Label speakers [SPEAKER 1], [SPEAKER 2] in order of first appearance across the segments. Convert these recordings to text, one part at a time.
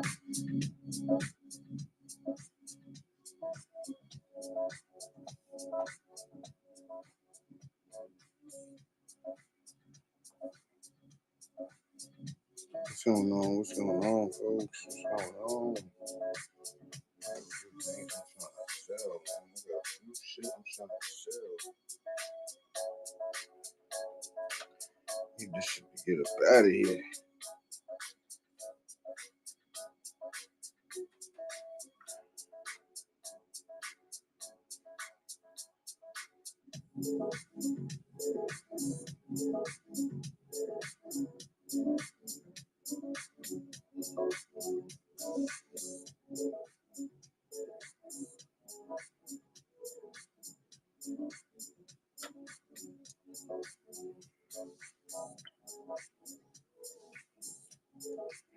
[SPEAKER 1] What's going on? What's going on, folks? What's going on? Everything I'm trying to sell, man. I got a few shit I'm trying to sell. Need this shit to get up out of here.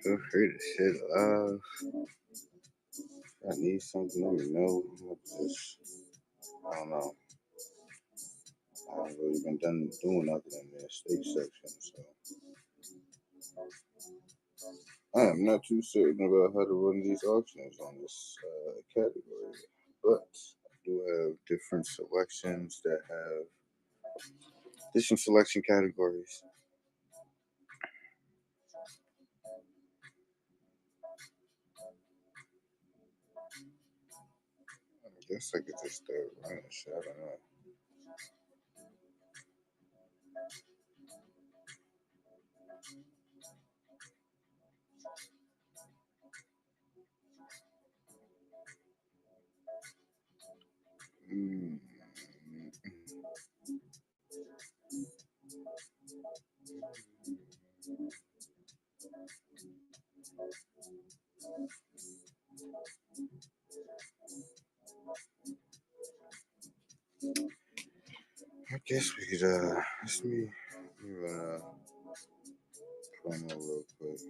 [SPEAKER 1] Feel free to share the live. If I need something, let me know. I don't know. I haven't really been doing nothing in the estate section, so I am not too certain about how to run these auctions on this category, but I do have different selections that have different selection categories. I guess I could just start running shit. I don't know. I guess we could let me run a promo real quick.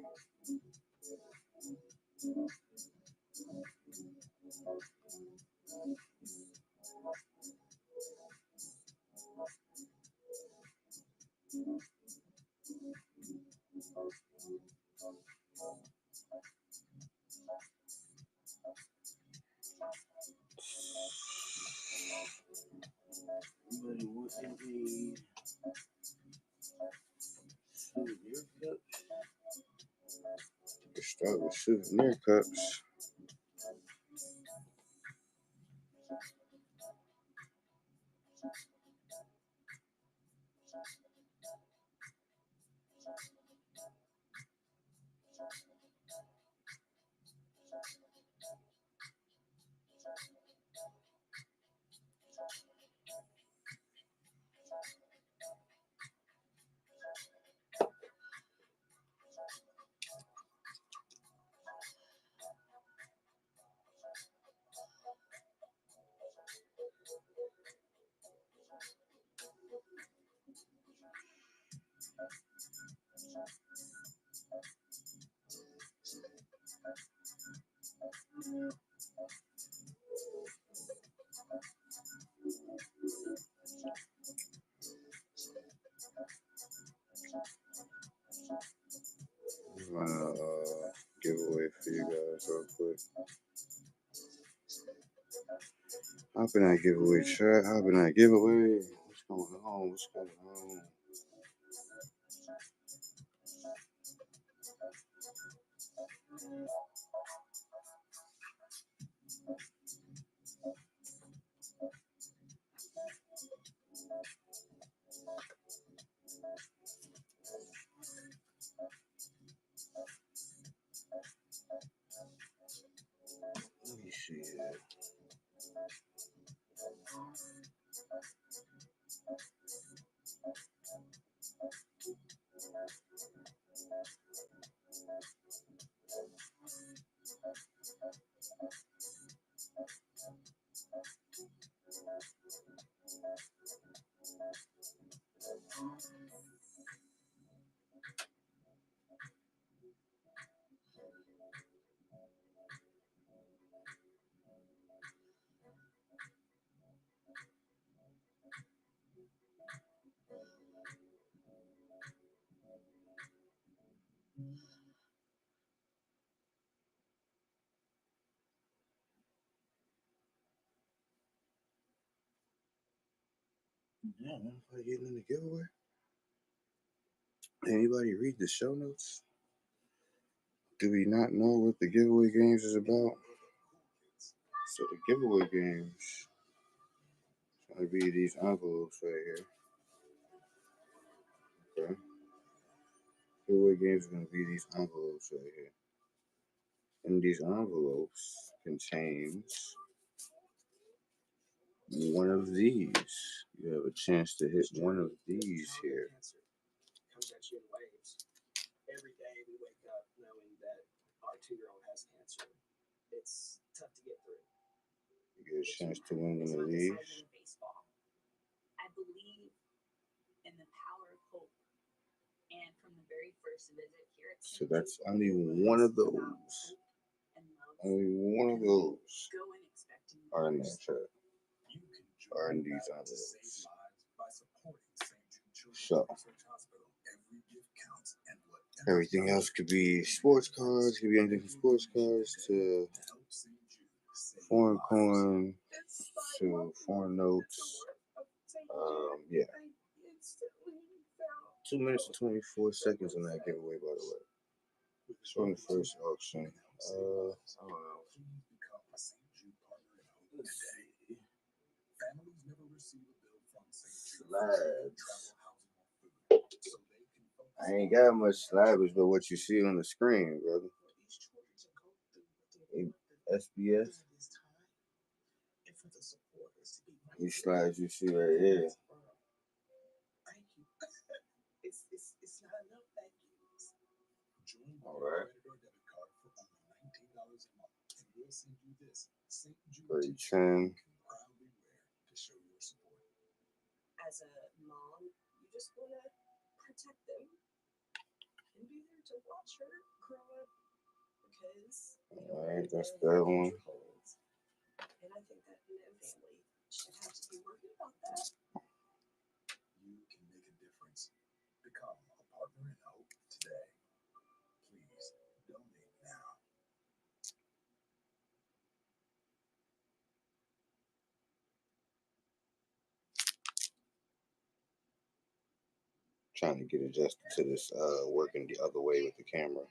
[SPEAKER 1] Anybody want any souvenir cups? Let's start with souvenir cups. I'm gonna give away for you guys real quick. How can I give away, chat? How can I give away? What's going on? What's going on? Let me see here. Yeah, nobody getting in the giveaway. Anybody read the show notes? Do we not know what the giveaway games is about? So the giveaway games are gonna be these envelopes right here. Okay. Giveaway games are gonna be these envelopes right here. And these envelopes contains one of these. You have a chance to hit one of these here.
[SPEAKER 2] Comes at you in waves. Every day we wake up knowing that our 2-year-old has cancer. It's tough to get through.
[SPEAKER 1] You get a chance to win one of these.
[SPEAKER 3] I believe in the power of hope. And from the very first visit here at
[SPEAKER 1] So that's only one of those. Only one of those are in that chat. Are in these envelopes. So everything else could be sports cards, could be anything from sports cards to foreign coin to foreign notes. Yeah. 2 minutes and 24 seconds on that giveaway, by the way. It's on the first auction. I don't know. Let's see. Slabs. I ain't got much slabs, but what you see on the screen, brother. SBS. These slides you see right here. All right. Very chin.
[SPEAKER 2] As a mom, you just want to protect them and be there to watch her grow up because
[SPEAKER 1] all right, that's that one.
[SPEAKER 2] And I think that no family should have to be worried about that. You can make a difference. Become a partner in hope today. Please donate now.
[SPEAKER 1] Trying to get adjusted to this working the other way with the camera.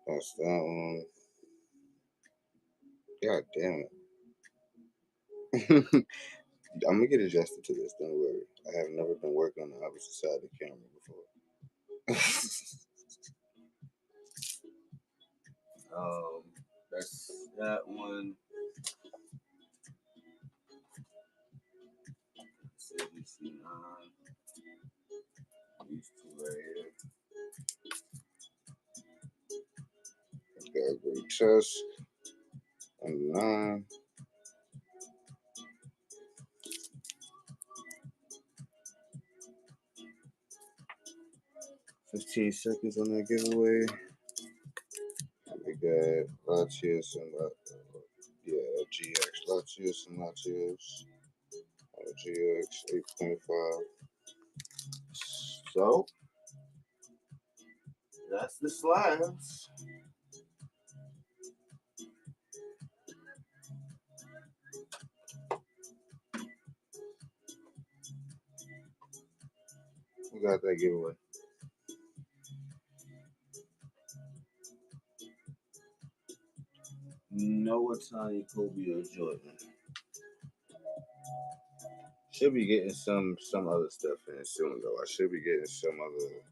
[SPEAKER 1] That's that one. God damn it. I'm gonna get adjusted to this, don't worry. I have never been working on the opposite side of the camera before. That's that one. CGC9. These two right here. Got a great chest. And 9. $15 seconds on that giveaway. We got Latios and GX Latios and Latios. GX 8.5. So that's the slabs. We got that giveaway. Noah, Tiny, Kobe, or Jordan. Should be getting some other stuff in soon though. I should be getting some other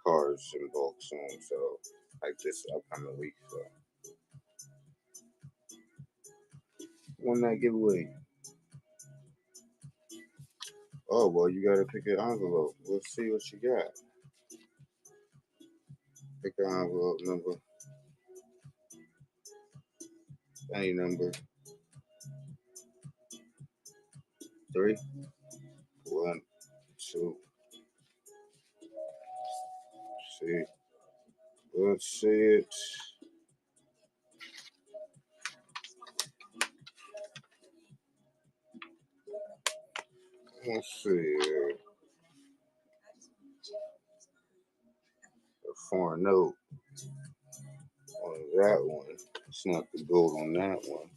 [SPEAKER 1] cards in bulk soon. So like this upcoming week. So won that giveaway. Oh well, you gotta pick an envelope. Let's see what you got. Pick an envelope number. Any number. 3, 1, 2. See. Let's see it. Let's see here. A foreign note on that one. It's not the gold on that one.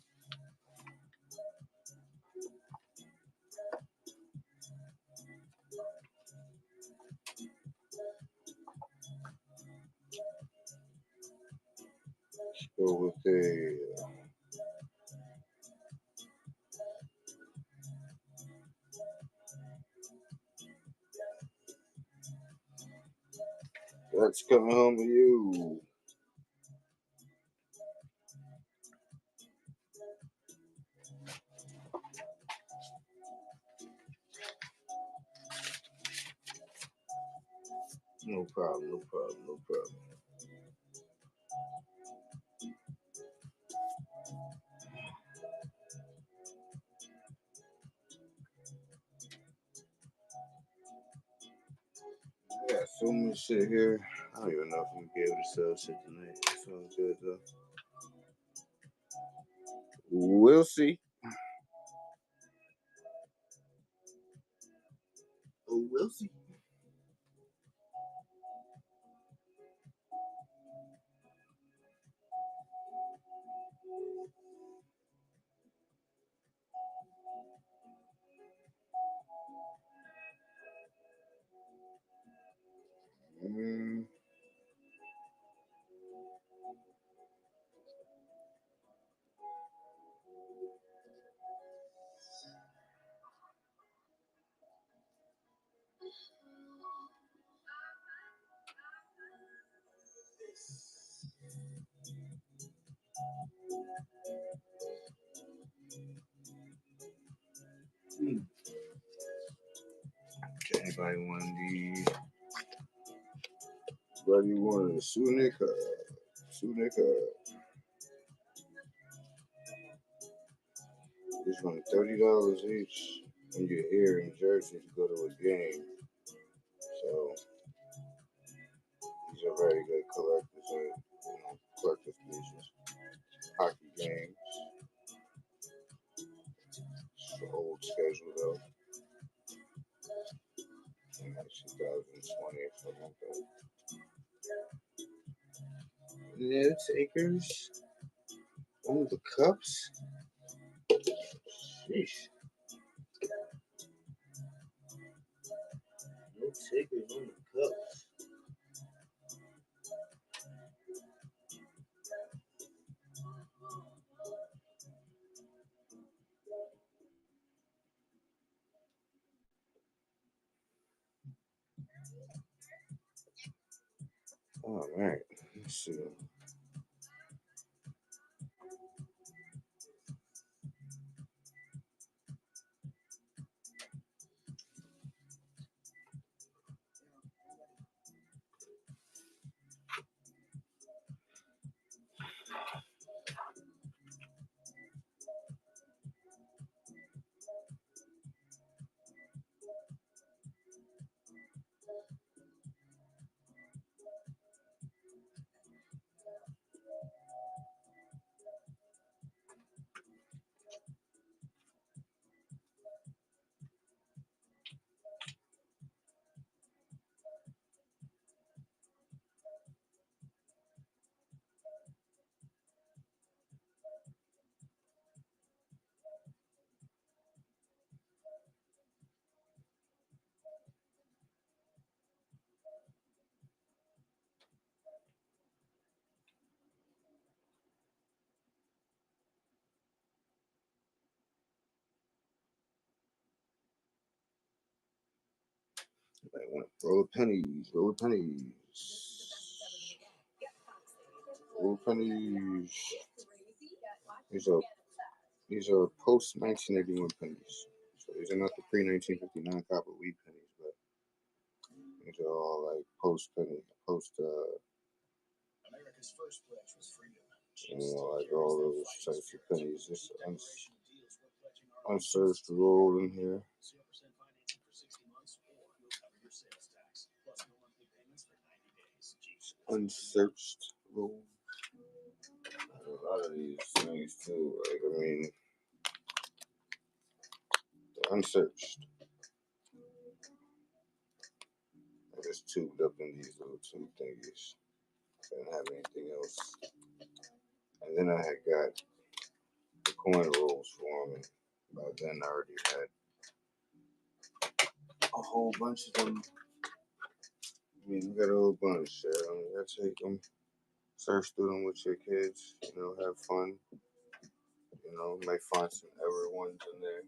[SPEAKER 1] go with a that's coming home to you. No problem, no problem, no problem. I got so much shit here. I don't even know if I'm gonna be able to sell shit tonight. It's all good though. We'll see. Oh, we'll see. Mm. Okay, anybody want these? Anybody want a Sunik? Sunik? This one $30 each when you're here in Jersey to go to a game. So these are very good collectors, collector's pieces. Hockey games. It's the old schedule though. 2020 or something like that. No takers. Oh, the cups. Sheesh. No takers on the cups. All right. Let's see. I want to roll pennies. Roll pennies. Roll pennies. These are post 1981 pennies. So these are not the pre 1959 copper wheat pennies, but these are all like post penny, post
[SPEAKER 2] America's first pledge was freedom.
[SPEAKER 1] like all those types of pennies. Just unsearched roll in here.
[SPEAKER 2] 0% financing for 60 months, or we'll cover your sales tax. Plus no monthly payments for 90 days.
[SPEAKER 1] Unsearched roll. A lot of these things too. Like I mean, they're unsearched. I just tubed up in these little tube thingies. I didn't have anything else. And then I had got the coin rolls for them. And by then I already had a whole bunch of them. I mean, I got a whole bunch. I take them, search through them with your kids. You know, have fun. You know, you might find some error ones in there.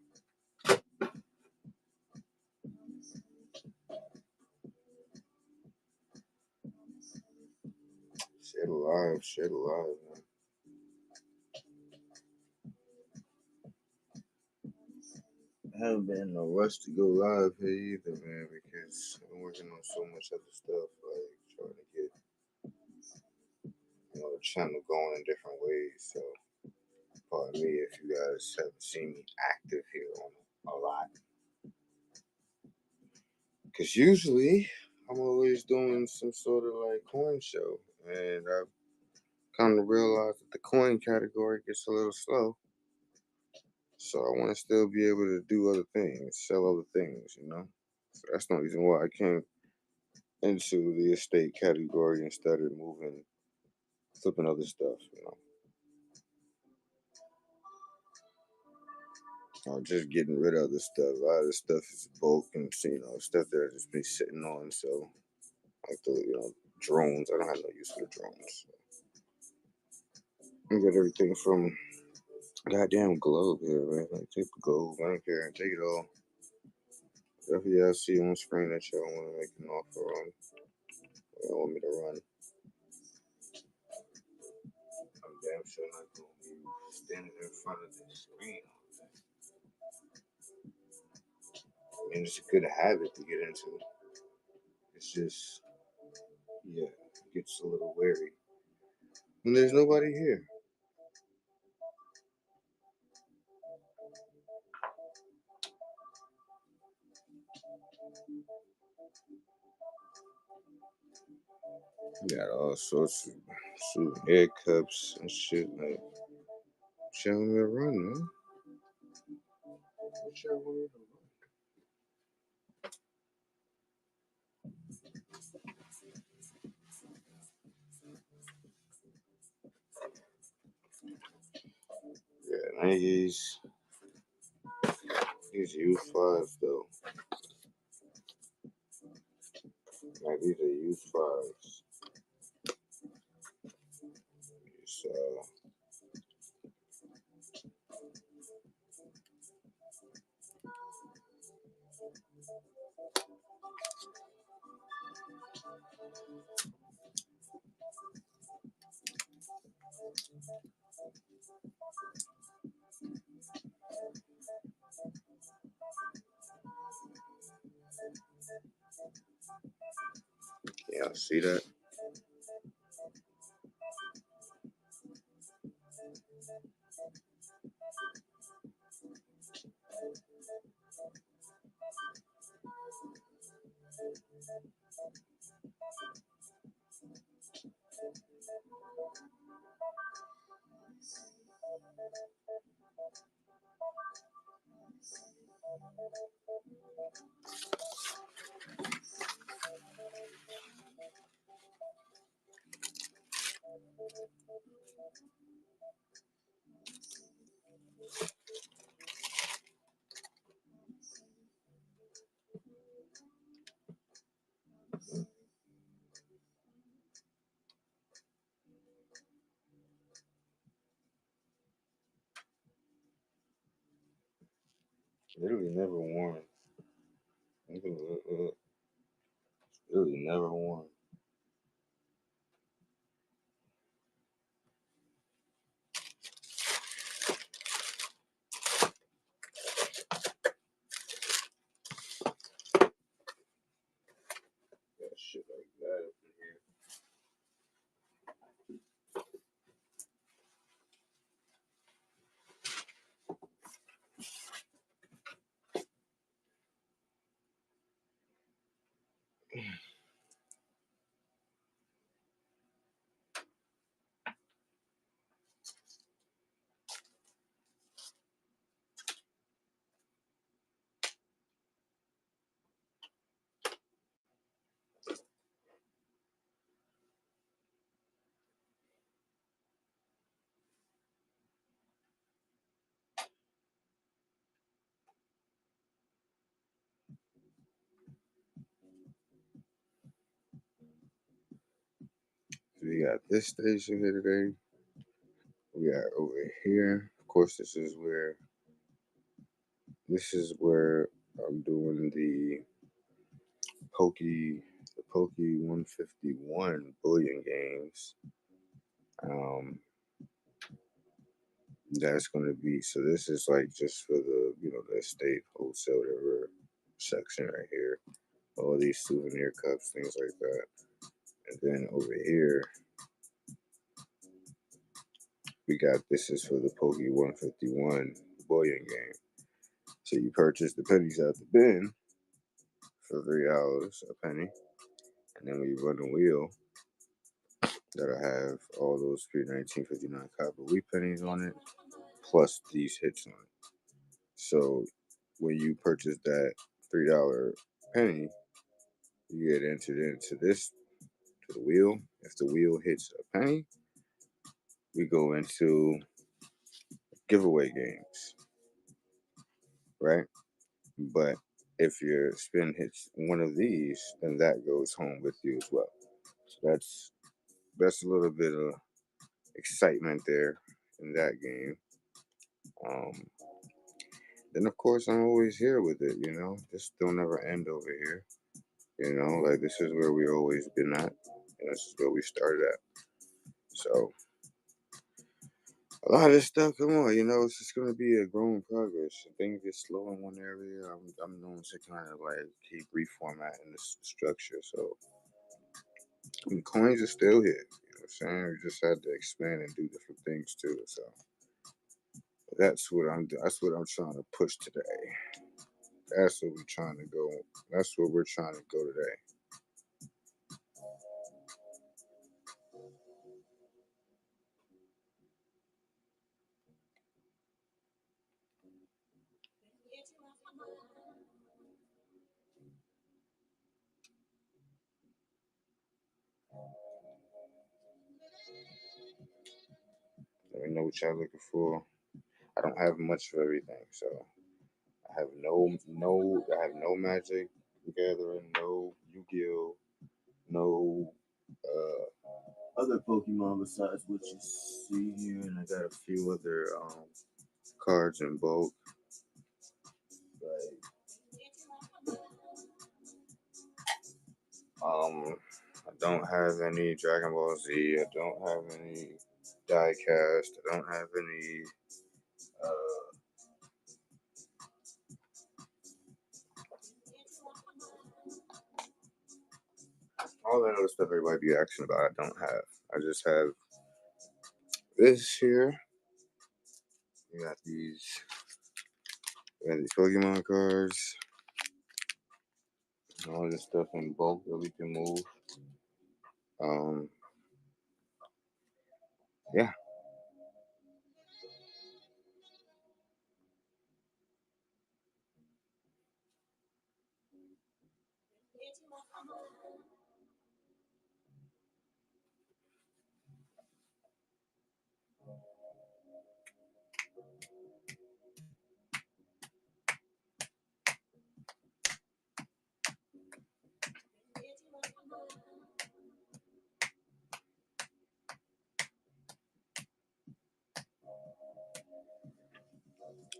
[SPEAKER 1] Shit alive, man. I haven't been in no rush to go live here either, man, because I'm working on so much other stuff, like trying to get, you know, the channel going in different ways. So, pardon me if you guys haven't seen me active here on a lot, because usually I'm always doing some sort of like coin show, and I've kind of realized that the coin category gets a little slow. So I want to still be able to do other things, sell other things, you know. So that's the reason why I came into the estate category instead of flipping other stuff, you know. Or just getting rid of other stuff. A lot of the stuff is bulk and, you know, stuff that I just been sitting on. So, like the, you know, drones. I don't have no use for the drones. I get everything from goddamn globe here, man. Like, take the globe. I don't care. Take it all. Whatever y'all see on screen that y'all want to make an offer on, y'all want me to run. I'm damn sure not going to be standing in front of the screen all day. I mean, it's a good habit to get into. It's just, yeah, it gets a little wary. And there's nobody here. Got all sorts of souvenir cups and shit. Like, what y'all want me to run, man? What y'all want me to run? Yeah, Nikes. These U5s, though. Like, these are U5s. So, yeah, see that? Literally never won. Really never won. Got shit like that up in here. We got this station here today. We got over here. Of course, this is where I'm doing the Pokey 151 bullion games. That's going to be, so this is like just for the, the estate wholesale whatever section right here. All these souvenir cups, things like that. And then over here, we got, this is for the Pokey 151 bullion game. So you purchase the pennies out the bin for $3 a penny. And then when you run the wheel, that'll have all those pre-1959 copper wheat pennies on it, plus these hits on it. So when you purchase that $3 penny, you get entered into this, to the wheel. If the wheel hits a penny, we go into giveaway games, right? But if your spin hits one of these, then that goes home with you as well. So that's a little bit of excitement there in that game. Then of course I'm always here with it, This don't ever end over here. Like this is where we always been at. And this is where we started at. So a lot of this stuff, come on, it's just gonna be a growing progress. If things get slow in one area, I'm known to kind of like keep reformatting the structure. So the coins are still here. You know what I'm saying? We just had to expand and do different things too. So that's what I'm trying to push today. That's what we're trying to go. That's where we're trying to go today. Let me know what y'all looking for. I don't have much of everything, so I have no Magic Gathering, no Yu-Gi-Oh, no other Pokemon besides what you see here, and I got a few other cards in bulk. I don't have any Dragon Ball Z. I don't have any diecast. I don't have any all that other stuff everybody be asking about. I don't have. I just have this here. We got these Pokemon cards. All this stuff in bulk that we can move. Yeah.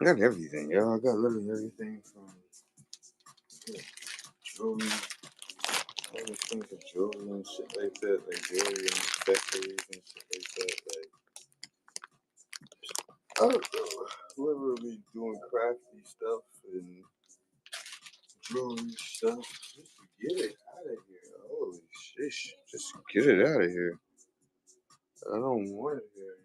[SPEAKER 1] I got everything, yo. I got literally everything from jewelry, all these things of jewelry and shit like that, like jewelry and accessories and shit like that. Like, I don't know, whoever be doing crafty stuff and jewelry stuff, just get it out of here. Holy shit, just get it out of here. I don't want it here.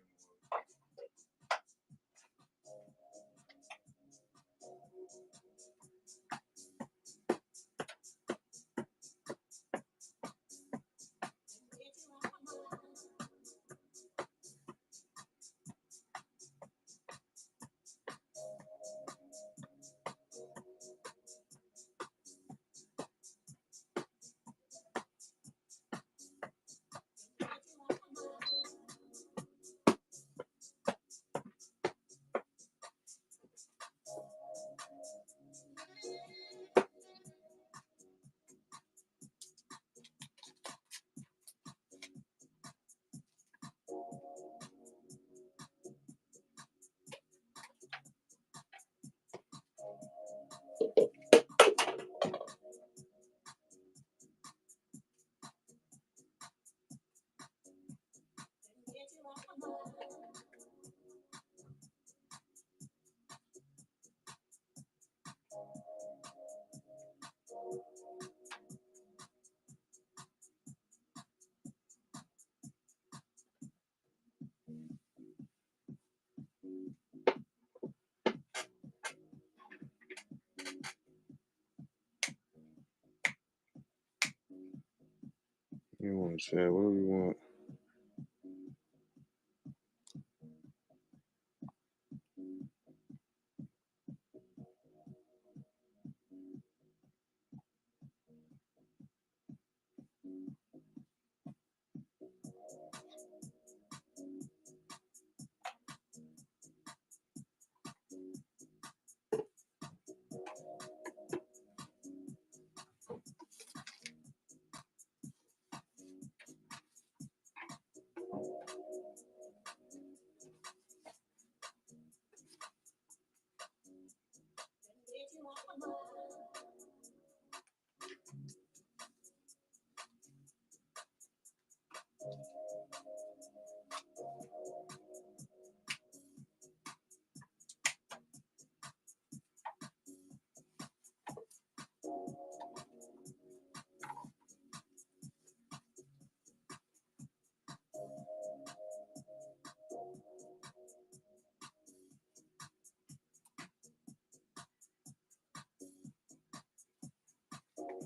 [SPEAKER 1] You want to chat? What do we want?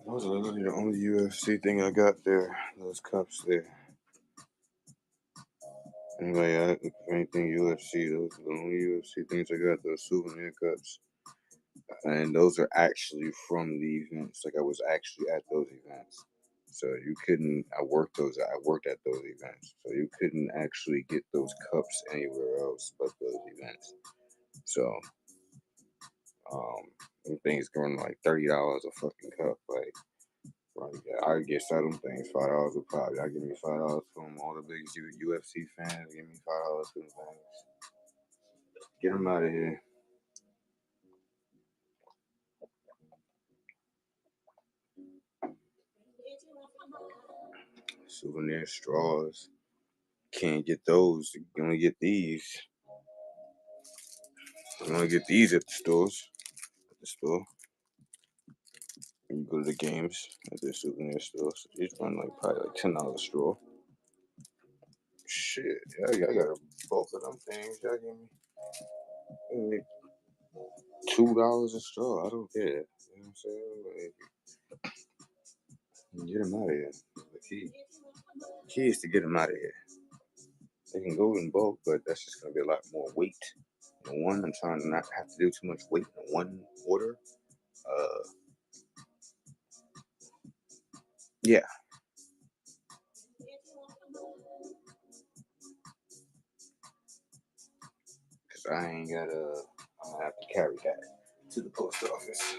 [SPEAKER 1] Those are literally the only UFC thing I got there. Those cups there. Anyway, anything UFC, those are the only UFC things I got. Those souvenir cups. And those are actually from the events. Like I was actually at those events. So you couldn't, I worked at those events. So you couldn't actually get those cups anywhere else but those events. So, them things going like $30 a fucking cup. Like, I get some things $5 a pop. Y'all give me $5 from all the biggest UFC fans. Give me $5 for them things. Get them out of here. Souvenir straws. Can't get those. You only get these. You only get these at the stores. At the store. You go to the games at the souvenir stores. These run like probably like $10 a straw. Shit, yeah, I got a bulk of them things. Y'all give me $2 a straw. I don't care. You know what I'm saying? Like, get them out of here. The key is to get them out of here. They can go in bulk, but that's just gonna be a lot more weight. One, I'm trying to not have to do too much weight in one order. Yeah. Cause I ain't gotta. I'm gonna have to carry that to the post office.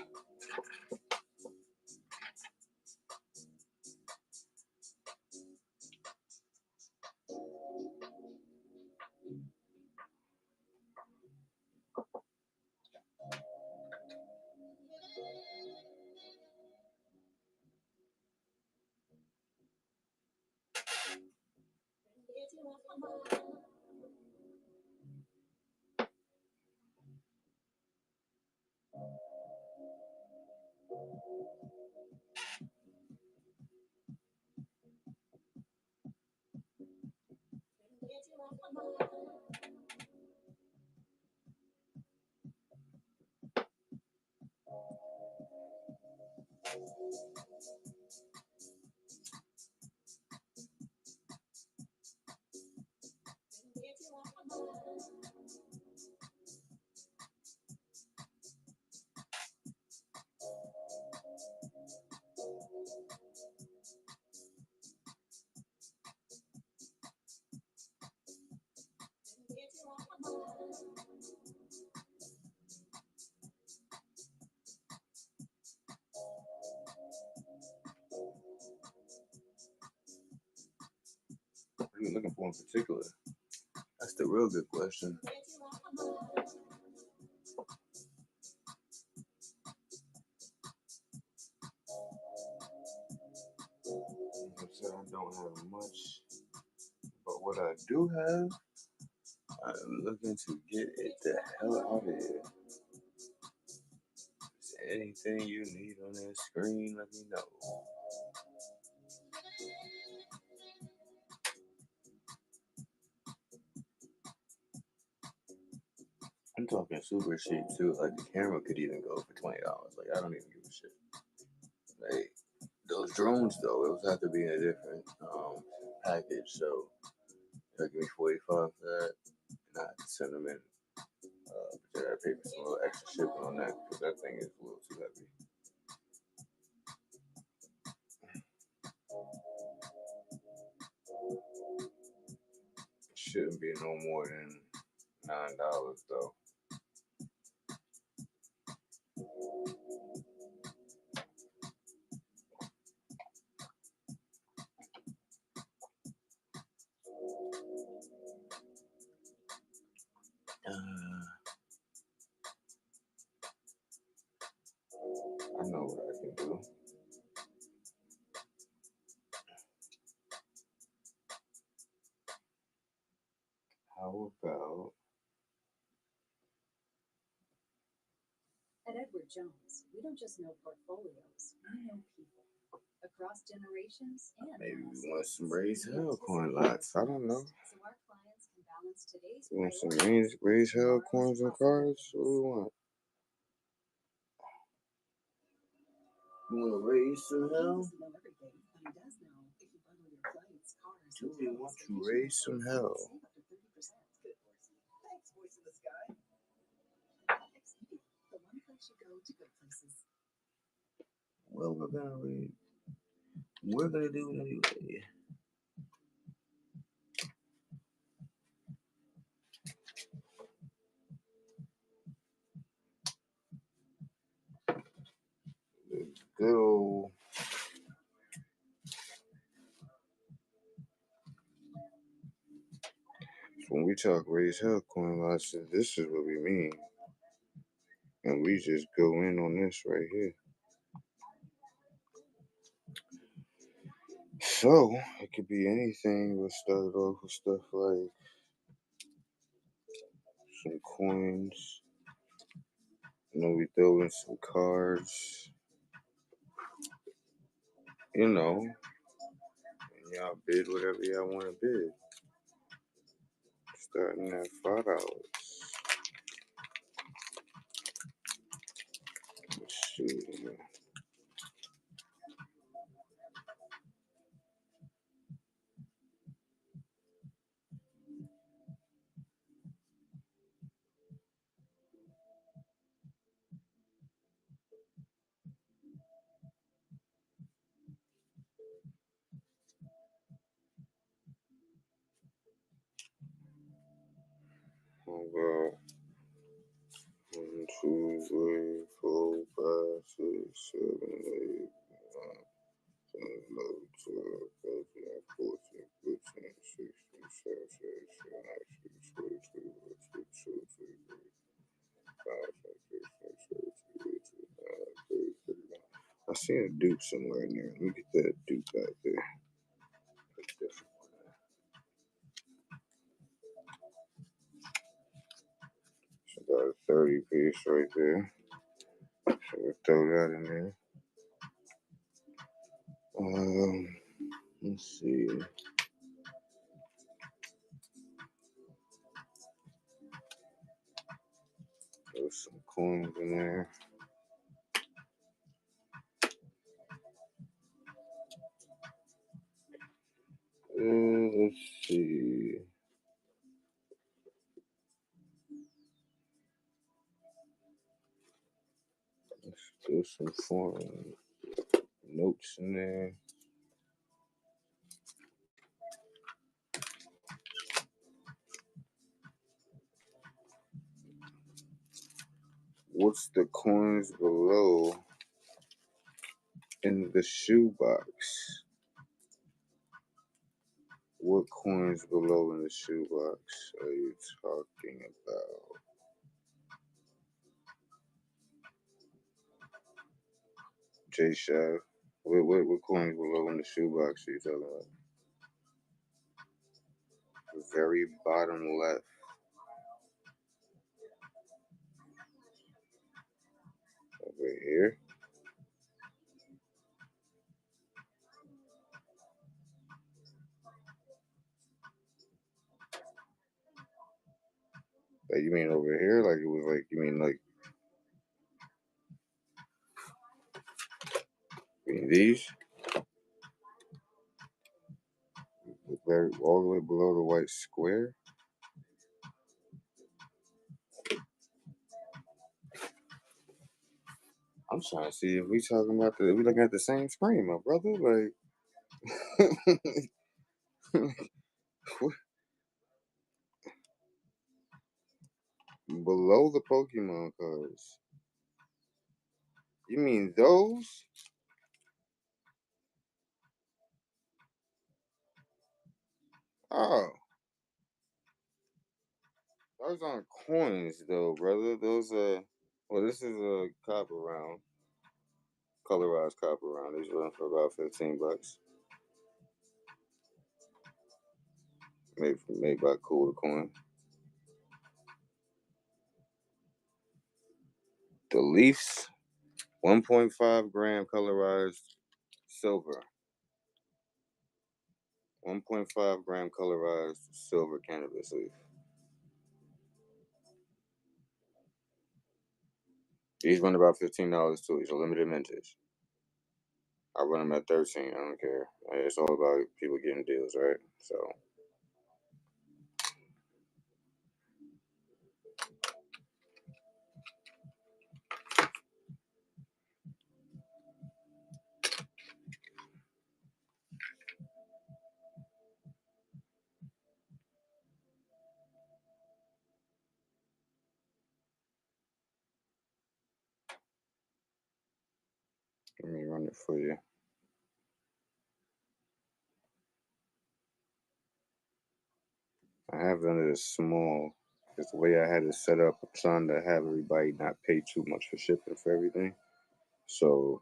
[SPEAKER 1] What are you looking for in particular? That's the real good question. Like I said, I don't have much, but what I do have, I'm looking to get it the hell out of here. Is there anything you need on that screen, let me know. I'm talking super cheap too. Like the camera could even go for $20. Like I don't even give a shit. Like Those drones, though, it would have to be in a different package. So they'll give me 45 for that, and I have to send them in. But then I pay for some little extra shipping on that because that thing is a little too heavy. It shouldn't be no more than $9 though. I know what I can do. How about
[SPEAKER 4] At Edward Jones, we don't just know portfolios, we know people. Across generations and
[SPEAKER 1] maybe
[SPEAKER 4] across
[SPEAKER 1] we want some
[SPEAKER 4] seasons,
[SPEAKER 1] raised
[SPEAKER 4] we
[SPEAKER 1] hell coin
[SPEAKER 4] anticipate
[SPEAKER 1] lots? I don't know.
[SPEAKER 4] so our clients can balance today's
[SPEAKER 1] You want some
[SPEAKER 4] priorities
[SPEAKER 1] raised hell
[SPEAKER 4] with
[SPEAKER 1] coins and cards? What do you want? You want to raise some hell?
[SPEAKER 4] He doesn't know everything, but he does know if you bundle your flights, cars,
[SPEAKER 1] Do we want to
[SPEAKER 4] hotels,
[SPEAKER 1] raise some hell?
[SPEAKER 4] save up to 30%.
[SPEAKER 2] Good, Horsey. Thanks, voice in the sky.
[SPEAKER 4] Expedia, the one place you go to go places.
[SPEAKER 1] Well, we're gonna read. We're gonna do it anyway. The good old. When we talk raise hell coin lots, this is what we mean. And we just go in on this right here. So, it could be anything. We'll start off with stuff like some coins. We throw in some cards. And y'all bid whatever y'all want to bid. Starting at $5. Let's see. How about 1, 2, 3, 4, 5, 6, 7, 8, 9, 10, 11, 12, 13, 14, 15, 16, 17, 18, 19, 20, 21, 22, 23, 25, 26, 27, 28, 29, 30, 31. I seen a dupe somewhere in there. Let me get that dupe out there. So got a 30 piece right there. So we'll throw that in there. Let's see. There's some coins in there. Let's see. Let's do some foreign notes in there. What's the coins below in the shoebox? What coins below in the shoebox are you talking about? J Shav, what coins below in the shoebox are you talking about? The very bottom left. Over here. Like, you mean over here? Like, it was like, you mean these? all the way below the white square. I'm trying to see if we looking at the same screen, my brother. Below the Pokemon cards. You mean those? Oh, those aren't coins though, brother. Those are. Well, this is a copper round, colorized copper round. These run for about $15. Made by Cool the Coin. The Leafs, 1.5 gram colorized silver. 1.5 gram colorized silver cannabis leaf. These run about $15 too. These are limited vintage. I run them at 13. I don't care. It's all about people getting deals, right? So. Let me run it for you. I have done it as small because the way I had it set up, I'm trying to have everybody not pay too much for shipping for everything. So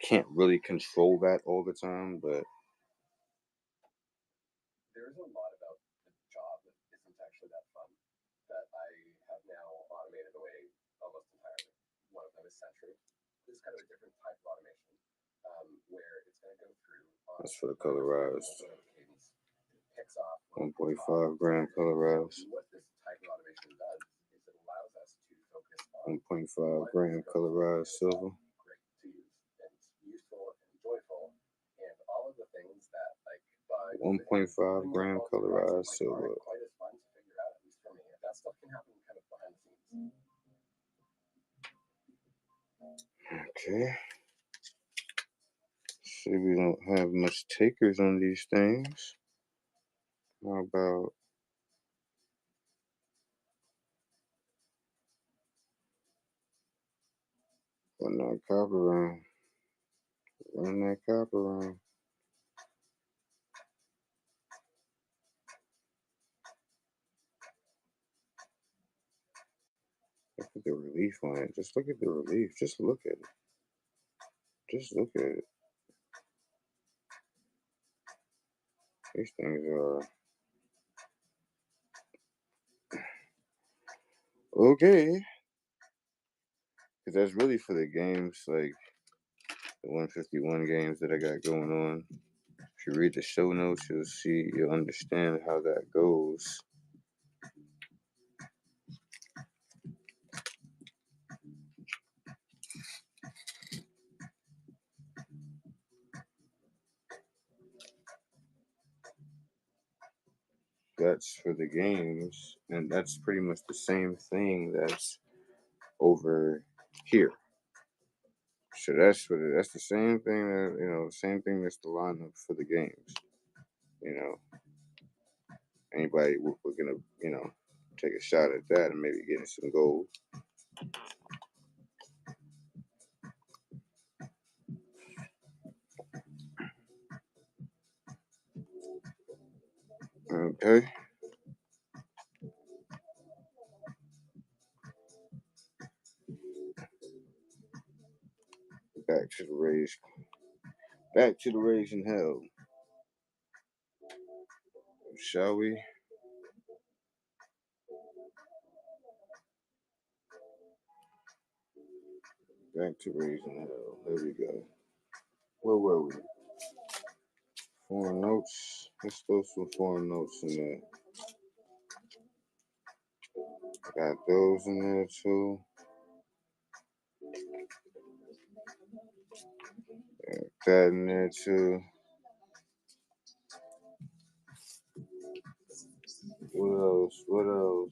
[SPEAKER 1] can't really control that all the time, but
[SPEAKER 2] There's a lot about the job that isn't actually that fun that I have now automated away almost entirely. One of them is Sentry. This is kind of a different type of automation where it's going to go through.
[SPEAKER 1] That's for the colorized.
[SPEAKER 2] Cadence. It picks off
[SPEAKER 1] 1.5 gram colorized.
[SPEAKER 2] What this type of automation does is it allows us to focus on
[SPEAKER 1] 1.5 gram colorized silver.
[SPEAKER 2] Great to use and useful and joyful and all of the things that
[SPEAKER 1] 1.5 gram colorized silver.
[SPEAKER 2] Quite as fun to figure out, at least for me. That stuff can happen kind of behind the scenes.
[SPEAKER 1] Okay. See, we don't have much takers on these things. How about run that copper round? Run that copper round. Look at the relief on it. Just look at the relief. Just look at it. Just look at it. These things are okay. Because that's really for the games, like the 151 games that I got going on. If you read the show notes, you'll understand how that goes. That's for the games, and that's pretty much the same thing that's over here. So that's the same thing that same thing that's the lineup for the games. Anybody we're gonna take a shot at that and maybe getting some gold. Okay. Back to the raise. Back to the raising hell. Shall we? Back to raising hell. There we go. Where were we? Foreign notes. Let's throw some foreign notes in there. Got those in there too. that in there too. What else? What else?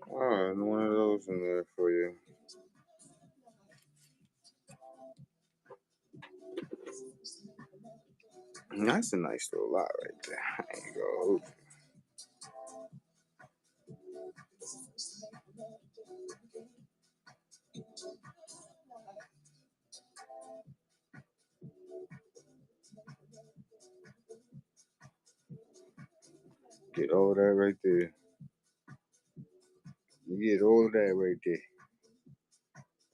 [SPEAKER 1] Alright, one of those in there for you. That's a nice little lot right there. There you go. Get all of that right there. You get all of that right there.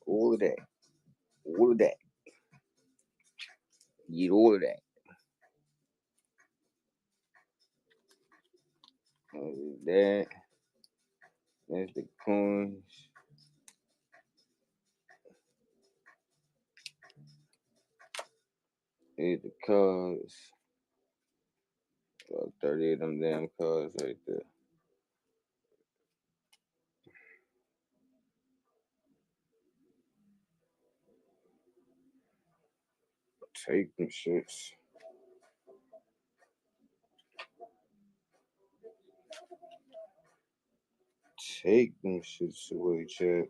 [SPEAKER 1] All of that. All of that. You get all of that. That. That's the coins. Here's the cards. About 30 of them damn cards right there. Take them shits. Take them shits away, chat.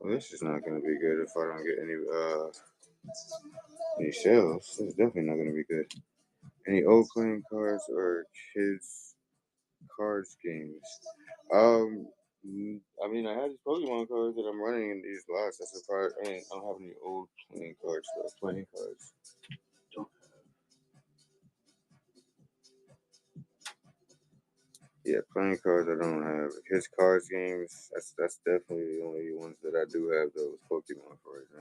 [SPEAKER 1] Well, this is not gonna be good if I don't get any sales. It's definitely not gonna be good. Any old playing cards or kids cards games? I mean, I had these Pokemon cards that I'm running in these lots. That's a part. I don't have any old playing cards though. Playing cards. Yeah, playing cards I don't have. His cards games, that's definitely the only ones that I do have those Pokemon for right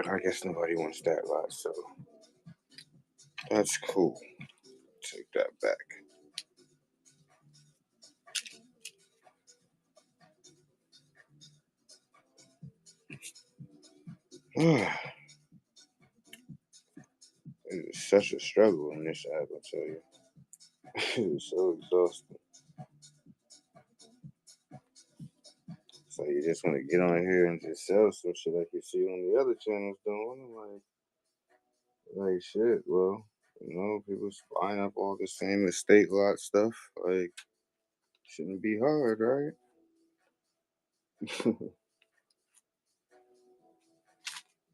[SPEAKER 1] now. I guess nobody wants that lot, so that's cool. Take that back. It is such a struggle in this app, I tell you. It is so exhausting. So you just want to get on here and just sell some shit like you see on the other channels doing. Like shit, well, people's buying up all the same estate lot stuff. Like, shouldn't be hard, right?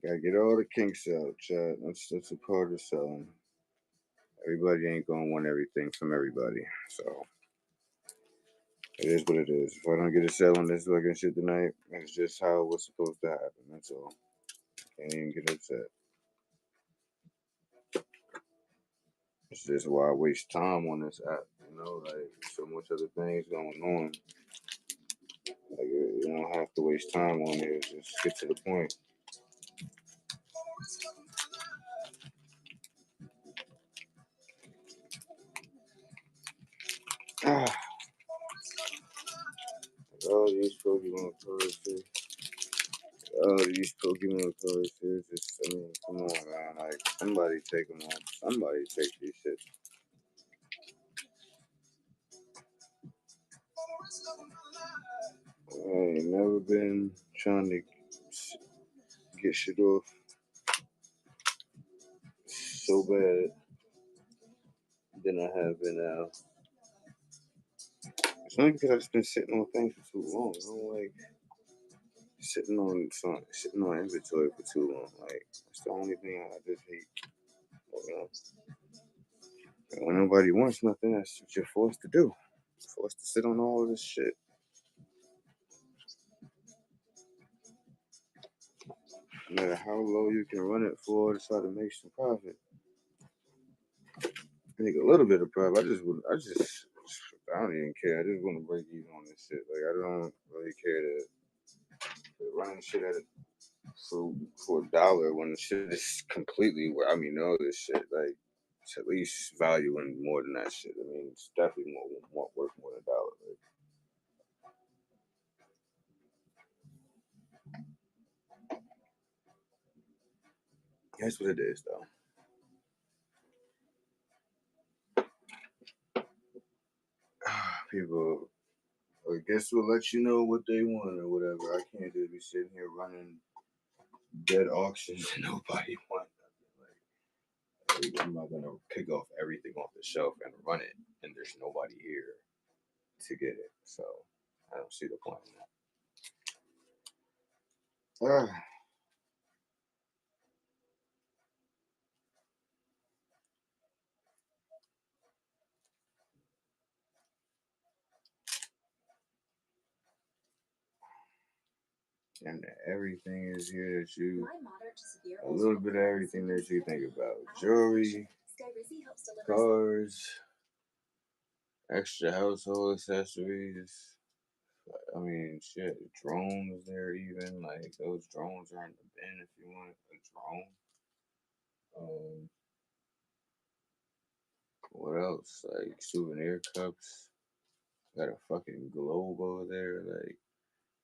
[SPEAKER 1] Gotta get all the kinks out, chat. That's a part of selling. Everybody ain't gonna want everything from everybody, so it is what it is. If I don't get a sell on this fucking shit tonight, it's just how it was supposed to happen. That's all. Can't even get upset. It's just why I waste time on this app. Like so much other things going on. Like you don't have to waste time on it. Just get to the point. All these Pokemon cards here. All these Pokemon cards here. Just, come on, man. Like, somebody take them on. Somebody take these shit. I ain't never been trying to get shit off so bad than I have been now. It's only because I've just been sitting on things for too long. I don't like sitting on inventory for too long. Like, that's the only thing I just hate. When nobody wants nothing, that's what you're forced to do. You're forced to sit on all of this shit. No matter how low you can run it for to try to make some profit. Make a little bit of profit. I don't even care. I just want to break even on this shit. Like, I don't really care to run shit at it for $1 when the shit is completely all this shit. Like, it's at least valuing more than that shit. I mean, it's definitely more worth more than a dollar. Like, that's what it is, though. People, I guess we'll let you know what they want or whatever. I can't just be sitting here running dead auctions and nobody wants nothing. Like, I'm not gonna pick off everything off the shelf and run it, and there's nobody here to get it. So I don't see the point in that. And everything is here that you, a little bit of everything that you think about. Jewelry, cars, extra household accessories. I mean, shit, drones there even. Like, those drones are in the bin if you want a drone. What else? Like, souvenir cups. Got a fucking globe over there. Like,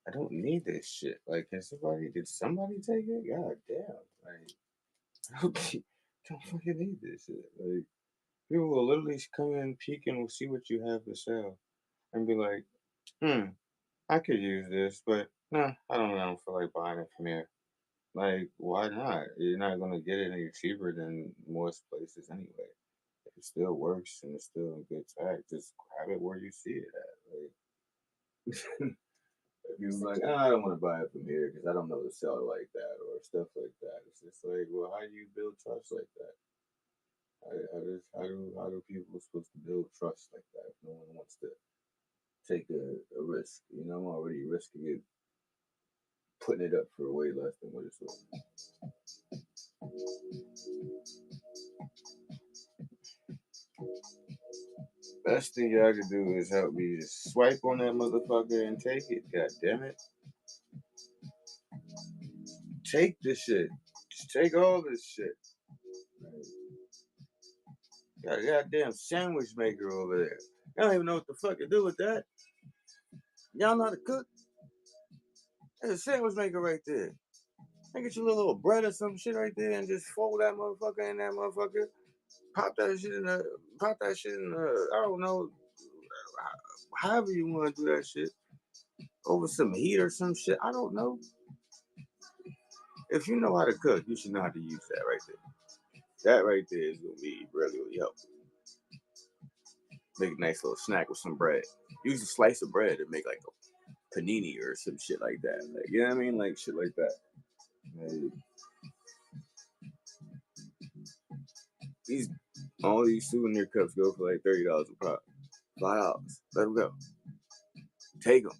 [SPEAKER 1] I don't need this shit. Like, did somebody take it? God damn. Like, don't fucking need this shit. Like, people will literally come in, peek, and will see what you have to sell, and be like, I could use this, but nah, I don't feel like buying it from here. Like, why not? You're not gonna get it any cheaper than most places anyway. If it still works and it's still in good tack, just grab it where you see it at. Like, if you're like, I don't want to buy it from here because I don't know the seller like that or stuff like that. It's just like, well, how do you build trust like that? How do people supposed to build trust like that if no one wants to take a risk? You know, I'm already risking it, putting it up for way less than what it's worth. Best thing y'all can do is help me just swipe on that motherfucker and take it. God damn it. Take this shit. Just take all this shit. Got a goddamn sandwich maker over there. I don't even know what the fuck to do with that. Y'all know how to cook? There's a sandwich maker right there. I get you a little bread or some shit right there and just fold that motherfucker in that motherfucker. Pop that shit in the, I don't know, however you want to do that shit. Over some heat or some shit. I don't know. If you know how to cook, you should know how to use that right there. That right there is going to be really, really helpful. Make a nice little snack with some bread. Use a slice of bread to make like a panini or some shit like that. Like, you know what I mean? Like shit like that. Like, all these souvenir cups go for like $30 a pop. $5. Let them go. Take them.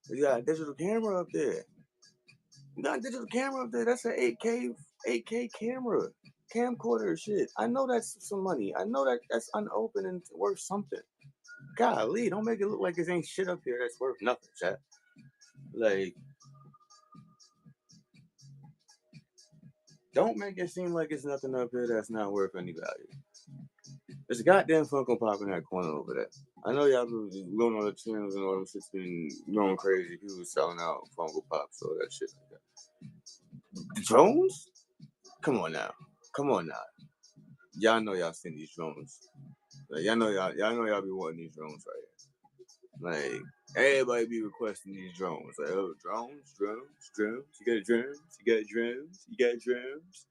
[SPEAKER 1] You got a digital camera up there. That's an 8K camera. Camcorder shit. I know that's some money. I know that's unopened and worth something. Golly, don't make it look like there ain't shit up here that's worth nothing, chat. Like, don't make it seem like it's nothing up here that's not worth any value. There's a goddamn Funko Pop in that corner over there. I know y'all been going on the channels and all them shit's been going crazy. People selling out Funko Pops, all that shit like that. The drones? Come on now. Y'all know y'all seen these drones. Like, y'all know y'all be wanting these drones right here. Like, everybody be requesting these drones. Like, oh, drones. You got drones.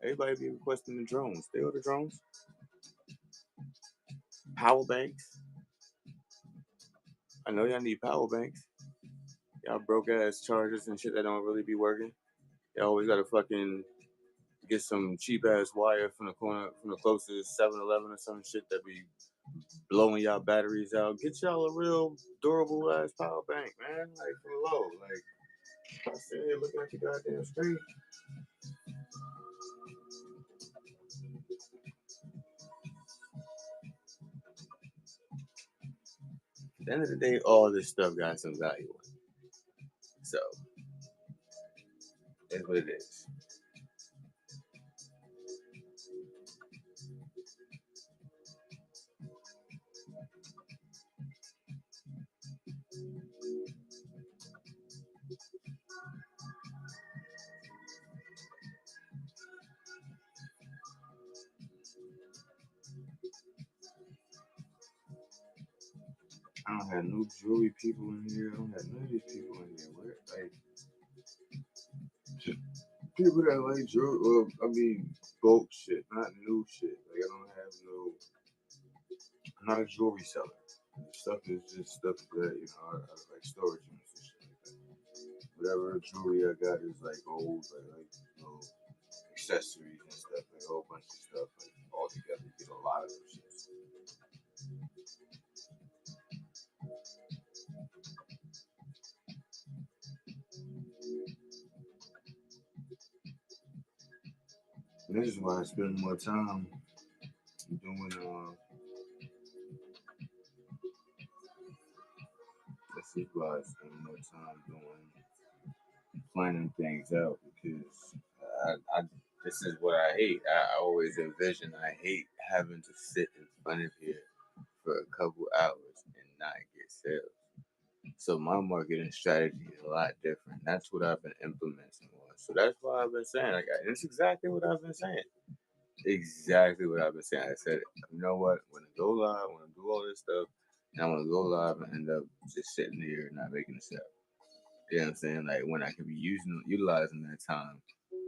[SPEAKER 1] Everybody be requesting the drones. They order drones. Power banks. I know y'all need power banks. Y'all broke ass chargers and shit that don't really be working. Y'all always gotta fucking get some cheap ass wire from the closest 7-Eleven or some shit that be blowing y'all batteries out. Get y'all a real durable ass power bank, man. Like, for low. Like, I'm sitting here looking at the goddamn screen. At the end of the day, all this stuff got some value in it. So, that's what it is. I don't have no jewelry people in here. I don't have none of these people in here. Where, like, just people that like jewelry. Well, I mean, bulk shit, not new shit. Like, I don't have no. I'm not a jewelry seller. Stuff is just stuff that, you know, I like storage units and shit like that. Whatever jewelry I got is like old, like you know, accessories and stuff, like a whole bunch of stuff, like all together. You get a lot of those shit. And this is why I spend more time doing. This is why I spend more time doing planning things out because I this is what I hate. I always envision. I hate having to sit in front of here for a couple hours and not get sales. So my marketing strategy is a lot different. That's what I've been implementing on. So that's why I've been saying, like, it's exactly what I've been saying. Exactly what I've been saying. I said, you know what? When I go live, when I do all this stuff, and I want to go live and end up just sitting here and not making a sale. You know what I'm saying? Like when I could be utilizing that time,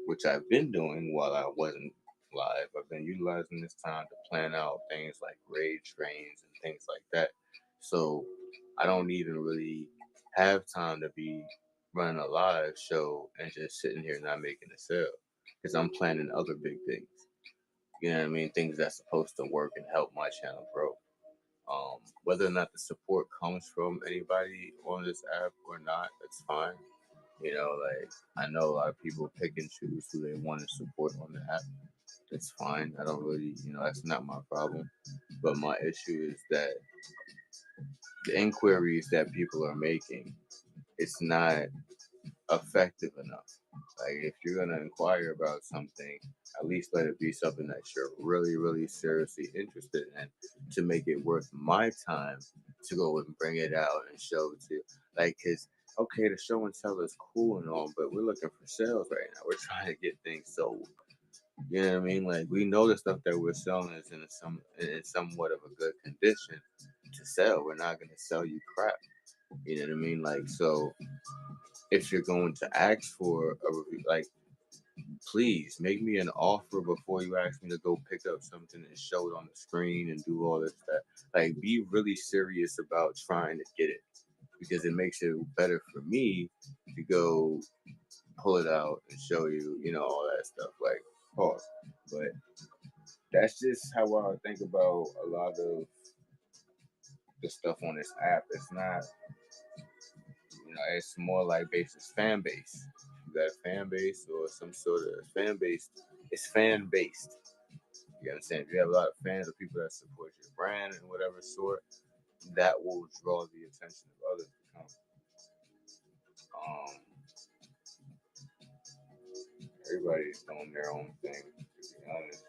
[SPEAKER 1] which I've been doing while I wasn't live. I've been utilizing this time to plan out things like raid trains and things like that. So I don't even really have time to be running a live show and just sitting here not making a sale because I'm planning other big things. You know what I mean? Things that's supposed to work and help my channel grow. Whether or not the support comes from anybody on this app or not, that's fine. You know, like I know a lot of people pick and choose who they want to support on the app. That's fine. I don't really, you know, that's not my problem. But my issue is that the inquiries that people are making, it's not effective enough. Like if you're gonna inquire about something, at least let it be something that you're really, really seriously interested in to make it worth my time to go and bring it out and show it to you. Like, cause okay, the show and tell is cool and all, but we're looking for sales right now. We're trying to get things sold. You know what I mean? Like we know the stuff that we're selling is in somewhat of a good condition to sell. We're not gonna sell you crap. You know what I mean? Like so if you're going to ask for a review, like please make me an offer before you ask me to go pick up something and show it on the screen and do all this stuff. Like be really serious about trying to get it because it makes it better for me to go pull it out and show you, you know, all that stuff. Like pause. But that's just how I think about a lot of the stuff on this app. It's not, you know, it's more like basis fan base. You got a fan base or some sort of fan base. It's fan based. You understand? If you have a lot of fans or people that support your brand in whatever sort, that will draw the attention of others to come. Um, everybody's doing their own thing, to be honest.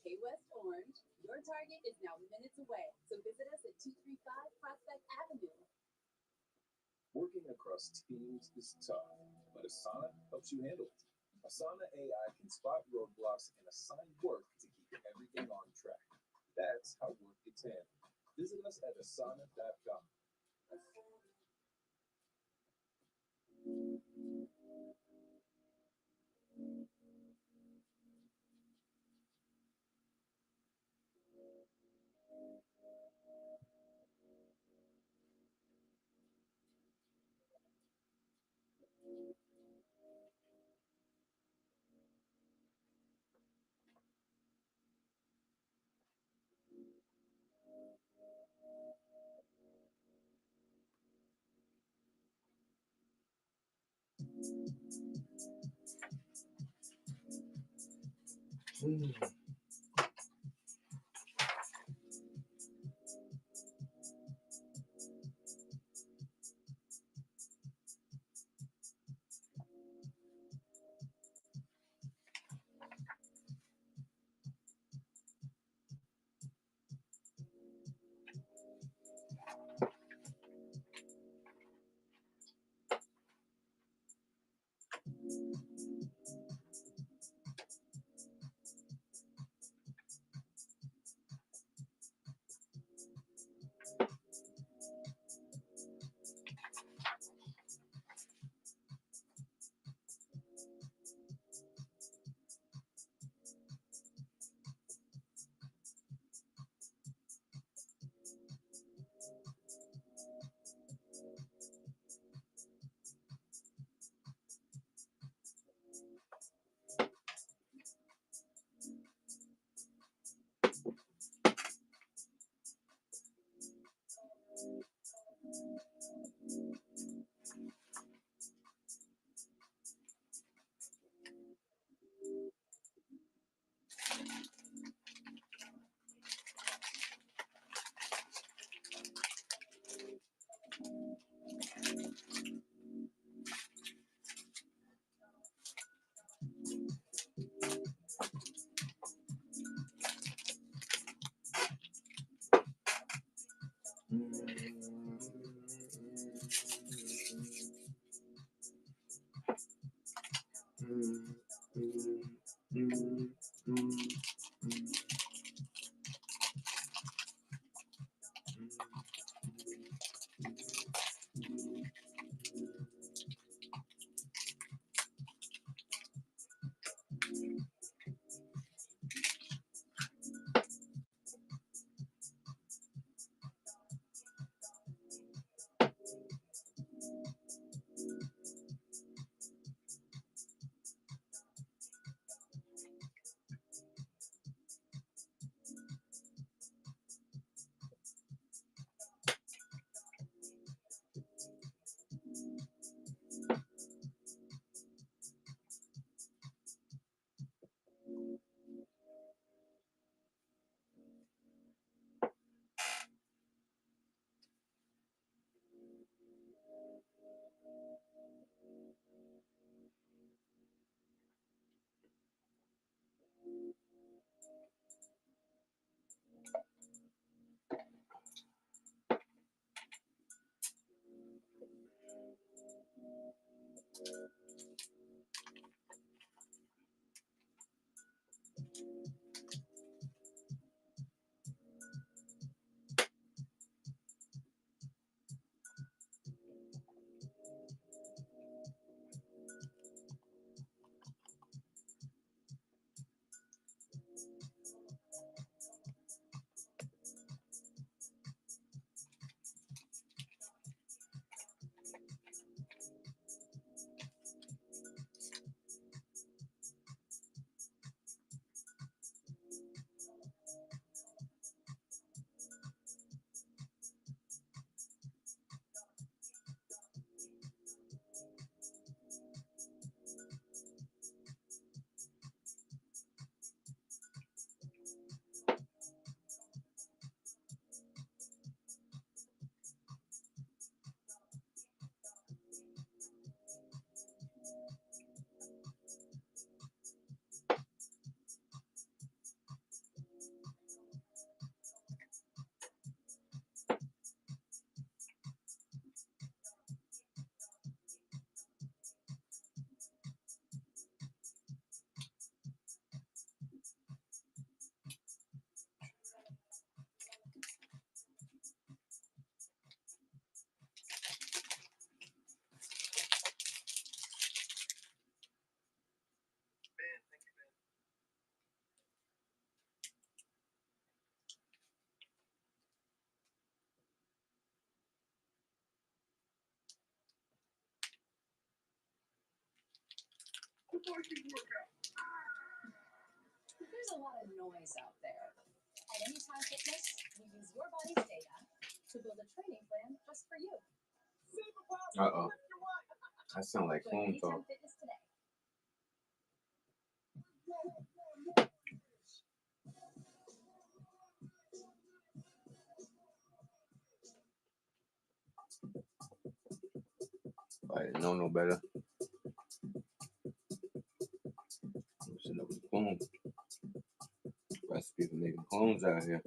[SPEAKER 4] Hey West Orange, your Target is now minutes away, so visit us at 235 Prospect Avenue.
[SPEAKER 2] Working across teams is tough, but Asana helps you handle it. Asana AI can spot roadblocks and assign work to keep everything on track. That's how work gets handled. Visit us at asana.com.
[SPEAKER 4] There's a lot of noise out there. At Anytime Fitness, we use your body's data to build a training plan just for you.
[SPEAKER 1] Uh-oh. I sound like
[SPEAKER 4] Join
[SPEAKER 1] phone
[SPEAKER 4] Anytime
[SPEAKER 1] talk.
[SPEAKER 4] Fitness today.
[SPEAKER 1] I didn't know no better. Listen up, spoon. Recipe for making clones out here.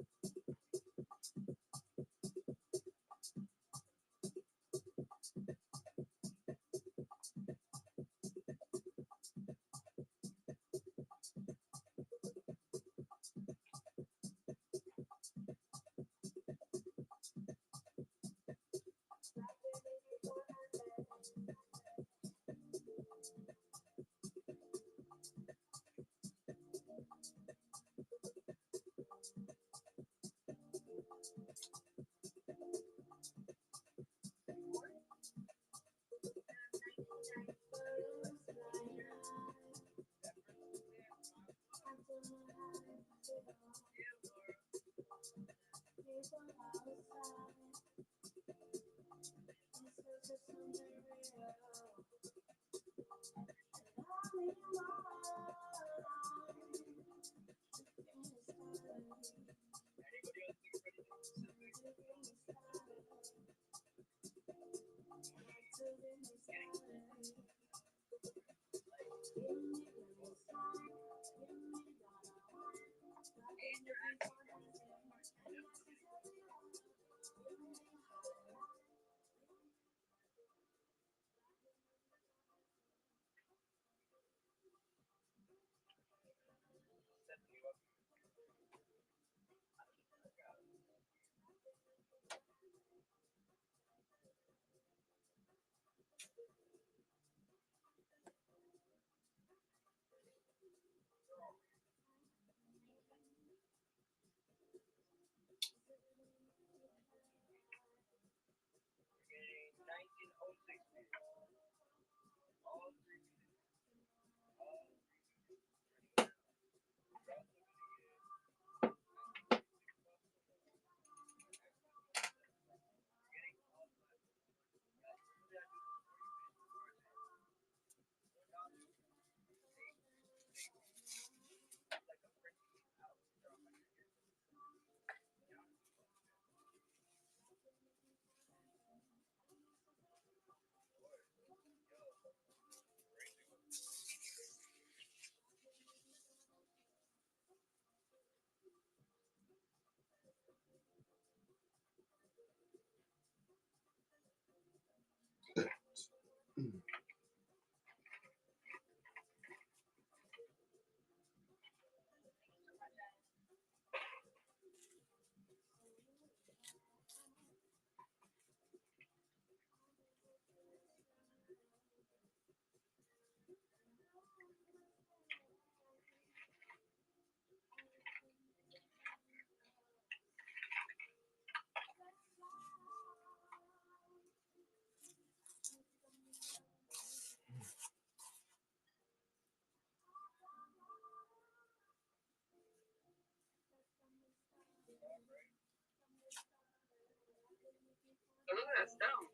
[SPEAKER 3] Look at that stone.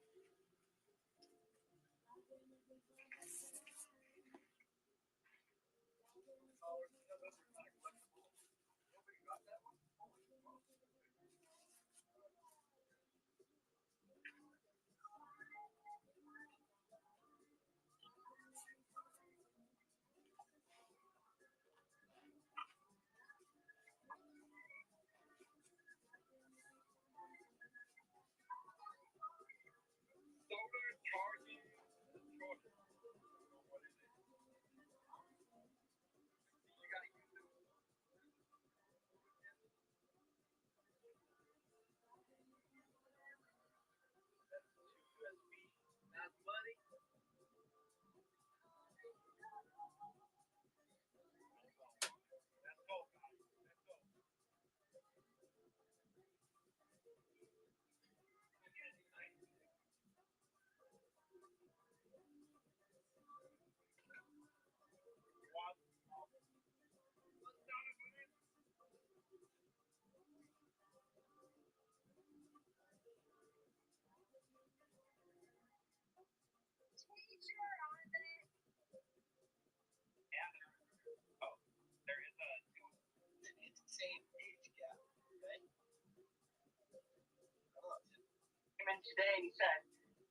[SPEAKER 3] Today, and he said,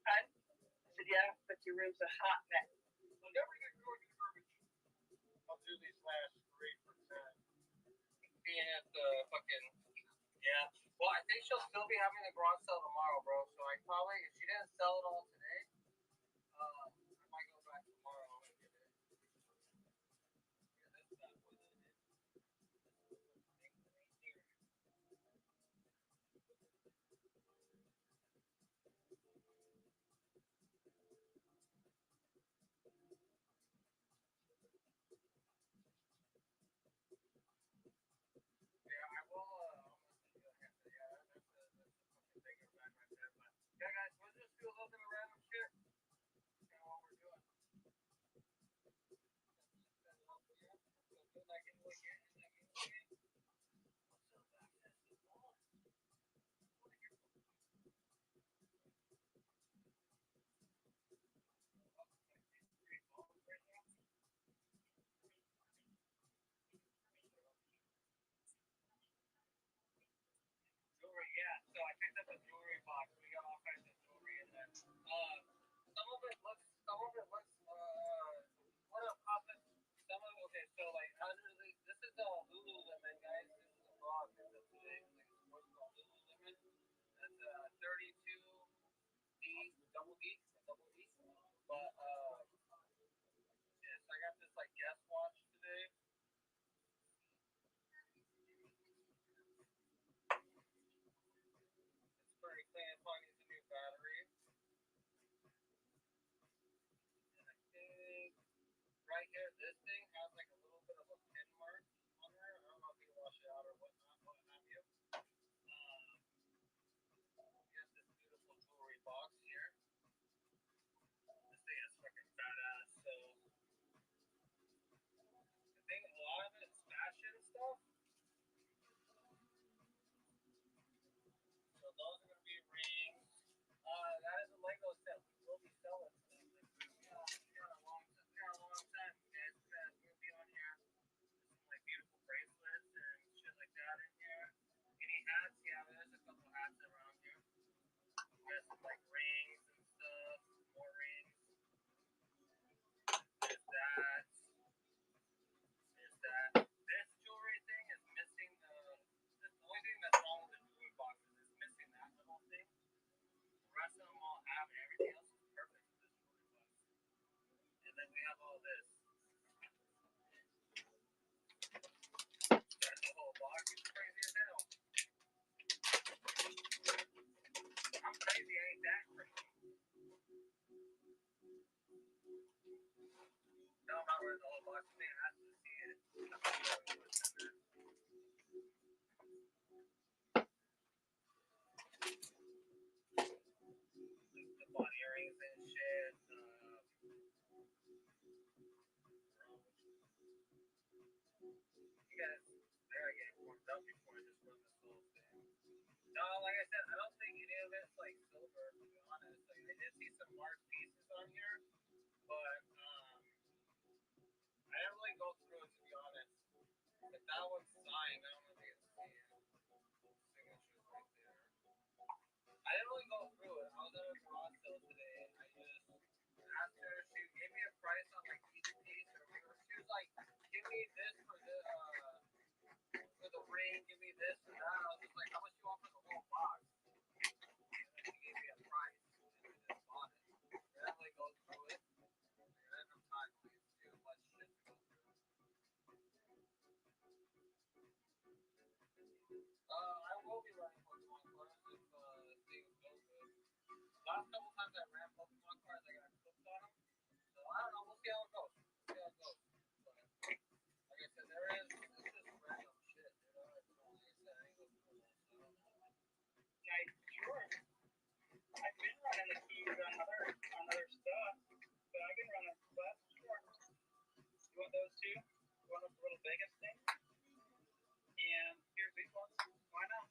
[SPEAKER 3] "Huh?" I said, "Yeah."
[SPEAKER 2] but your room's a hot mess. I'll never get going to the garbage. I'll do these last 3 for 10. Being at the fucking, yeah. Well, I think she'll still be having the garage sale tomorrow, bro. So I probably, if she didn't sell it all today, I might go back tomorrow and get it. Yeah, that's not what it is. Yeah, I will. I'm gonna send you a hand. Yeah, that's a fucking bigger bag right there. But yeah, guys, we'll just do a little bit of random shit. That's kind of what we're doing. Jewelry, yeah. So I picked up a jewelry box. We got all kinds of jewelry in there. What up, Papa? Some of it, okay, so like, this is a Lululemon, guys. This is a vlog as of today. Like, it's what's called Lululemon. That's 32D, double D. But, yeah, so I got this, like, guest watch today. It's pretty clean. It probably needs a new battery. And I think right here, this thing has like a little bit of a pin mark on there. I don't know if you can wash it out or whatnot, what have you. You have this beautiful jewelry box here. This thing is fucking badass. So I think a lot of it is fashion stuff. So those are gonna be rings. That is a Lego set. We will be selling stuff. We got a long time, guys. We'll be on here. There's some like beautiful bracelets and shit like that in here. Any hats? Yeah, there's a couple hats around here. We got some like rings and stuff, more rings. There's that. There's that. This jewelry thing is missing the only thing that's wrong with the jewelry box is it's missing that little thing. The rest of them all have it. Everything else is perfect with this jewelry box. And then we have all this. That's the whole box. It's crazy as hell. I'm crazy, I ain't that crazy. No, I'm not wearing the whole box. Man, I have to see it. The bond earrings and shit. You guys, they gotta get warmed up before I just run this whole thing. No, like I said, I don't think any of it's like silver, to be honest. Like, I did see some marked pieces on here, but I didn't really go through it, to be honest. If that one's signed, I don't know if you can see it. Signature's right there. I didn't really go through it. I was at a garage sale today. I just asked her. She gave me a price on like each piece, or she was like, "Give me this for the ring. Give me this and that." I was just like, "How much you want for the whole box?" And then she gave me a price, and I just bought it. I didn't really go through it. I didn't have time. Like, it's too much shit to go through. I will be running Pokemon cards if things go good. Last couple times I ran Pokemon cards, I got cooked on them. So I don't know. We'll see how it goes. But like I said, it's just random shit. You know, it's like I said, I ain't looking for that. So yeah, sure. I've been running the keys on other stuff, but I've been running Slabs. Sure. You want those too? You want those little Vegas things? And here's these ones. Why not?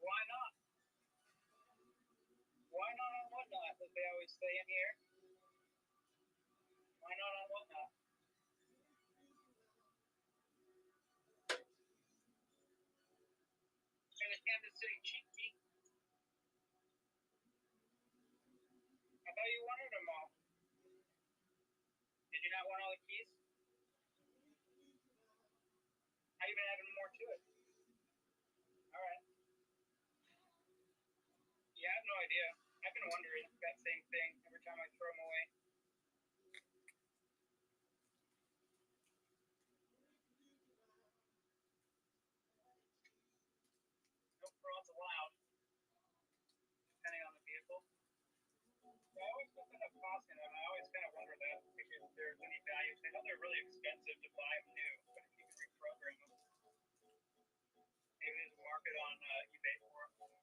[SPEAKER 2] Why not? Why not on whatnot, as they always say in here? Why not on whatnot? And the Kansas City Chief Beat. you wanted them all. Did you not want all the keys? I even added more to it. All right. Yeah, I have no idea. I've been wondering that same thing every time I throw them away. No frauds allowed, depending on the vehicle. I always look at a cost in them. I always kind of wonder that if there's any value. I know they're really expensive to buy them new, but if you can reprogram them, maybe there's a market on eBay for them.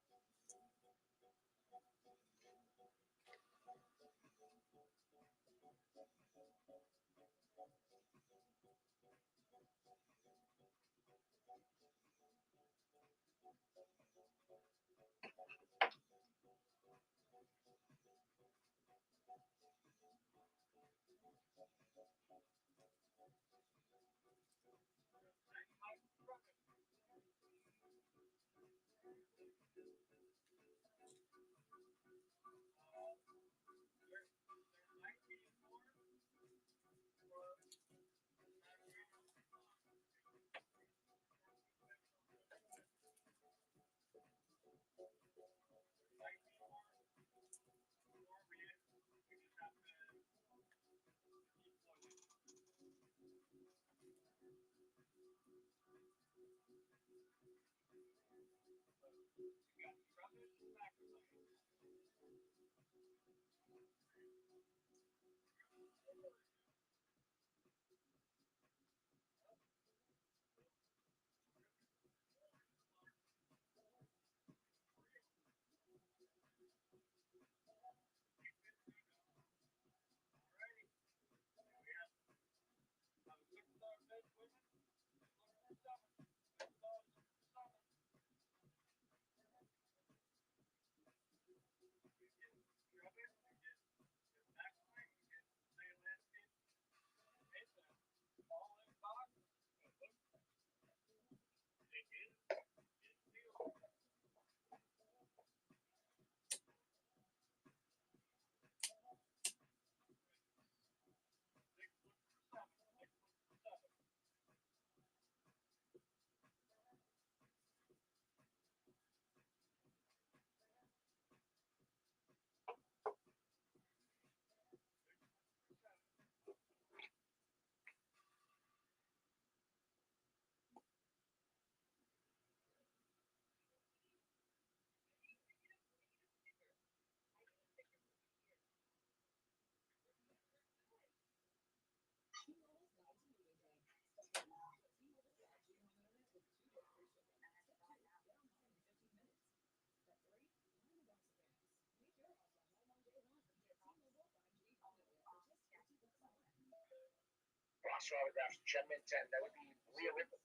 [SPEAKER 2] Ross autographs Chen Minten. That would be Leah Ripley.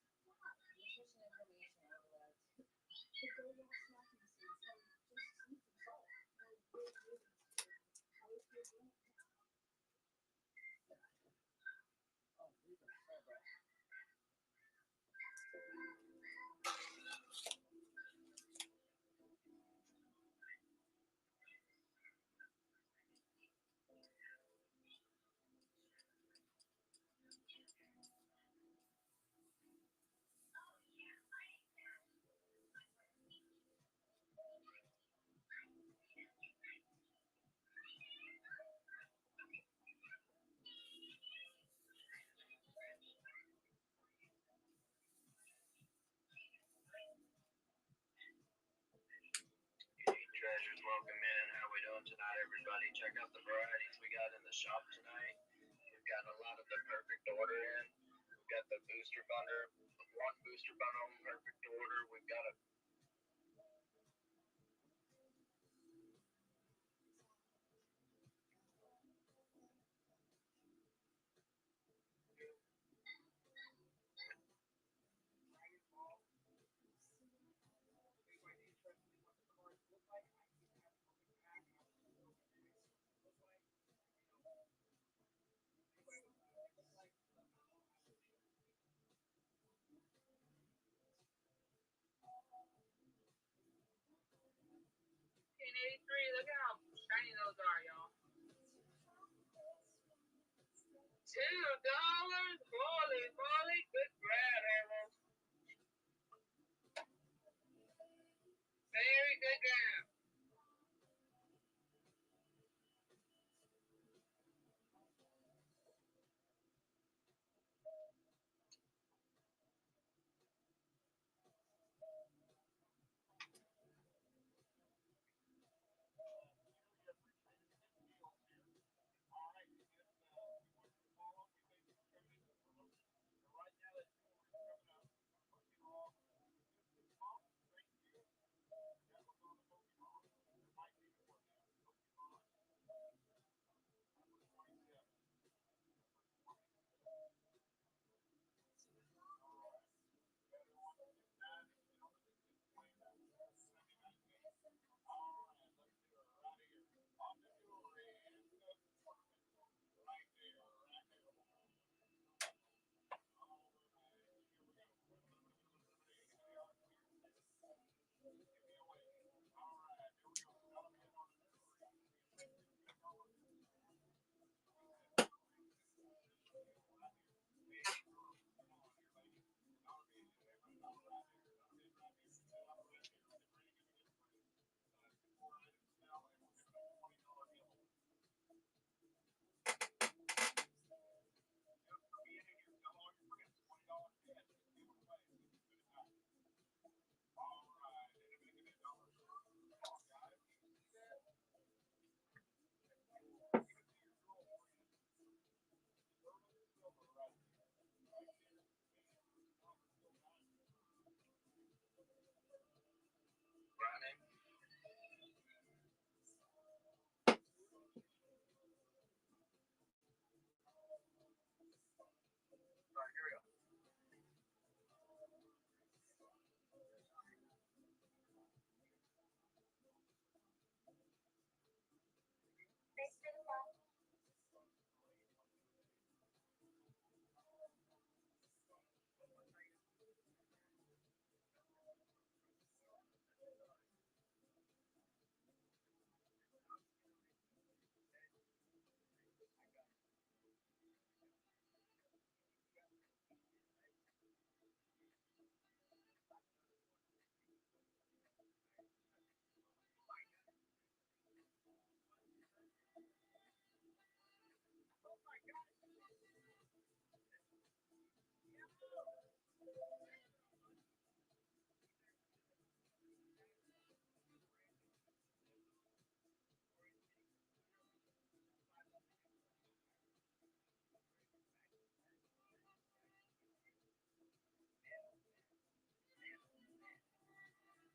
[SPEAKER 2] Treasures, welcome in. How we doing tonight, everybody? Check out the varieties we got in the shop tonight. We've got a lot of the perfect order in. We've got the booster bundle, one booster bundle, perfect order. We've got a look at how shiny those are, y'all. Holy moly, good grab, Hammer. Very good grab.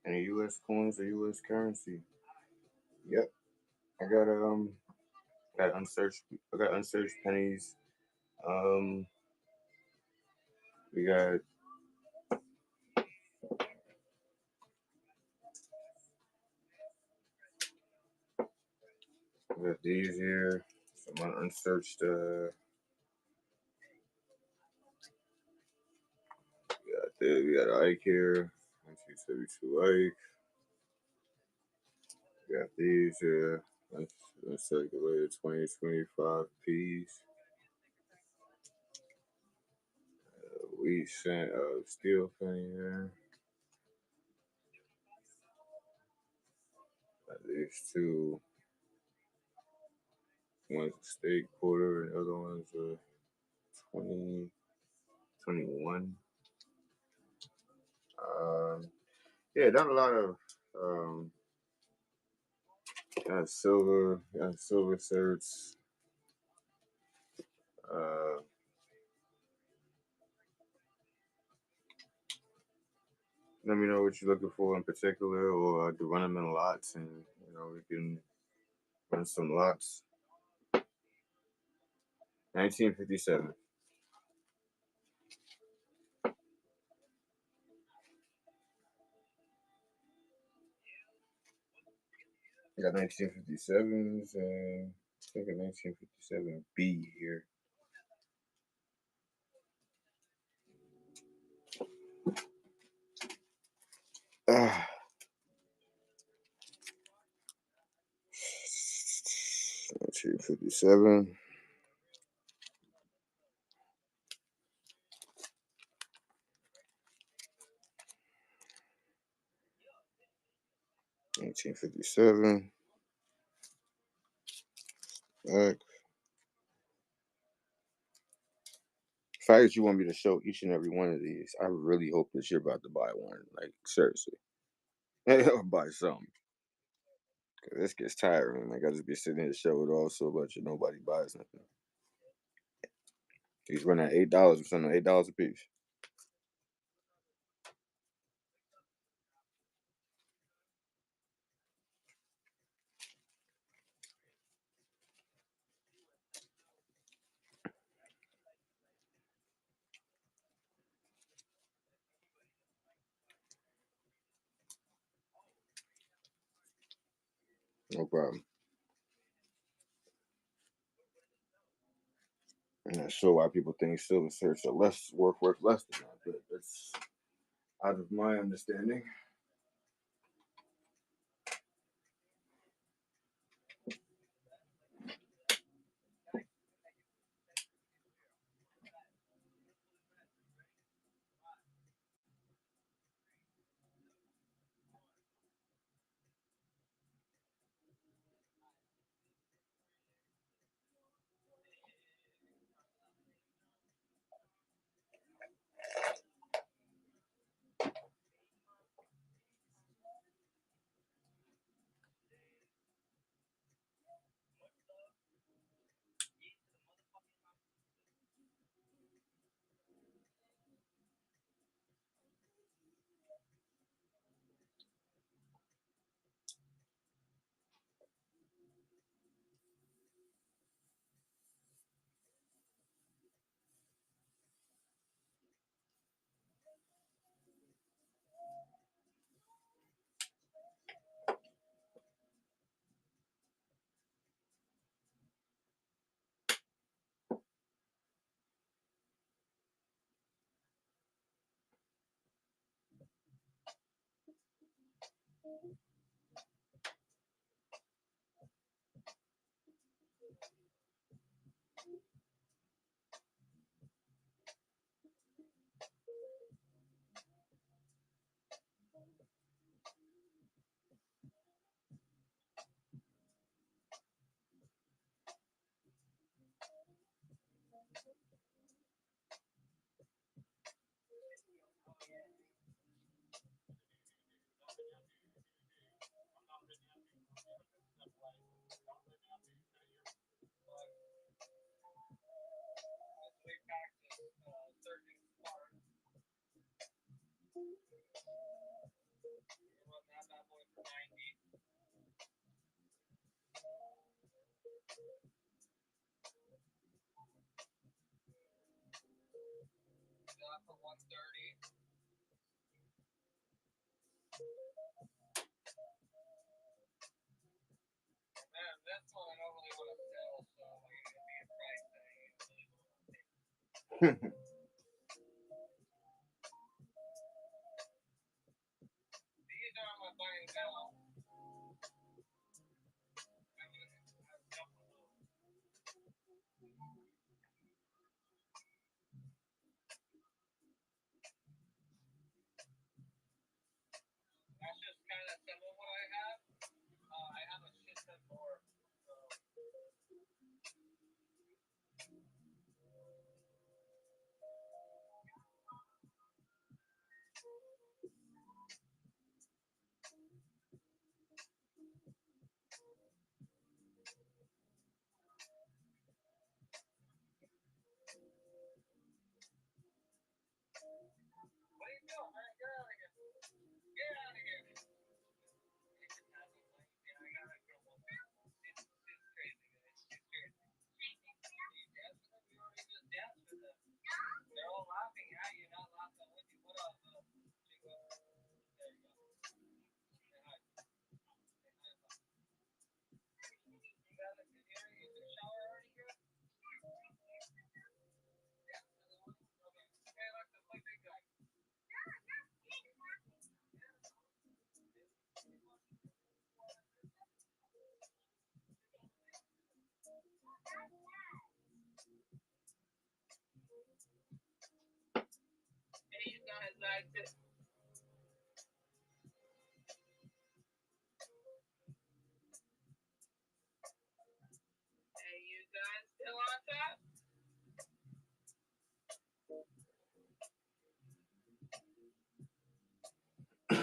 [SPEAKER 1] Any U.S. coins or U.S. currency? Yep. I got unsearched. I got unsearched pennies. Um, we got these here. Some unsearched. We got Ike here. 1972 Ike. We got these here. Uncirculated 2025 P's. We sent steel penny here. These two. One's a steak quarter and the other one's a 2021. Yeah, done a lot of got silver certs. Uh, Let me know what you're looking for in particular, or to run them in lots, and we can run some lots. 1957. I got 1957s and I think a 1957B here. Ah. 1957. 1857. Back. The fact that you want me to show each and every one of these, I really hope that you're about to buy one. Like, seriously. Or buy something. Cause this gets tiring. Like, I just be sitting here show it all so much and nobody buys nothing. He's running at $8 or something, $8 a piece. No problem. I'm not sure why people think silver shirts are less worth less than that, but that's out of my understanding.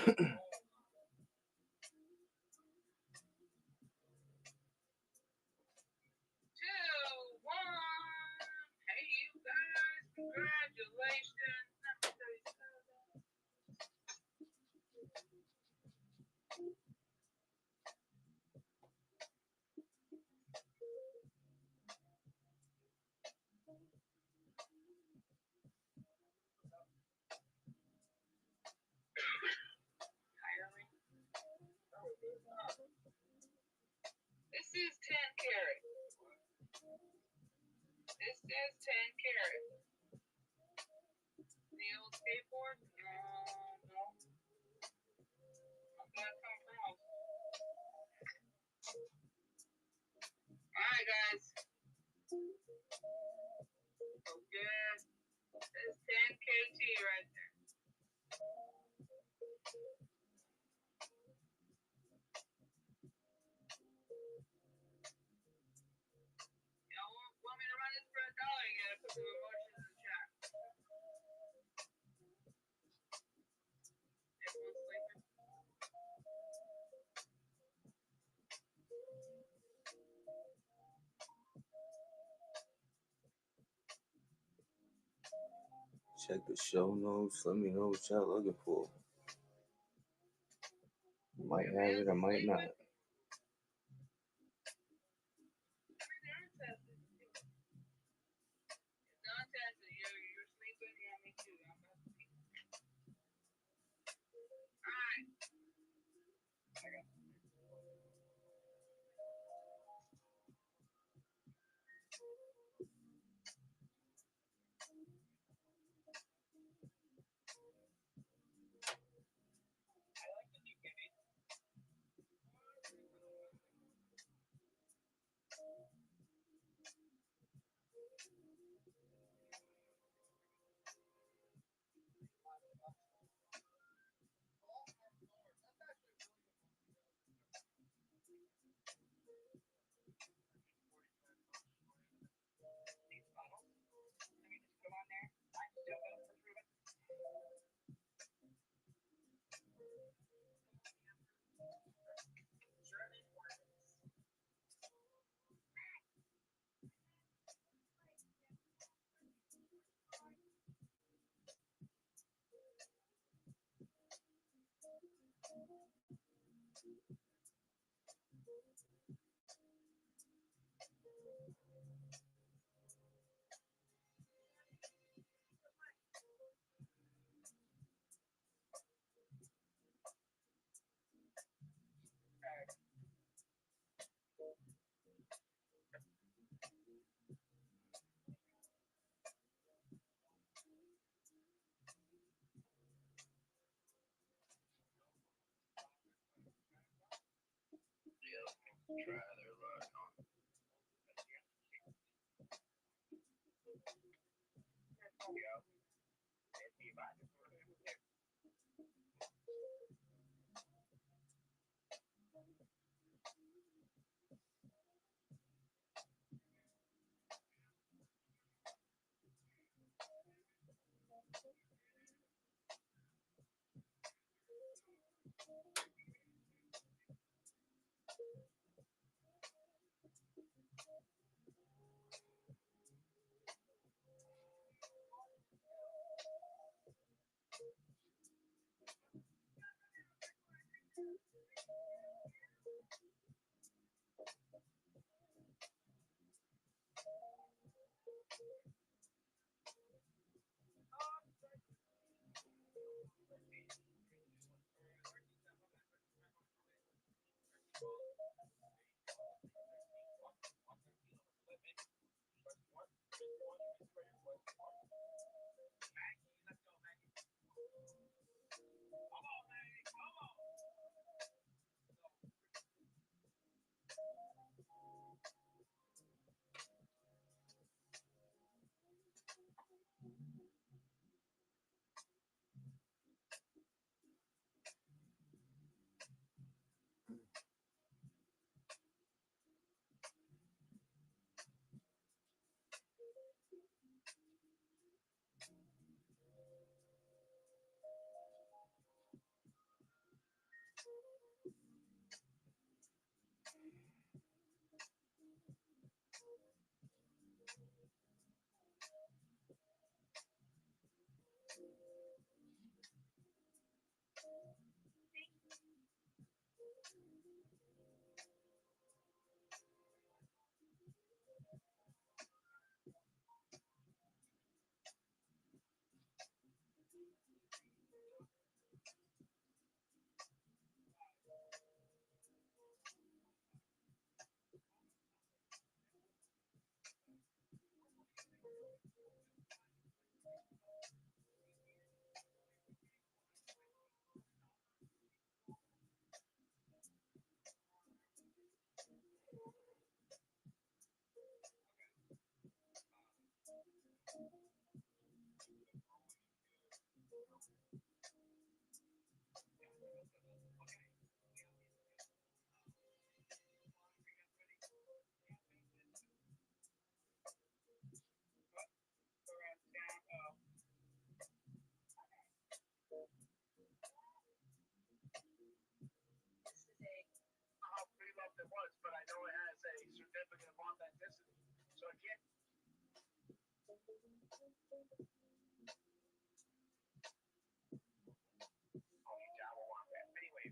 [SPEAKER 3] Hey, you guys, congratulations. This is 10 carat. This is 10 carat. The old skateboard? No. I'm gonna come from. Alright, guys. Okay. That's 10 KT right there. Y'all want me to run this for $1? You gotta put some emotions in the chat. Everyone's sleeping.
[SPEAKER 1] Check the show notes. Let me know what y'all looking for. Might have it, I might not.
[SPEAKER 3] You're sleeping, yeah, me too. I'm about to sleep. Alright. These bottles. Let me just put them on there. I'm still going for Ruben. German words. Try their luck on. Yeah.
[SPEAKER 2] definitely gonna want that density. So I can't. Oh, you Java want that. Anyway,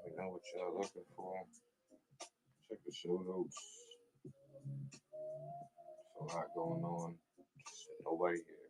[SPEAKER 1] We know what y'all looking for. Check the show notes. There's a lot going on. Just nobody here.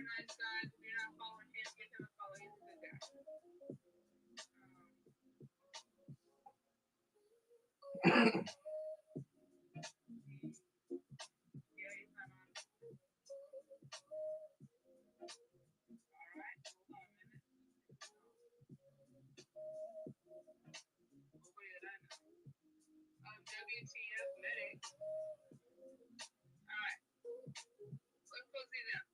[SPEAKER 2] nice guys. If you're not following him, get him a follow. He's a good guy. Yeah, he's not on. All right, hold on a minute. Nobody that I know. WTF medic. All right, let's go see them.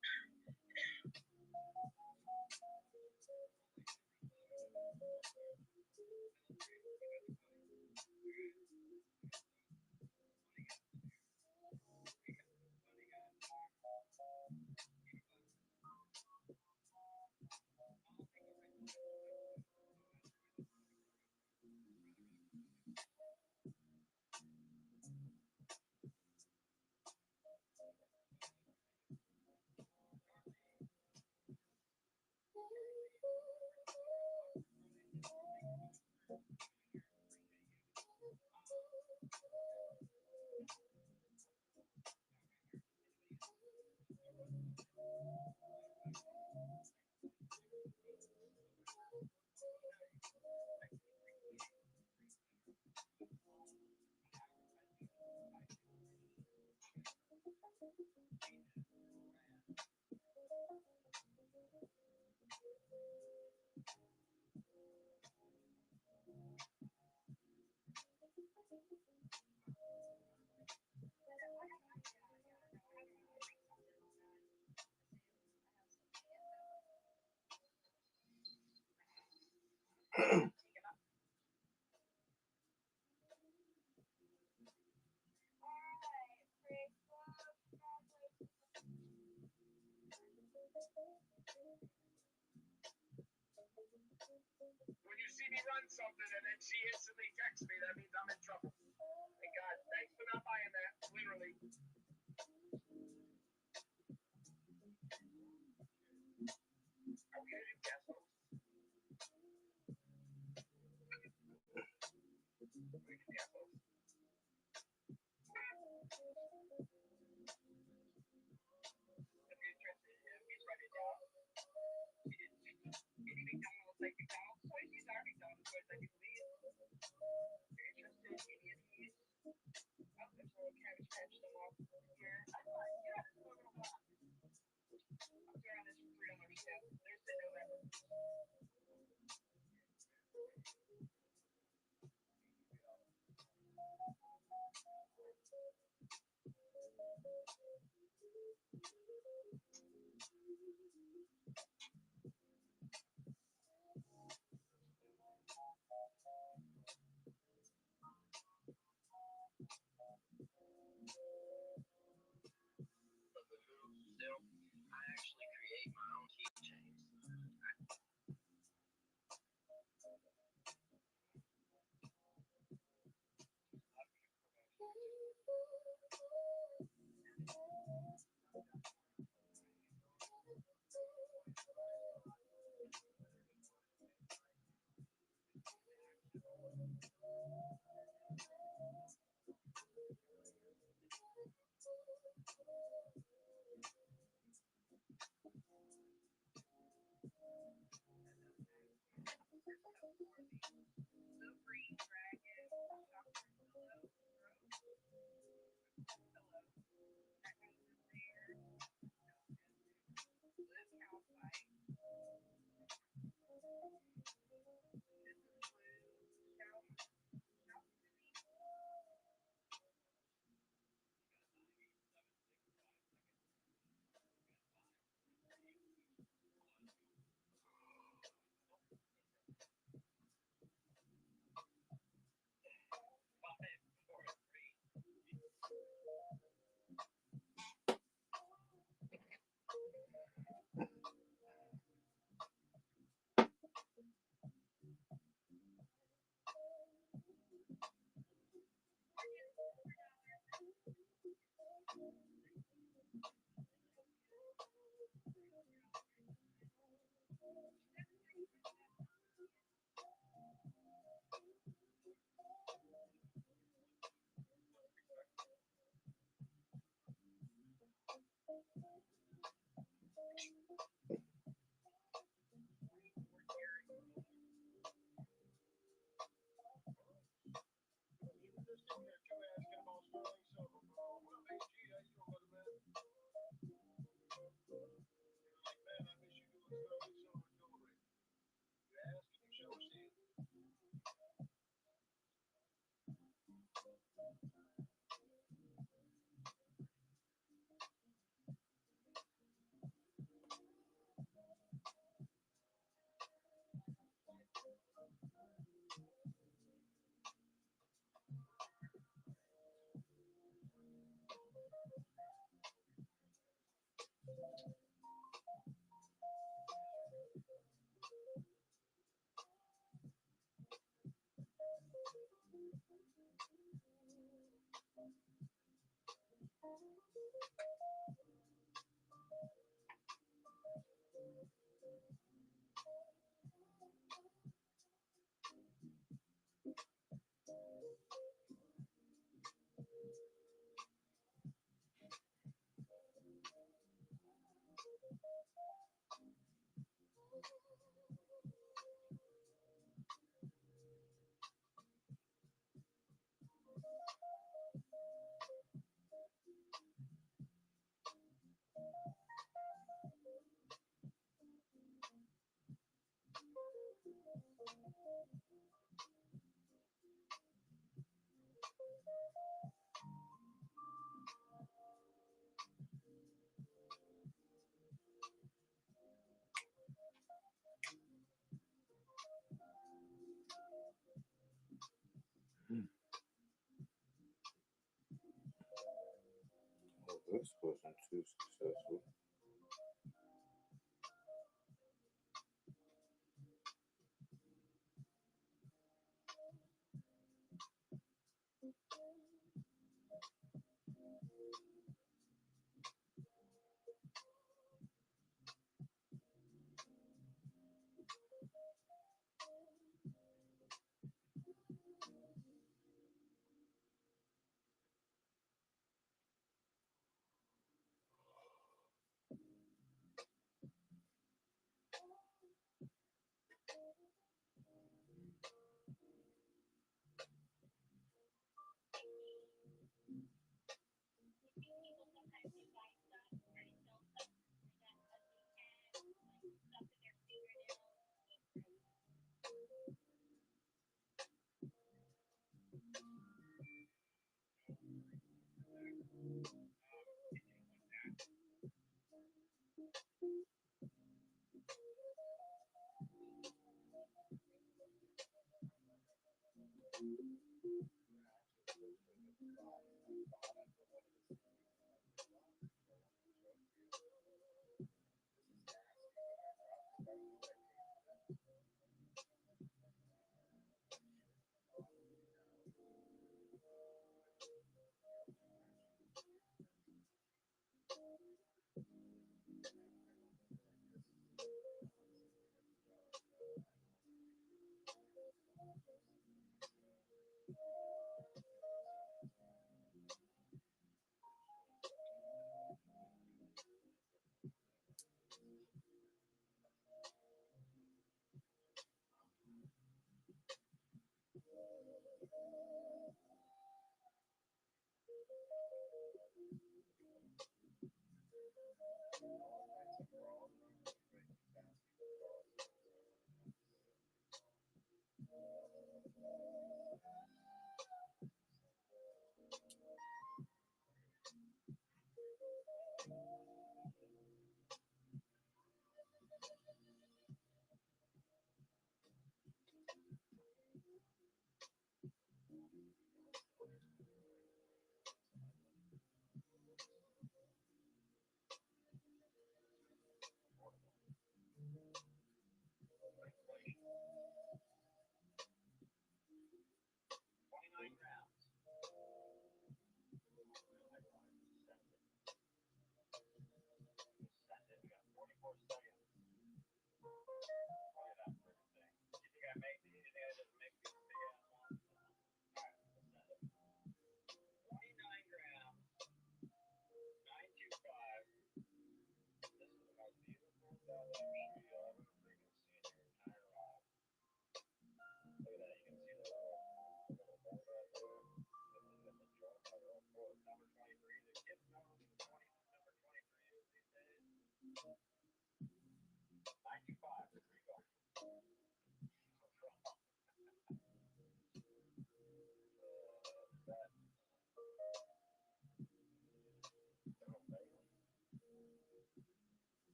[SPEAKER 2] When you see me run something and then she instantly texts me, that means I'm in trouble. Thank God. Thanks for not buying that. Literally. Are we gonna do gas host? We do gas host. If you're interested in him, he's writing down. Any McDonald's, like McDonald's toys, these are McDonald's toys, I can believe. If you're interested in any of these, there's a little cabbage patch them off here. I thought, yeah, this is a little box. I'm throwing this for $3 too. There's the November. I actually create my own keychains.
[SPEAKER 1] too successful.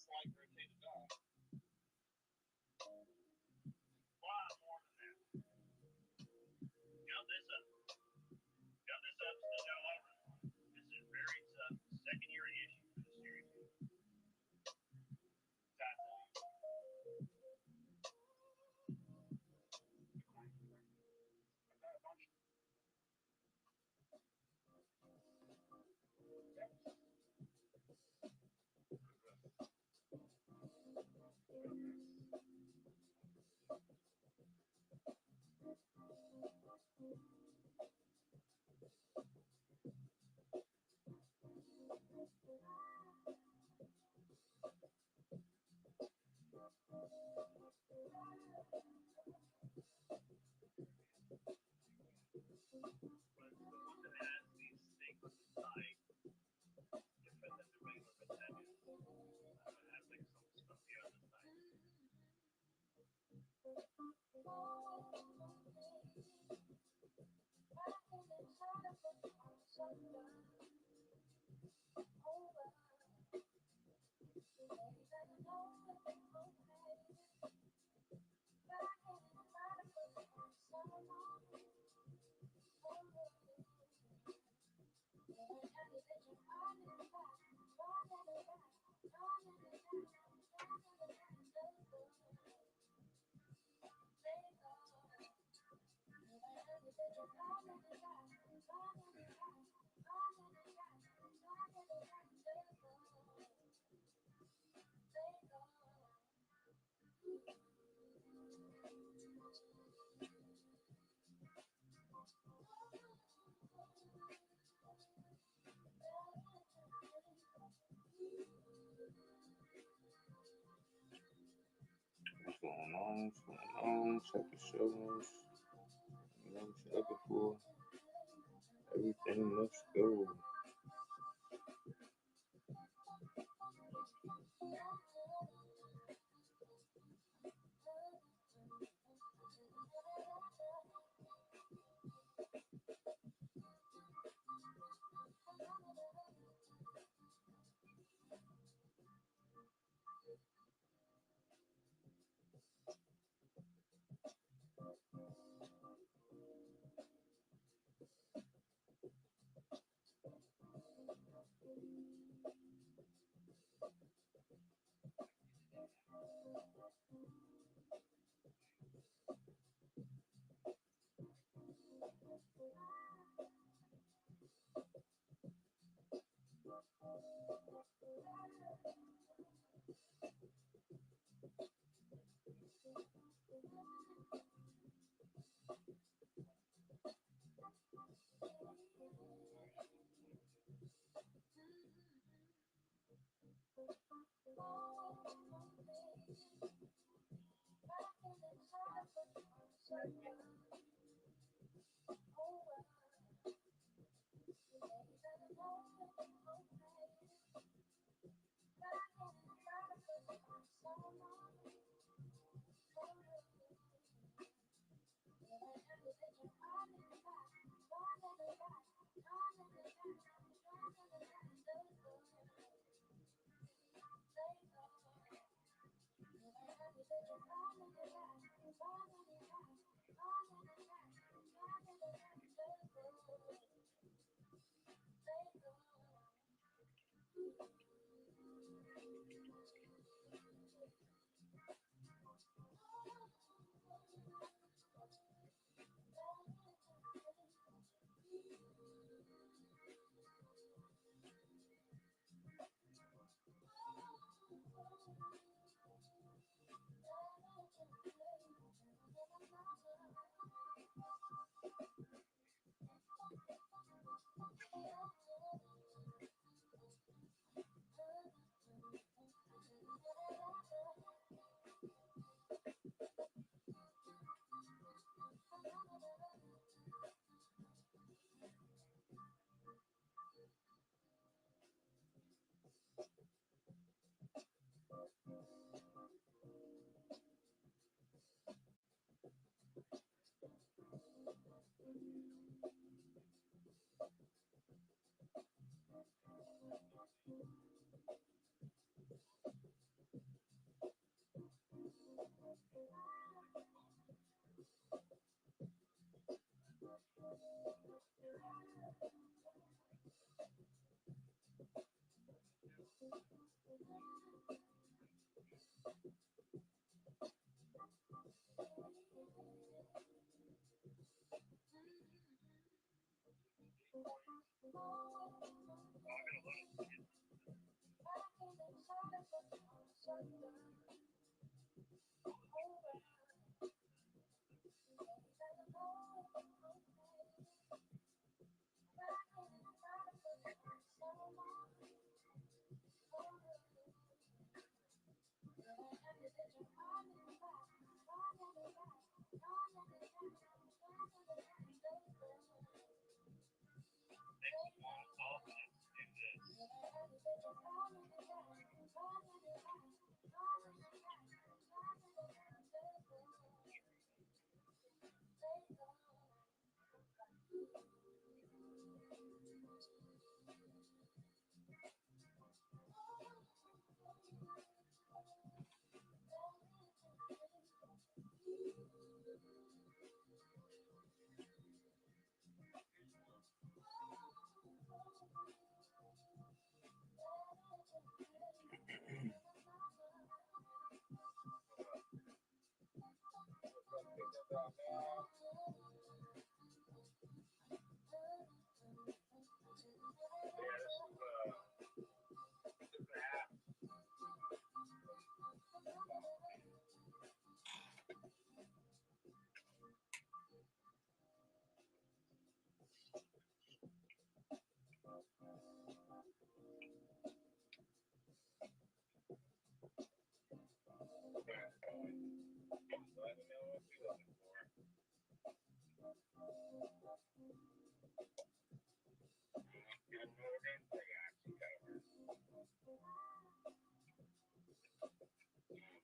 [SPEAKER 2] slight rotated die. Far more than that. Count this up. Count this up to the over. This is very tough second year issue for the series.
[SPEAKER 1] What's going on? What's going on? Check the show notes. You know what you're looking for. Everything looks good.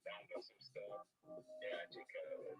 [SPEAKER 1] Download some stuff. Yeah, check it out.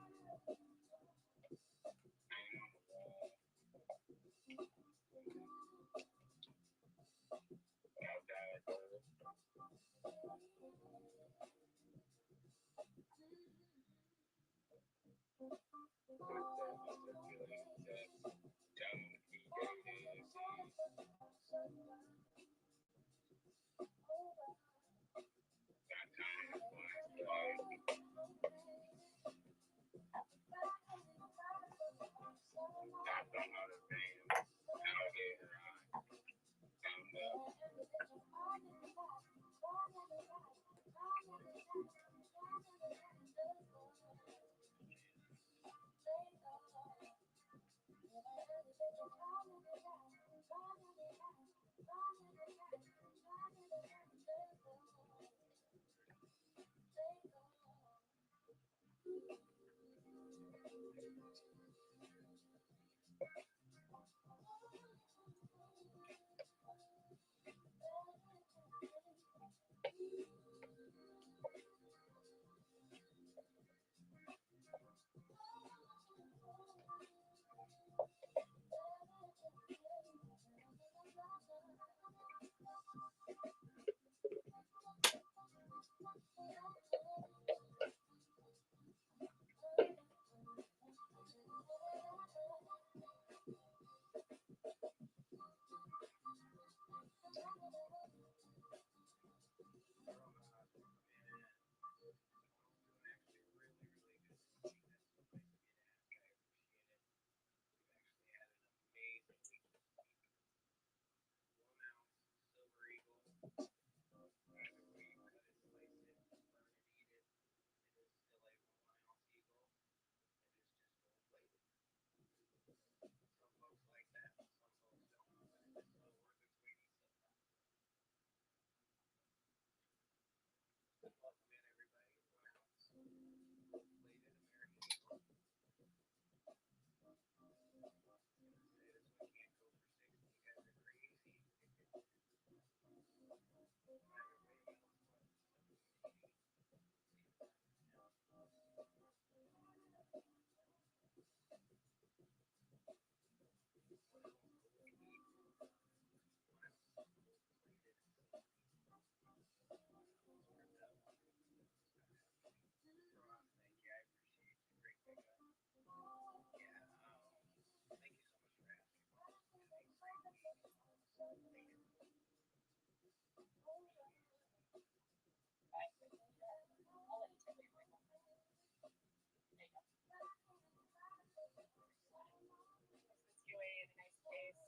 [SPEAKER 3] QA in a nice case.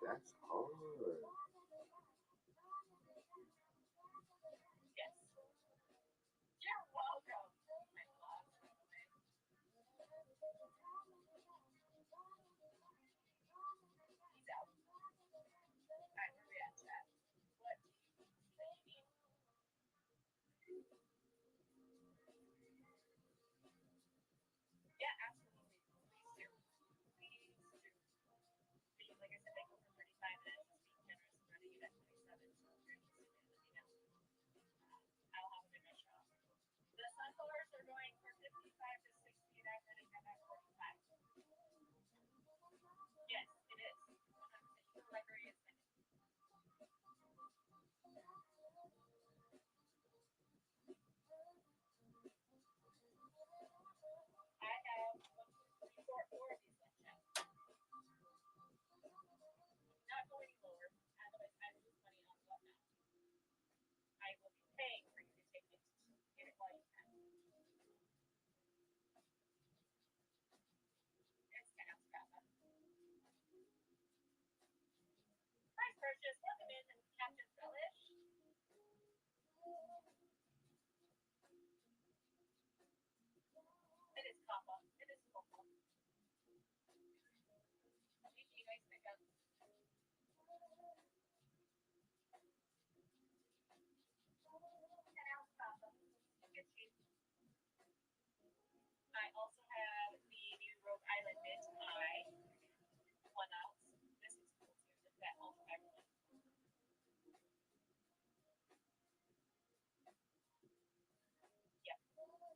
[SPEAKER 1] That's hard.
[SPEAKER 3] Yes. You're welcome. My love. He's out. Alright, where we at, chat? What do you need? Yeah, absolutely. Please do. Please do. Because like I said, they go for 35 minutes. Just being generous and running it at 27. So if you're interested in it, let me know. I'll have them in my shop. The sunflowers are going for 55 to 60, and I'm running them at 45. Yes, it is. 100%. Your library is finished. I have one, two, three, four of these left, chat. Not go any lower. Otherwise, I lose money on whatnot. I will be paying for you to take it. Get it while you can. It's Cap's Kappa. Nice purchase. Welcome in, Captain Relish. It is Kappa. It is Kappa. GG, nice pickup. And now Kappa. Good cheap. I also have the new Rogue Island Mint Eye. 1 ounce. This is cool too. The fat ultra one. Yep. Cool one.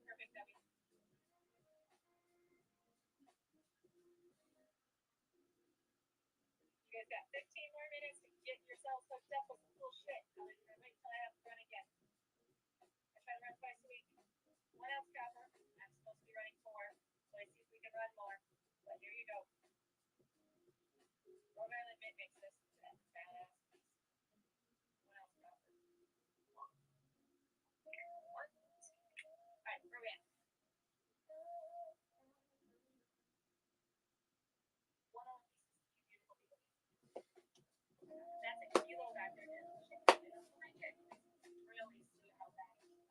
[SPEAKER 3] Perfect, Debbie. You guys got 15 more minutes to get yourselves hooked up with some cool shit. I'm gonna wait until I have to run again. I try to run twice a week. 1 ounce copper. I'm supposed to be running 4, so I see if we can run more. But here you go. Rhode Island Mint makes this badass piece. 1 ounce copper. What? Alright, where we at? 1 ounce pieces. You beautiful people. That's a kilo back there. Really see how that is.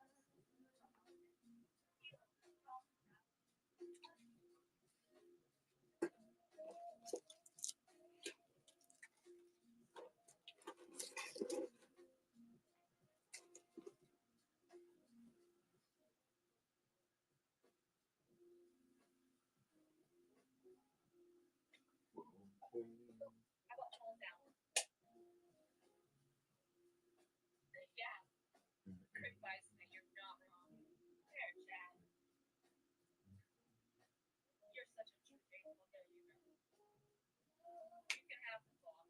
[SPEAKER 3] How about hold down? Yeah. Crit buys that you're not wrong. There, Chad. You're such a true faithful. There you go. You can have the box.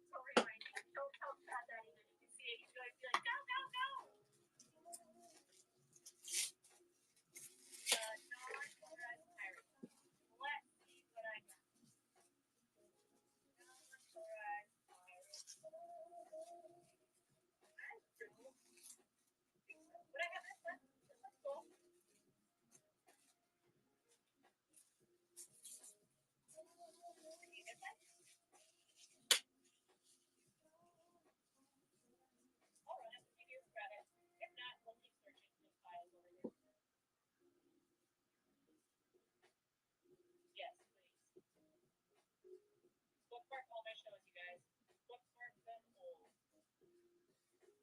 [SPEAKER 3] So remind me. Don't tell Chad that either. You can see it. He's going to be like, go, go, go. Non-polarized pirate. Let's see what I got. Non-polarized pirate. I don't think so. But I have this one. This one's cool. Can you get that? I'll run it. If you grab it. If not, we'll keep searching the files over here. Yes, please. Bookmark all my shows, you guys. Bookmark them all.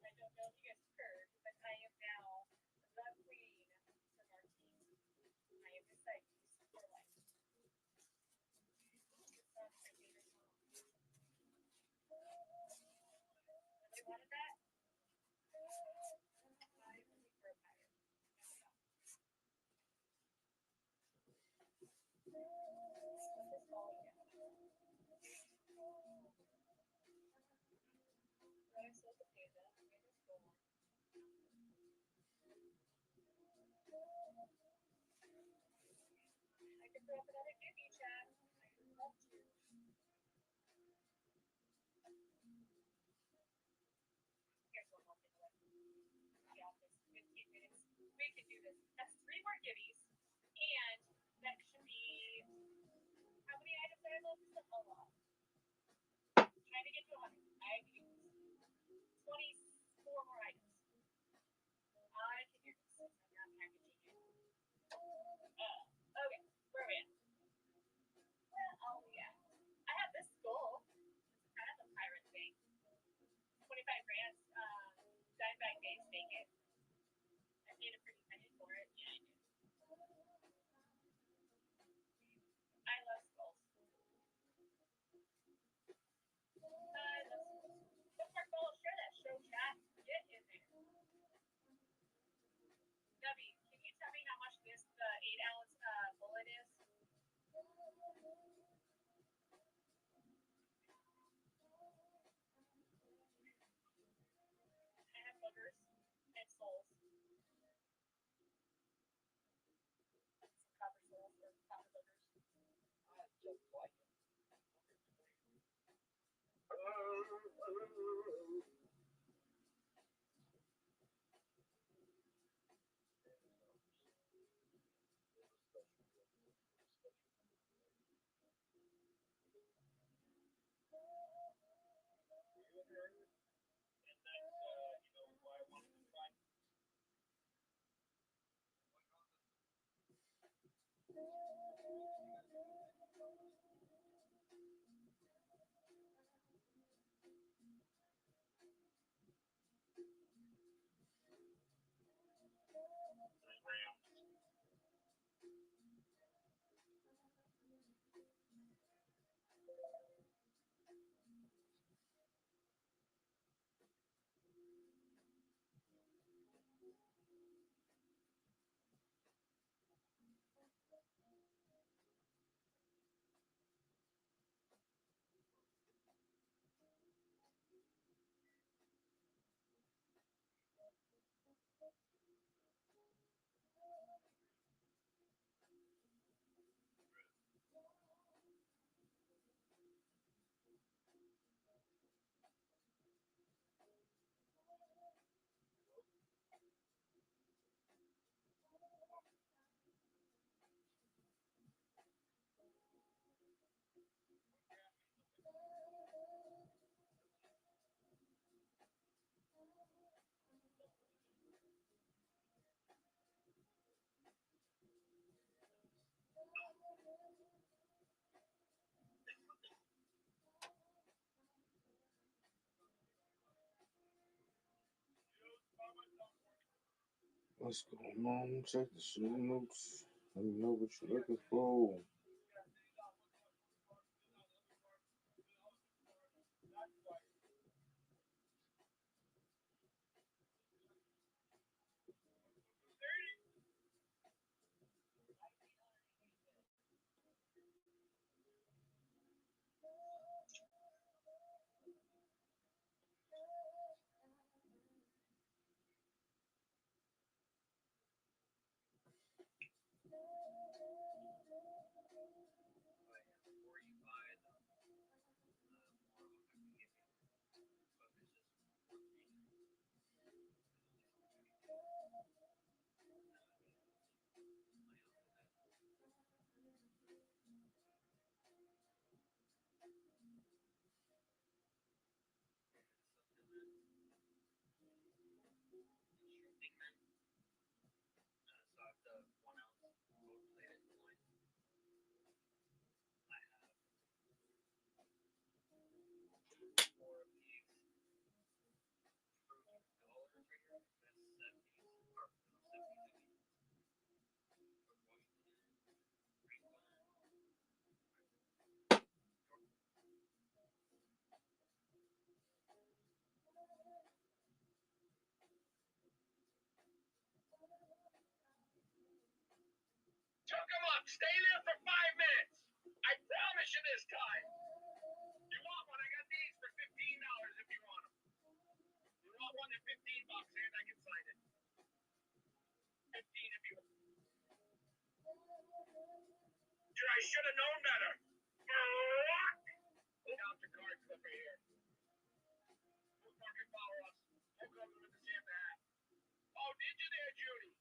[SPEAKER 3] I don't know if you guys heard, but I am now the queen for martinis. I am decided for life. It's not my favorite song. Nobody wanted that? I'm looking for a pirate. What is all we got? I still the panda. Panda's cool. I could throw up another Disney chat. I would love to. Here's one more thing left. We got this 15 minutes We can do this. That's 3 more gibbies. And that should be how many items did I load? Just a lot. Trying to get to 100. I can do this. 24 more items. I can do this. I'm not packaging it. Okay, where are we at? Where are we at? I have this skull. It's kind of a pirate thing. 25 grand. Dimebag base make it. I paid a pretty penny for it. Yeah, I did. I love skulls. I love skulls. Bookmark follow, share that show chat. Get in there. Gubby, can you tell me how much this 8-ounce bullet is? I have boogers and souls. Some copper souls or copper boogers.
[SPEAKER 2] Just like it. And that's why I wanted to try.
[SPEAKER 1] What's going on? Check the show notes. Let me know what you're looking for.
[SPEAKER 2] Before you buy the more of them I can give you. But this is worth research. Interesting, man. So I have the 1-ounce gold-plated coins. I have 4 of these dollars right here. That's 70s, or no, 70s, I mean. George Washington, Franklin. Took them up. Stay there for 5 minutes. I promise you this time. You want one? I got these for $15 if you want them. You want one at $15 and I can sign it. 15 if you want. Dude, I should have known better. Count your card clipper here. We'll fucking follow us. We'll go with the Santa hat. Oh, did you there, Judy?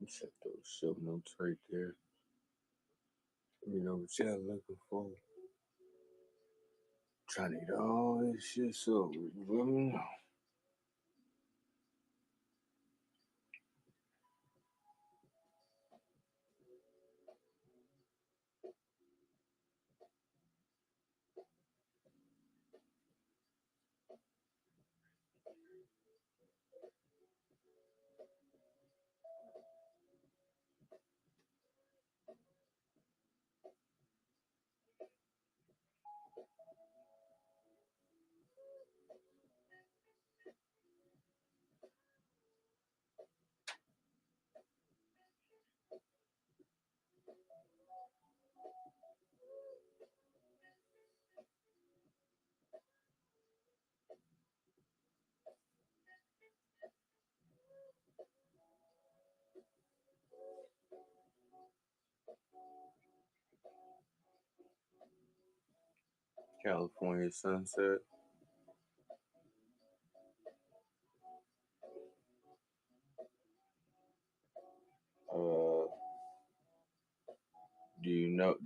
[SPEAKER 1] Set those show notes right there. You know what y'all looking for. Trying to eat all this shit so you let me know. California sunset. Uh, do you know?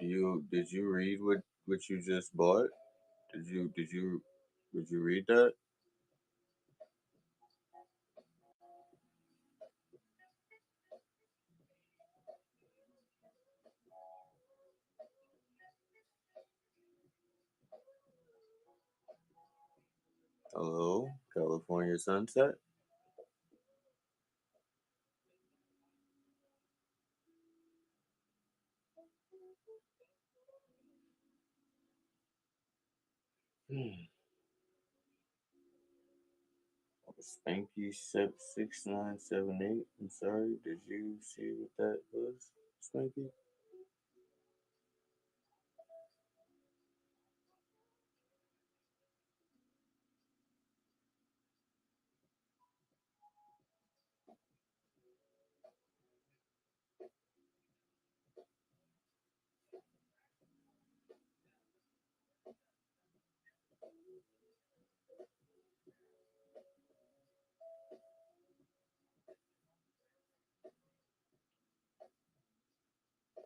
[SPEAKER 1] Did you read what you just bought? Did you read that? Hello, California sunset. Hmm. Spanky 6978. I'm sorry. Did you see what that was, Spanky?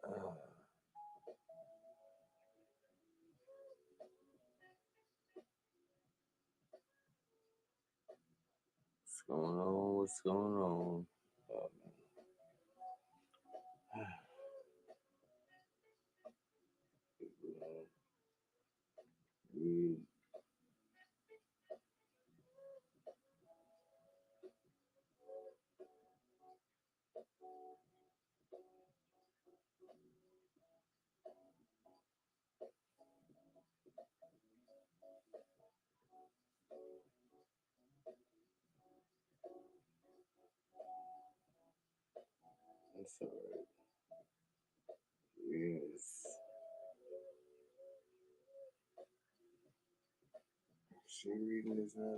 [SPEAKER 1] Uh, what's going on? What's going on? Oh, man. We, it's alright. Yes. She reading is not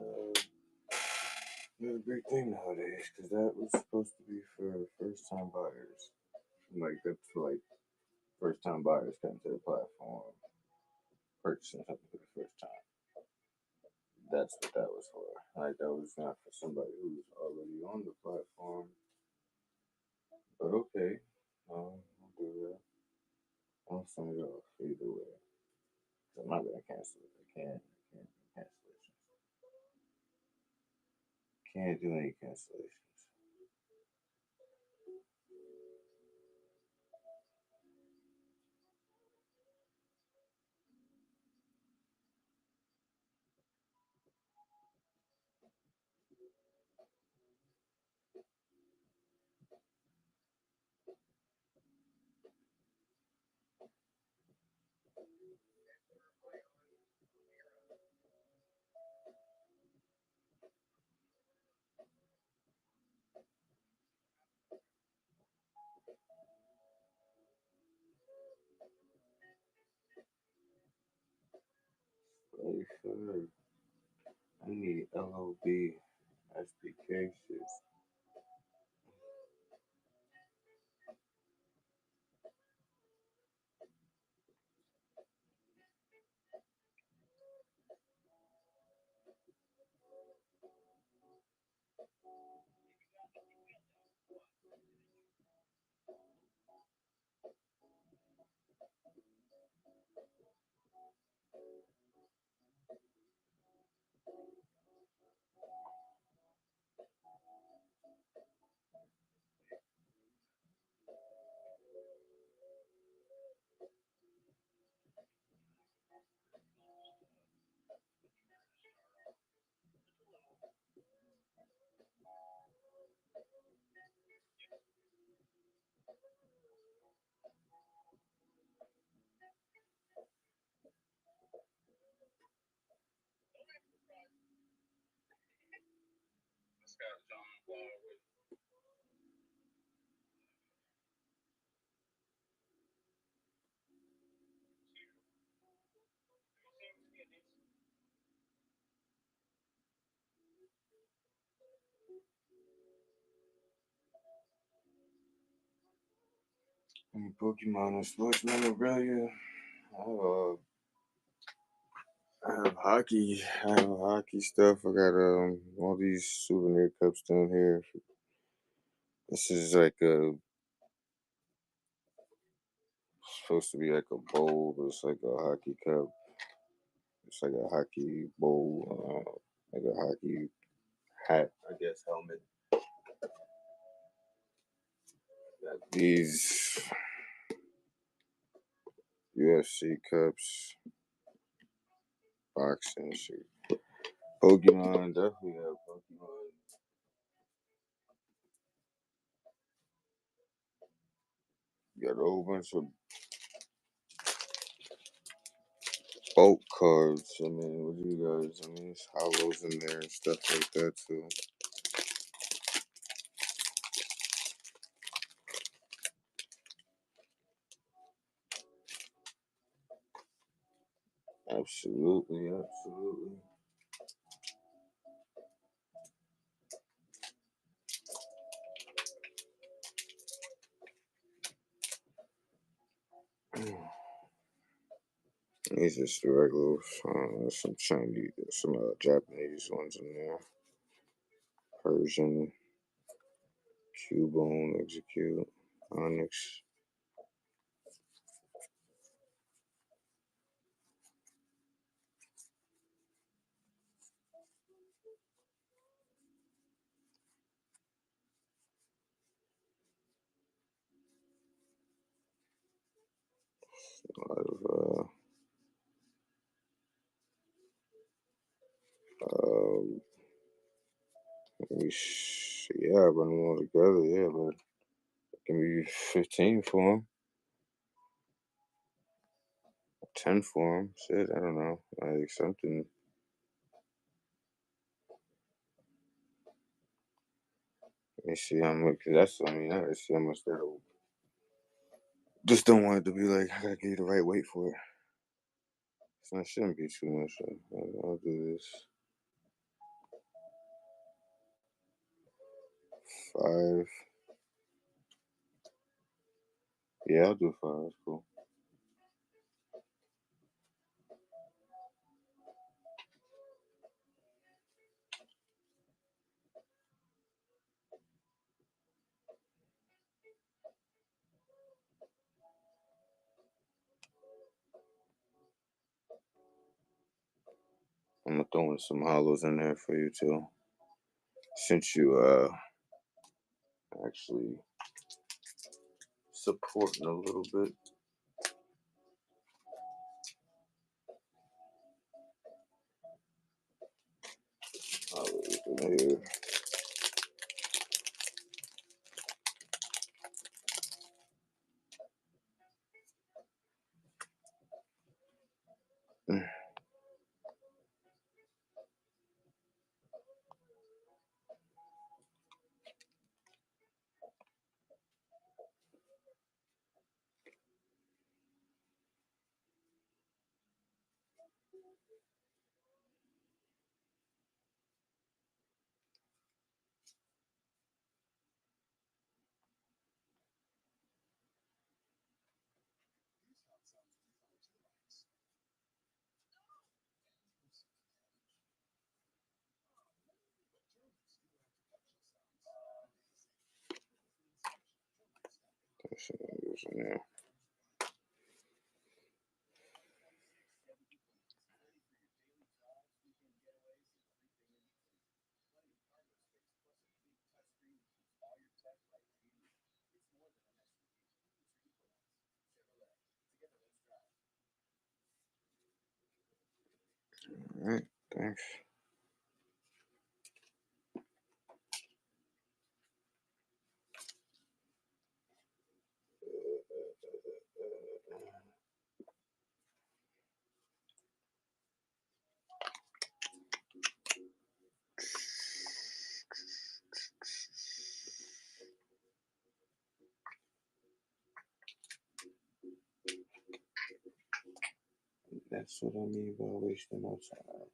[SPEAKER 1] a big thing nowadays because that was supposed to be for first time buyers. Like, that's for like first time buyers coming to the platform, purchasing something for the first time. That's what that was for. Like, that was not for somebody who's already on the platform. But okay, I'll do that. I'll send it off either way. So I'm not gonna cancel it. I can't do cancellations. Can't do any cancellations. Play for. I need LOB SDK shit. Pokemon and sports memorabilia. I have hockey. I have hockey stuff. I got all these souvenir cups down here. This is like supposed to be like a bowl, but it's like a hockey cup. It's like a hockey bowl, like a hockey hat, I guess, helmet. Got these UFC cups, boxing shit. Pokemon, definitely have Pokemon. Got a whole bunch of bulk cards. I mean, what do you guys? I mean, it's hollows in there and stuff like that too. Absolutely, absolutely. These just the regular, some Chinese, some Japanese ones in there. Persian, Cubone, Execute, Onyx. A lot of yeah, run them all together, yeah, but give me 15 for them, 10 for them, shit, I don't know, like something. Let me see how much, cause I gotta see how much that'll, just don't want it to be like, I gotta get you the right weight for it. So it shouldn't be too much, I'll do this. 5, yeah, I'll do 5, that's cool. I'm gonna throw in some hollows in there for you too. Since you actually supporting a little bit. Hollows in here. That's what goes in there. All right, thanks. That's what I mean by wasting my time.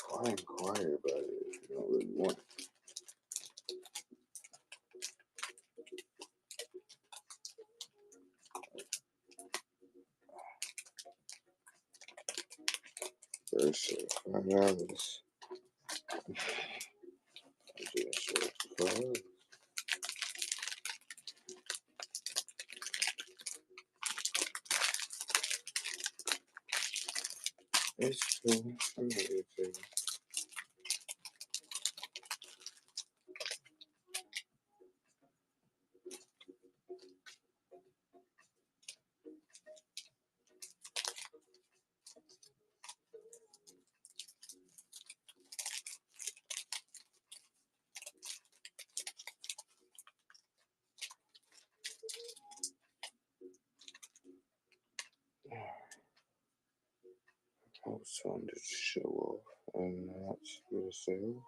[SPEAKER 1] Quiet, quiet about it if you don't really want it. First, $5. I'm doing short for $5. It's cool. I'm not irritated. I was trying to show off and not for sale.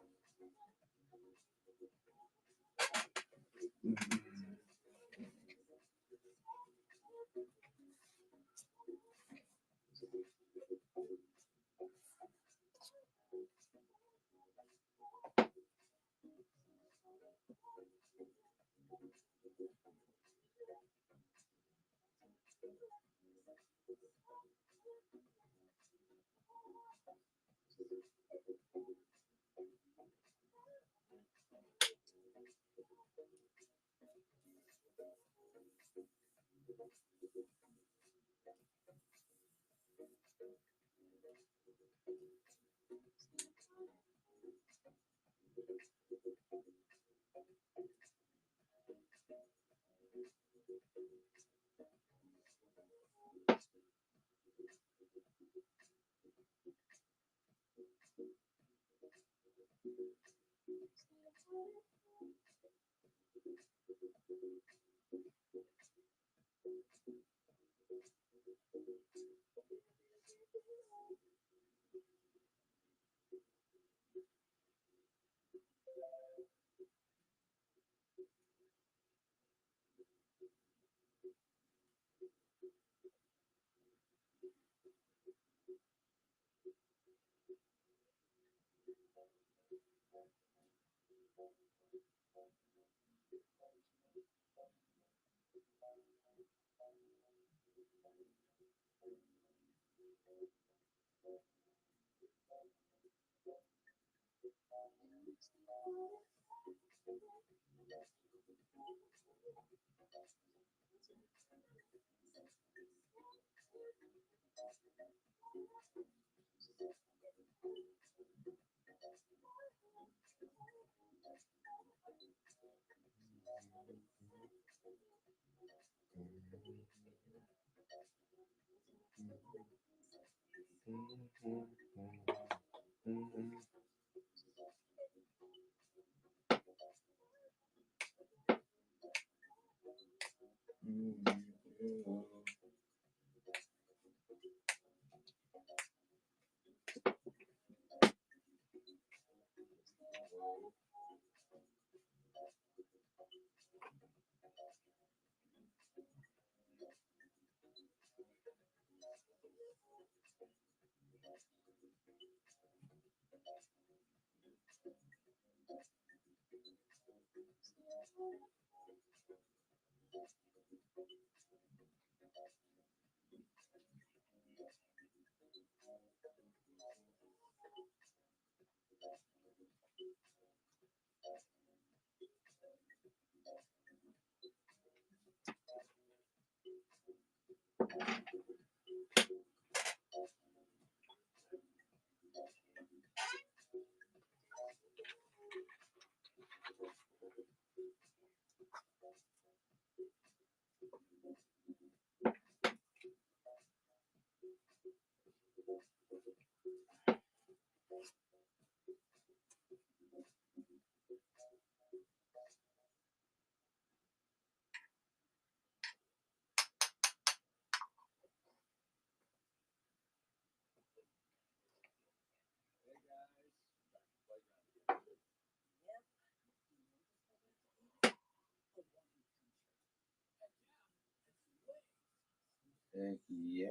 [SPEAKER 1] Heck yeah.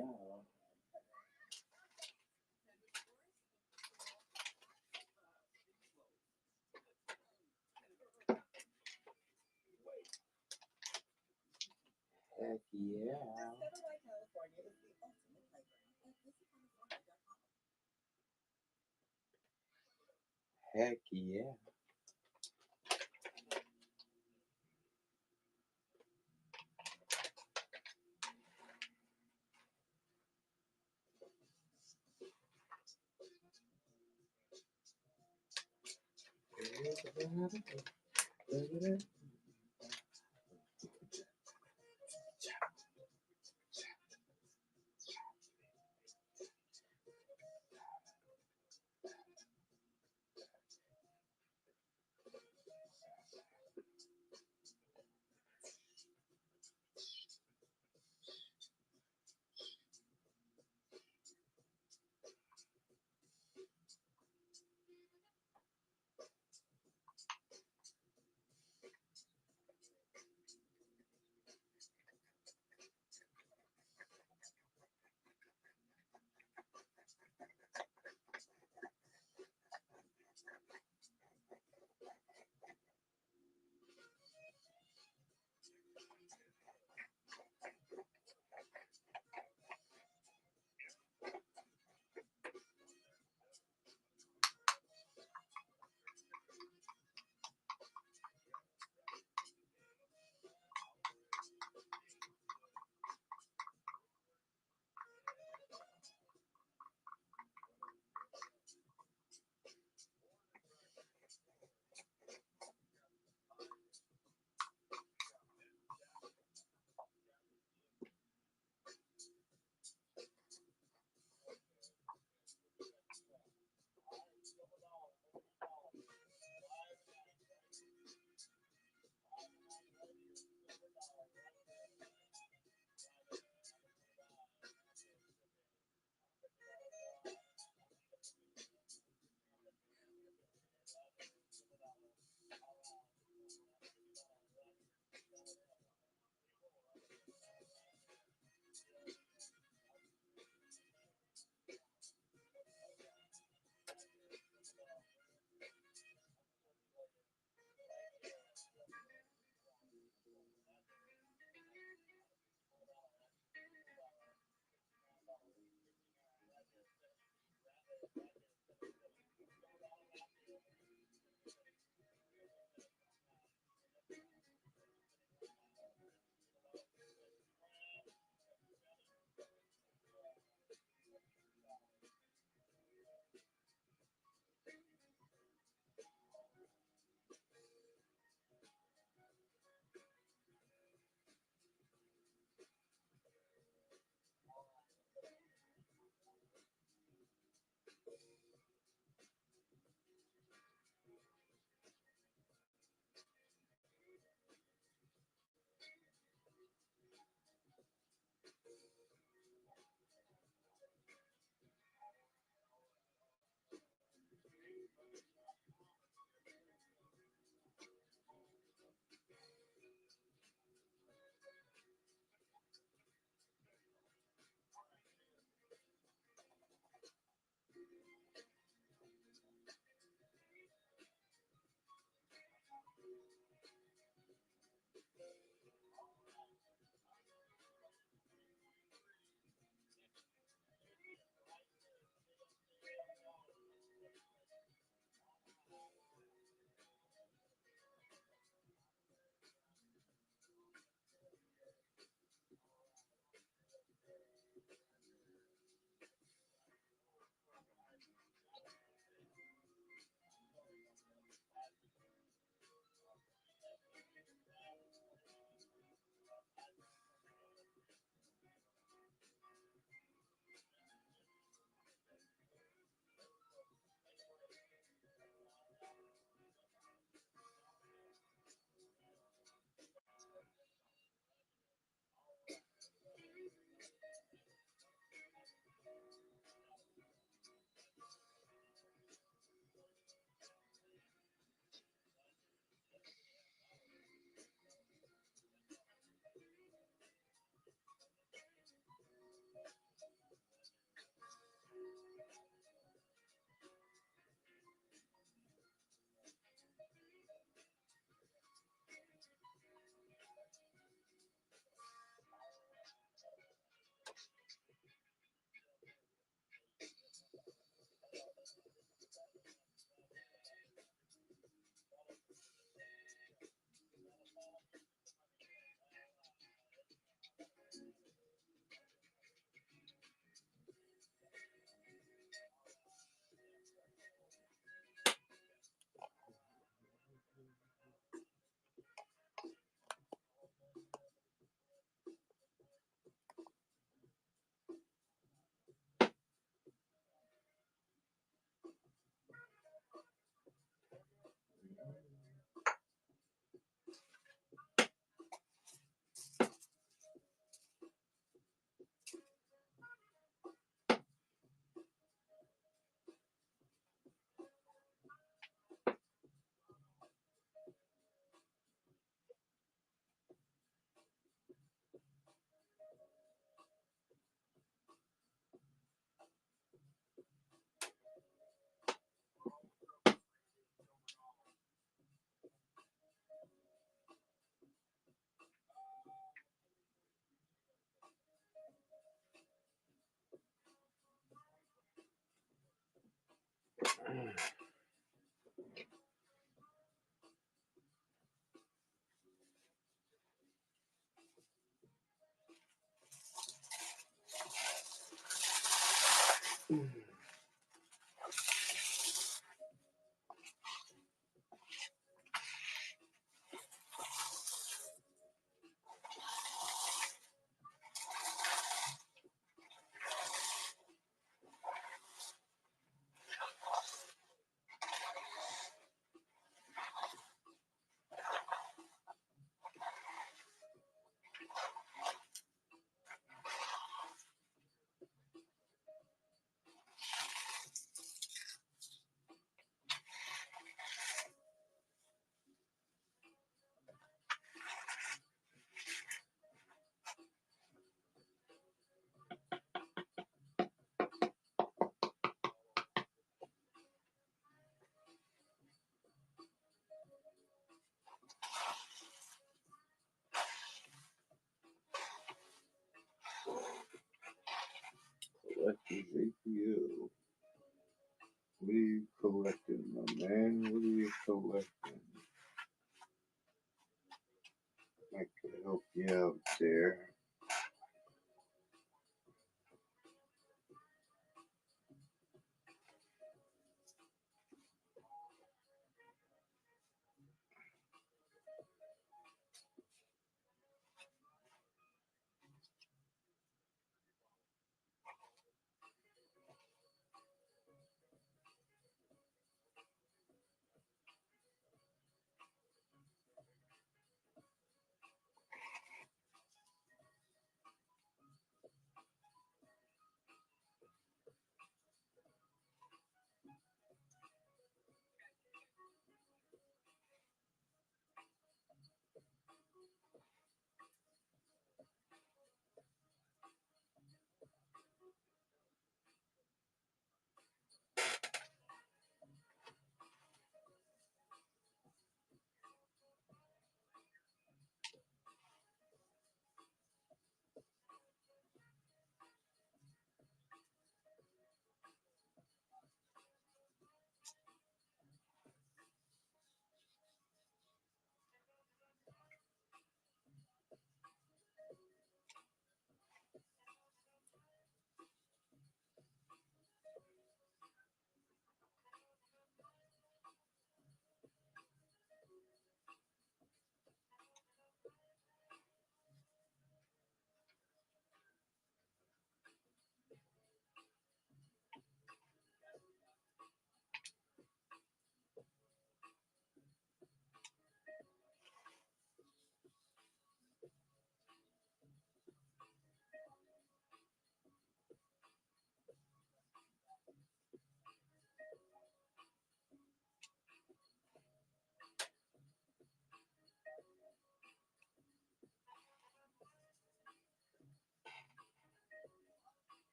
[SPEAKER 1] Heck yeah.
[SPEAKER 2] Satellite California is the ultimate playground at visitcalifornia.com.
[SPEAKER 1] Heck yeah. Collecting APU. What are you collecting, my man? What are you collecting? I can help you out there.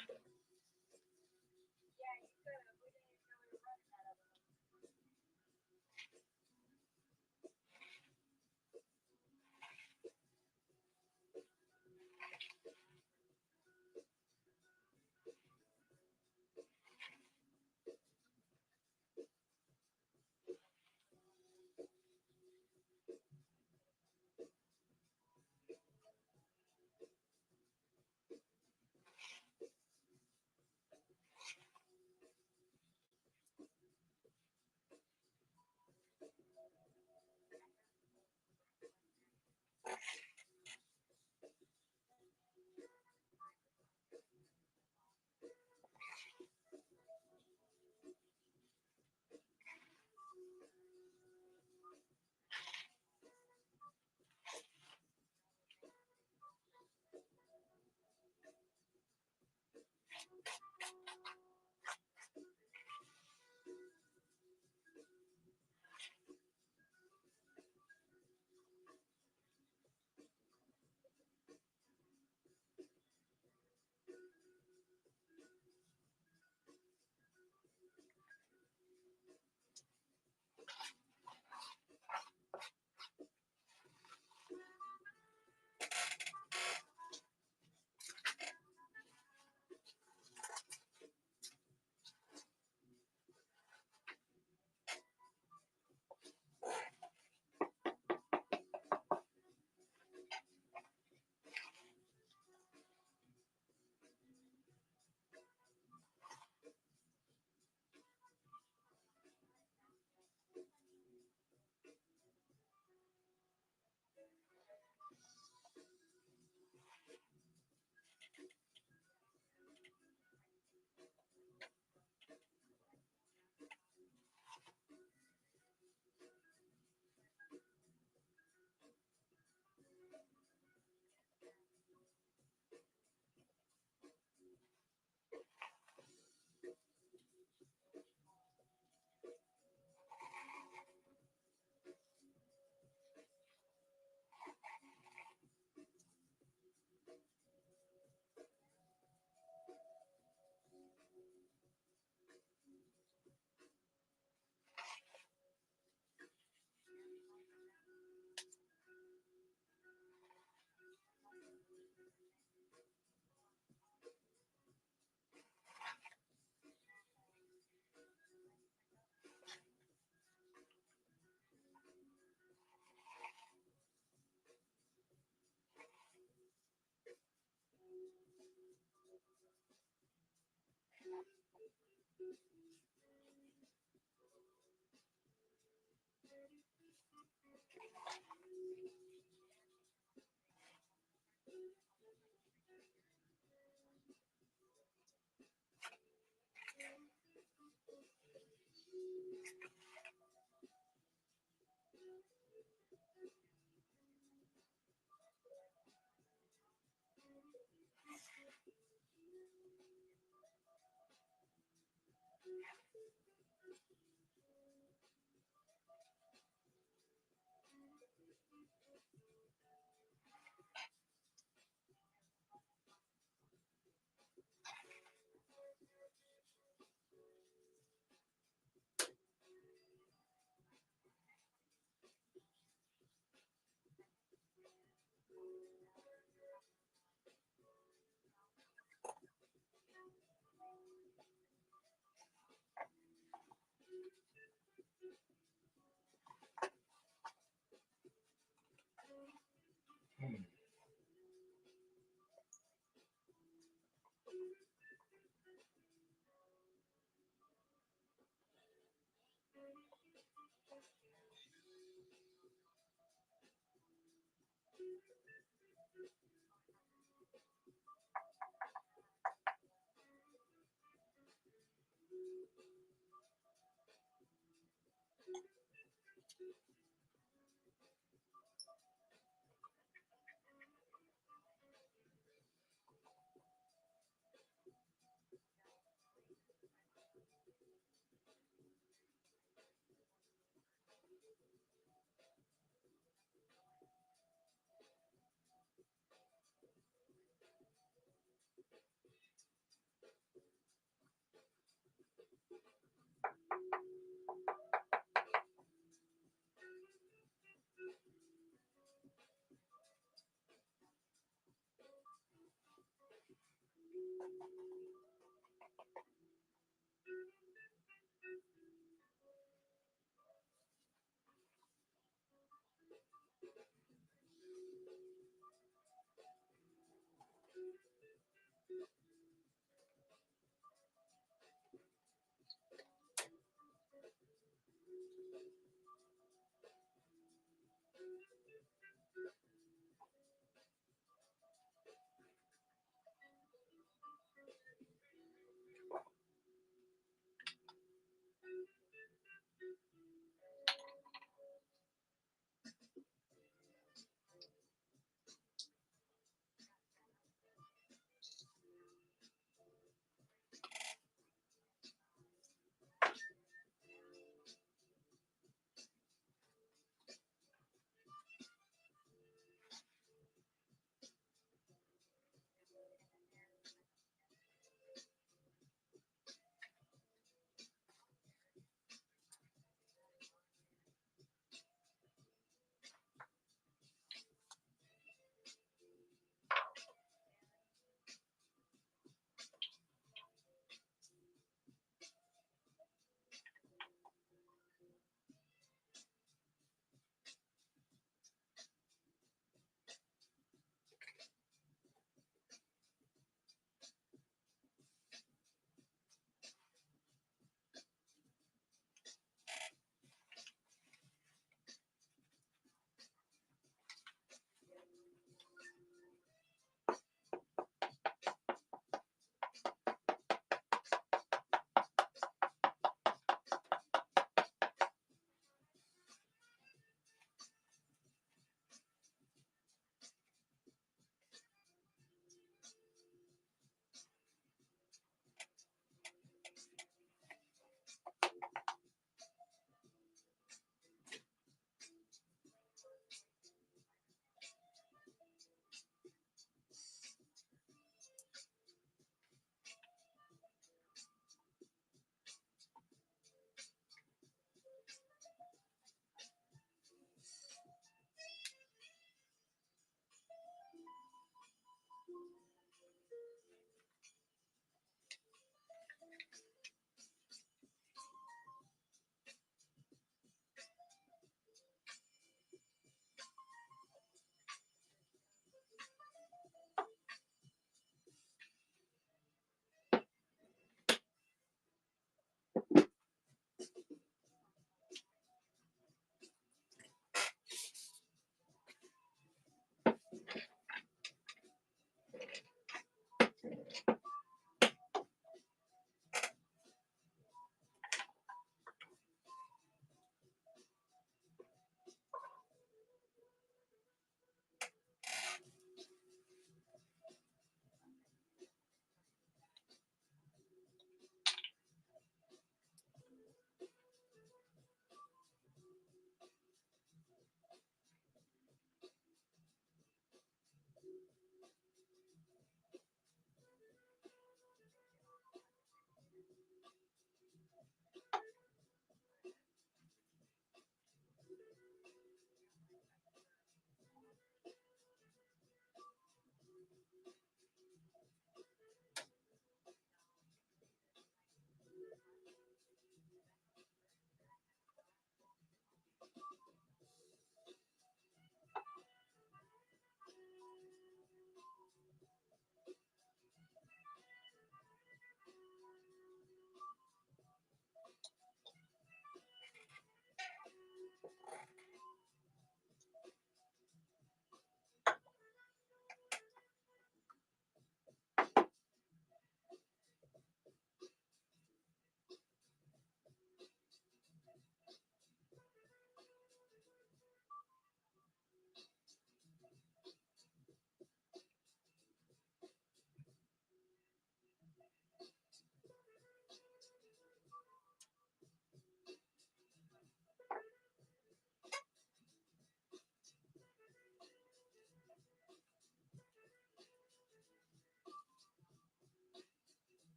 [SPEAKER 3] Yeah, you could have. We didn't even know we were running that other one.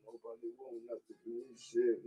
[SPEAKER 1] Nobody want nothing from this shit.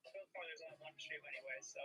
[SPEAKER 3] So far, there's only one shoe anyway, so.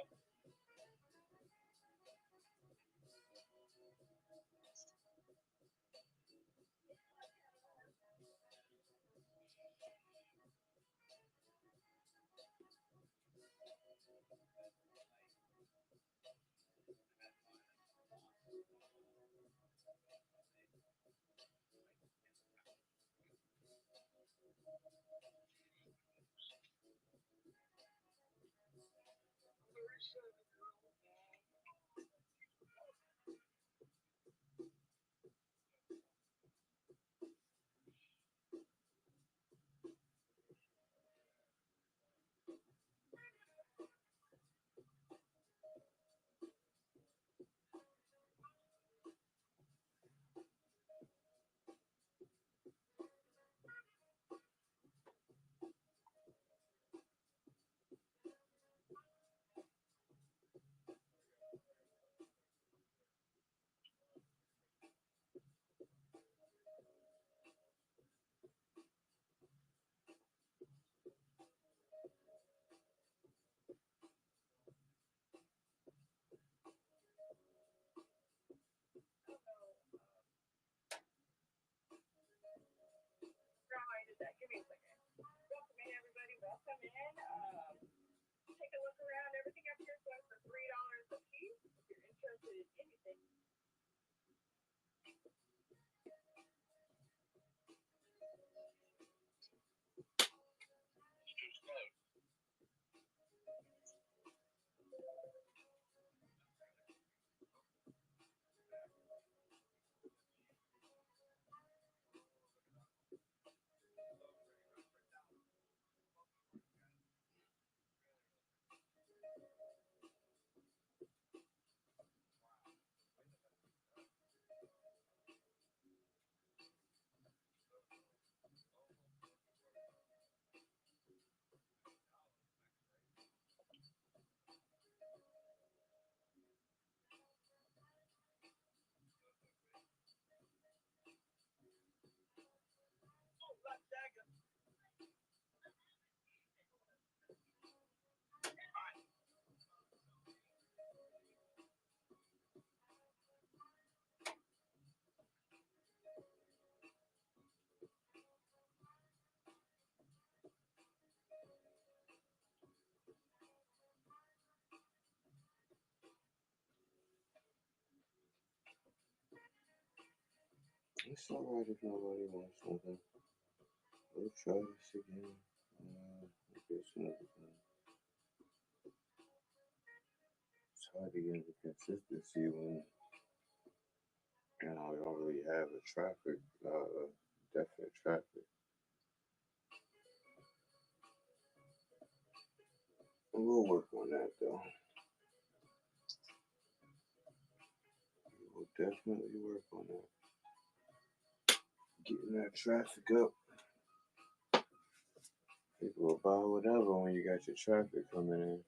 [SPEAKER 1] It's alright if nobody wants something. We'll try this again. We'll get some other thing. It's hard to get the consistency when you don't really have a traffic, definite traffic. We'll work on that though. We'll definitely work on that. Getting that traffic up. People will buy whatever when you got your traffic coming in.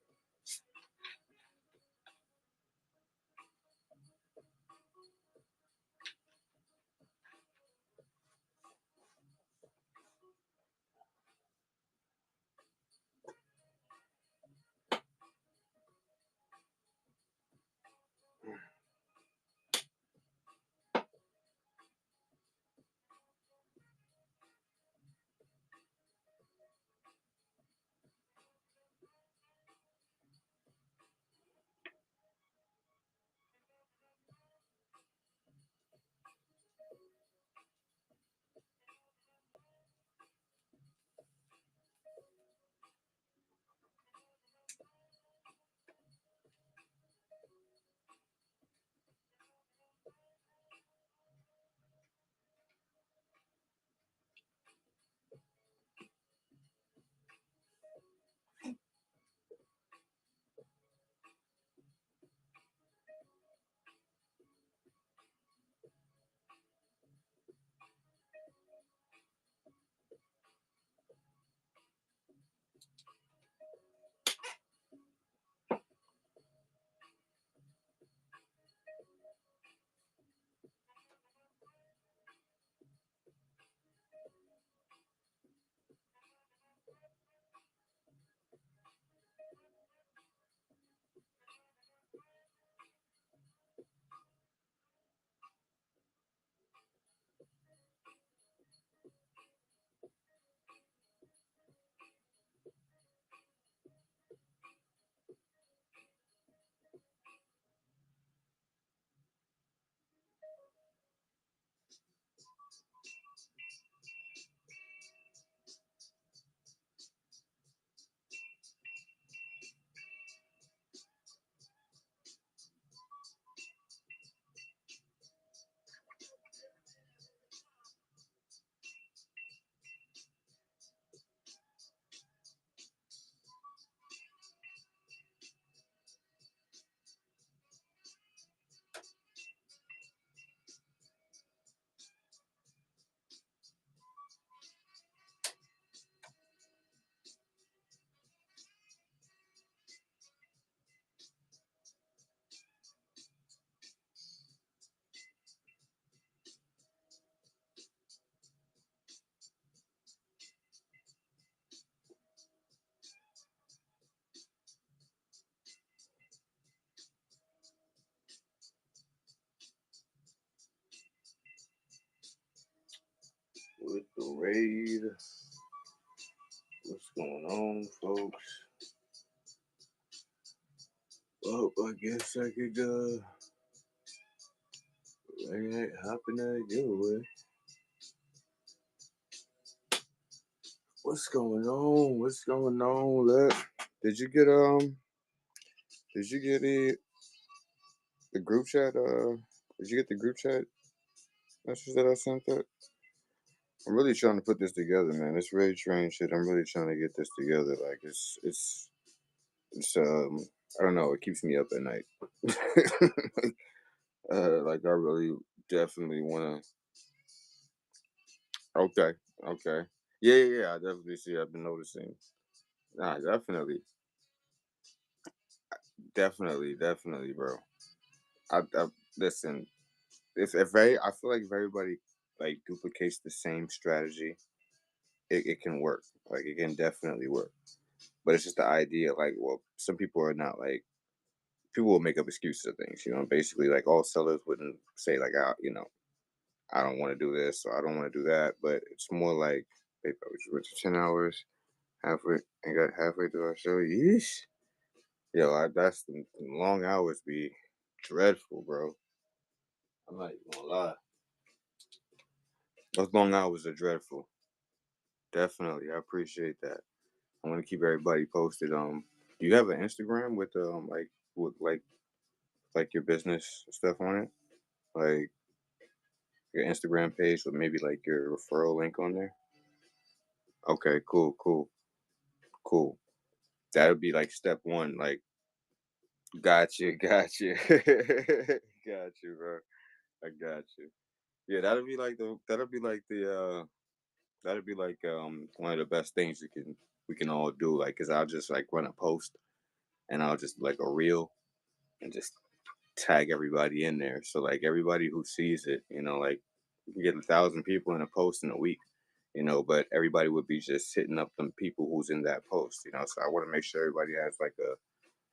[SPEAKER 1] With the raid, what's going on, folks? Well, I guess I could hopping at your way. What's going on? What's going on? Did you get Did you get the group chat? Did you get the group chat message that I sent? That I'm really trying to put this together, man. It's really train shit. I'm really trying to get this together. Like it's I don't know. It keeps me up at night. Like I really definitely want to. Okay, okay. Yeah, yeah, yeah. I definitely see. I've been noticing. Nah, definitely, bro. I listen. If I feel like if everybody like duplicates the same strategy, it can work. Like it can definitely work. But it's just the idea. Like, well, some people are not like people will make up excuses of things. Basically, like all sellers wouldn't say like, I don't want to do this or I don't want to do that. But it's more like, they went to 10 hours halfway and got halfway through our show. Yeesh. Yo, that's the long hours be dreadful, bro. I'm not even gonna lie. Those long hours are dreadful. Definitely, I appreciate that. I want to keep everybody posted. Do you have an Instagram with like your business stuff on it? Like your Instagram page with maybe like your referral link on there? Okay, cool, cool, cool. That would be like step one. Like, gotcha, gotcha, got you, bro. I got you. Yeah, that'll be like one of the best things we can all do. Like, cause I'll just like run a post and I'll just like a reel and just tag everybody in there. So like everybody who sees it, like you can get 1,000 people in a post in a week, but everybody would be just hitting up them people who's in that post. So I want to make sure everybody has like a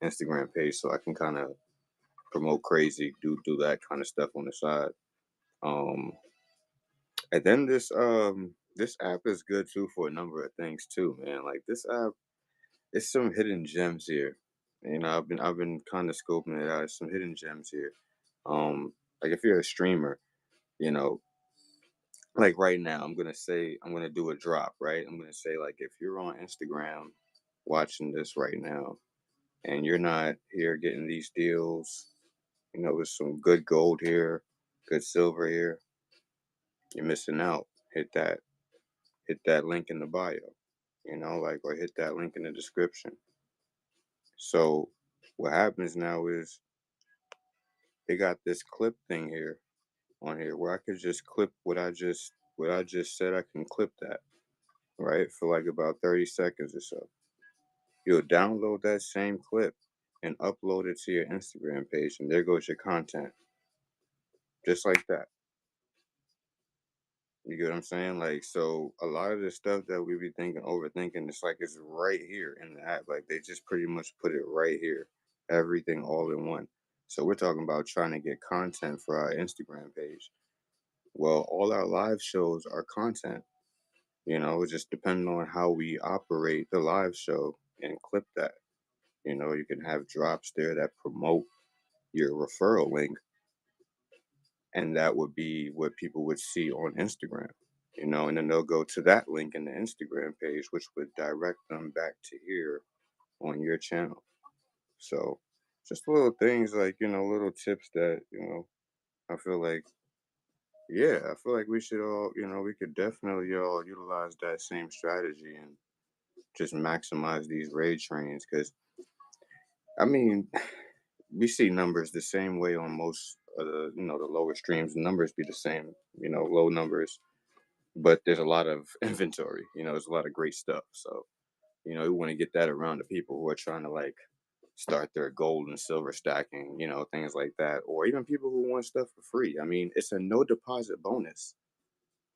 [SPEAKER 1] Instagram page so I can kind of promote crazy, do that kind of stuff on the side. Um, and then this app is good too for a number of things too, man. Like this app, it's some hidden gems here. I've been kind of scoping it out. There's some hidden gems here. Like if you're a streamer, you know, like right now, I'm gonna do a drop, right? I'm gonna say like if you're on Instagram watching this right now and you're not here getting these deals, with some good gold here, good silver here, you're missing out. Hit that link in the bio, or hit that link in the description. So what happens now is they got this clip thing here on here where I could just clip what I just said. I can clip that, right, for like about 30 seconds or so. You'll download that same clip and upload it to your Instagram page, and there goes your content. Just like that. You get what I'm saying? Like, so a lot of the stuff that we be overthinking, it's like it's right here in the app. Like, they just pretty much put it right here. Everything all in one. So we're talking about trying to get content for our Instagram page. Well, all our live shows are content. It's just depending on how we operate the live show and clip that. You can have drops there that promote your referral link, and that would be what people would see on Instagram. And then they'll go to that link in the Instagram page, which would direct them back to here on your channel. So just little things like, little tips that, I feel like, yeah, I feel like we should all, we could definitely all utilize that same strategy and just maximize these raid trains. Cause I mean, we see numbers the same way on most of the lower streams. The numbers be the same, low numbers, but there's a lot of inventory, there's a lot of great stuff. So, we want to get that around to people who are trying to like start their gold and silver stacking, things like that, or even people who want stuff for free. I mean, it's a no deposit bonus.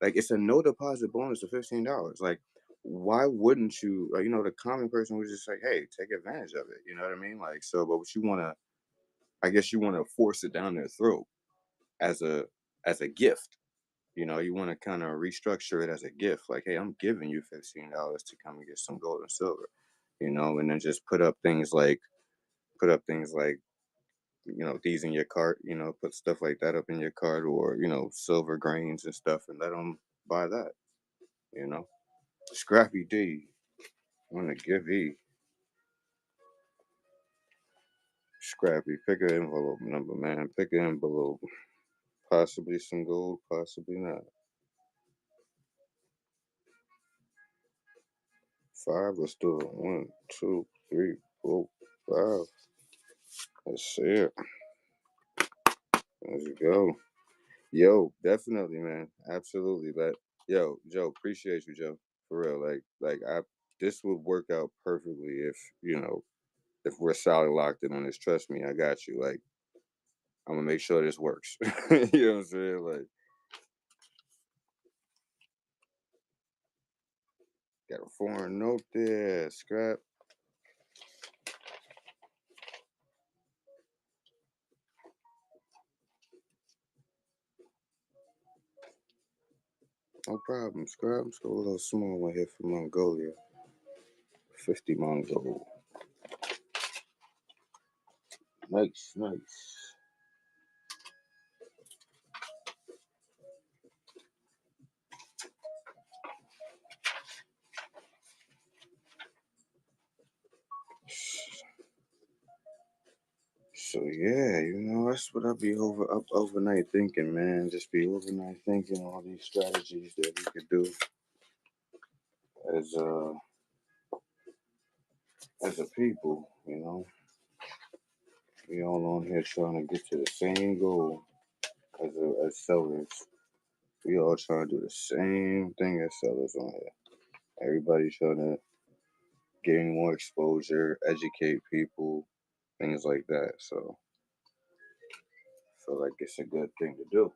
[SPEAKER 1] Like it's a no deposit bonus of $15. Like, why wouldn't you? Like, the common person would just say, "Hey, take advantage of it." You know what I mean? Like, so, but what you want to, I guess, you want to force it down their throat as a gift. You want to kind of restructure it as a gift. Like, hey, I'm giving you $15 to come and get some gold and silver. And then just put up things like these in your cart. Put stuff like that up in your cart, or silver grains and stuff, and let them buy that. You know. Scrappy D, want to give E. Scrappy, pick an envelope number, man. Pick an envelope. Possibly some gold, possibly not. 5, let's do it. 1, 2, 3, 4, 5. Let's see it. Let's go. Yo, definitely, man. Absolutely. Yo, Joe, appreciate you, Joe. For real. This would work out perfectly if we're solid locked in on this. Trust me, I got you. Like, I'm gonna make sure this works. You know what I'm saying? Like, got a foreign note there, scrap. No problem, scrap. Let's go a little small one here for Mongolia. 50 Mongol. Nice, nice. So yeah, that's what I be up overnight thinking, man. Just be overnight thinking all these strategies that we could do as uh as a people. We all on here trying to get to the same goal as sellers. We all trying to do the same thing as sellers on here. Everybody trying to gain more exposure, educate people, things like that. So I feel like it's a good thing to do.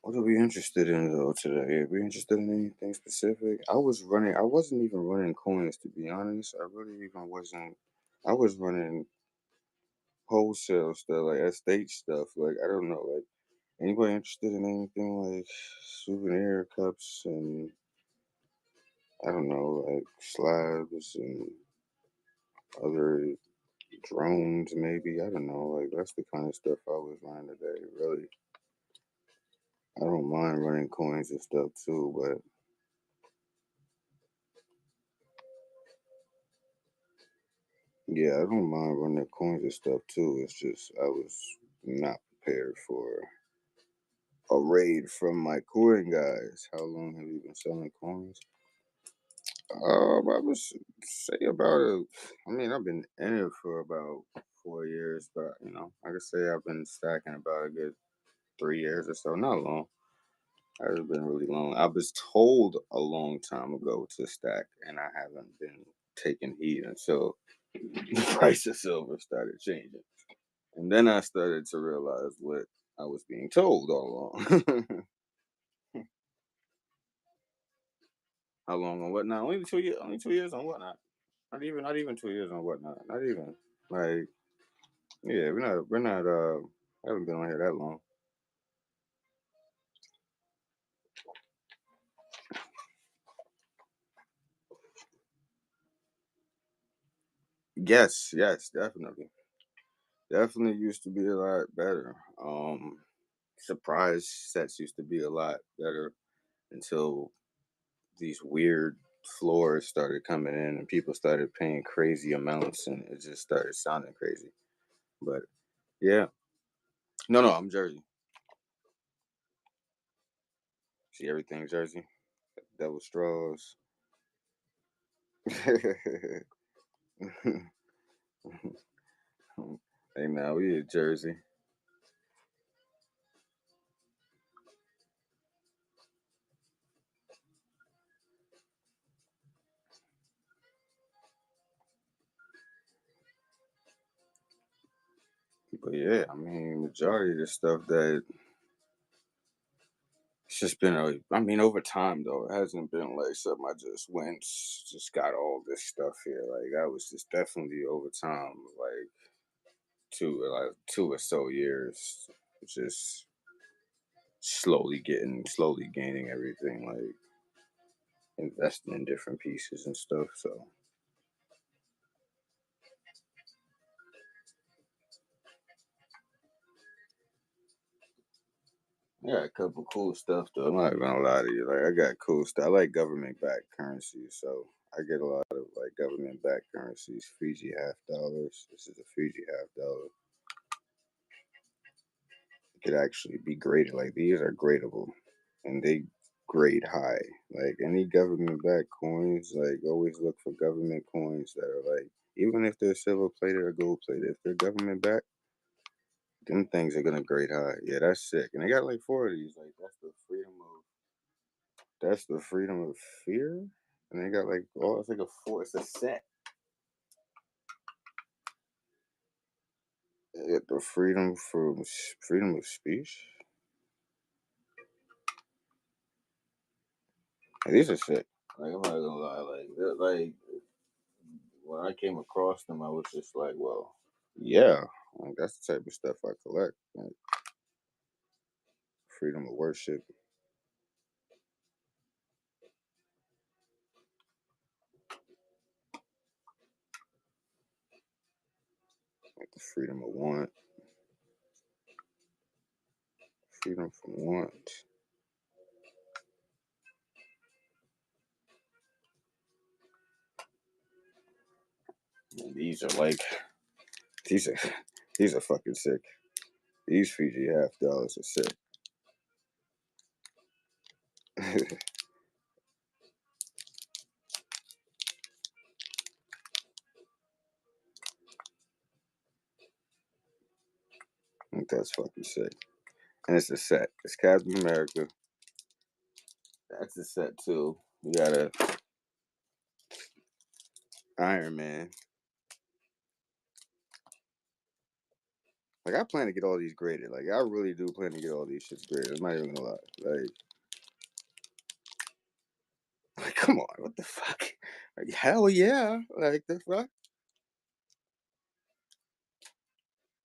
[SPEAKER 1] What are we interested in though today? Are we interested in anything specific? I wasn't even running coins to be honest. I really even wasn't. I was running wholesale stuff, like estate stuff. Like I don't know, like anybody interested in anything like souvenir cups and I don't know, like slabs and other drones maybe. I don't know. Like that's the kind of stuff I was running today. Really. I don't mind running coins and stuff too, but yeah, I don't mind running coins and stuff too. It's just I was not prepared for a raid from my coin guys. How long have you been selling coins? I would say about I mean, I've been in it for about 4 years, but I could say I've been stacking about a good 3 years or so. Not long. It's been really long. I was told a long time ago to stack, and I haven't been taking heed until the price of silver started changing. And then I started to realize what I was being told all along. How long on whatnot? Only 2 years. Only 2 years on whatnot. Not even 2 years on whatnot. Not even like yeah. We're not. Haven't been on here that long. Yes, definitely. Definitely used to be a lot better. Surprise sets used to be a lot better until these weird floors started coming in and people started paying crazy amounts and it just started sounding crazy. But yeah, no, I'm Jersey. See everything Jersey. Double straws. Hey, now we in Jersey. But yeah, I mean, majority of the stuff that it's just been I mean, over time though, it hasn't been like something I just went, just got all this stuff here. Like that was just definitely over time, like 2 or so years, just slowly gaining everything, like investing in different pieces and stuff. So I got a couple cool stuff though. I'm not gonna lie to you. Like I got cool stuff. I like government backed currencies, so I get a lot of like government backed currencies. Fiji half dollars. This is a Fiji half dollar. It could actually be graded. Like these are gradable, and they grade high. Like any government backed coins, like always look for government coins that are like even if they're silver plated or gold plated, if they're government backed, them things are gonna grade high. Yeah, that's sick. And they got like four of these. Like that's the freedom of fear. And they got like it's like a four. It's a set. They got the freedom of speech. And these are sick. Like I'm not gonna lie. Like when I came across them, I was just like, well, yeah, like, that's the type of stuff I collect. Like freedom of worship, like the freedom of want, freedom from want. And these are like These are these are fucking sick. These Fiji $half are sick. I think that's fucking sick. And it's a set. It's Captain America. That's a set too. You got a Iron Man. Like I plan to get all these graded. Like I really do plan to get all these shits graded. I'm not even gonna lie. Like come on, what the fuck? Like, hell yeah. Like the fuck?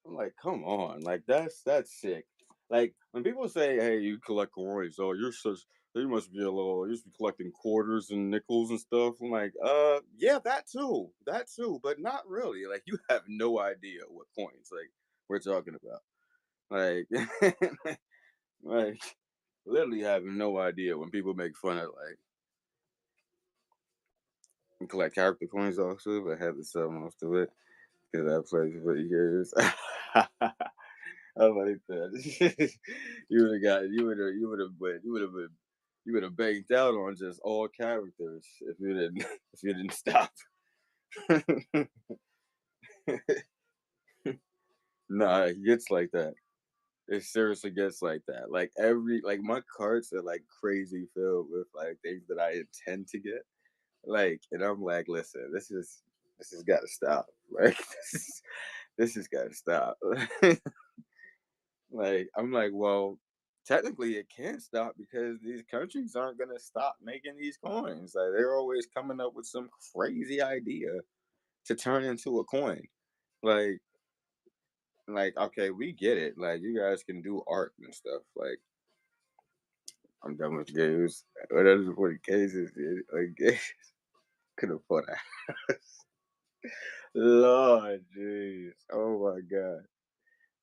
[SPEAKER 1] I'm like, come on. Like that's sick. Like when people say, hey, you collect coins, oh you're such you must be a little you used to be collecting quarters and nickels and stuff. I'm like, yeah, that too. That too, but not really. Like you have no idea what coins like we're talking about. Like like literally having no idea when people make fun of like collect character coins also, but have to sell most of it because I played for years. I like that. You would have got you would have banked out on just all characters if you didn't if you didn't stop. Nah, it gets like that. It seriously gets like that. Like every like my carts are like crazy filled with like things that I intend to get. Like, and I'm like, listen, this has got to stop. Like, this has got to stop. Like, I'm like, well, technically it can't stop because these countries aren't gonna stop making these coins. Like, they're always coming up with some crazy idea to turn into a coin. Like, okay, we get it. Like, you guys can do art and stuff. Like, I'm done with games. Whatever for the cases, dude. Like, could afford that. Lord, jeez. Oh my God.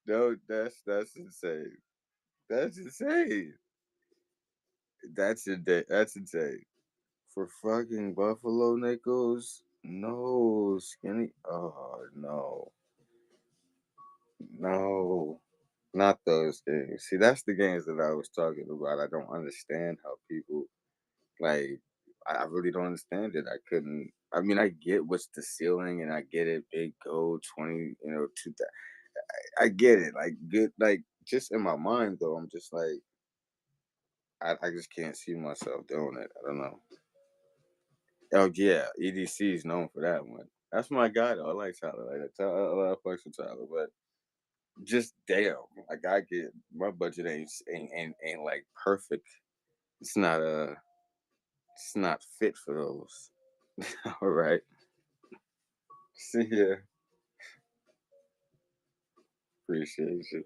[SPEAKER 1] No, that's insane. That's insane. That's insane. For fucking Buffalo Nickels? No, skinny. Oh no, no, not those games. See, that's the games that I was talking about. I don't understand how people like. I really don't understand it. I couldn't. I mean, I get what's the ceiling, and I get it. Big goal, 20. Two. I get it. Like good. Like just in my mind, though, I'm just like, I just can't see myself doing it. I don't know. Oh yeah, EDC is known for that one. That's my guy though. I like Tyler. Like a lot of fucks with Tyler, but just damn, like I get my budget ain't like perfect. It's not it's not fit for those. All right. See ya. Appreciate you.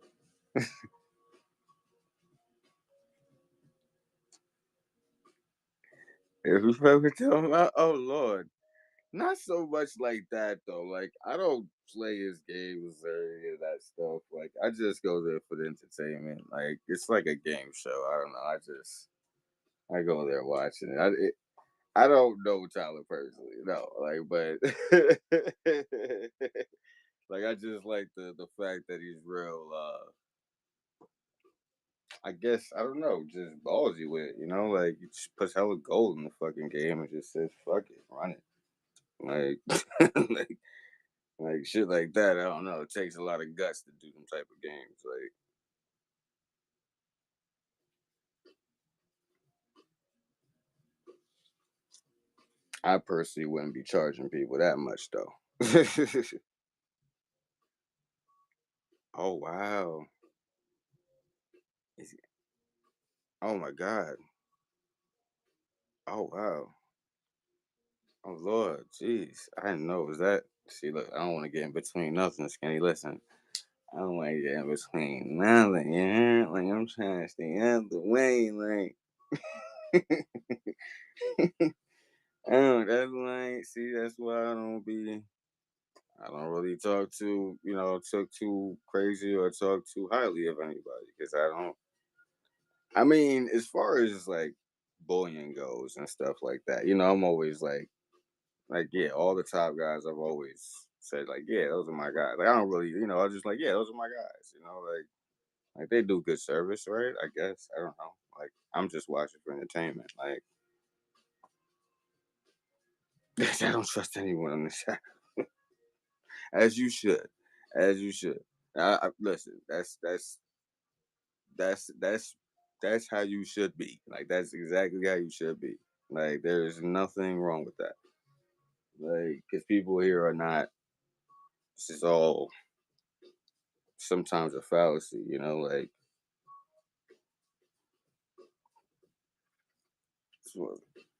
[SPEAKER 1] If you ever tell me, oh Lord, not so much like that though. Like I don't play his games or any of that stuff. Like I just go there for the entertainment. Like it's like a game show. I don't know. I go there watching it. I don't know Tyler personally, no. Like, but like I just like the fact that he's real. I guess I don't know, just ballsy with it. Like he just puts hella gold in the fucking game and just says fuck it, run it. Like, like shit like that. I don't know. It takes a lot of guts to do them type of games. Like, I personally wouldn't be charging people that much though. Oh wow. Is Oh my god. Oh wow. Oh Lord. Jeez. I didn't know it was that. See, look, I don't want to get in between nothing, Skinny. Listen, I don't want to get in between nothing. Like I'm trying to stay out the way. Like, oh, that's like, see, that's why I don't really talk too crazy or talk too highly of anybody because I don't. I mean, as far as like bullying goes and stuff like that, I'm always like yeah, all the top guys I've always said like, yeah, those are my guys. Like I don't really, I was just like, yeah, those are my guys. Like they do good service, right? I guess I don't know. Like I'm just watching for entertainment. Like I don't trust anyone on this app, as you should, as you should. Listen, that's that's that's how you should be. Like that's exactly how you should be. Like there is nothing wrong with that. Like because people here are not. This is all sometimes a fallacy. Like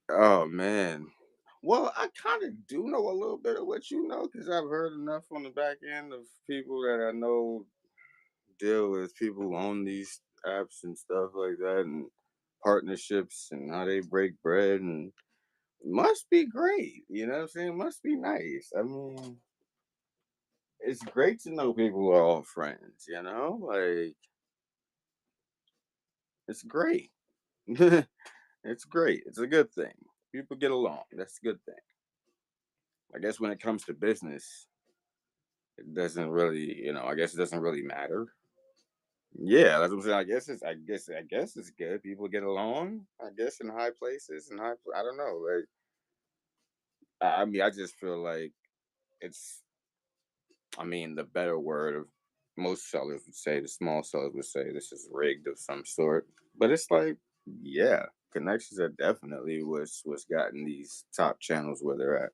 [SPEAKER 1] oh man. Well, I kind of do know a little bit of what you know because I've heard enough on the back end of people that I know deal with people who own these apps and stuff like that, and partnerships and how they break bread, and it must be great. You know what I'm saying? It must be nice. I mean, it's great to know people who are all friends. Like it's great. It's great. It's a good thing. People get along. That's a good thing. I guess when it comes to business, it doesn't really, I guess it doesn't really matter. Yeah, that's what I'm saying. I guess it's good. People get along. I guess in high places and I don't know. Like I mean, I just feel like it's. I mean, the better word of most sellers would say, the small sellers would say, this is rigged of some sort. But it's like, yeah, connections are definitely what's gotten these top channels where they're at.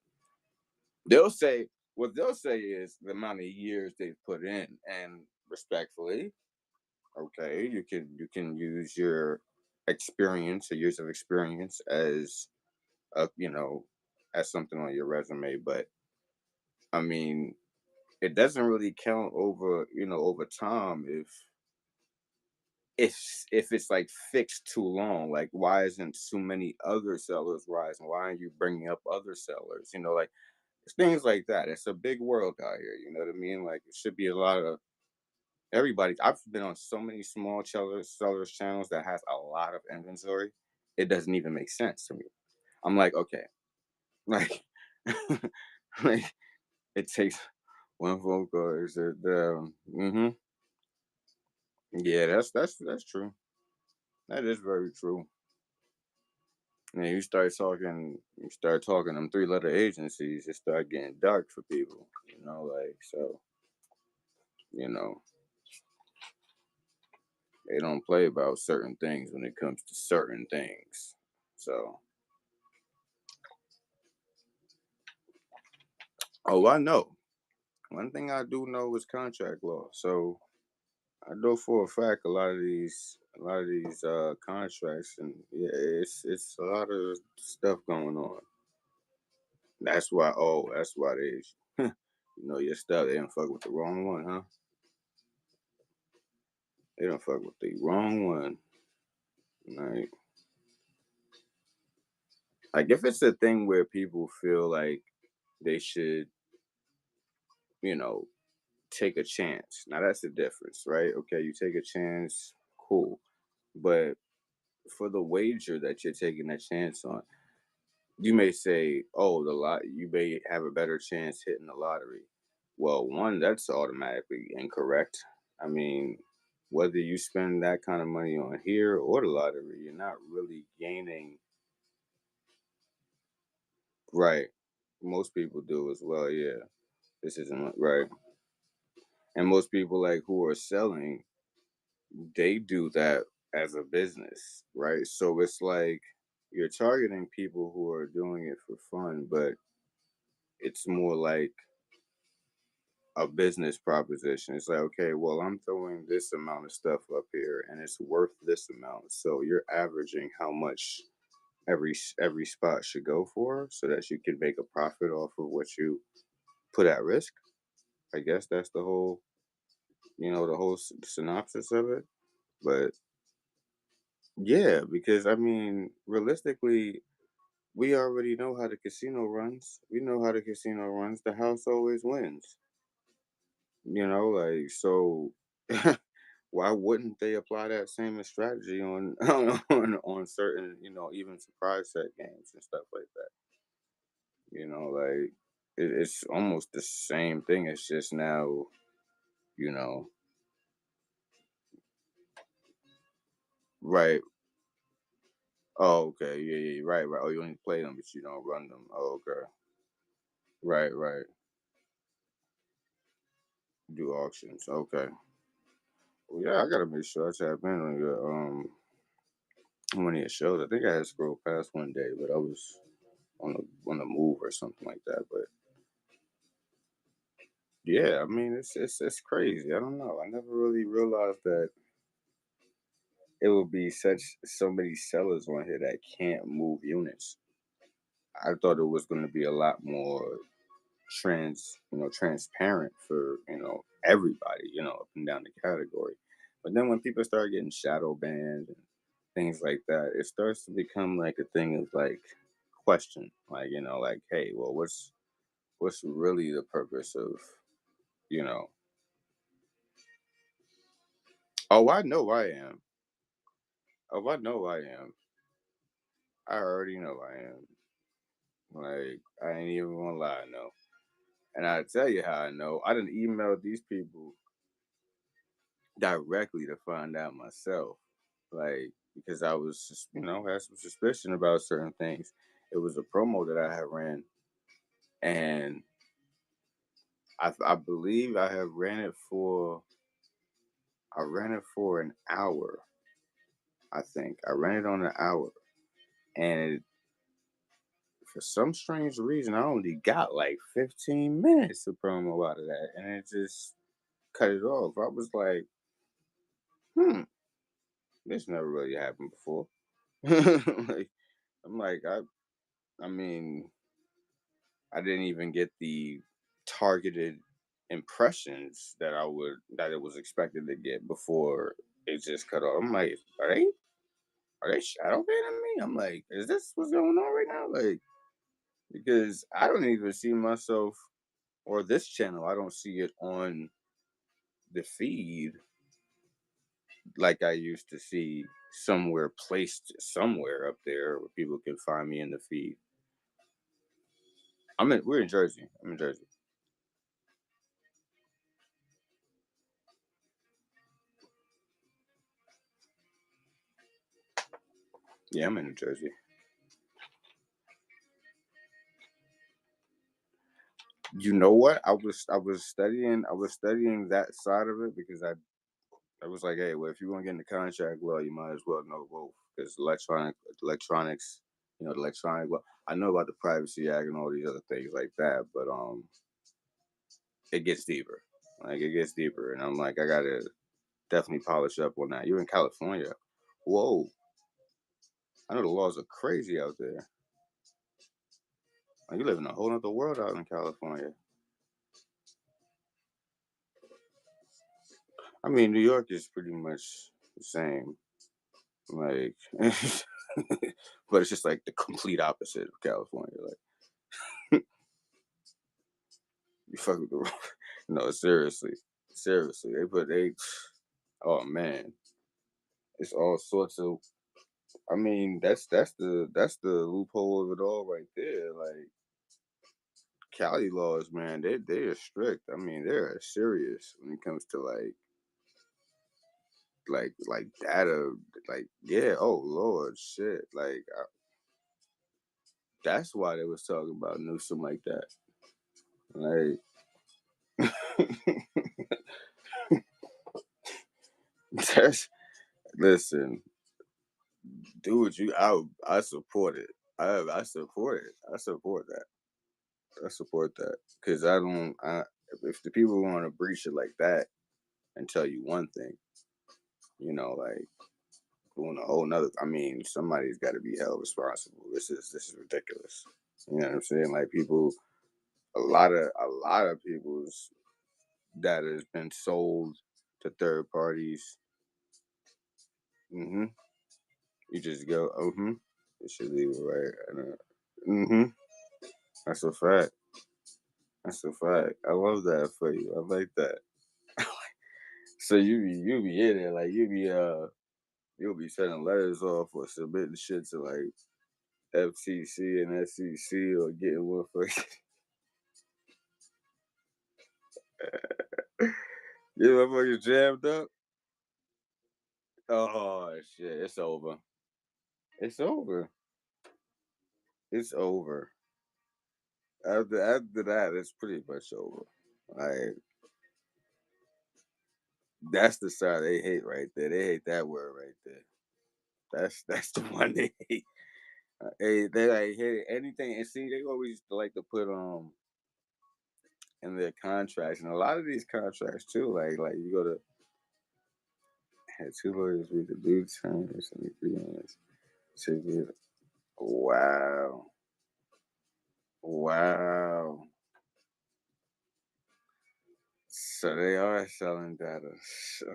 [SPEAKER 1] They'll say what they'll say is the amount of years they've put in, and respectfully, okay, you can use your experience or years of experience as a as something on your resume, but I mean it doesn't really count over time if it's like fixed too long. Like why isn't so many other sellers rising? Why aren't you bringing up other sellers? Like it's things like that. It's a big world out here. You know what I mean? Like it should be a lot of everybody. I've been on so many small sellers channels that has a lot of inventory. It doesn't even make sense to me. I'm like, okay, like, like it takes one phone call. Is it? Yeah, that's true. That is very true. And you start talking them three-letter agencies, it start getting dark for people. Like so, you know, they don't play about certain things when it comes to certain things. So, oh, I know. One thing I do know is contract law. So I know for a fact a lot of these contracts, and yeah, it's a lot of stuff going on. That's why they your stuff. They don't fuck with the wrong one, huh? They don't fuck with the wrong one. Like, like if it's a thing where people feel like they should, you know, take a chance. Now that's the difference, right? Okay, you take a chance, cool. But for the wager that you're taking a chance on, you may say, "Oh, the lot. You may have a better chance hitting the lottery." Well, one, that's automatically incorrect. I mean, whether you spend that kind of money on here or the lottery, you're not really gaining. Right. Most people do as well. Yeah, this isn't right. And most people like who are selling, they do that as a business, right? So it's like you're targeting people who are doing it for fun, but it's more like a business proposition. It's like, okay, well, I'm throwing this amount of stuff up here and it's worth this amount. So you're averaging how much every spot should go for so that you can make a profit off of what you put at risk. I guess that's the whole synopsis of it. But yeah, because I mean, realistically, we already know how the casino runs. We know how the casino runs. The house always wins. Like so. Why wouldn't they apply that same strategy on on certain even surprise set games and stuff like that? Like it's almost the same thing. It's just now, you know, right. Oh, okay. Yeah, yeah, right, right. Oh, you only play them, but you don't run them. Oh, okay. Right, right. Do auctions. Okay. Well, yeah, I gotta make sure I tap in on your one of your shows. I think I had scrolled past one day, but I was on the move or something like that. But yeah, I mean, it's crazy. I don't know. I never really realized that it would be so many sellers on here that can't move units. I thought it was going to be a lot more transparent for everybody, up and down the category. But then when people start getting shadow banned and things like that, it starts to become like a thing of like question, like like, hey, well, what's really the purpose of you know? Oh, I know I am. Oh, I know I am. I already know I am. Like, I ain't even gonna lie, no. And I tell you how I know. I didn't email these people directly to find out myself. Like, because I was just, had some suspicion about certain things. It was a promo that I had ran, and I believe I ran it for an hour. I think I ran it on an hour, and for some strange reason, I only got like 15 minutes of promo out of that, and it just cut it off. I was like, hmm, this never really happened before. like, I'm like, I mean, I didn't even get the targeted impressions that it was expected to get before it just cut off. I'm like, are they shadow banning me? I'm like, is this what's going on right now? Like, because I don't even see myself or this channel. I don't see it on the feed like I used to see somewhere placed somewhere up there where people can find me in the feed. We're in Jersey. I'm in Jersey. Yeah, I'm in New Jersey. You know what? I was studying that side of it because I was like, hey, well, if you're gonna get into contract law, you might as well know both because electronics, the electronic law. I know about the Privacy Act and all these other things like that, but it gets deeper. Like it gets deeper, and I'm like, I gotta definitely polish up on that. You're in California. Whoa, I know the laws are crazy out there. Like, you live in a whole other world out in California. I mean, New York is pretty much the same. Like, but it's just like the complete opposite of California. Like, you fuck with the wrong. No, seriously, seriously. Oh man, it's all sorts of. I mean, that's the loophole of it all right there. Like Cali laws, man, they are strict. I mean, they're serious when it comes to like data. Like, yeah, oh lord, shit. Like that's why they was talking about Newsom like that. Like, that's listen, do what you. I support it. I support it. I support that. I support that because I don't. If the people want to breach it like that and tell you one thing, like doing a whole nother. I mean, somebody's got to be held responsible. This is ridiculous. You know what I'm saying? Like people, a lot of people's data has been sold to third parties. Hmm. You just go, you should leave it right. Mm-hmm. That's a fact. That's a fact. I love that for you. I like that. So you be in there like you'll be sending letters off or submitting shit to like FCC and SEC or getting one for You motherfuckers jammed up? Oh shit, it's over. It's over. It's over. After that, it's pretty much over. Like that's the side they hate right there. They hate that word right there. That's the one they hate. They like hate anything, and see, they always like to put in their contracts, and a lot of these contracts too. Like you go to had two lawyers read the due terms and agreements to get. Wow, wow. So they are selling data.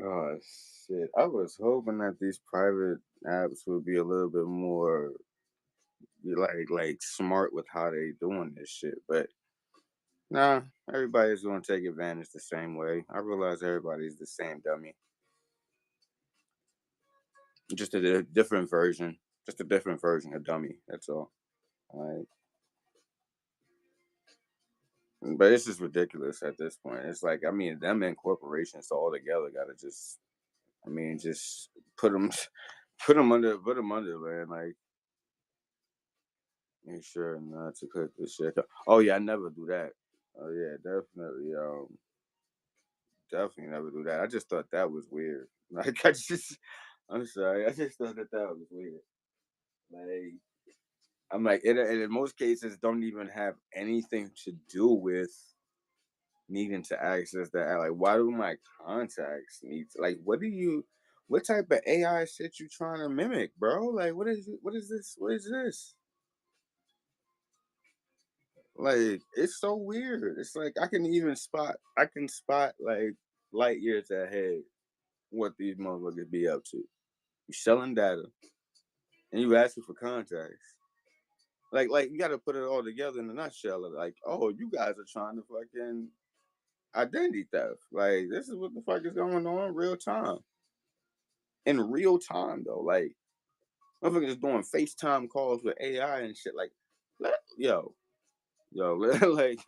[SPEAKER 1] Oh shit! I was hoping that these private apps would be a little bit more like smart with how they doing this shit, but nah, everybody's gonna take advantage the same way. I realize everybody's the same dummy, just a different version, just a different version of dummy. That's all. Like, but it's just ridiculous at this point. It's like I mean, them and corporations all together gotta just, I mean, just put them, put them under, man. Like, make sure not to cut this shit. Oh yeah, I never do that. Oh yeah, definitely. Definitely never do that. I just thought that was weird. Like, I'm sorry, I just thought that was weird. Like, I'm like, it in most cases don't even have anything to do with needing to access that. Like, why do my contacts need to, like, what type of AI shit you trying to mimic, bro? Like, what is it? What is this? What is this? Like, it's so weird. It's like I can spot like light years ahead what these motherfuckers be up to. You selling data and you asking for contacts. Like you got to put it all together in a nutshell. Like, oh, you guys are trying to fucking identity theft. Like, this is what the fuck is going on real time. In real time, though. Like, motherfuckers doing FaceTime calls with AI and shit. Like, yo, like,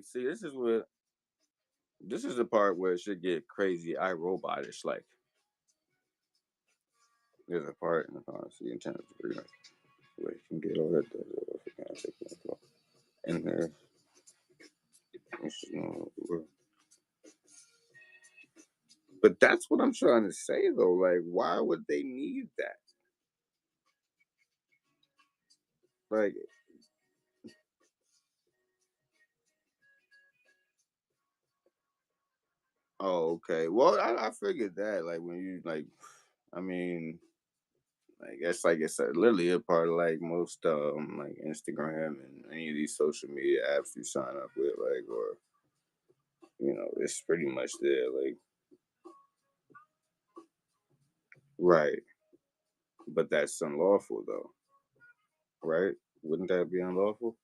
[SPEAKER 1] see, this is the part where it should get crazy iRobotish. Like, there's a part in the policy in terms of agreement where you can get all that data in there. But that's what I'm trying to say though. Like, why would they need that? Like, oh, okay. Well, I figured that. Like, when you like, I mean, like it's like it's literally a part of like most like Instagram and any of these social media apps you sign up with, like, or it's pretty much there. Like, right. But that's unlawful though, right? Wouldn't that be unlawful?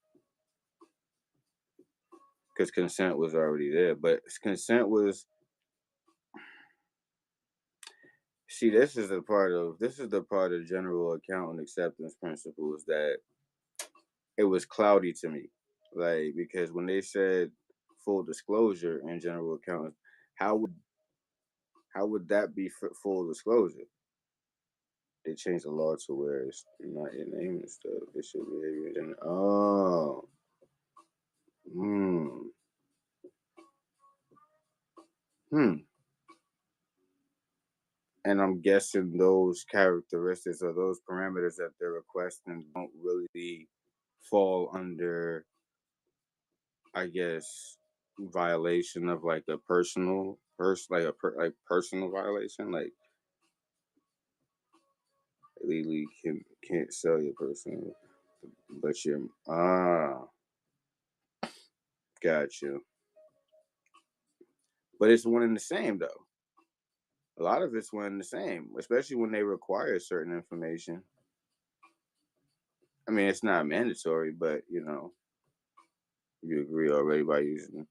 [SPEAKER 1] Because consent was already there. But consent was, see, this is the part of general account and acceptance principles that it was cloudy to me. Like, because when they said full disclosure in general account, how would how would that be full disclosure? They changed the law to where it's not your name and stuff. It should be and oh, hmm, hmm. And I'm guessing those characteristics or those parameters that they're requesting don't really fall under, I guess, violation of like a like personal violation, like legally can't sell your personal, but you're got you. But it's one and the same though. A lot of it's one and the same, especially when they require certain information. I mean, it's not mandatory, but you agree already by using it.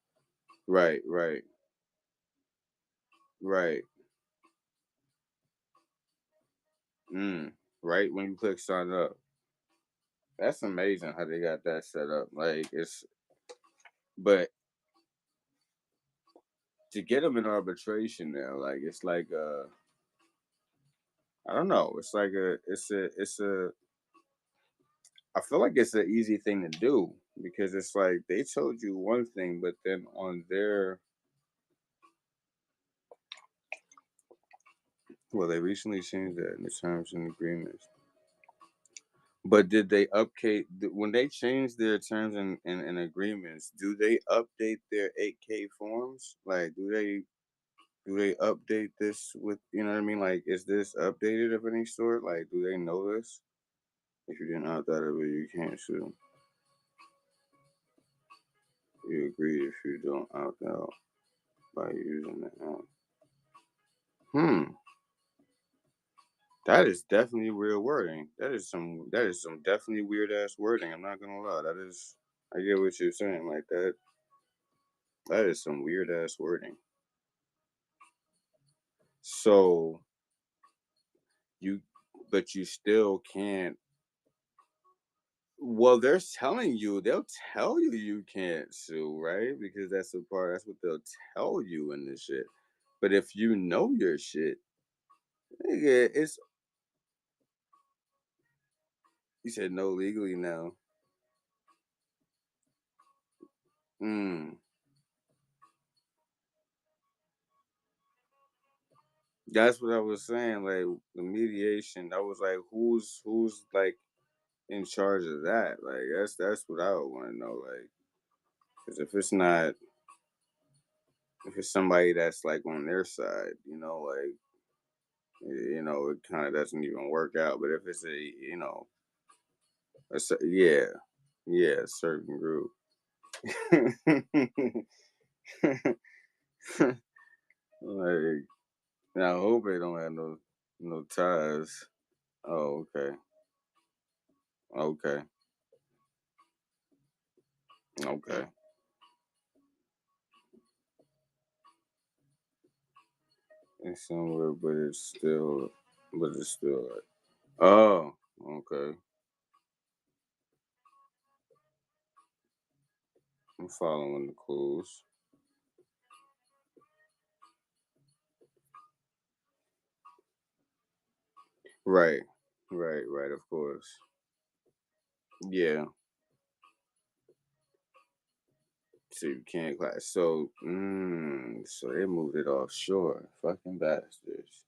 [SPEAKER 1] Right, right, right. Right when you click sign up. That's amazing how they got that set up. Like, but to get them in arbitration now. Like it's like I don't know. It's like it's a I feel like it's an easy thing to do because it's like they told you one thing, but then on their well, they recently changed that in the terms and agreements. But did they update when they changed their terms and agreements? Do they update their 8K forms? Like, do they update this with you know what I mean? Like, is this updated of any sort? Like, do they know this? If you didn't opt out of it, you can't sue. You agree if you don't opt out by using the app. That is definitely real wording. That is some definitely weird ass wording. I'm not gonna lie. That is I get what you're saying. Like that is some weird ass wording. So you but you still can't well, they'll tell you you can't sue, right? Because that's what they'll tell you in this shit. But if you know your shit, nigga, it's you said no legally now. Mm. That's what I was saying. Like the mediation, I was like, who's like in charge of that? Like that's what I would want to know. Like, because if it's somebody that's like on their side, like it kind of doesn't even work out. But if it's yeah, yeah, a certain group. Like, and I hope they don't have no ties. Oh, okay, okay, okay. It's somewhere, but it's still like, oh, okay. I'm following the clues. Right, right. Of course. Yeah. So you can't class. So they moved it offshore. Fucking bastards.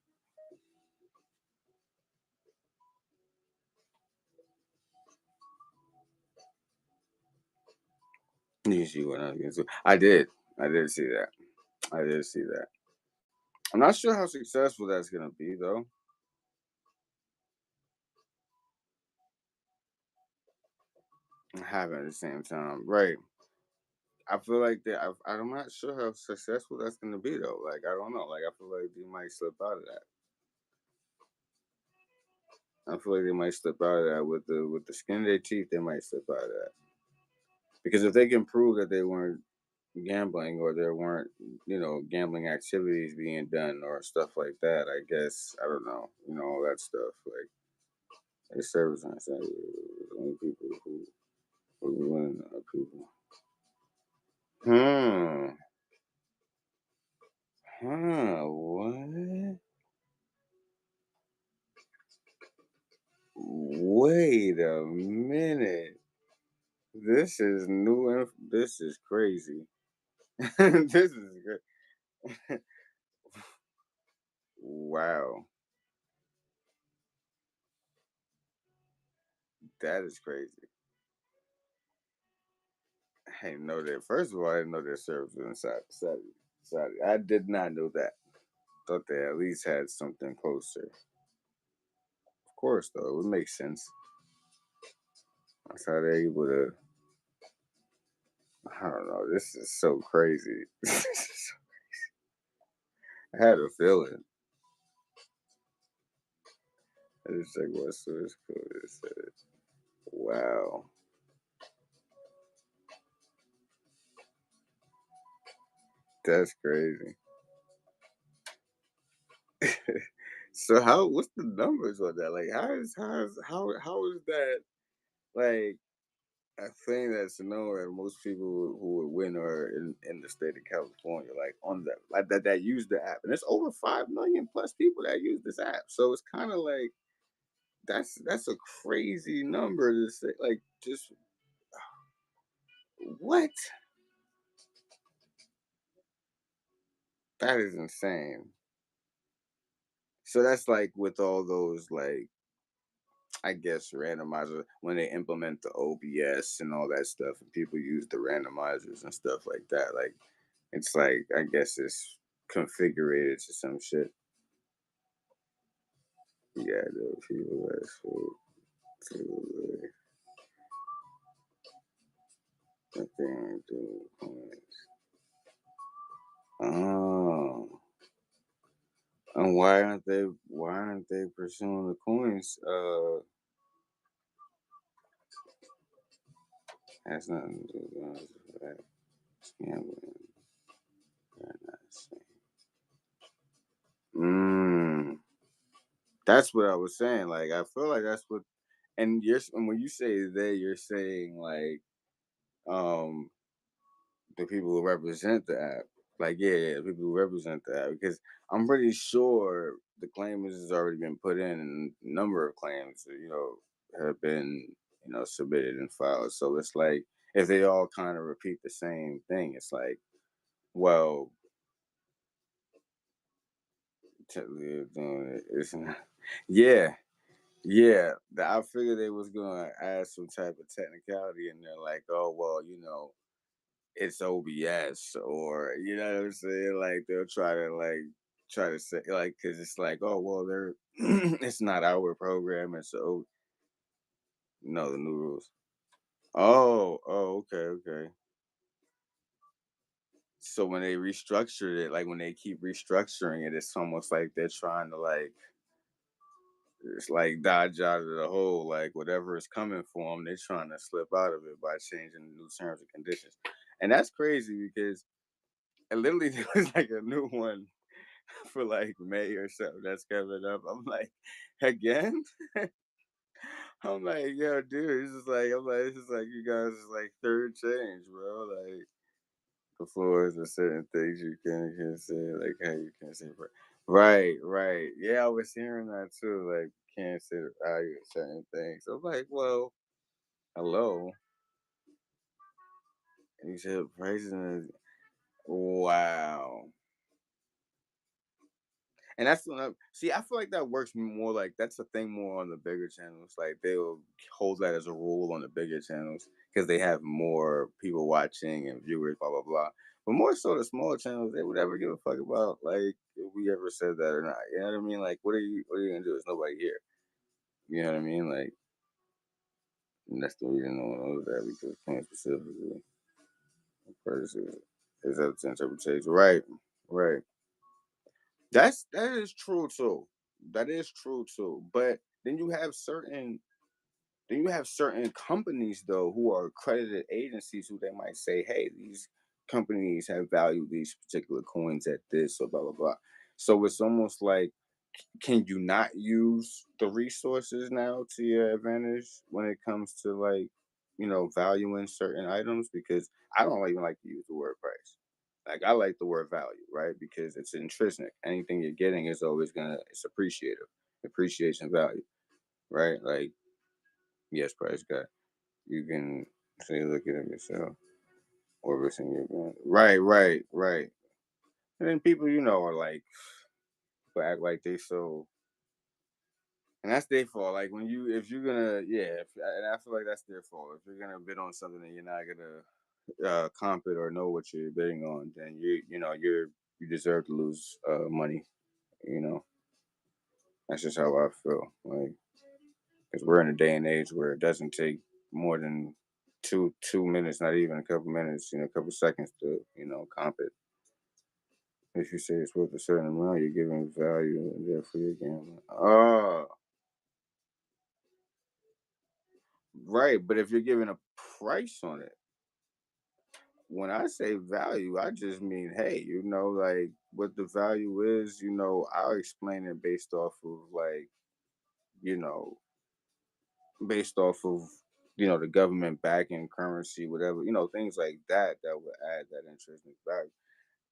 [SPEAKER 1] You see what I was gonna I did. I did see that. I did see that. I'm not sure how successful that's gonna be though. I haven't at the same time. Right. I feel like that. I'm not sure how successful that's gonna be though. Like I don't know. Like I feel like they might slip out of that. I feel like they might slip out of that with the skin of their teeth. They might slip out of that because if they can prove that they weren't gambling or there weren't gambling activities being done or stuff like that, I guess I don't know. All that stuff like they service and say only people who win are people. Hmm. What? Wait a minute. This is new. This is crazy. This is good. Wow, that is crazy. I didn't know that. First of all, I didn't know their servers were inside Saudi. I did not know that. Thought they at least had something closer. Of course, though, it would make sense. That's how they're able to. I don't know. This is so crazy. I had a feeling. I just check what source code it said. Wow, that's crazy. So what's the numbers on that? Like how is that like a thing that's known that most people who would win are in the state of California, like on the like that use the app, and there's over 5 million plus people that use this app. So it's kind of like that's a crazy number to say. Like, just what? That is insane. So that's like with all those like I guess randomizer when they implement the OBS and all that stuff, and people use the randomizers and stuff like that. Like it's like I guess it's configured to some shit. Yeah, the people that's oh, and why aren't they pursuing the coins? Has nothing to do with that. Gambling. They're not saying. That's what I was saying. Like I feel like that's what, and when you say they, you're saying like um the people who represent the app. Like yeah, the people who represent the app because I'm pretty sure the claim has already been put in, and a number of claims have been submitted and filed. So it's like if they all kind of repeat the same thing, it's like well, technically they're doing it. It's not. Yeah, yeah. I figured they was gonna add some type of technicality in there, like, oh well, it's OBS, or you know what I'm saying. Like they'll try to say like, because it's like, oh well, they're it's not our program, and so no, the new rules. Oh, okay. So when they restructured it, like when they keep restructuring it, it's almost like they're trying to like it's like dodge out of the hole, like whatever is coming for them, they're trying to slip out of it by changing the new terms and conditions. And that's crazy because it literally there was like a new one for like May or something that's coming up. I'm like, again? I'm like, yo, dude, this is like you guys is like third change, bro. Like before there's certain things you can't say, like how you can't say right. Yeah, I was hearing that too. Like can't say the value of certain things. So I'm like, well, hello. And you said pricing is wow. And that's when see. I feel like that works more. Like that's a thing more on the bigger channels. Like they'll hold that as a rule on the bigger channels because they have more people watching and viewers, blah blah blah. But more so the smaller channels, they would ever give a fuck about like if we ever said that or not. You know what I mean? Like, what are you gonna do? There's nobody here. You know what I mean? Like, and that's the reason no one knows that because point specifically versus his other interpretation. Right. That is true too. That is true too. But then you have certain companies though who are accredited agencies who they might say, hey, these companies have valued these particular coins at this or blah blah blah. So it's almost like can you not use the resources now to your advantage when it comes to like valuing certain items? Because I don't even like to use the word price. Like I like the word value, right? Because it's intrinsic. Anything you're getting is always it's appreciative, appreciation value, right? Like yes, price guy, you can say look at it yourself or it's in your brand. Right. And then people are like people act like they so. And that's their fault. Like when if you're gonna, yeah, and I feel like that's their fault. If you're gonna bid on something and you're not gonna comp it or know what you're bidding on, then you deserve to lose money. You know, that's just how I feel. Like, because we're in a day and age where it doesn't take more than two minutes, not even a couple minutes, a couple seconds to comp it. If you say it's worth a certain amount, you're giving value, and therefore you're gambling. Oh, right. But if you're giving a price on it. When I say value, I just mean, hey, like what the value is, I'll explain it you know, based off of the government backing currency, whatever, things like that that would add that intrinsic value.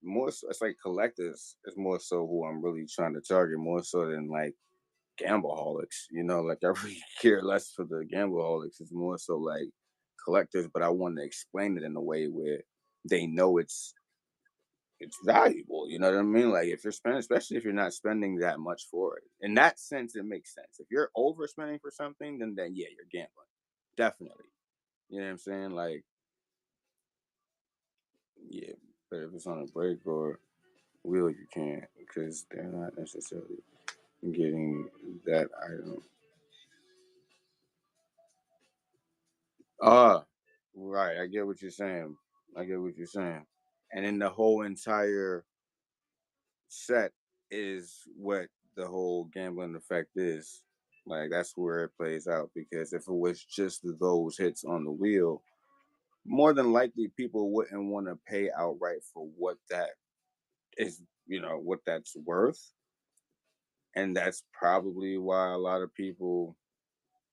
[SPEAKER 1] More so, it's like collectors is more so who I'm really trying to target, more so than like gambleholics. Like I really care less for the gambleholics. It's more so like collectors, but I want to explain it in a way where they know it's valuable. You know what I mean? Like if you're spending, especially if you're not spending that much for it. In that sense, it makes sense. If you're overspending for something, then yeah, you're gambling. Definitely. You know what I'm saying? Like, yeah. But if it's on a break or wheel, you can't because they're not necessarily getting that item. Ah, right. I get what you're saying. I get what you're saying. And then the whole entire set is what the whole gambling effect is. Like that's where it plays out because if it was just those hits on the wheel, more than likely people wouldn't want to pay outright for what that is, what that's worth. And that's probably why a lot of people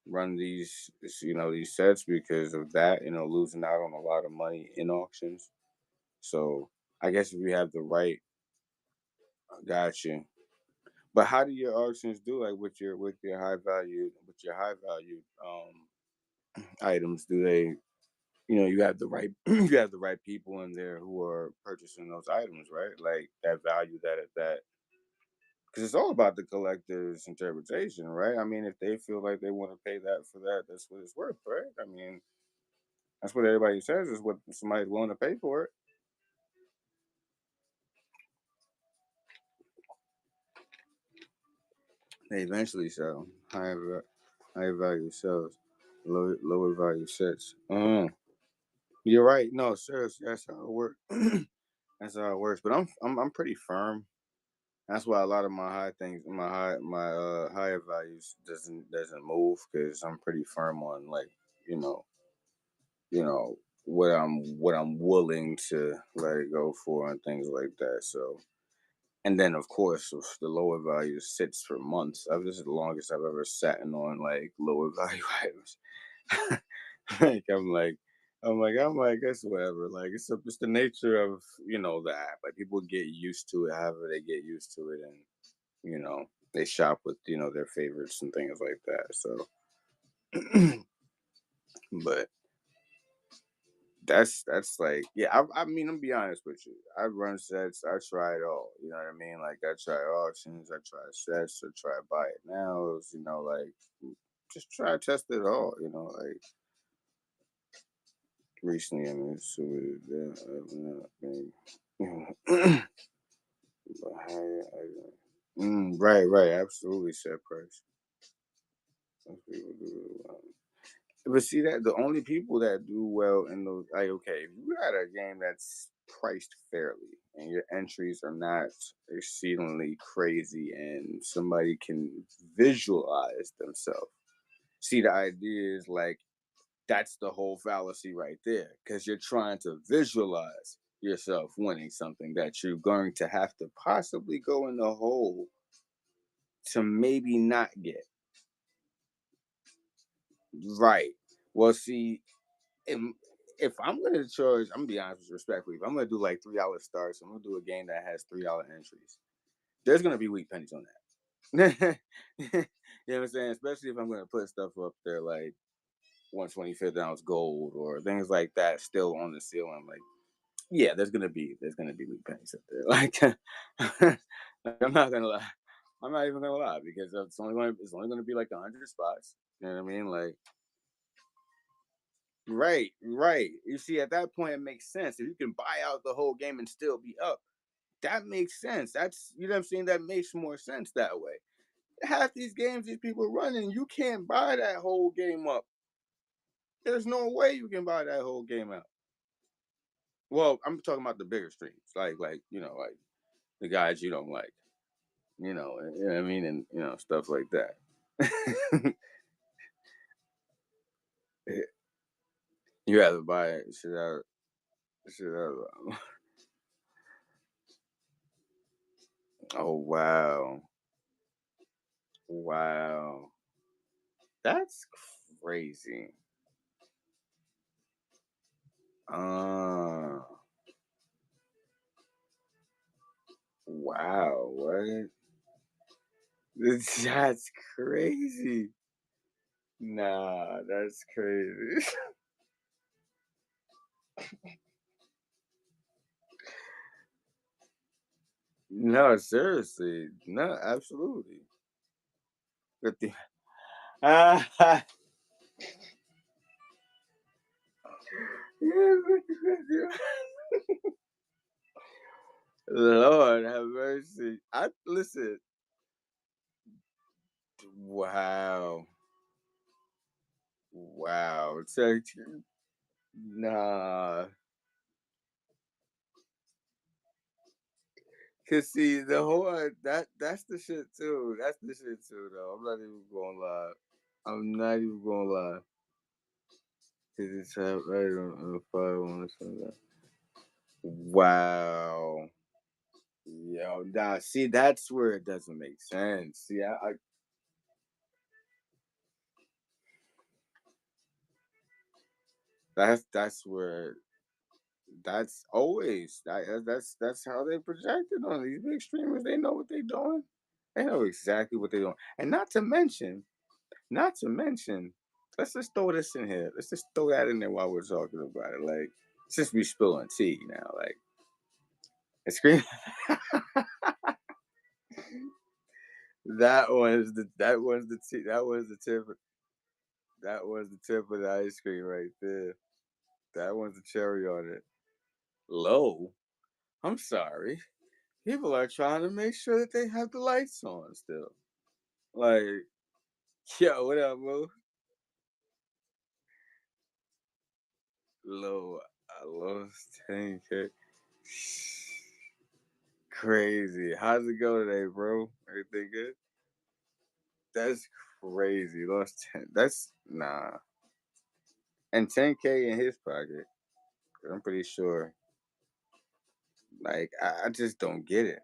[SPEAKER 1] run these sets because of that, losing out on a lot of money in auctions. So I guess if you have the right, got you. But how do your auctions do? Like with your high value items? Do they, you have the right you have the right people in there who are purchasing those items, right? Like that value that at that because it's all about the collector's interpretation, right? I mean, if they feel like they want to pay that for that, that's what it's worth, right? I mean, that's what everybody says is what somebody's willing to pay for it. They eventually sell higher value sells, lower value sets. You're right. No, seriously, that's how it works. That's how it works. But I'm pretty firm. That's why a lot of my high things, my higher values doesn't move because I'm pretty firm on like you know you know what I'm willing to let it go for and things like that. So and then of course if the lower value sits for months. This is the longest I've ever sat in on like lower value items. like I'm like it's whatever. Like it's the nature of the app. Like people get used to it, however they get used to it, and you know they shop with their favorites and things like that. So, but that's like yeah. I mean, I'm be honest with you. I run sets. I try it all. You know what I mean? Like I try auctions. I try sets. I try buy it nows. Like just try to test it all. Like recently. I mean, so but right, absolutely set price. Most people do well. But see that the only people that do well in those like okay, if you got a game that's priced fairly and your entries are not exceedingly crazy and somebody can visualize themselves. See the idea is like that's the whole fallacy right there because you're trying to visualize yourself winning something that you're going to have to possibly go in the hole to maybe not get right. Well, see, if, if I'm gonna charge, I'm gonna be honest with you respectfully. If I'm gonna do like $3 starts, I'm gonna do a game that has $3 entries. There's gonna be weak pennies on that. you know what I'm saying? Especially if I'm gonna put stuff up there like 125th ounce gold or things like that still on the ceiling. Like, yeah, there's gonna be weak pennies up there. Like I'm not gonna lie. I'm not even gonna lie because it's only gonna be like 100 spots. You know what I mean? Like right. You see, at that point, it makes sense. If you can buy out the whole game and still be up, that makes sense. That's what I'm saying. That makes more sense that way. Half these games these people are running, you can't buy that whole game up. There's no way you can buy that whole game out. Well, I'm talking about the bigger streams, like the guys you don't like, you know what I mean, and stuff like that. You have to buy it, shit out. Oh wow, wow. That's crazy. Uh, wow, what? That's crazy. Nah, that's crazy. No, seriously. No, absolutely. But the, ah, Lord have mercy. I listen. Wow. Wow. So, nah. Cause see the whole that's the shit too. That's the shit too though. I'm not even gonna lie. I'm not even gonna lie. Cause it's right on the fire on Sunday. Wow. Yo, nah, see that's where it doesn't make sense. See, that's where that's always that's how they projected on these big streamers. They know what they're doing. They know exactly what they're doing. And not to mention, let's just throw this in here. Let's just throw that in there while we're talking about it. Like, since we spilling tea now, like, it's scream. That was the tip. That was the tip of the ice cream right there. That one's the cherry on it. Low. I'm sorry. People are trying to make sure that they have the lights on still. Like, yo, what up, Mo? Low. I lost 10K. Crazy. How's it go today, bro? Everything good? That's crazy. Lost 10. That's nah. And 10K in his pocket. I'm pretty sure. Like, I just don't get it.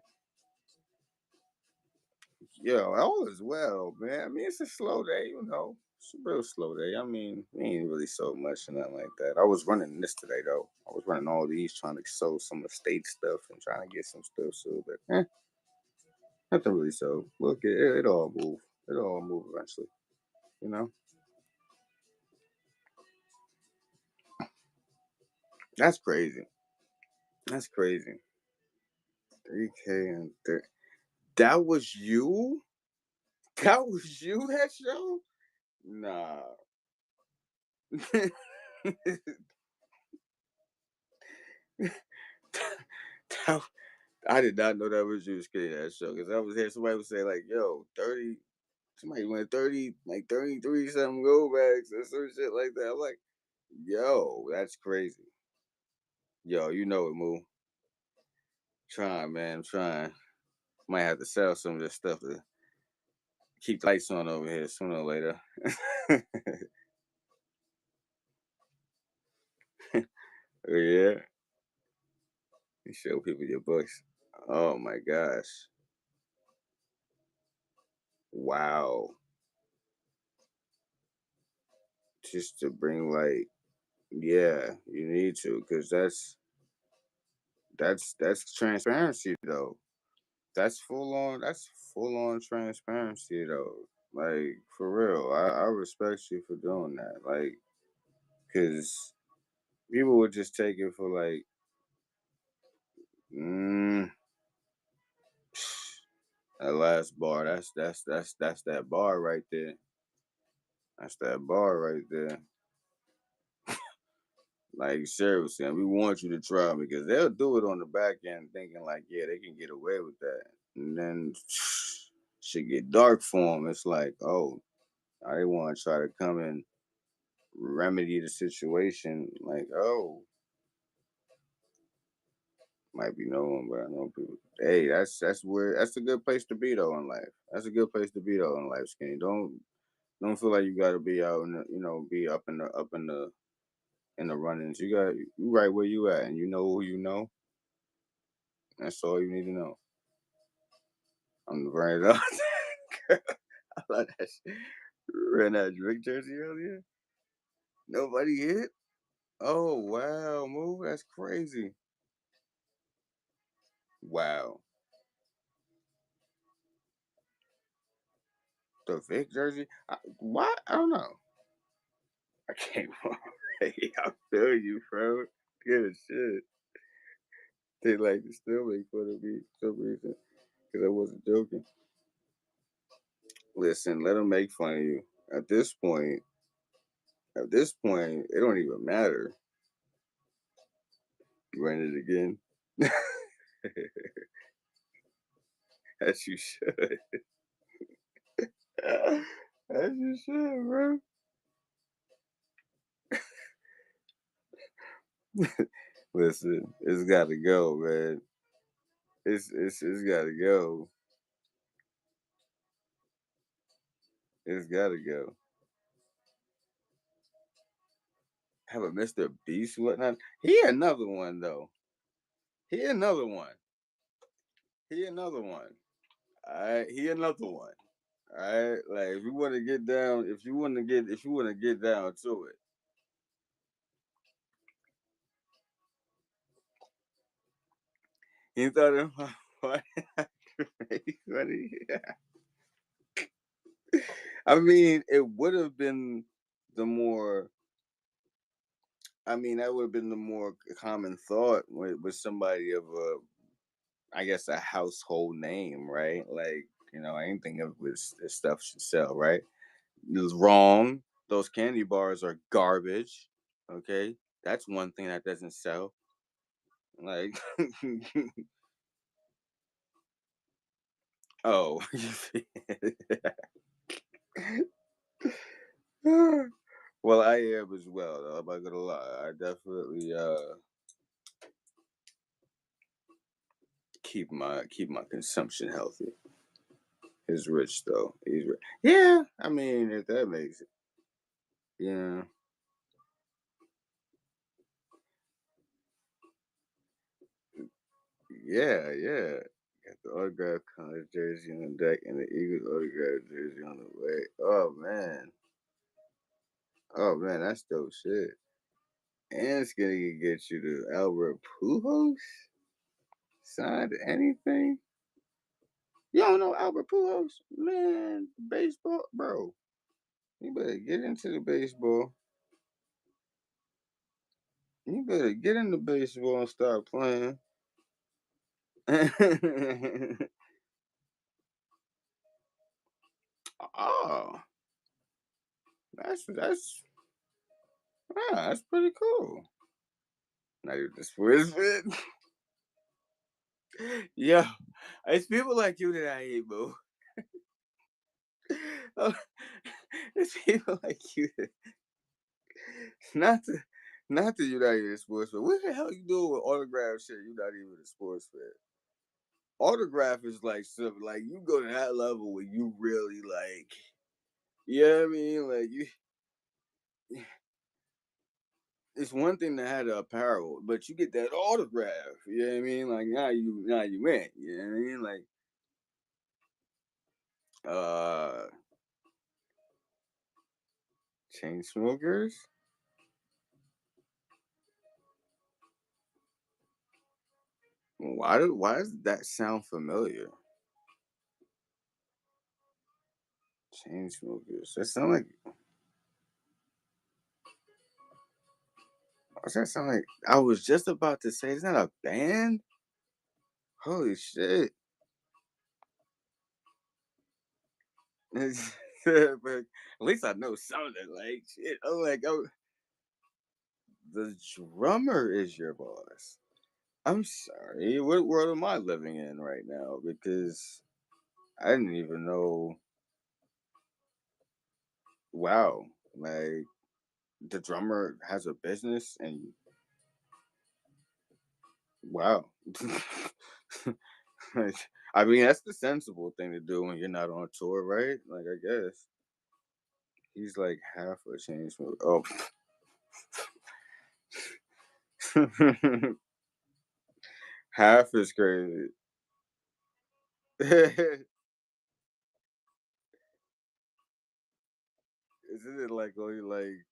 [SPEAKER 1] Yo, all is well, man. I mean, it's a slow day, you know. It's a real slow day. I mean, we ain't really sold much or nothing like that. I was running this today, though. I was running all these trying to sell some estate stuff and trying to get some stuff sold. But, nothing really sold. Look, it all move. It all move eventually, you know? That's crazy. That's crazy. 3K and 30. That was you? That was you, that show? Nah. That- I did not know that was you skinny that show because I was here. Somebody would say, like, yo, 30, somebody went 30, like 33 something go backs or some shit like that. I'm like, yo, that's crazy. Yo, you know it, Moo. Trying, man. I'm trying. Might have to sell some of this stuff to keep the lights on over here sooner or later. Yeah. You show people your books. Oh my gosh. Wow. Just to bring like, yeah, you need to, because that's transparency though. That's full on transparency though. Like for real. I respect you for doing that. Like, cause people would just take it for like, mm, that last bar, that's that bar right there. That's that bar right there. Like seriously, and we want you to try because they'll do it on the back end, thinking like, yeah, they can get away with that, and then shit get dark for them. It's like, oh, now they want to try to come and remedy the situation. Like, oh, might be no one, but I know people. Hey, that's where that's a good place to be though in life. That's a good place to be though in life, skinny. Don't feel like you got to be out in the, be up in the runnings. You right where you at, and you know who you know. That's all you need to know. I'm the brand up. I love that shit. Ran that drink jersey earlier. Nobody hit. Oh wow, move. That's crazy. Wow. The Vic jersey. What? I don't know. I can't. Hey, I feel you, bro. Good shit. They like to still make fun of me for some reason because I wasn't joking. Listen, let them make fun of you. At this point, it don't even matter. You ran it again. As you should. As you should, bro. Listen, it's got to go, man. It's got to go. It's got to go. Have a Mr. Beast whatnot. He another one though. He another one. He another one. All right. He another one. All right. Like if you want to get down, if you want to get down to it. He thought it was funny. I mean, it would have been the more. I mean, that would have been the more common thought with somebody of a, I guess, a household name, right? Like, anything of this stuff should sell, right? It was wrong. Those candy bars are garbage. Okay, that's one thing that doesn't sell. Like, oh, well, I am as well. Though, I'm not gonna lie. I definitely keep my consumption healthy. He's rich though. He's rich. Yeah, I mean, if that makes it. Yeah, yeah, yeah. Got the autograph college jersey on the deck and the Eagles autograph jersey on the way. Oh man, that's dope shit. And it's gonna get you to Albert Pujols signed anything. You don't know Albert Pujols, man? Baseball, bro. You better get into the baseball. You better get into baseball and start playing. Oh, that's that's pretty cool. Now you're the sports fan. Yo, it's people like you that I hate, boo. Oh, it's people like you that not to not that you're not even a sports fan. What the hell you doing with autograph shit? You're not even a sports fan. Autograph is like something like you go to that level where you really like. You know what I mean? Like you, it's one thing to have the apparel, but you get that autograph. You know what I mean? Like now you in. You know what I mean? Like uh, chain smokers. Why does that sound familiar? Chain smokers. That sound like. What's that sound like? I was just about to say, is that a band? Holy shit! But at least I know something. Like shit. I'm like, the drummer is your boss. I'm sorry. What world am I living in right now? Because I didn't even know. Wow, like the drummer has a business, and wow. Like, I mean, that's the sensible thing to do when you're not on tour, right? Like, I guess he's like half a change. Oh, half is crazy. Isn't it like only like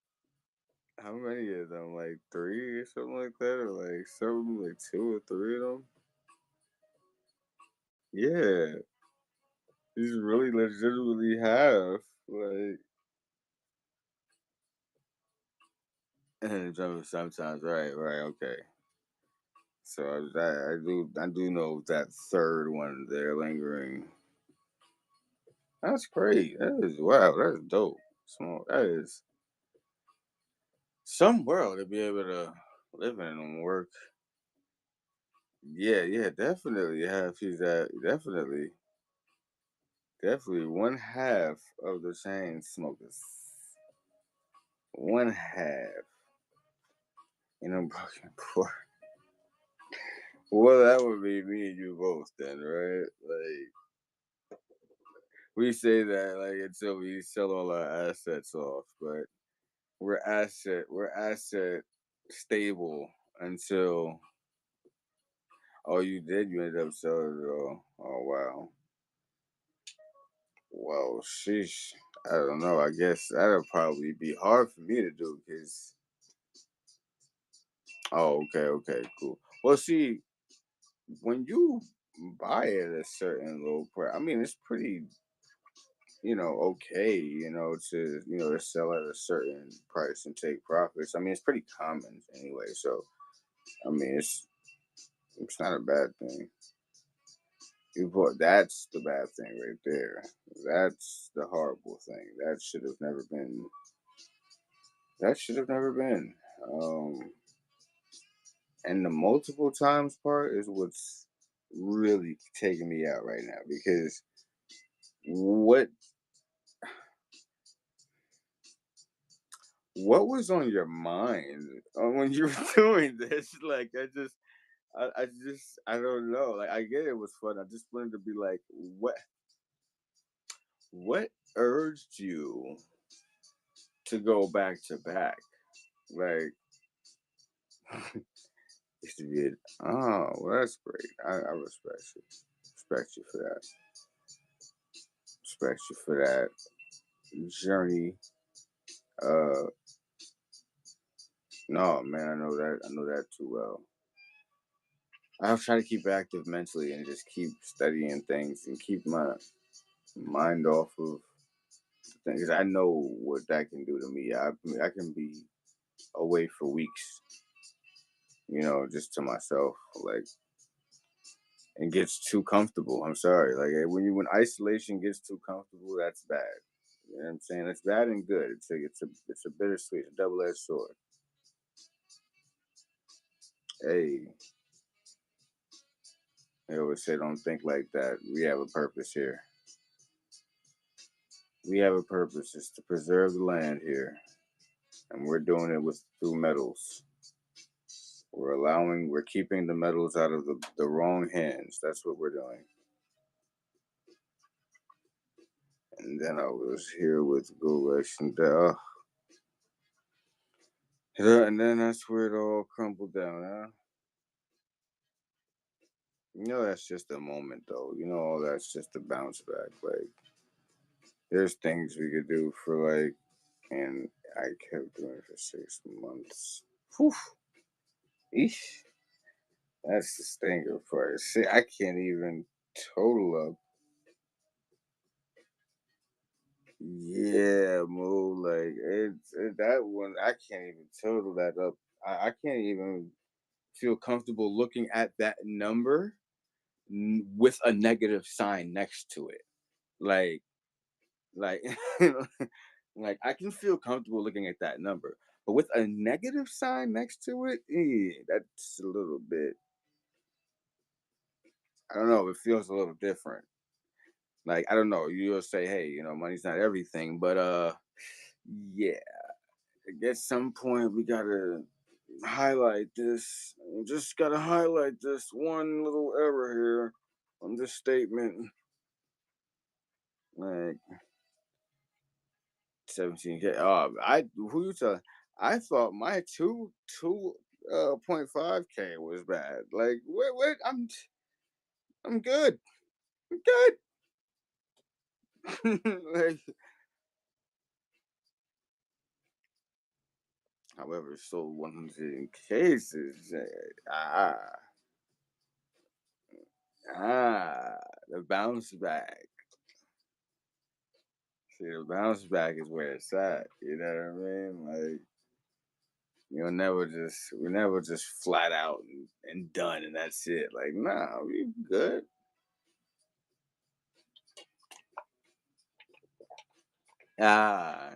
[SPEAKER 1] How many of them? Like three or something like that, or like something like two or three of them? Yeah, he's really legitimately have like. And sometimes, right, right, okay. So I do know that third one there lingering. That's great. That is wow. That's dope. Small. That is some world to be able to live in and work. Yeah, yeah, definitely. Yeah, she's that definitely one half of the chain smokers. One half. Broken poor. Well, that would be me and you both then, right? Like we say that like until we sell all our assets off, but we're asset stable until oh you did you ended up selling it all. Oh wow. Well, sheesh. I don't know. I guess that'll probably be hard for me to do because. Oh, okay, okay, cool. Well, see, when you buy at a certain low price, I mean, it's pretty, okay, to sell at a certain price and take profits. I mean, it's pretty common anyway. So, I mean, it's not a bad thing. That's the bad thing right there. That's the horrible thing. That should have never been. That should have never been. Um, and the multiple times part is what's really taking me out right now because what what was on your mind when you were doing this? Like I don't know. Like I get it was fun. I just wanted to be like, what urged you to go back to back? Like used to be oh well that's great. I respect you. Respect you for that. Respect you for that journey. Uh no man, I know that too well. I'll try to keep active mentally and just keep studying things and keep my mind off of things. I know what that can do to me. I can be away for weeks, just to myself, like, and gets too comfortable. I'm sorry, like when isolation gets too comfortable, that's bad. You know what I'm saying? It's bad and good. It's a bittersweet, a double-edged sword. Hey, they always say don't think like that. We have a purpose here. We have a purpose. It's to preserve the land here, and we're doing it with through metals. We're keeping the metals out of the wrong hands. That's what we're doing. And then I was here with Gulesh and then that's where it all crumbled down, huh? That's just a moment though. All that's just a bounce back. Like there's things we could do for like and I kept doing it for 6 months. Whew. Eesh. That's the stinger part. See, I can't even total up. Yeah, move like that one. I can't even total that up. I can't even feel comfortable looking at that number with a negative sign next to it. Like, like, like I can feel comfortable looking at that number, but with a negative sign next to it, that's a little bit. I don't know. It feels a little different. Like I don't know. You'll say, hey, money's not everything, but yeah. At some point, we gotta highlight this. We just gotta highlight this one little error here on this statement. Like 17K. Who you telling? I thought my two 0.5K was bad. Like what? I'm good. I'm good. Like However, sold 100 in cases. The bounce back. See, the bounce back is where it's at. You know what I mean? Like, we never just flat out and done and that's it. Like, nah, we good. Ah,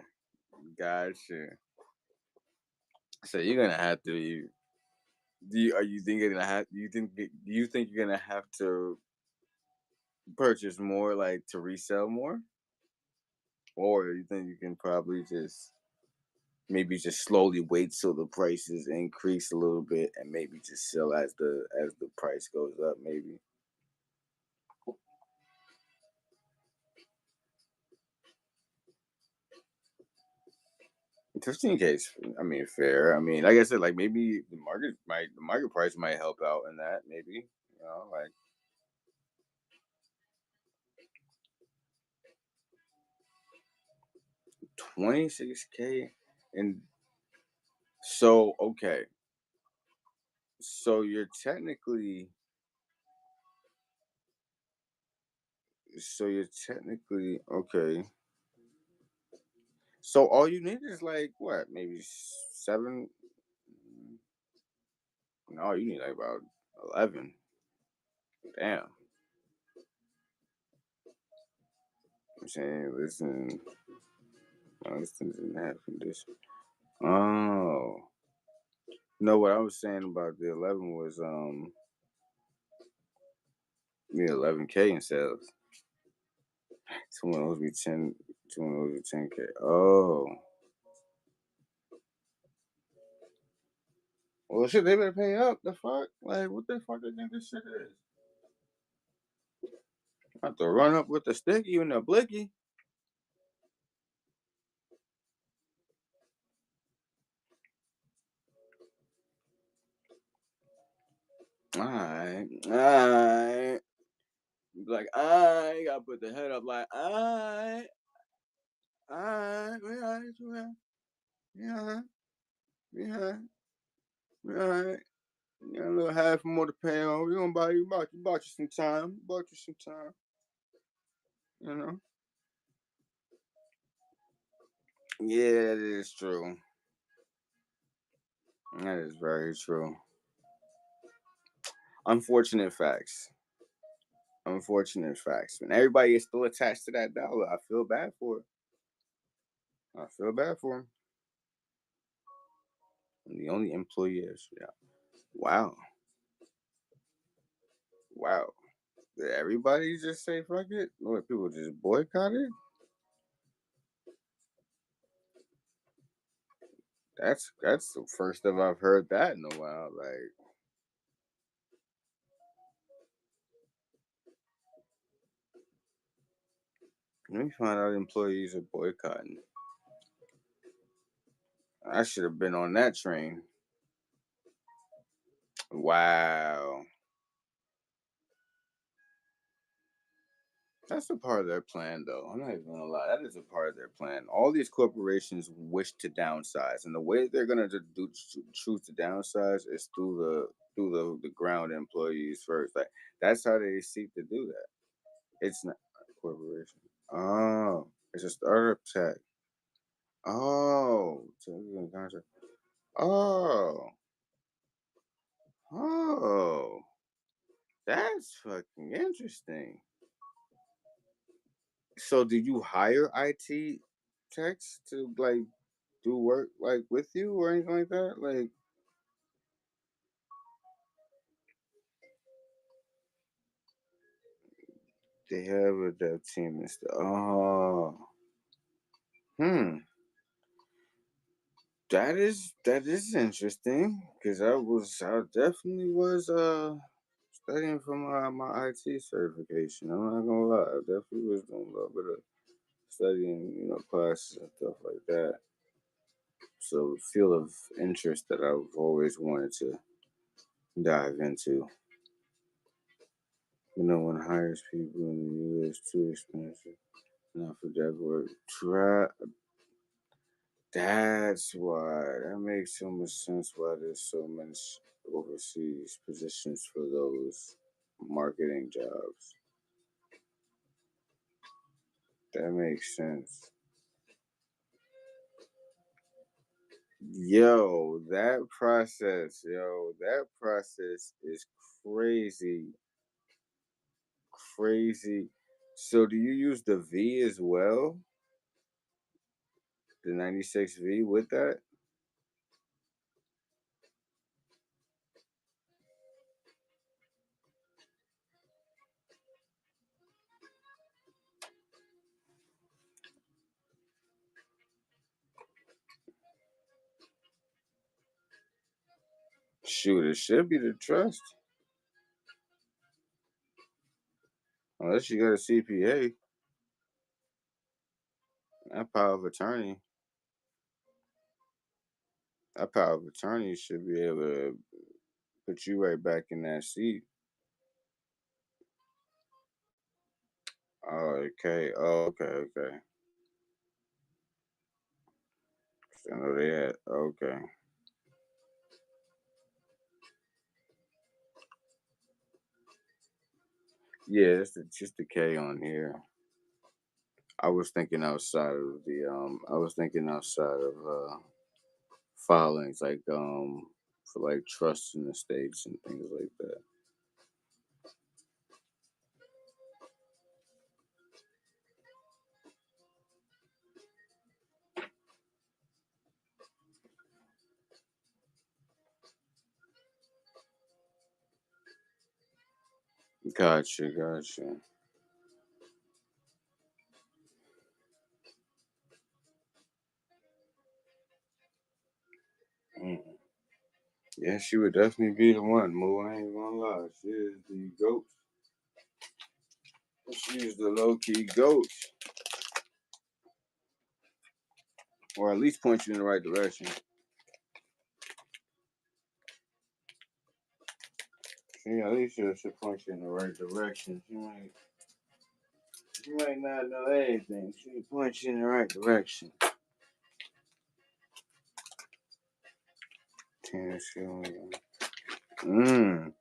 [SPEAKER 1] gotcha. So you're gonna have to. Are you thinking gonna have? Do you think you're gonna have to purchase more, like to resell more, or you think you can probably just maybe just slowly wait till the prices increase a little bit and maybe just sell as the price goes up, maybe. Just in case, I mean, fair. I mean, like I said, like maybe the market price might help out in that, maybe. Like 26K, and so okay, so you're technically okay. So all you need is like what, maybe seven? No, you need like about 11. Damn. I'm saying, listen, listen in that condition. Oh, no, what I was saying about the 11 was you need 11K in sales. Someone owes me 10. Someone owes me 10K. Oh, well, shit, they better pay up. The fuck, like, what the fuck they think this shit is? I have to run up with the sticky and the blicky. Alright, alright. Like, I gotta put the head up, like, alright, yeah, yeah, alright. You got a little half more to pay on. We gonna bought you some time, bought you some time, you know. Yeah, that is true. That is very true. Unfortunate facts. Unfortunate facts. When everybody is still attached to that dollar, I feel bad for it. I feel bad for him. I'm the only employee. Yeah. Wow. Wow. Did everybody just say fuck it? What, people just boycott it? That's the first time I've heard that in a while. Like, let me find out employees are boycotting. I should have been on that train. Wow. That's a part of their plan, though. I'm not even gonna lie. That is a part of their plan. All these corporations wish to downsize, and the way they're gonna choose to downsize is through the ground employees first. Like that's how they seek to do that. It's not a corporation. Oh, it's a startup tech. Oh, contract. Oh, oh, that's fucking interesting. So, do you hire IT techs to like do work like with you or anything like that? Like they have a dev team and stuff. Oh, hmm. That is interesting because I definitely was studying for my IT certification. I'm not gonna lie, I definitely was doing a little bit of studying, classes and stuff like that. So field of interest that I've always wanted to dive into. No one hires people in the U.S. too expensive. Not for that work. That's why. That makes so much sense why there's so much overseas positions for those marketing jobs. That makes sense. That process is crazy. Crazy. So do you use the V as well? The 96V with that? Shoot, it should be the trust. Unless you got a CPA, that power of attorney. That power of attorney should be able to put you right back in that seat. Oh, okay. Oh, okay. I know they had. Okay. Yeah, it's just the K on here. I was thinking outside of the I was thinking outside of filings for like trusts in the states and things like that. Gotcha. Mm. Yeah, she would definitely be the one, Moo. I ain't gonna lie. She is the goat. She's the low key goat. Or at least point you in the right direction. She at least should point you in the right direction. She might not know anything. She can point you in the right direction. Tennessee. Mmm.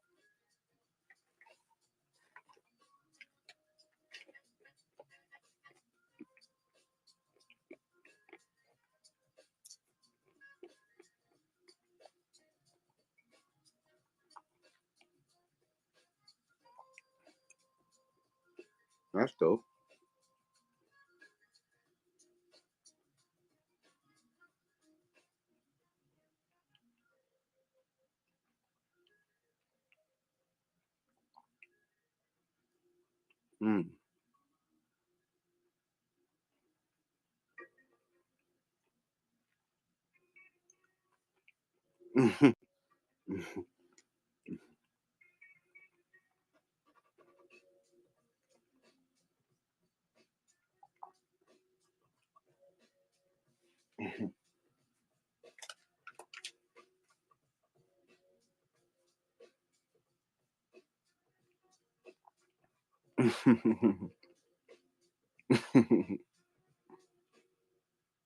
[SPEAKER 1] That's dope. Mm.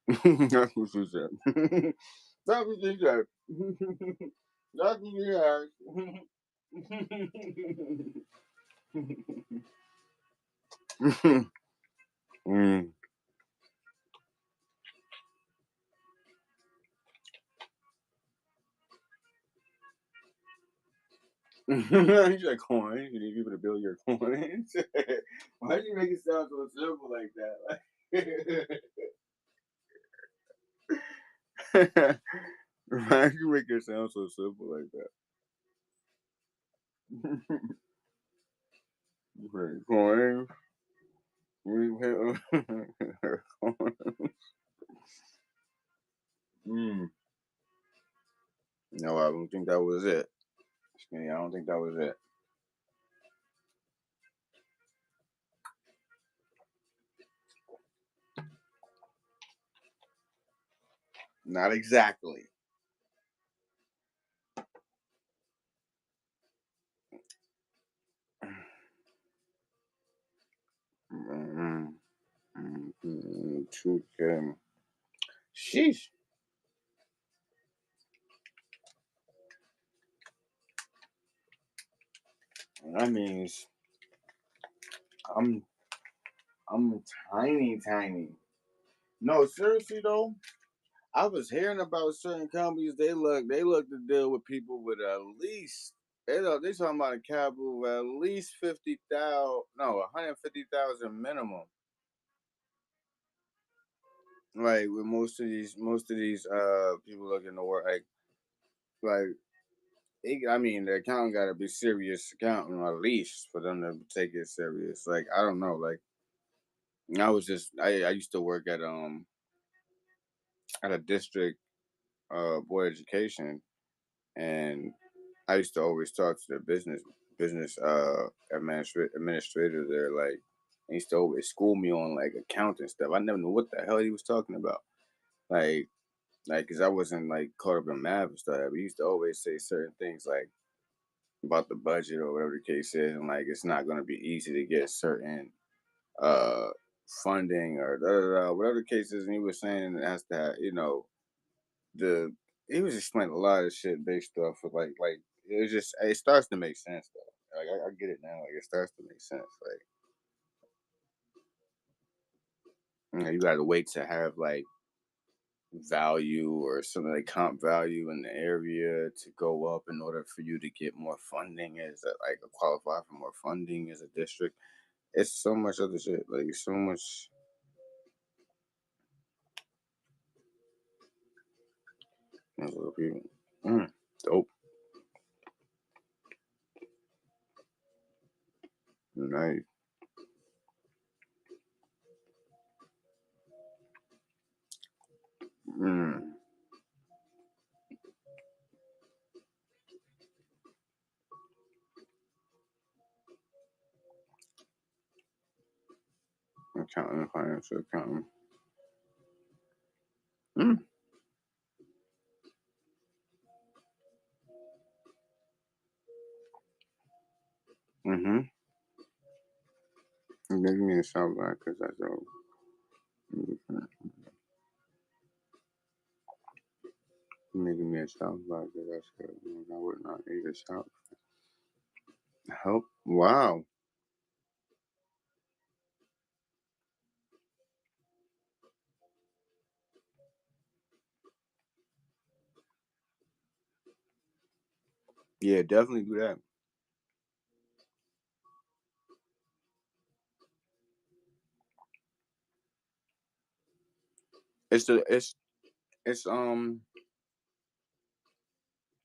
[SPEAKER 1] That's what she said. That's what she said. That's what she said. Mm. You said coins. You need people to build your coins. Why do you make it sound so simple like that? Why do you make it sound so simple like that? Coins. Mm. No, I don't think that was it. Skinny, I don't think that was it. Not exactly. Mm-hmm. 2K. Sheesh. That means I'm I'm tiny. No, seriously though, I was hearing about certain companies. They look to deal with people with at least they talking about a capital of at least 50,000, no, 150,000 minimum. Like with most of these people looking to work like I mean the accountant got to be serious accountant at least for them to take it serious. Like I don't know, like I used to work at a district board education, and I used to always talk to the business administrator there. Like he used to always school me on like accounting stuff. I never knew what the hell he was talking about. Like cause I wasn't like caught up in math and stuff. But he used to always say certain things like about the budget or whatever the case is, and like it's not gonna be easy to get certain uh funding or whatever the case is. And he was saying it has to have, the he was explaining a lot of shit based off of like it starts to make sense though. Like I get it now. Like it starts to make sense. Like you got to wait to have like value or something like comp value in the area to go up in order for you to get more funding as like qualify for more funding as a district. It's so much other shit. Like so much. People. Dope. Nice. Mm. Accounting, financial accounting. Mm. Mm-hmm. Give me a shout back because that's all. Making me a shout back because that's good. I would not need a shout. Help. Wow. Yeah, definitely do that. It's the it's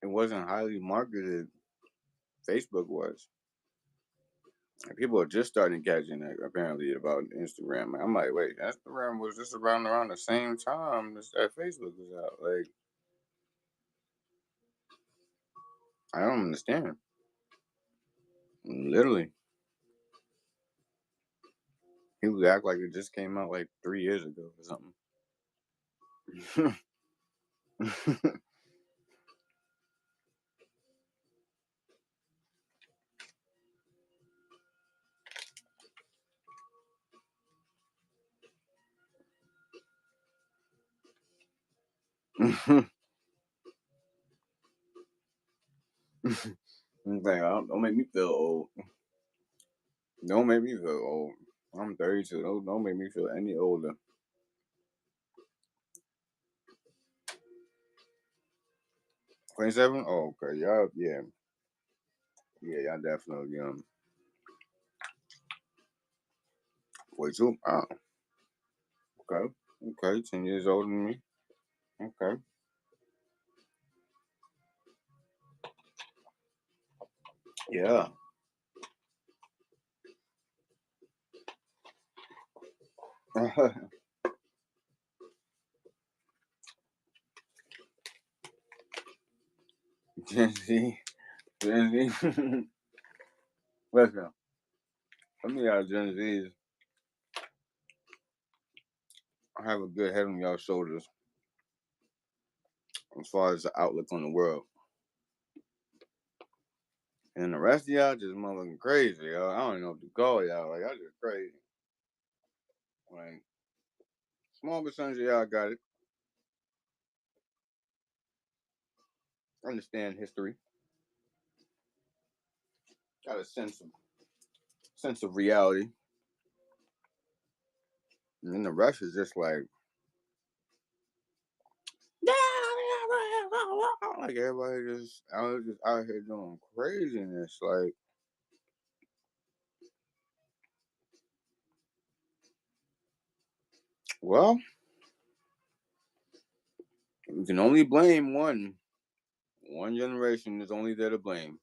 [SPEAKER 1] it wasn't highly marketed. Facebook was. And people are just starting catching it apparently about Instagram. I'm like, wait, Instagram was just around the same time that Facebook was out. Like, I don't understand. Literally, people act like it just came out like 3 years ago or something. I'm like, don't make me feel old. Don't make me feel old. I'm 32. Don't make me feel any older. 27? Oh, okay. Y'all definitely 42. Oh, okay. Okay, 10 years older than me. Okay. Yeah. Gen Z. Gen Z. Listen, some of y'all Gen Zs have a good head on y'all shoulders as far as the outlook on the world. And the rest of y'all just motherfucking crazy, yo. I don't know what to call y'all. Like, y'all just crazy. Like, small percentage of y'all got it. Understand history. got a sense of reality. And then the rest is just like like everybody just I was just out here doing craziness. Like, well, you can only blame one. One generation is only there to blame.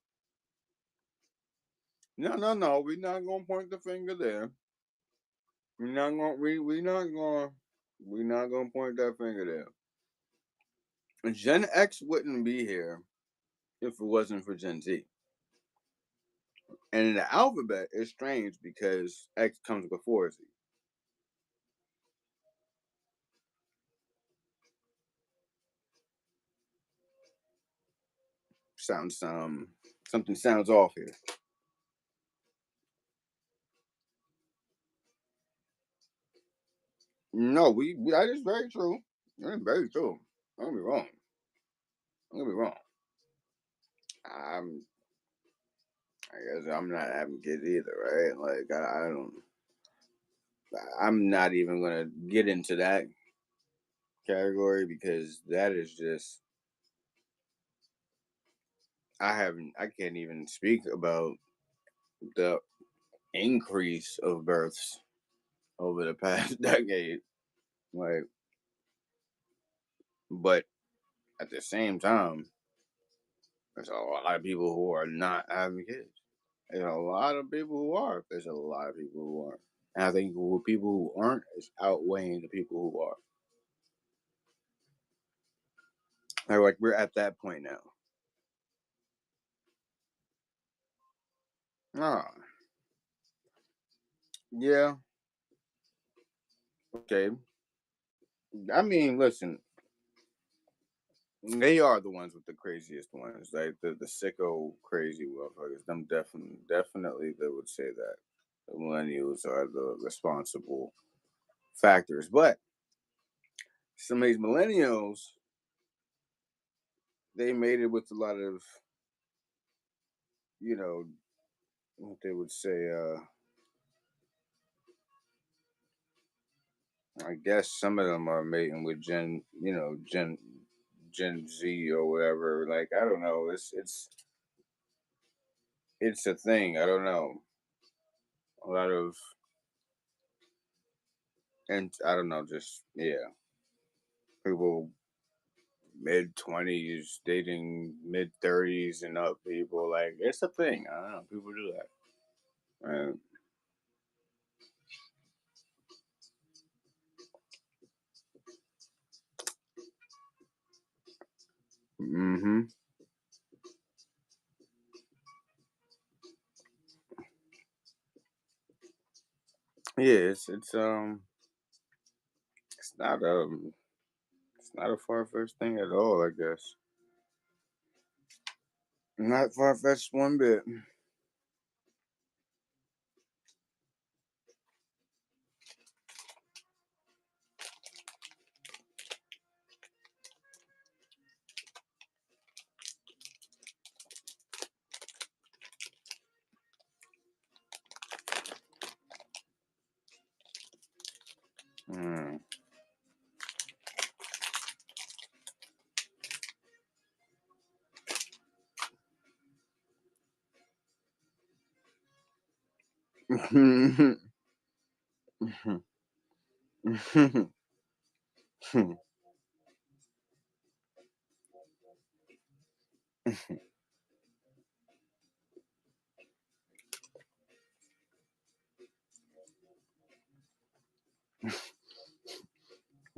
[SPEAKER 1] No. We're not gonna point the finger there. We're not gonna point that finger there. Gen X wouldn't be here if it wasn't for Gen Z. And in the alphabet, it's strange because X comes before Z. Sounds something sounds off here. No, we that is very true. That is very true. Don't be wrong. Don't get me wrong. I'm I guess I'm not having kids either, right? Like I don't. I'm not even gonna get into that category because that is just I can't even speak about the increase of births over the past decade. Like, but at the same time, there's a lot of people who are not having kids. There's a lot of people who are. There's a lot of people who aren't. And I think the people who aren't is outweighing the people who are. Like we're at that point now. Ah, yeah, okay. I mean, listen, they are the ones with the craziest ones, like the sicko crazy motherfuckers. Them definitely they would say that the millennials are the responsible factors. But some of these millennials, they made it with a lot of, you know, what they would say. I guess some of them are mating with Gen Z or whatever. Like I don't know. It's a thing. I don't know. A lot of and I don't know. Just yeah, people mid-20s dating mid-30s and up people. Like it's a thing. I don't know. People do that. Mm-hmm. Yeah, it's not it's not a far fetched thing at all. I guess not far fetched one bit. Mm.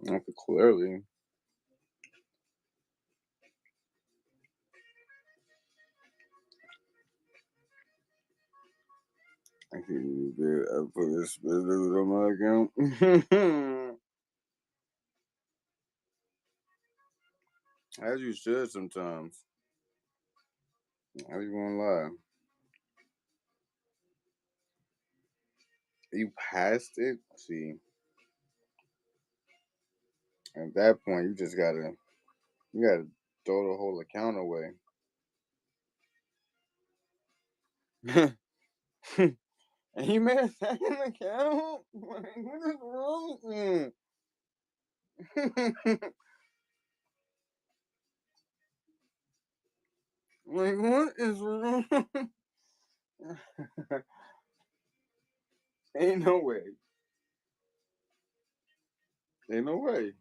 [SPEAKER 1] Okay, clearly, I can put this business on my account. As you should sometimes. How you gonna lie? You passed it. See, at that point, you gotta throw the whole account away. And he made a second account? Like, what is wrong with him? Like, what is wrong? Ain't no way. Ain't no way.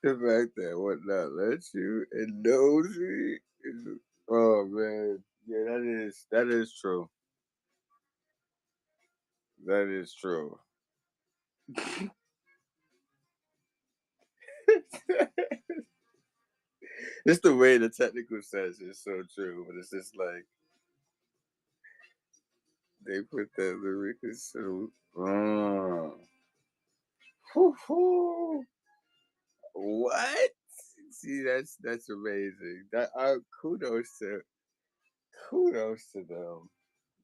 [SPEAKER 1] The fact that would not let you and knows me is, oh man, yeah, that is true. That is true. It's the way the technical sense is so true, but it's just like they put that lyric is so. Whew. What? See, that's amazing. That kudos to them.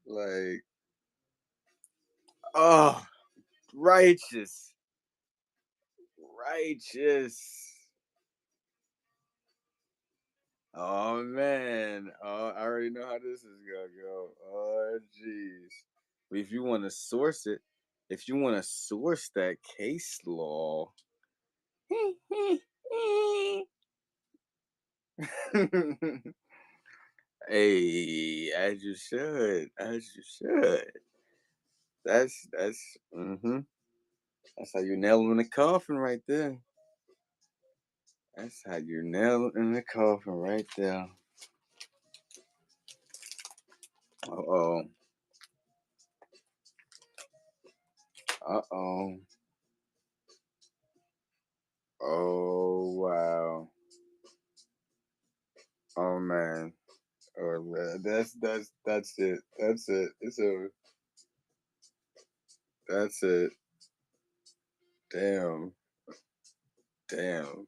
[SPEAKER 1] Like, oh, righteous, righteous. Oh man, oh, I already know how this is gonna go. Oh jeez. If you want to source it, if you want to source that case law, hey, as you should. That's that's how you nail him in the coffin right there. That's how you nail it in the coffin right there. Uh oh. Uh oh. Oh wow. Oh man. Oh man. That's it. That's it. It's over. That's it. Damn. Damn.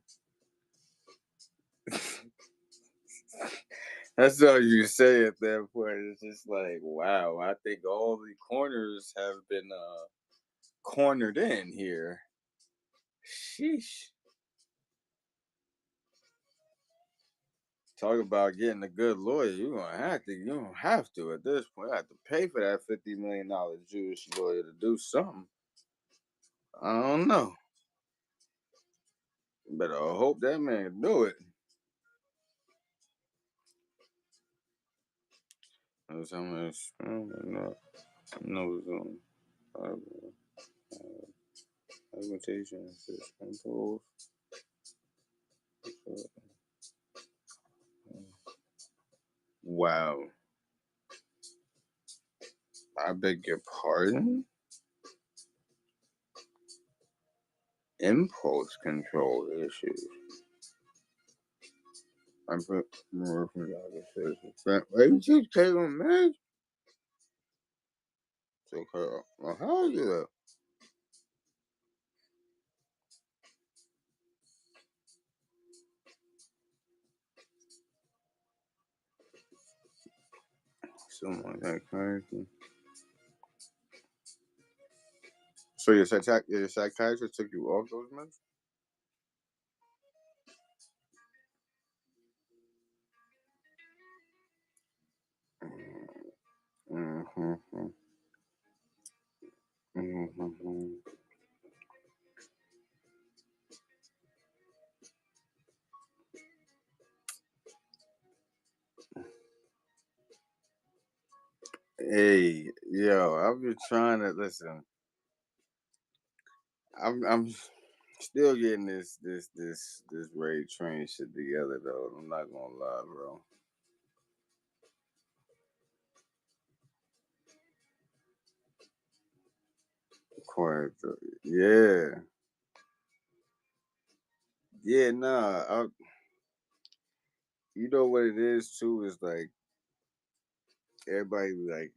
[SPEAKER 1] That's all you say at that point. It's just like, wow. I think all the corners have been cornered in here. Sheesh. Talk about getting a good lawyer. You gonna have to. You don't have to at this point. I have to pay for that $50 million Jewish lawyer to do something. I don't know. Better hope that man do it. That's how much. No, limitations. Controls. Wow. I beg your pardon. Impulse control issues. I'm put more from the other citizens. Wait, you take on man. So, well, how are you though? Someone that kind. So your psychiatrist took you off those meds? Mm-hmm. Mm-hmm. Hey, yo, I've been trying to listen. I'm still getting this Ray Train shit together though. I'm not gonna lie, bro. Quite, yeah, yeah. Nah, you know what it is too is like everybody be like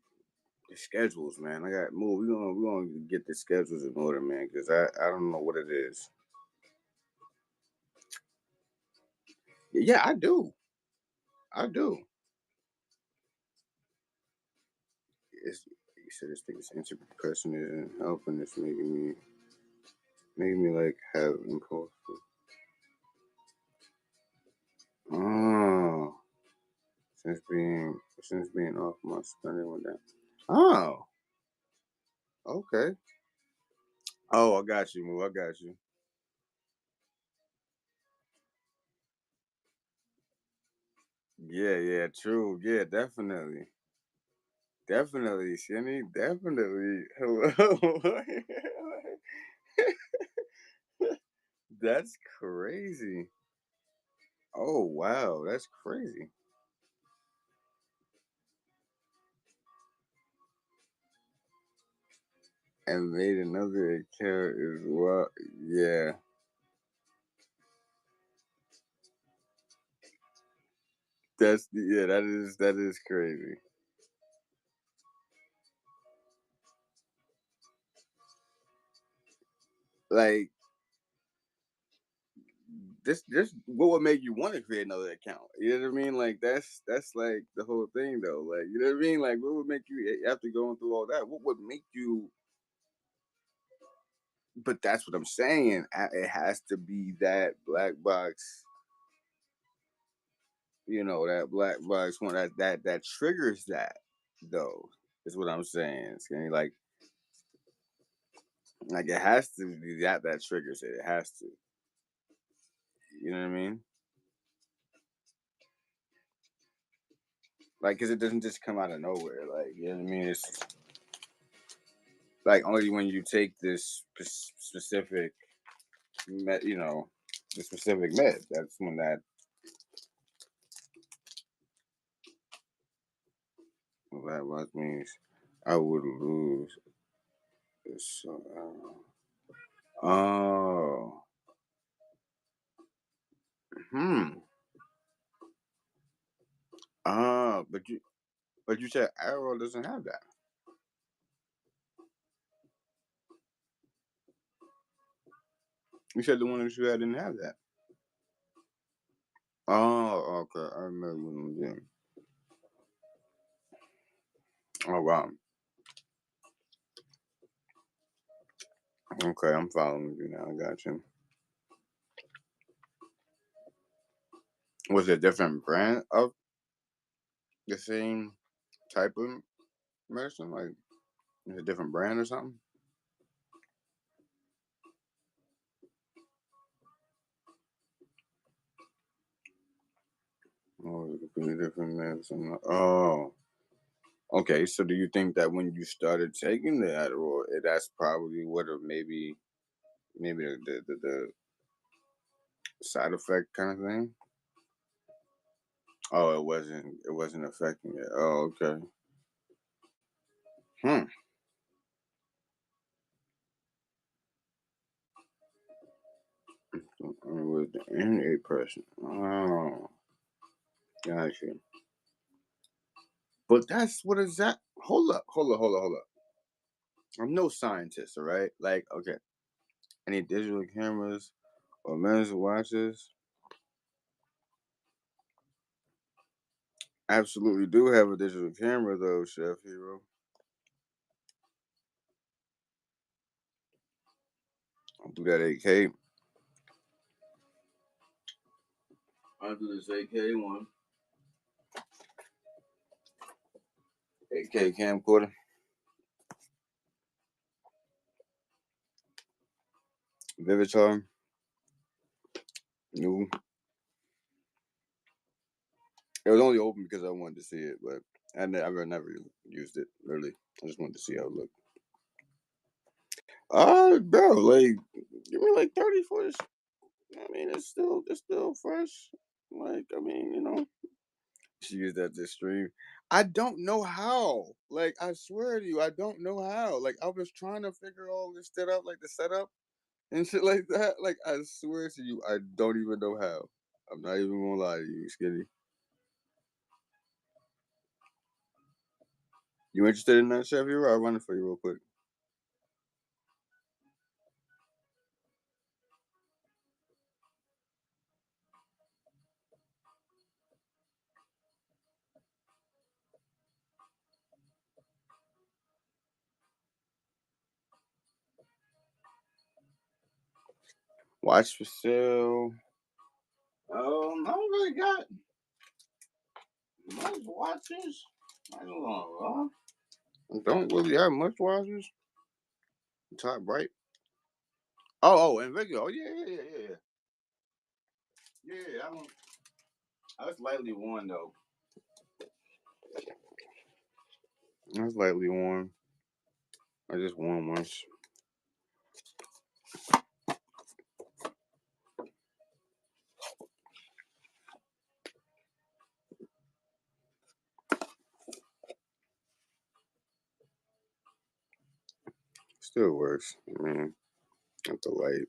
[SPEAKER 1] the schedules, man. I got move. We gonna get the schedules in order, man. Cause I don't know what it is. Yeah, I do. I do. It's, you said this thing is antidepressant and helping. It's making me. Made me like have impulsive. Oh, since being off, my spending went down. Oh, okay. Oh, I got you, Moo. I got you. Yeah, yeah, true. Yeah, definitely. Definitely, Skinny. Definitely. Hello. That's crazy. Oh, wow. That's crazy. And made another account as well. Yeah. That is crazy. Like this what would make you want to create another account? You know what I mean? Like that's like the whole thing though. Like you know what I mean? Like what would make you after going through all that? What would make you? But that's what I'm saying. It has to be that black box. You know that black box one that triggers that though. Is what I'm saying. It's gonna be like it has to be that triggers it. It has to. You know what I mean? Like, cause it doesn't just come out of nowhere. Like, you know what I mean? It's like only when you take this specific med, the specific med. That's when that what means I would lose. So, oh, hmm. But you said Arrow doesn't have that. You said the one that you had didn't have that. Oh, okay. I remember when we did. Oh wow. Okay, I'm following you now. I got you. Was it a different brand of the same type of medicine? Like, is it a different brand or something? Oh, it's a completely different medicine. Oh, okay. So, do you think that when you started taking the Adderall, that's probably what, or maybe the side effect kind of thing? Oh, it wasn't affecting it. Oh, okay. Hmm. So, it was the NA person. Oh, gotcha. But that's what is that? Hold up. I'm no scientist, all right? Like, okay, any digital cameras or men's watches absolutely do have a digital camera, though, Chef Hero. I'll do that 8K. I'll do this 8K one. 8K camcorder. Vivitar. New. It was only open because I wanted to see it, but I never used it, really. I just wanted to see how it looked. Bro, like, give me like 30 for this. I mean, it's still fresh. Like, I mean, she used that to stream. I don't know how. Like, I swear to you, I don't know how. Like, I was trying to figure all this shit out, like the setup and shit like that. Like, I swear to you, I don't even know how. I'm not even gonna lie to you, Skinny. You interested in that, Chef? I'll run it for you real quick. Watch for sale. I don't really got much watches. I don't really have much watches. Top right. Oh, and video. Oh, yeah. Yeah, I was lightly worn though. I was lightly worn. I just won once. Still works. I mean, not the light.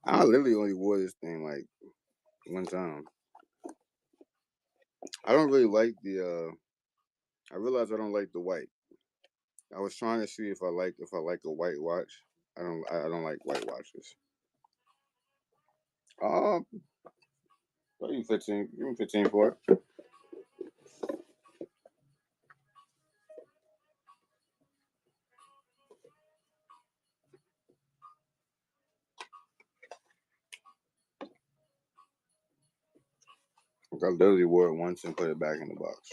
[SPEAKER 1] I literally only wore this thing like one time. I don't really like the. I realized I don't like the white. I was trying to see if I like a white watch. I don't like white watches. Um, give me 15. Give me 15 for it. I literally wore it once and put it back in the box.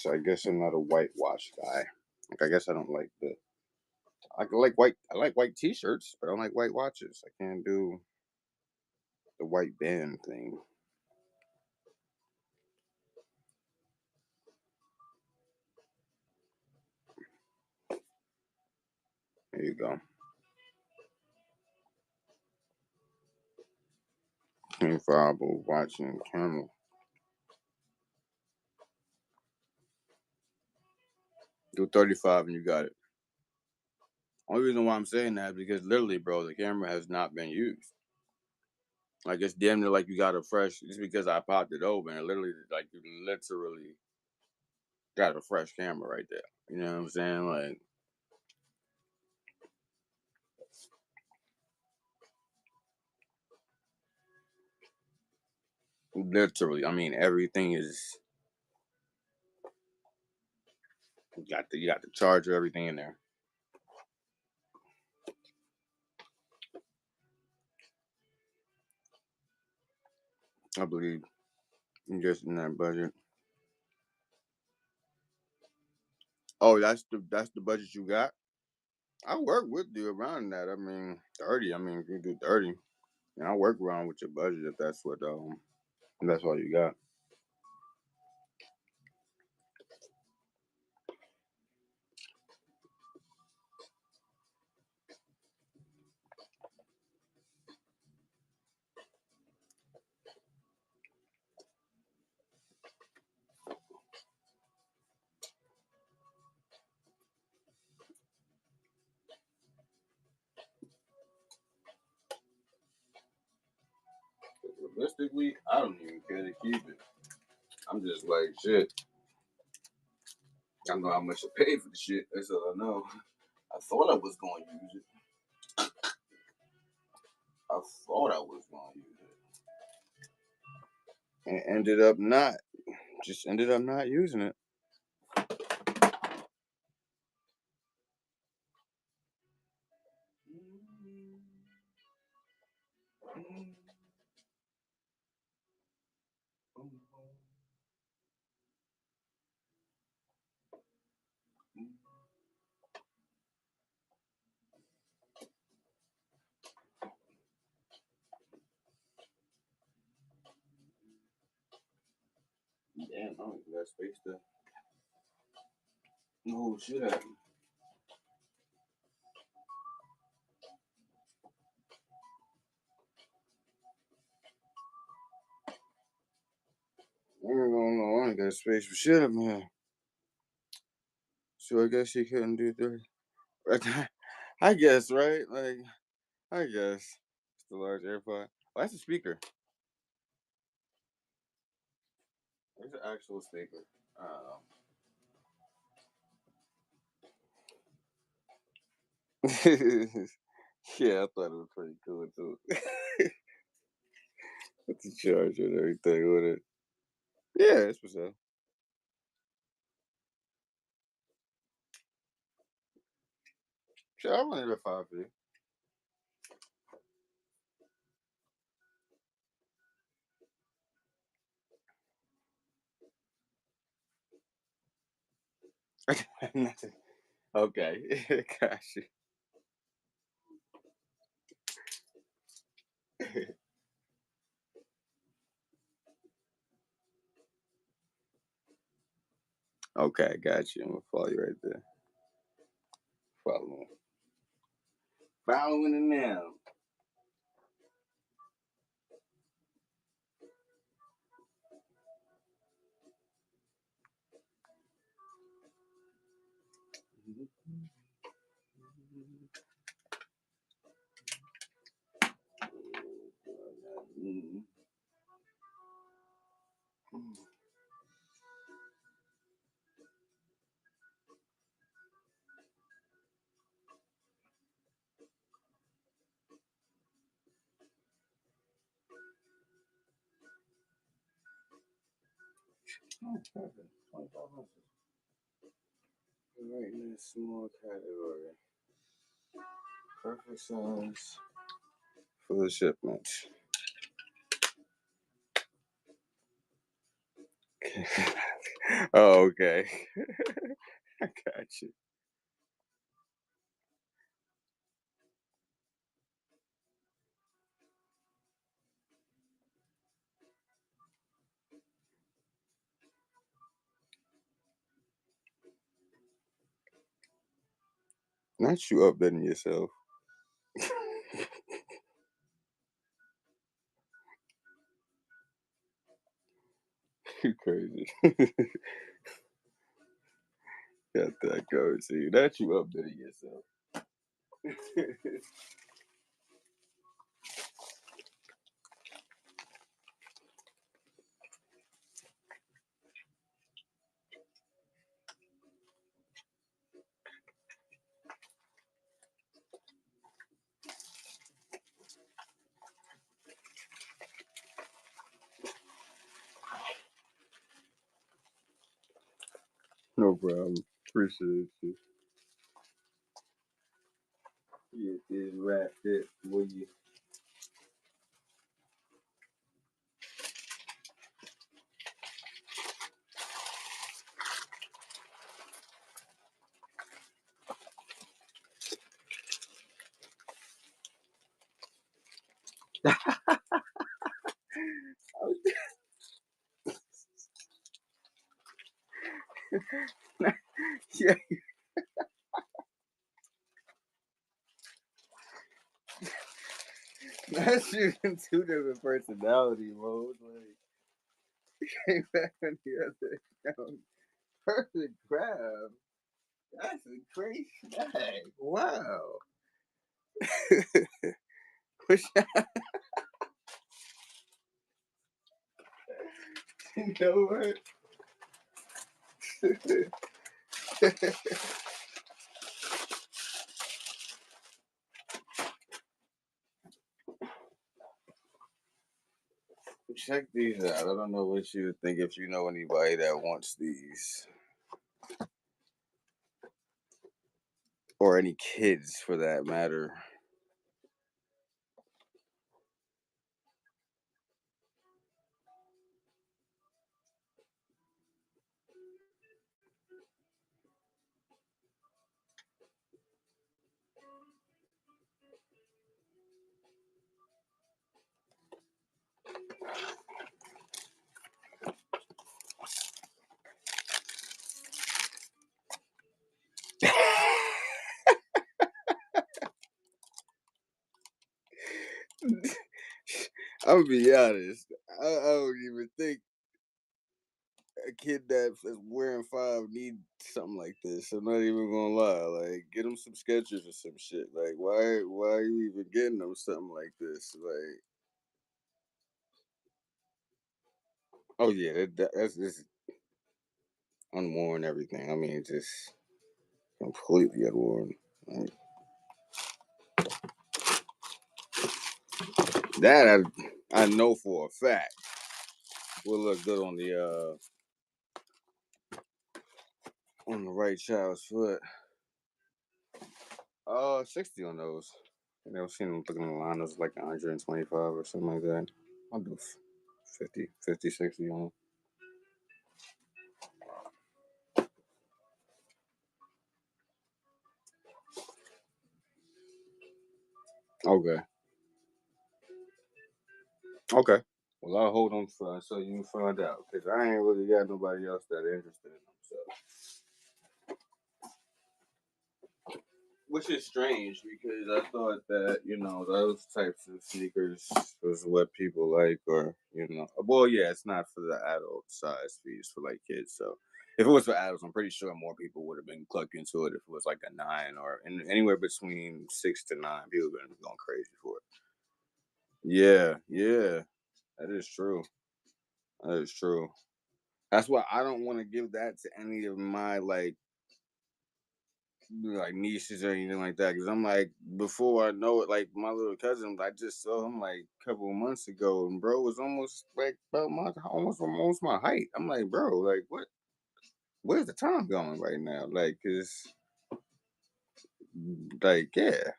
[SPEAKER 1] I guess I'm not a white watch guy. Like I guess I don't like the. I like white. I like white T-shirts, but I don't like white watches. I can't do the white band thing. There you go. 25 watching camera. Do 35 and you got it. Only reason why I'm saying that is because literally, bro, the camera has not been used. Like it's damn near like you got a fresh. Just because I popped it open, and literally, like you literally got a fresh camera right there. You know what I'm saying? Like literally. I mean, everything is. You got the charger, everything in there. I believe just in that budget. Oh, that's the budget you got. I work with you around that. I mean, 30. I mean, if you do 30, and I work around with your budget if that's all you got. Realistically, I don't even care to keep it. I'm just like shit. I know how much I paid for the shit. That's all I know. I thought I was going to use it. I thought I was going to use it, and ended up not. Just ended up not using it. Damn, I don't even got space to. No shit happened. I don't know. I ain't got space for shit up here. So I guess he couldn't do 30. I guess, right? Like, I guess. It's the large AirPod. Oh, that's a speaker. It's an actual speaker. Yeah, I thought it was pretty cool too. With the charger and everything with it. Yeah, it's for sale. Sure, I wanted a 5 for you. Nothing. Okay, got you. Okay, got you. I'm gonna follow you right there. Following. Following it now. Oh, perfect. 2500. Right in that small category. Perfect size for the shipment. Oh, okay. I got you. Not you updating yourself. You crazy. Got that go. See, not you updating yourself. No problem. Appreciate you. Get this wrapped up for you. Yeah, that's you in 2 different personality modes. Like, came back on the other account. Perfect grab. That's a great snag. Wow. Wish you know what? Check these out. I don't know what you would think if you know anybody that wants these. Or any kids for that matter. I'm gonna be honest. I don't even think a kid that is wearing 5 need something like this. I'm not even gonna lie. Like, get them some Skechers or some shit. Like, why are you even getting them something like this? Like, oh yeah, that's just unworn everything. I mean, just completely unworn. Like, that I know for a fact will look good on the right child's foot. 60 on those. I never seen them looking online. Those like 125 or something like that. I'll do 50, 60 on them. Okay. Okay. Well, I'll hold on for so you can find out because I ain't really got nobody else that interested in them. So, which is strange because I thought that those types of sneakers was what people like, or well, yeah, it's not for the adult size feet, it's for like kids. So, if it was for adults, I'm pretty sure more people would have been clucked into it if it was like a 9 or anywhere between 6 to 9. People would have been going crazy for it. Yeah, yeah, that is true. That is true. That's why I don't want to give that to any of my like nieces or anything like that. Because I'm like, before I know it, like my little cousin, I just saw him like a couple of months ago, and bro was almost like about my almost my height. I'm like, bro, like what? Where's the time going right now? Like, cause like yeah,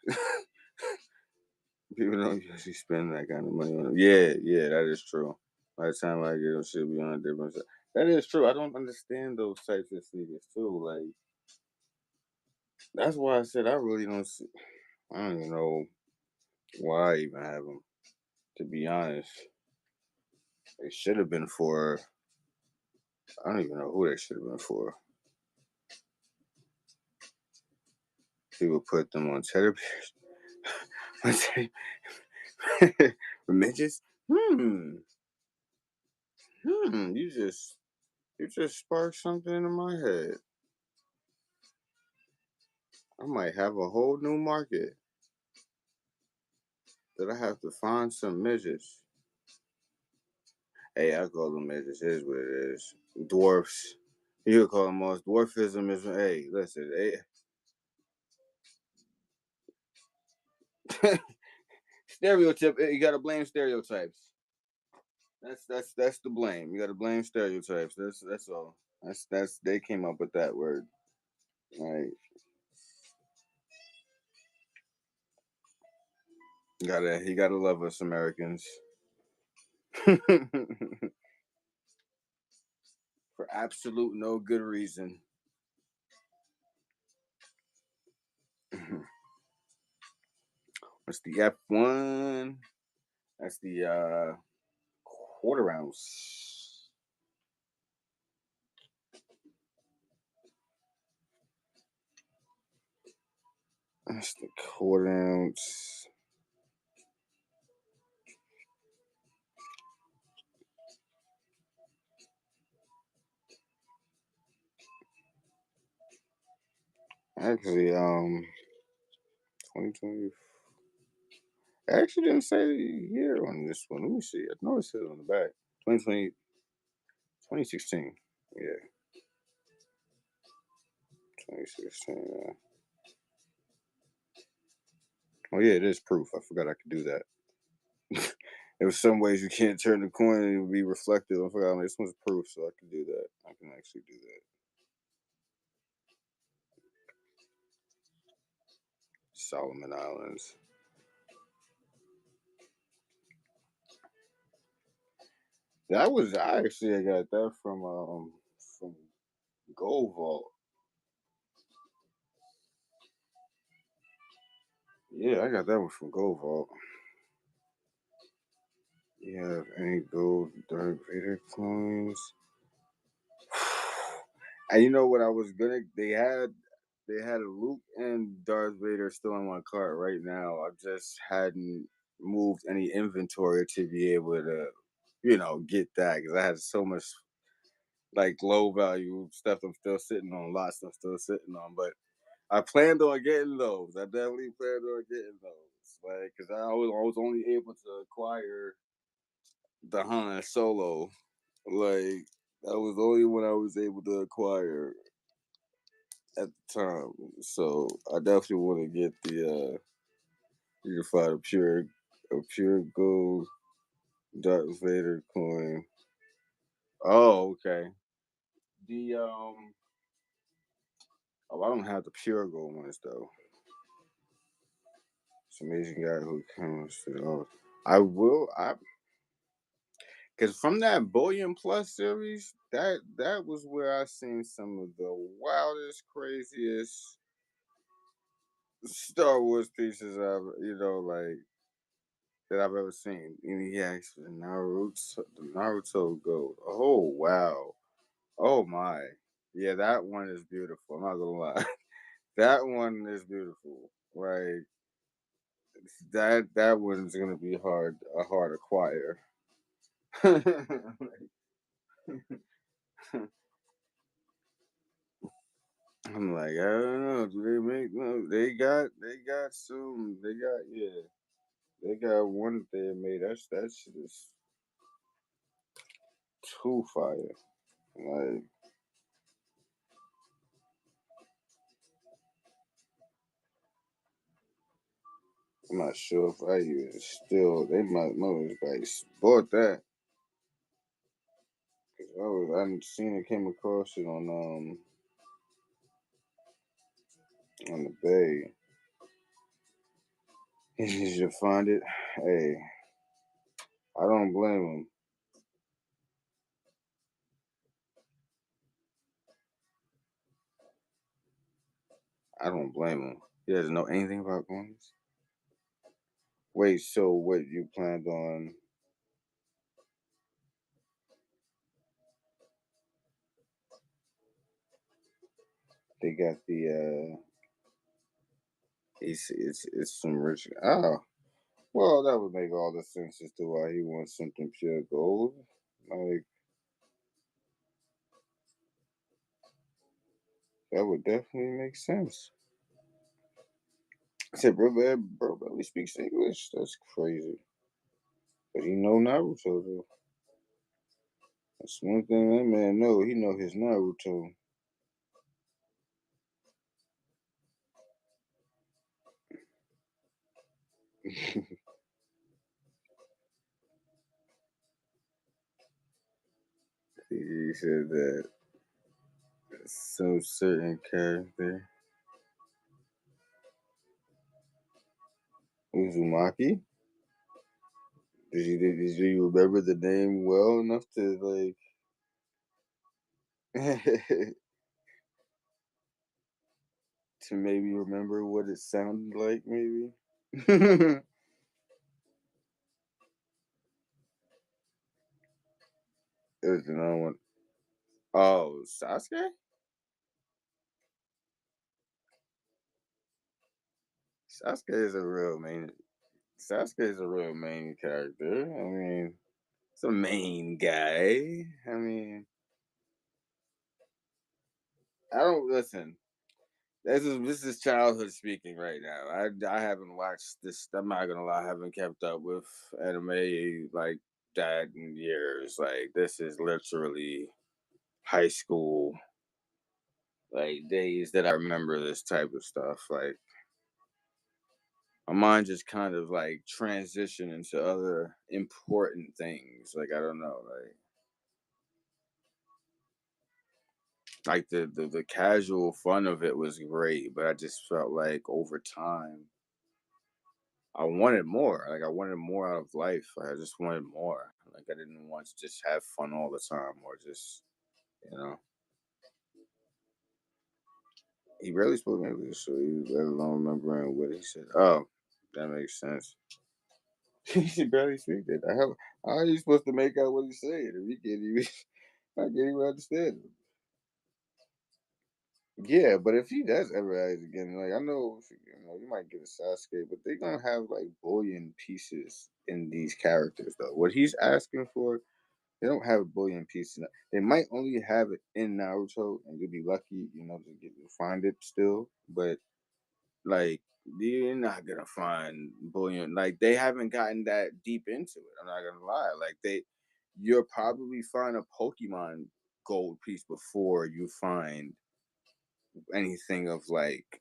[SPEAKER 1] people don't usually spend that kind of money on them. Yeah, yeah, that is true. By the time I get them, she'll be on a different side. That is true. I don't understand those types of sneakers too. Like that's why I said I really don't. I don't even know why I even have them. To be honest, they should have been for. I don't even know who they should have been for. People put them on teddy bears. For midgets. You just sparked something in my head. I might have a whole new market that I have to find some midgets. Hey, I call them midgets. It is what it is. Dwarfs. You could call them all dwarfism. Is hey, listen. Hey. Stereotype. You gotta blame stereotypes. That's the blame. You gotta blame stereotypes. That's all. That's they came up with that word. Right. You gotta love us Americans. For absolute no good reason. That's the F1. That's the quarter ounce. That's the quarter ounce. Actually, 2020. I actually didn't say the year on this one. Let me see. I know it said on the back. 2020, 2016. Yeah, 2016. Yeah. Oh yeah, it is proof. I forgot I could do that. There was some ways you can't turn the coin and it would be reflective. I forgot this one's proof, so I can do that. I can actually do that. Solomon Islands. I got that from Gold Vault. Yeah, I got that one from Gold Vault. You have any gold Darth Vader coins? And you know what I was gonna? They had a Luke and Darth Vader still in my cart right now. I just hadn't moved any inventory to be able to, get that because I had so much like low value stuff I'm still sitting on, lots I'm still sitting on. But I planned on getting those. I definitely planned on getting those, like because I was only able to acquire the Han Solo. Like that was the only one I was able to acquire at the time. So I definitely want to get the you can find a pure gold Darth Vader coin. Oh, okay. The oh, I don't have the pure gold ones though. It's an amazing guy who comes to the. I will. I because from that Bullion Plus series, that was where I seen some of the wildest, craziest Star Wars pieces like that I've ever seen. And he asked for the Naruto gold. Oh wow. Oh my. Yeah, that one is beautiful. I'm not gonna lie. That one is beautiful. Like that one's gonna be a hard acquire. I'm like, I don't know. Do they make no? They got some. They got yeah. They got one that they made. That shit is too fire. Like I'm not sure if I even still. They might like bought that because I hadn't seen it. Came across it on the bay. You should find it. Hey, I don't blame him. I don't blame him. He doesn't know anything about coins. Wait, so what you planned on? They got the it's some rich. Oh, well, that would make all the sense as to why he wants something pure gold. Like that would definitely make sense. I said, bro, barely speaks English. That's crazy. But he know Naruto though. That's one thing that man know. He know his Naruto. He said that some certain character, Uzumaki. Did you remember the name well enough to like to maybe remember what it sounded like? Maybe. It was another one. Oh, Sasuke. Sasuke is a real main. Sasuke is a real main character. I mean, it's a main guy. I mean, I don't listen. This is childhood speaking right now. I haven't watched this. I'm not gonna lie. I haven't kept up with anime like that in years. Like this is literally high school like days that I remember this type of stuff. Like my mind just kind of like transitioned into other important things. Like I don't know, like the casual fun of it was great, but I just felt like over time I wanted more. Like I wanted more out of life. I just wanted more. Like I didn't want to just have fun all the time or just you know. He barely spoke English, so he let alone remembering what he said. Oh, that makes sense. He barely speak it. How are you supposed to make out what he's saying if you can't even I can't even understand him? Yeah, but if he does ever act again, like I know, you might get a Sasuke, but they're gonna have like bullion pieces in these characters though. What he's asking for, they don't have a bullion piece. They might only have it in Naruto, and you'll be lucky, to find it still. But like, you're not gonna find bullion. Like they haven't gotten that deep into it. I'm not gonna lie. Like you'll probably find a Pokemon gold piece before you find anything of like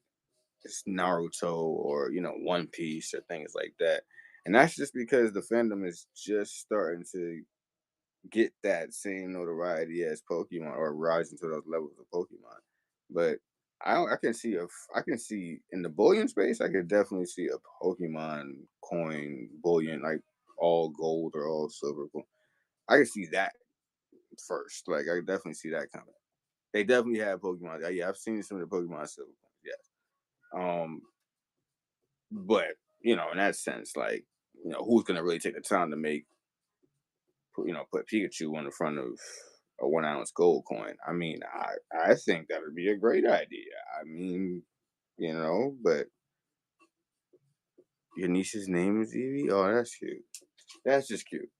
[SPEAKER 1] it's Naruto or One Piece or things like that. And that's just because the fandom is just starting to get that same notoriety as Pokemon or rising to those levels of Pokemon. But I can see I can see in the bullion space, I could definitely see a Pokemon coin bullion, like all gold or all silver. I can see that first. Like I definitely see that coming. They definitely have Pokemon. Yeah, I've seen some of the Pokemon silver coins. Yes. But in that sense, like who's gonna really take the time to make put Pikachu on the front of a 1 ounce gold coin? I mean, I think that would be a great idea. I mean, but your niece's name is Evie. Oh, that's cute. That's just cute.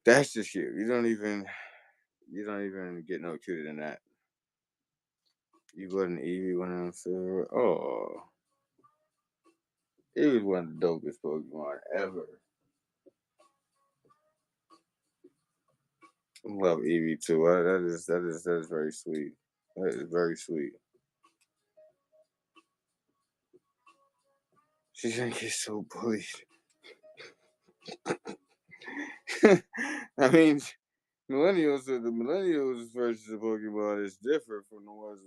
[SPEAKER 1] That's just cute. You don't even get no cuter than that. You got an Evie 1 ounce silver. Oh, it was one of the dopest Pokemon ever. I love Eevee too. That is very sweet. That is very sweet. She's gonna get so bullied. I mean, the millennials versus the Pokemon is different from the ones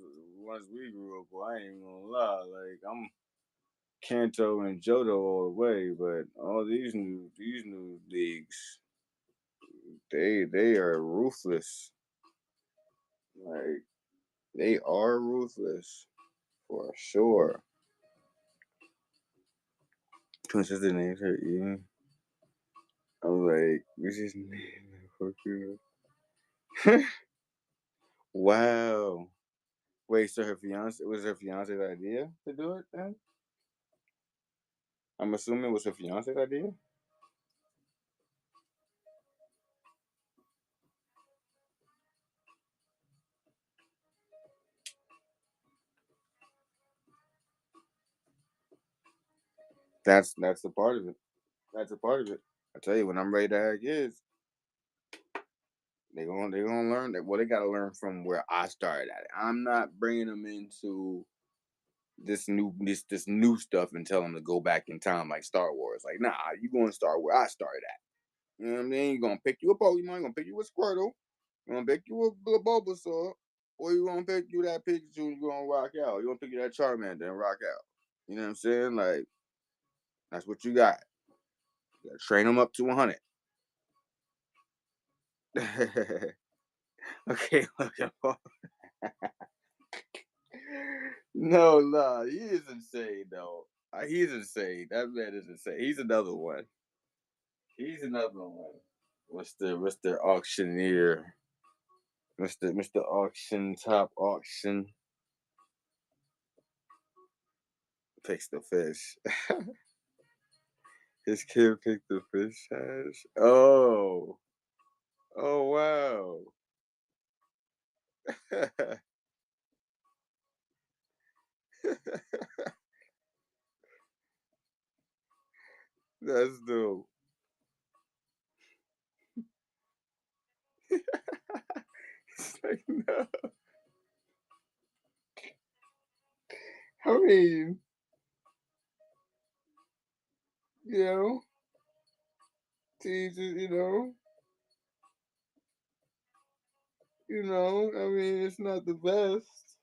[SPEAKER 1] we grew up with. I ain't gonna lie. Like I'm Kanto and Johto all the way, but all these new leagues, they are ruthless. Like they are ruthless for sure. Princess the names her Eden. I'm like, we just need Pokemon. Wow. Wait, so her fiance's idea to do it then? I'm assuming it was her fiance's idea. That's a part of it. That's a part of it. I tell you, when I'm ready to have kids, they gonna learn that. Well, they gotta learn from where I started at it. I'm not bringing them into this new stuff and tell them to go back in time like Star Wars. Like, nah, you going to start where I started at. You know what I mean? You're gonna pick you a Pokemon, you're gonna pick you a Squirtle, you're gonna pick you a Bulbasaur, or you're gonna pick you that Pikachu and you're gonna rock out. You're gonna pick you that Charmander and rock out. You know what I'm saying? Like, that's what you got. You gotta train them up to 100. Okay, look at Paul. No, he is insane though. He's insane. That man is insane. He's another one. He's another one. Mr. Auctioneer? Mr. Auction Top Auction picks the fish. His kid picked the fish hash. Oh, oh wow. That's dope. It's like, no. I mean, you know, Jesus, I mean, it's not the best.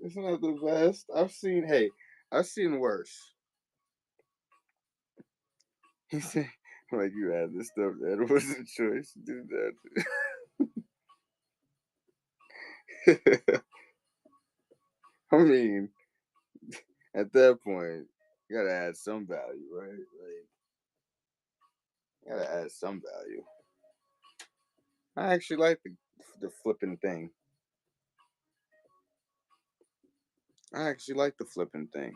[SPEAKER 1] It's not the best. I've seen worse. He said, like, you had this stuff that wasn't a choice. Do that. I mean, at that point, you gotta add some value, right? Like, you gotta add some value. I actually like the flipping thing. I actually like the flipping thing.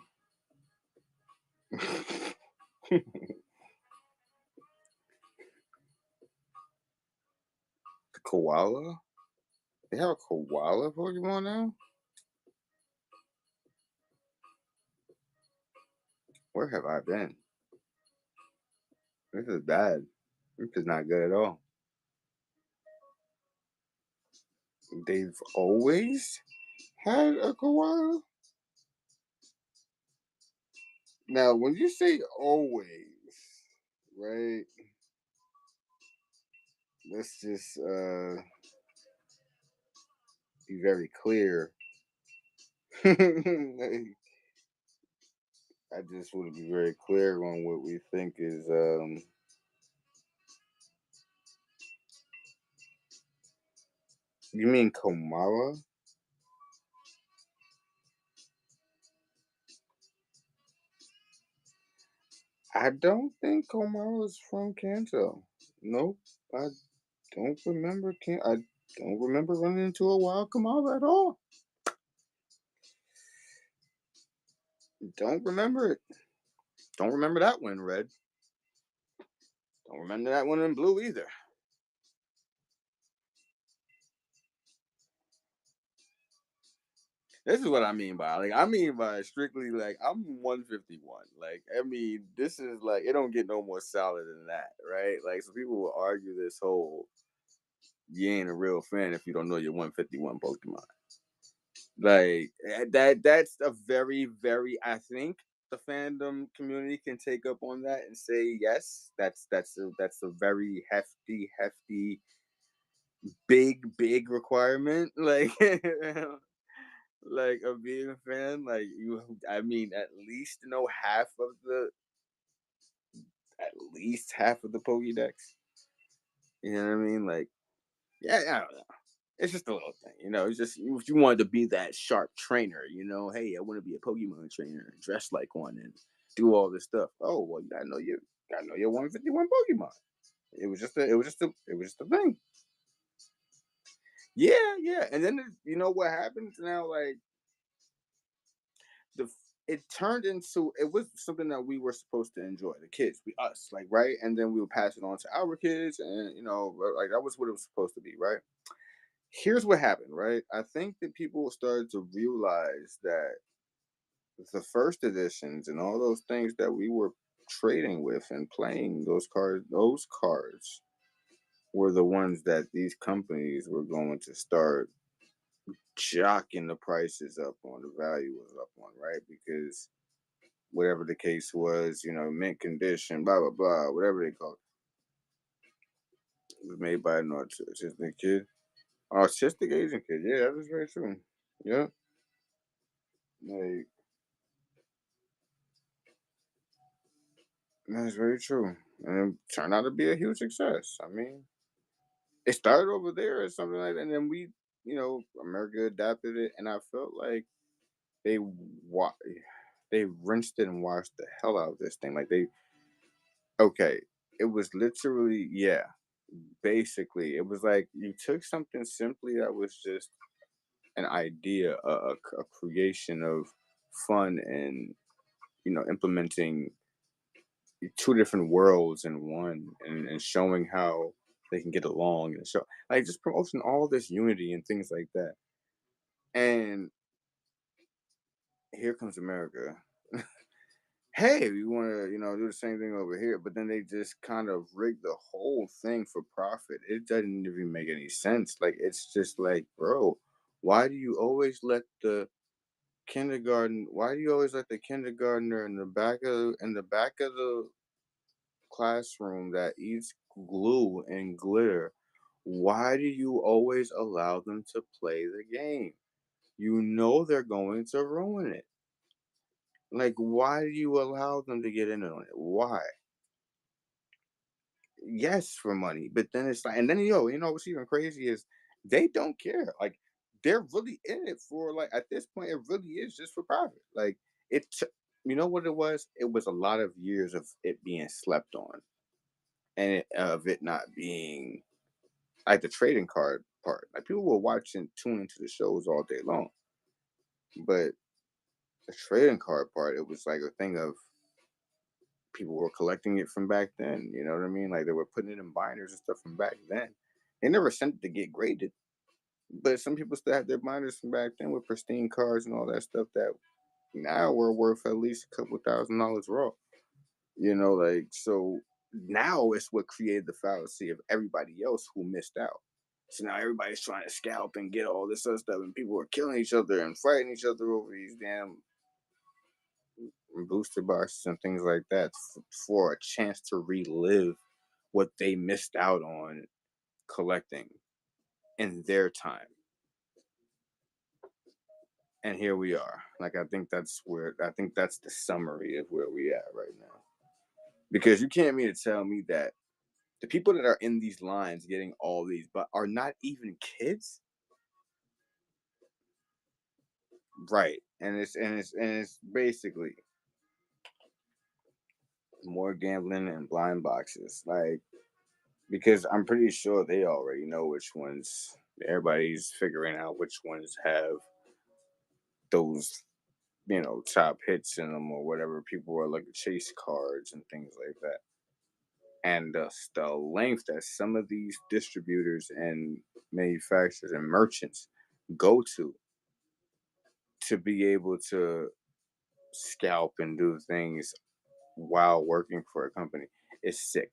[SPEAKER 1] The koala? They have a koala Pokemon now? Where have I been? This is bad. This is not good at all. They've always had a koala? Now, when you say always, right? Let's just be very clear. Like, I just want to be very clear on what we think is. You mean Komala? I don't think Komala's from Kanto. Nope, I don't remember. I don't remember running into a wild Kamala at all. Don't remember it. Don't remember that one, Red. Don't remember that one in blue either. This is what I mean by I mean by strictly like I'm 151. Like I mean this is like it don't get no more solid than that, right? Like so people will argue this whole you ain't a real fan if you don't know your 151 Pokemon. Like that's a very I think the fandom community can take up on that and say yes, that's a very hefty big requirement. Like like of being a fan, like you I mean at least half of the Pokédex. You know what I mean? Like, yeah, I don't know. It's just a little thing, it's just if you wanted to be that sharp trainer, hey, I want to be a Pokemon trainer and dress like one and do all this stuff. Oh well you gotta know your 151 Pokemon. It was just a thing. Yeah. And then you know what happens now, like the it turned into it was something that we were supposed to enjoy, the kids, we us, like right, and then we would pass it on to our kids, and like that was what it was supposed to be, right. Here's what happened, right. I think that people started to realize that the first editions and all those things that we were trading with and playing those cards were the ones that these companies were going to start jocking the prices up on, the value was up on, right, because whatever the case was, mint condition, blah blah blah, whatever they call it. It was made by an autistic kid, autistic Asian kid. Yeah, that is very true. Yeah, like that's very true, and it turned out to be a huge success. I mean, it started over there or something like that, and then America adapted it, and I felt like they wa- they rinsed it and washed the hell out of this thing. Like okay, it was literally, yeah, basically, it was like you took something simply that was just an idea, a creation of fun, and implementing two different worlds in one, and showing how they can get along, and show like just promoting all this unity and things like that. And here comes America. Hey, we want to do the same thing over here, but then they just kind of rig the whole thing for profit. It doesn't even make any sense. Like it's just like, bro, why do you always let the why do you always let the kindergartner in the back of the classroom that eats glue and glitter, why do you always allow them to play the game? You know they're going to ruin it. Like, why do you allow them to get in on it? Why? Yes, for money, but then it's like, and then what's even crazy is they don't care. Like, they're really in it for, like, at this point, it really is just for profit. Like, you know what it was? It was a lot of years of it being slept on, and of it not being like the trading card part. Like, people were watching, tune into the shows all day long, but the trading card part, it was like a thing of people were collecting it from back then. You know what I mean? Like they were putting it in binders and stuff from back then. They never sent it to get graded, but some people still have their binders from back then with pristine cards and all that stuff that now were worth at least a couple $1,000s raw. Like so now it's what created the fallacy of everybody else who missed out. So now everybody's trying to scalp and get all this other stuff, and people are killing each other and fighting each other over these damn booster boxes and things like that for a chance to relive what they missed out on collecting in their time. And here we are. Like, I think that's the summary of where we at right now. Because you can't mean to tell me that the people that are in these lines getting all these but are not even kids. Right. And it's basically more gambling and blind boxes. Like, because I'm pretty sure they already know which ones. Everybody's figuring out which ones have those, top hits in them or whatever. People are like chase cards and things like that. And the length that some of these distributors and manufacturers and merchants go to be able to scalp and do things while working for a company is sick.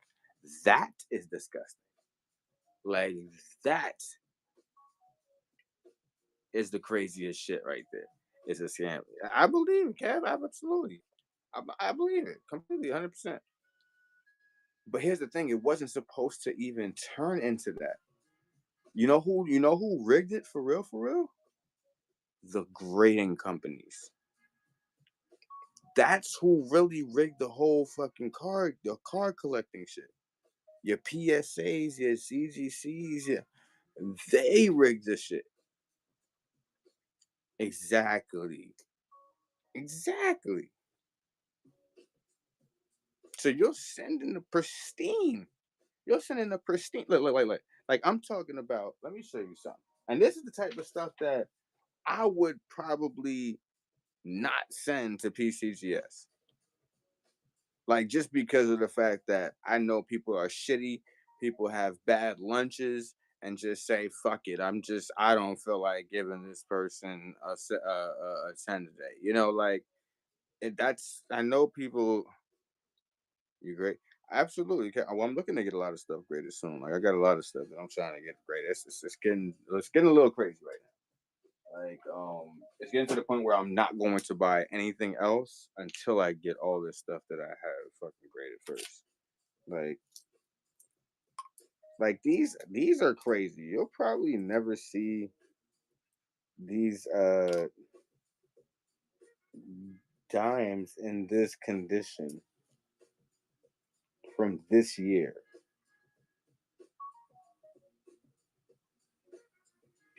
[SPEAKER 1] That is disgusting. Like, that is the craziest shit right there. It's a scam. I believe it, Kev. Absolutely. I believe it completely, 100%. But here's the thing: it wasn't supposed to even turn into that. You know who? You know who rigged it for real? For real? The grading companies. That's who really rigged the whole fucking the card collecting shit. Your PSAs, your CGCs, they rigged the shit. Exactly. Exactly. So you're sending the pristine. You're sending the pristine. Look. Like, I'm talking about. Let me show you something. And this is the type of stuff that I would probably not send to PCGS. Like, just because of the fact that I know people are shitty, people have bad lunches, and just say fuck it. I don't feel like giving this person a 10 today. Like, that's, I know people. You great. Absolutely. Well, I'm looking to get a lot of stuff graded soon. Like, I got a lot of stuff that I'm trying to get graded. It's getting a little crazy right now. Like, it's getting to the point where I'm not going to buy anything else until I get all this stuff that I have fucking graded first. Like these are crazy. You'll probably never see these dimes in this condition from this year.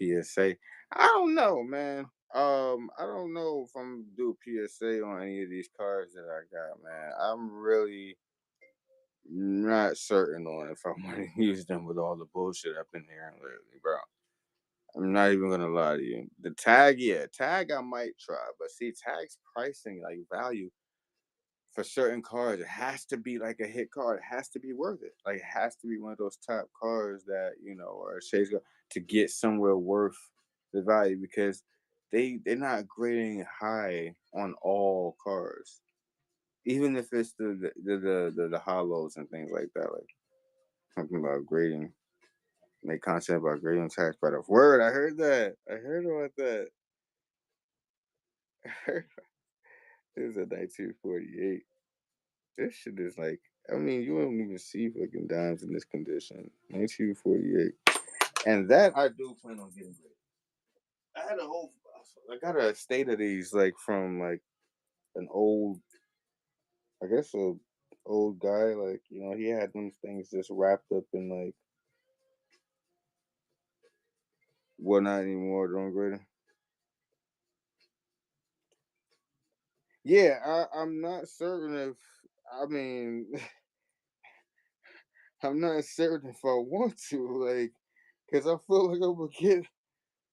[SPEAKER 1] PSA. I don't know, man. I don't know if I'm gonna do PSA on any of these cards that I got, man. I'm really not certain on if I want to use them with all the bullshit I've been hearing lately, bro. I'm not even gonna lie to you. The tag, yeah, tag I might try, but see, tag's pricing, like, value for certain cards, it has to be like a hit card. It has to be worth it. Like, it has to be one of those top cards that are chase to get somewhere worth the value, because they're not grading high on all cards, even if it's the hollows and things like that. Like, talking about grading, make content about grading tax write-off. Word, I heard that. I heard about that. It was a 1948. This shit is like, I mean, you don't even see fucking dimes in this condition. 1948. And that I do plan on getting rid of. I got a state of these, like, from, like, an old, I guess, a old guy. Like, he had them things just wrapped up in, like, what, not anymore, don't grade. Yeah, I'm not certain if, I mean, I'm not certain if I want to, like, because I feel like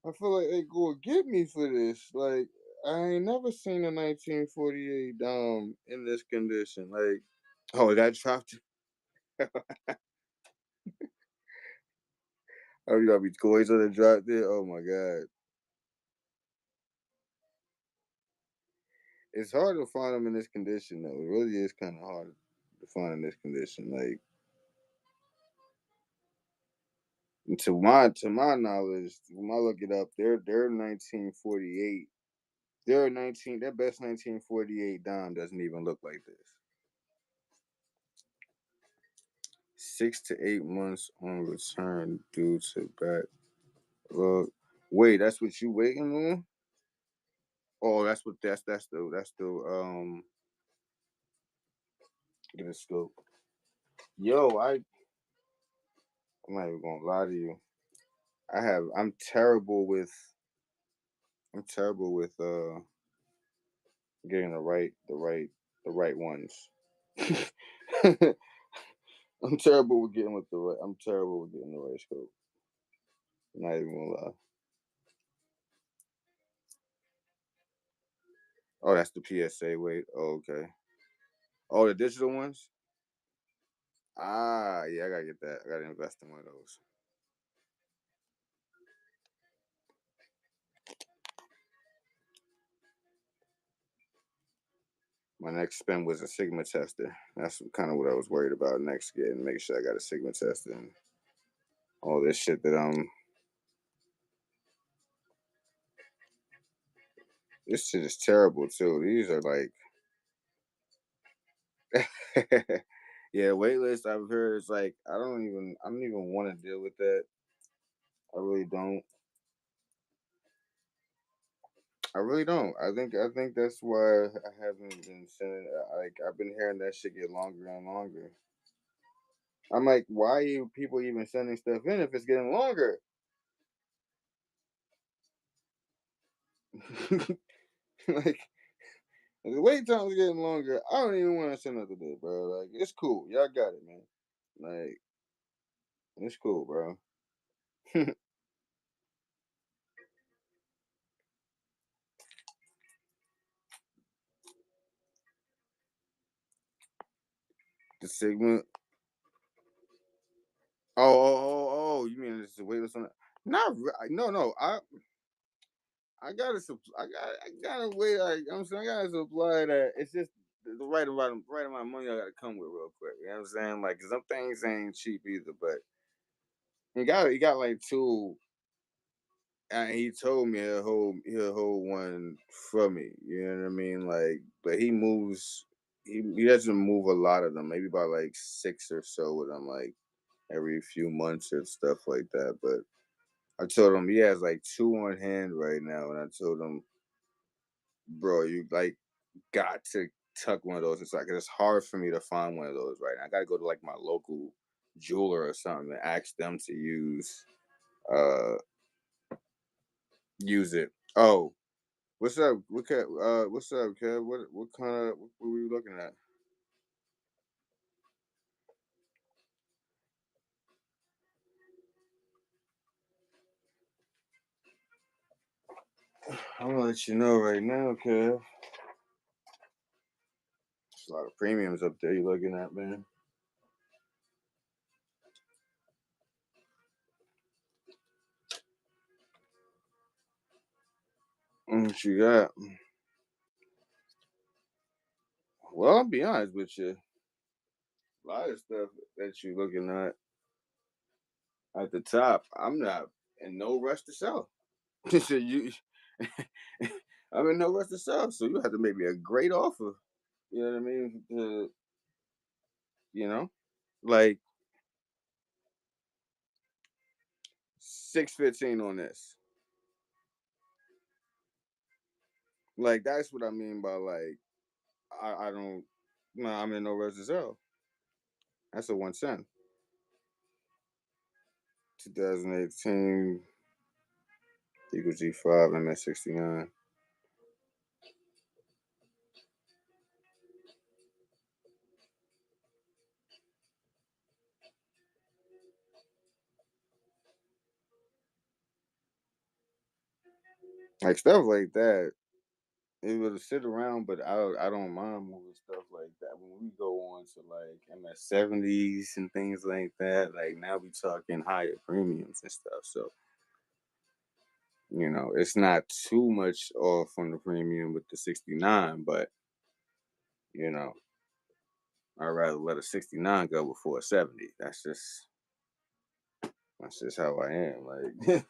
[SPEAKER 1] I feel like they gonna get me for this. Like, I ain't never seen a 1948 Dom in this condition. Like, oh, that dropped. Oh, you got me toys on the drop there. Oh my god, it's hard to find them in this condition though. It really is kind of hard to find in this condition. Like, to my knowledge, when I look it up, they're 1948 Their best 1948 dime doesn't even look like this. 6 to 8 months on return due to back. Wait, that's what you waiting on? Oh, that's the get a scope. Yo, I'm not even gonna lie to you. I'm terrible with getting the right ones. I'm terrible with getting the right scope. Not even gonna lie. Oh, that's the PSA weight. Oh, okay. Oh, the digital ones? Ah, yeah, I gotta get that. I gotta invest in one of those. My next spin was a Sigma tester. That's kind of what I was worried about next, getting make sure I got a Sigma tester and all this shit that this shit is terrible too. These are like yeah, waitlist I've heard is like I don't even want to deal with that. I really don't. I really don't. I think that's why I haven't been sending. Like I've been hearing that shit get longer and longer. I'm like, why are you people even sending stuff in if it's getting longer? Like the wait time's getting longer. I don't even want to send another day, bro. Like it's cool. Y'all got it, man. Like it's cool, bro. The Sigma. Oh! You mean it's the waitlist on that? Not no, no. I gotta wait. Like I'm saying, I gotta supply that. It's just the right amount of money I gotta come with real quick. You know what I'm saying? Like, 'cause some things ain't cheap either. But he got like two. And he told me he'll hold one for me. You know what I mean? Like, but he moves. He doesn't move a lot of them. Maybe about like six or so with them, like every few months or stuff like that. But I told him he has like two on hand right now, and I told him, bro, you like got to tuck one of those inside because it's hard for me to find one of those right now. I got to go to like my local jeweler or something and ask them to uh use it. Oh, what's up? What's up, Kev? What kind of what were you looking at? I'm gonna let you know right now, Kev. There's a lot of premiums up there you looking at, man. What you got? Well, I'll be honest with you. A lot of stuff that you're looking at the top, I'm not in no rush to sell. So you, I'm in no rush to sell. So you have to make me a great offer. You know what I mean? You know, like 615 on this. Like that's what I mean by like I don't. No, I'm in no rush to sell. That's a 110. 2018 Eagle G5 MS69. Like stuff like that. It would sit around, but I don't mind moving stuff like that. When we go on to like MS70s and things like that, like now we talking higher premiums and stuff. So it's not too much off from the premium with the 69, but you know, I'd rather let a 69 go before a 70. That's just how I am. Like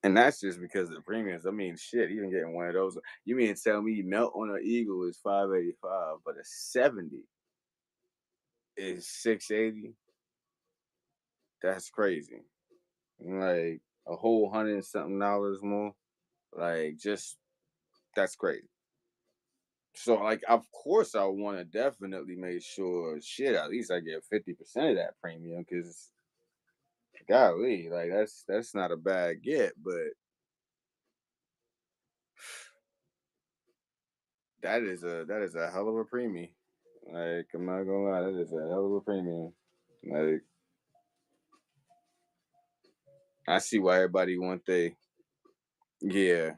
[SPEAKER 1] And that's just because of the premiums. I mean, shit, even getting one of those. You mean to tell me melt on an Eagle is 585, but a 70 is 680? That's crazy. Like a whole hundred and something dollars more. Like just that's crazy. So like of course I want to definitely make sure shit at least I get 50% of that premium because golly, like that's not a bad get, but that is a hell of a premium. Like I'm not gonna lie, that is a hell of a premium. Like I see why everybody want they yeah.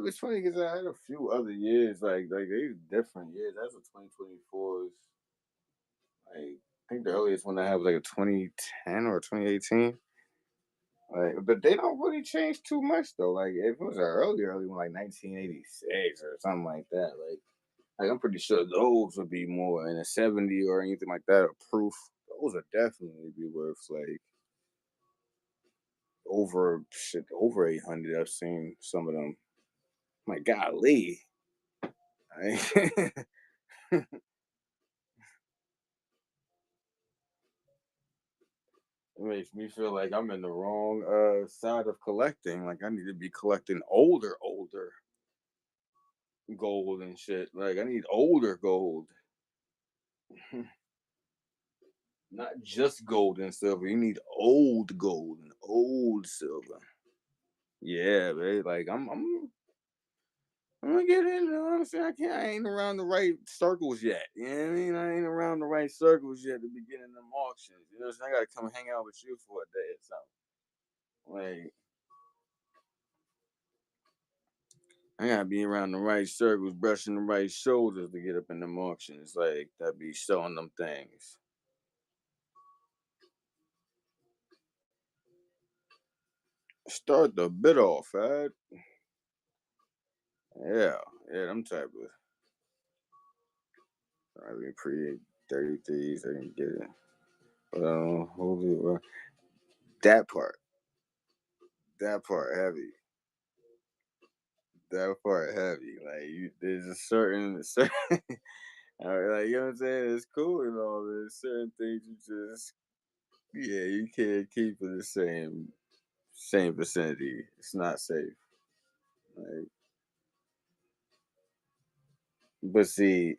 [SPEAKER 1] It's funny because I had a few other years like they different years. That's a 2024's like I think the earliest one I had was like a 2010 or 2018. Like, but they don't really change too much though. Like if it was an early one, like 1986 or something like that, like I'm pretty sure those would be more in a 70 or anything like that. Or proof, those would definitely be worth like over 800. I've seen some of them. My golly, it makes me feel like I'm in the wrong side of collecting. Like I need to be collecting older gold and shit. Like I need older gold. Not just gold and silver. You need old gold and old silver. Yeah, babe. Like I'm gonna get in. You know what I'm saying? I ain't around the right circles yet. You know what I mean? I ain't around the right circles yet to be getting them auctions. You know what I'm saying? I gotta come hang out with you for a day or something. Like I gotta be around the right circles, brushing the right shoulders to get up in them auctions. Like that be showing them things. Start the bit off, right? Yeah, yeah, them type of. I mean, pre 33s, I can get it. But holy, that part, that part heavy, that part heavy. Like there's a certain like you know what I'm saying. It's cool and all. There's certain things you just, yeah, you can't keep in the same vicinity. It's not safe. Like, but see,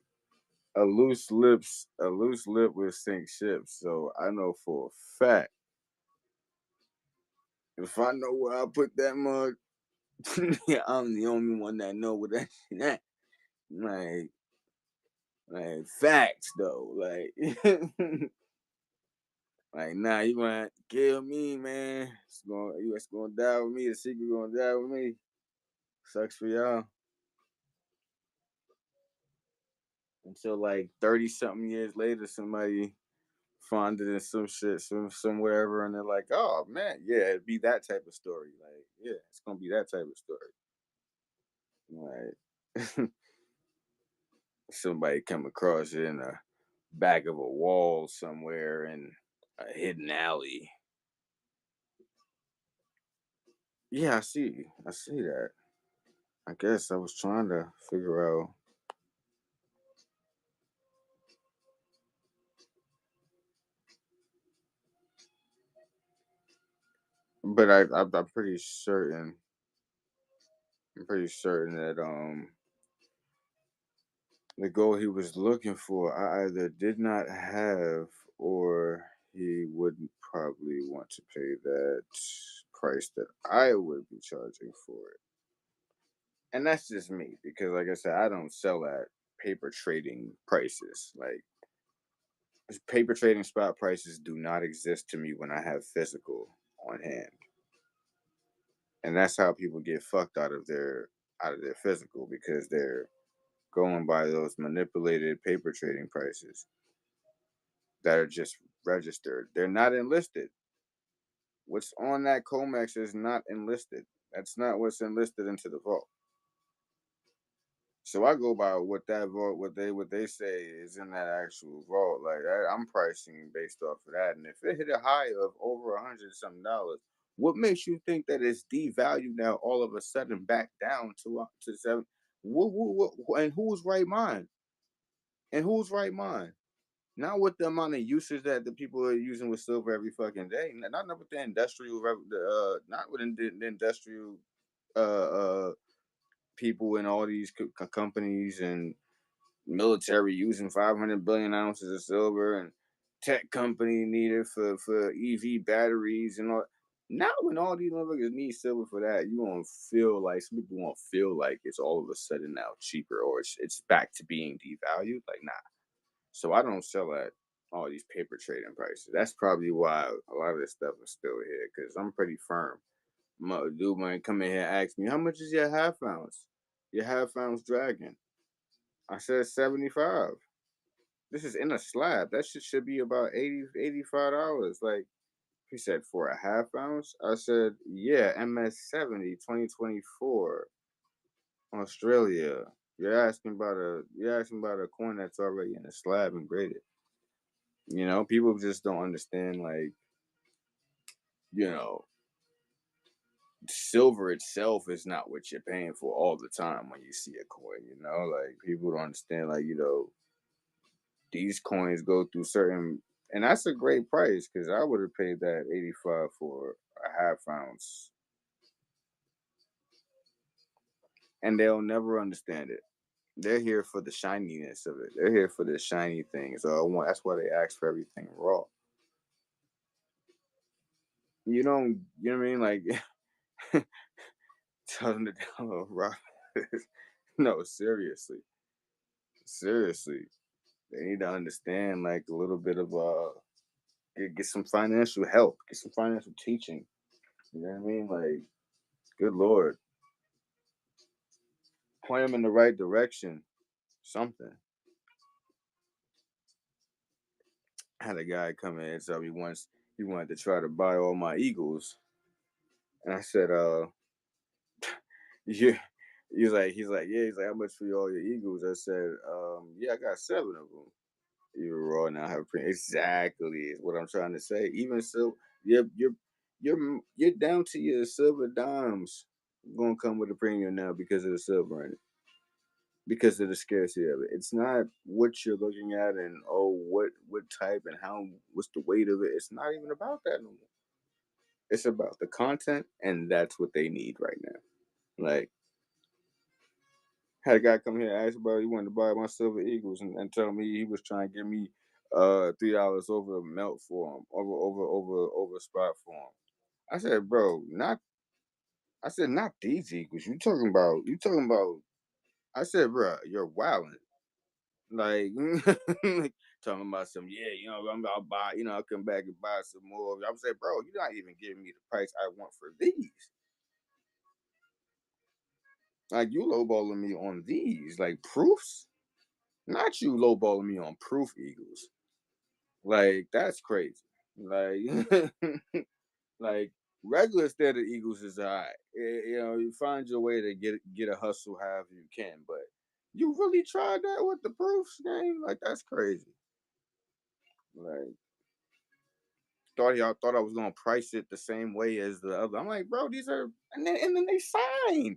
[SPEAKER 1] a loose lip will sink ships. So I know for a fact if I know where I put that mug, yeah, I'm the only one that know what that shit at. Like, like facts though. Like, like nah, you gonna kill me, man. You gonna die with me. The secret gonna die with me. Sucks for y'all. Until like 30 something years later, somebody find it in some shit, some wherever, and they're like, oh man, yeah, it'd be that type of story. Like, yeah, it's gonna be that type of story. Like somebody come across it in a back of a wall somewhere in a hidden alley. Yeah, I see. I see that. I guess I was trying to figure out, but I'm pretty certain. I'm pretty certain that the goal he was looking for, I either did not have or he wouldn't probably want to pay that price that I would be charging for it. And that's just me because, like I said, I don't sell at paper trading prices. Like paper trading spot prices do not exist to me when I have physical on hand, and that's how people get fucked out of their physical because they're going by those manipulated paper trading prices that are just registered. They're not enlisted. What's on that Comex is not enlisted. That's not what's enlisted into the vault. So I go by what that vault, what they say is in that actual vault. Like I'm pricing based off of that, and if it hit a high of over $100 something, What makes you think that it's devalued now all of a sudden back down to seven? And whose right mind? And whose right mind? Not with the amount of usage that the people are using with silver every fucking day. Not with the not with the industrial uh, uh, people and all these companies and military using 500 billion ounces of silver and tech company needed for EV batteries and all. Not when all these motherfuckers need silver for that, you won't feel like some people won't feel like it's all of a sudden now cheaper or it's back to being devalued. Like nah. So I don't sell at all these paper trading prices. That's probably why a lot of this stuff is still here because I'm pretty firm. Dude might come in here and ask me, how much is your half ounce? Your half ounce dragon? I said 75. This is in a slab. That shit should be about 80, $85. Like, he said, for a half ounce? I said, yeah, MS 70, 2024, Australia. You're asking about a coin that's already in a slab and graded. People just don't understand, like, you know, silver itself is not what you're paying for all the time when you see a coin. Like people don't understand, like, these coins go through certain, and that's a great price because I would have paid that 85 for a half ounce, and they'll never understand it. They're here for the shininess of it. They're here for the shiny things. That's why they ask for everything raw. You know what I mean? Like, tell them to download raw. No, seriously, seriously, they need to understand like a little bit of get some financial help, get some financial teaching. You know what I mean? Like, good lord, point them in the right direction. Something. I had a guy come in and tell me once he wanted to try to buy all my Eagles, and I said, yeah. He's like, yeah. He's like, how much for all your Eagles? I said, yeah, I got 7 of them. You're raw now. Have a print. Exactly is what I'm trying to say. Even so, you're down to your silver dimes. Gonna come with a premium now because of the silver in it, because of the scarcity of it. It's not what you're looking at and what type and what's the weight of it. It's not even about that no more. It's about the content, and that's what they need right now. Like, had a guy come here and ask about he wanted to buy my silver eagles and tell me he was trying to give me $3 over a melt for him, over spot for him. I said, bro, not these eagles. You talking about I said, bro, you're wilding. Like, like, talking about some, yeah, I'll buy, I'll come back and buy some more. I'm saying, bro, you're not even giving me the price I want for these. Like, you lowballing me on these, like proofs, not you lowballing me on proof eagles. Like, that's crazy. Like, like regular standard eagles is alright. You find your way to get a hustle however you can, but you really tried that with the proofs game? Like, that's crazy. Like, thought I was gonna price it the same way as the other. I'm like, bro, these are, and then they signed,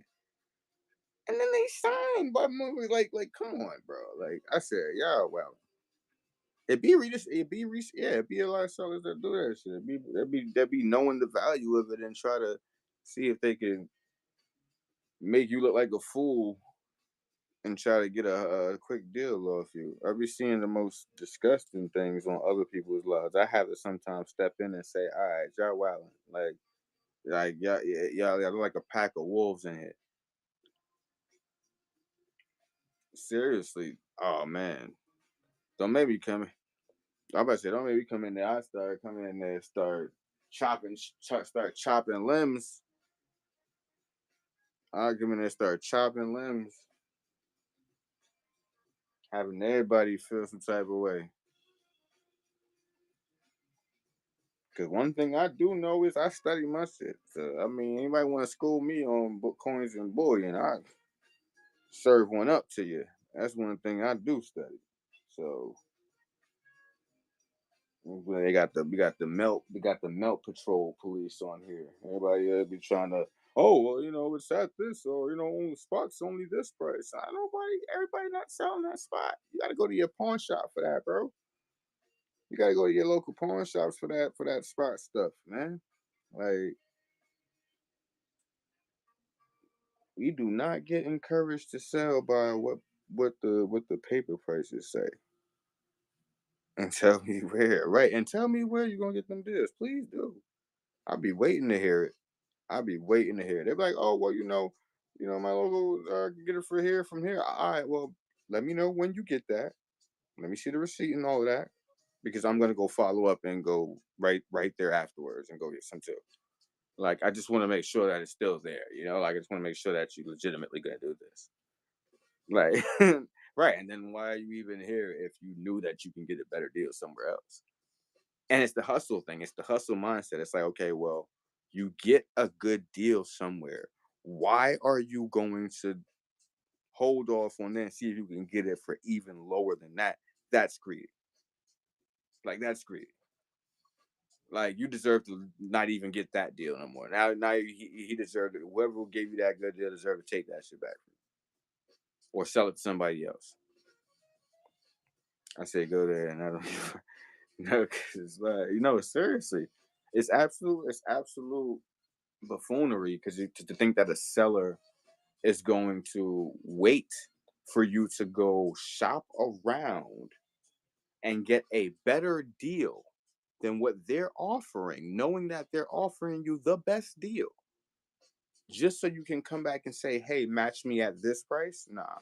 [SPEAKER 1] by movie. Like, come on, bro. Like I said, yeah, well, it'd be a lot of sellers that do that shit. It'd be knowing the value of it and try to see if they can make you look like a fool and try to get a quick deal off you. I be seeing the most disgusting things on other people's lives. I have to sometimes step in and say, all right, y'all wildin'. Like y'all like a pack of wolves in here. Seriously. Oh man. Don't make me come. I'm about to say, don't make me come in there. I start coming in there and start start chopping limbs. I come in there and start chopping limbs, having everybody feel some type of way. Cause one thing I do know is I study my shit. So I mean, anybody want to school me on book coins and bullion, I serve one up to you. That's one thing I do study. So We got the melt patrol police on here. Everybody be trying to, oh well, it's at this, or on the spot's only this price. Everybody not selling that spot. You got to go to your pawn shop for that, bro. You got to go to your local pawn shops for that spot stuff, man. Like, we do not get encouraged to sell by what the paper prices say. And tell me where, right? And tell me where you're gonna get them deals. Please do. I'll be waiting to hear it. I'll be waiting to hear it. They're like, oh well, my local can get it for here from here. All right, well, let me know when you get that. Let me see the receipt and all of that, because I'm gonna go follow up and go right there afterwards and go get some too. Like, I just want to make sure that it's still there. Like, I just want to make sure that you legitimately gonna do this. Like, right? And then why are you even here if you knew that you can get a better deal somewhere else? And it's the hustle thing. It's the hustle mindset. It's like, okay, well, you get a good deal somewhere. Why are you going to hold off on that and see if you can get it for even lower than that? That's greedy. Like, that's greedy. Like, you deserve to not even get that deal no more. Now he deserved it. Whoever gave you that good deal deserved to take that shit back from you, or sell it to somebody else. I say go there, and I don't. No, because seriously, it's absolute buffoonery, because to think that a seller is going to wait for you to go shop around and get a better deal than what they're offering, knowing that they're offering you the best deal, just so you can come back and say, hey, match me at this price. Nah,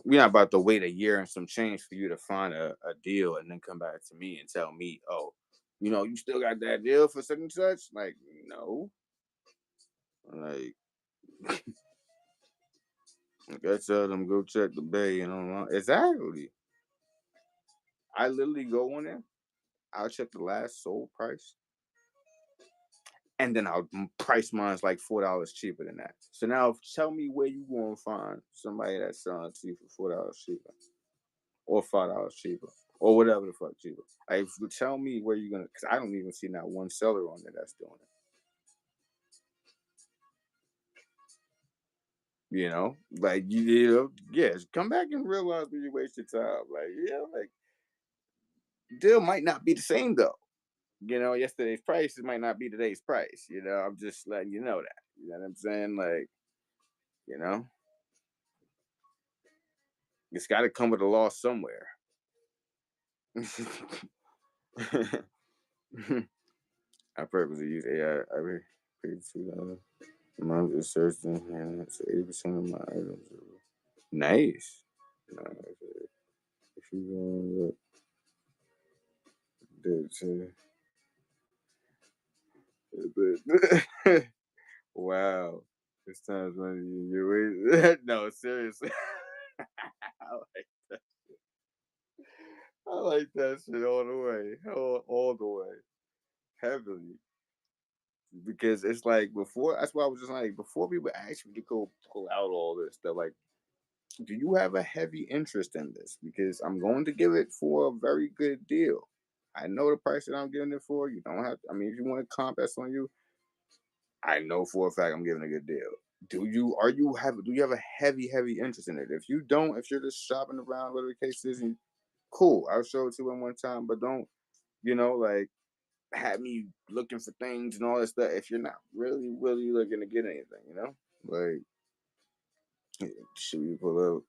[SPEAKER 1] we're not about to wait a year and some change for you to find a deal and then come back to me and tell me, oh, you still got that deal for such and such. Like, no. Like, I tell them go check the bay and online. Exactly. I literally go on there. I'll check the last sold price, and then I'll price mine's like $4 cheaper than that. So now tell me where you gonna find somebody that's selling to you for $4 cheaper, or $5 cheaper, or whatever the fuck cheaper. Like, tell me where you're gonna, because I don't even see not one seller on there that's doing it. Like, yes, come back and realize that you wasted time. Like, like, deal might not be the same though. Yesterday's price, it might not be today's price. I'm just letting you know that. You know what I'm saying? Like, you know, it's got to come with a loss somewhere. I purposely use AI. I paid $2. Mom just searched and that's 80% of my items. Nice. If you go look, wow. This time's money you wait. No, seriously. I like that. I like that shit all the way. All the way. Heavily. Because it's like, before, that's why I was just like, before people actually go pull out all this stuff, like, do you have a heavy interest in this? Because I'm going to give it for a very good deal. I know the price that I'm giving it for. You don't have to, I mean, if you want to comp that's on you, I know for a fact I'm giving a good deal. Do you have a heavy interest in it? If you don't, if you're just shopping around, whatever the case is, and cool, I'll show it to you in one time, but don't, like, have me looking for things and all that stuff if you're not really looking to get anything. Like, should we pull up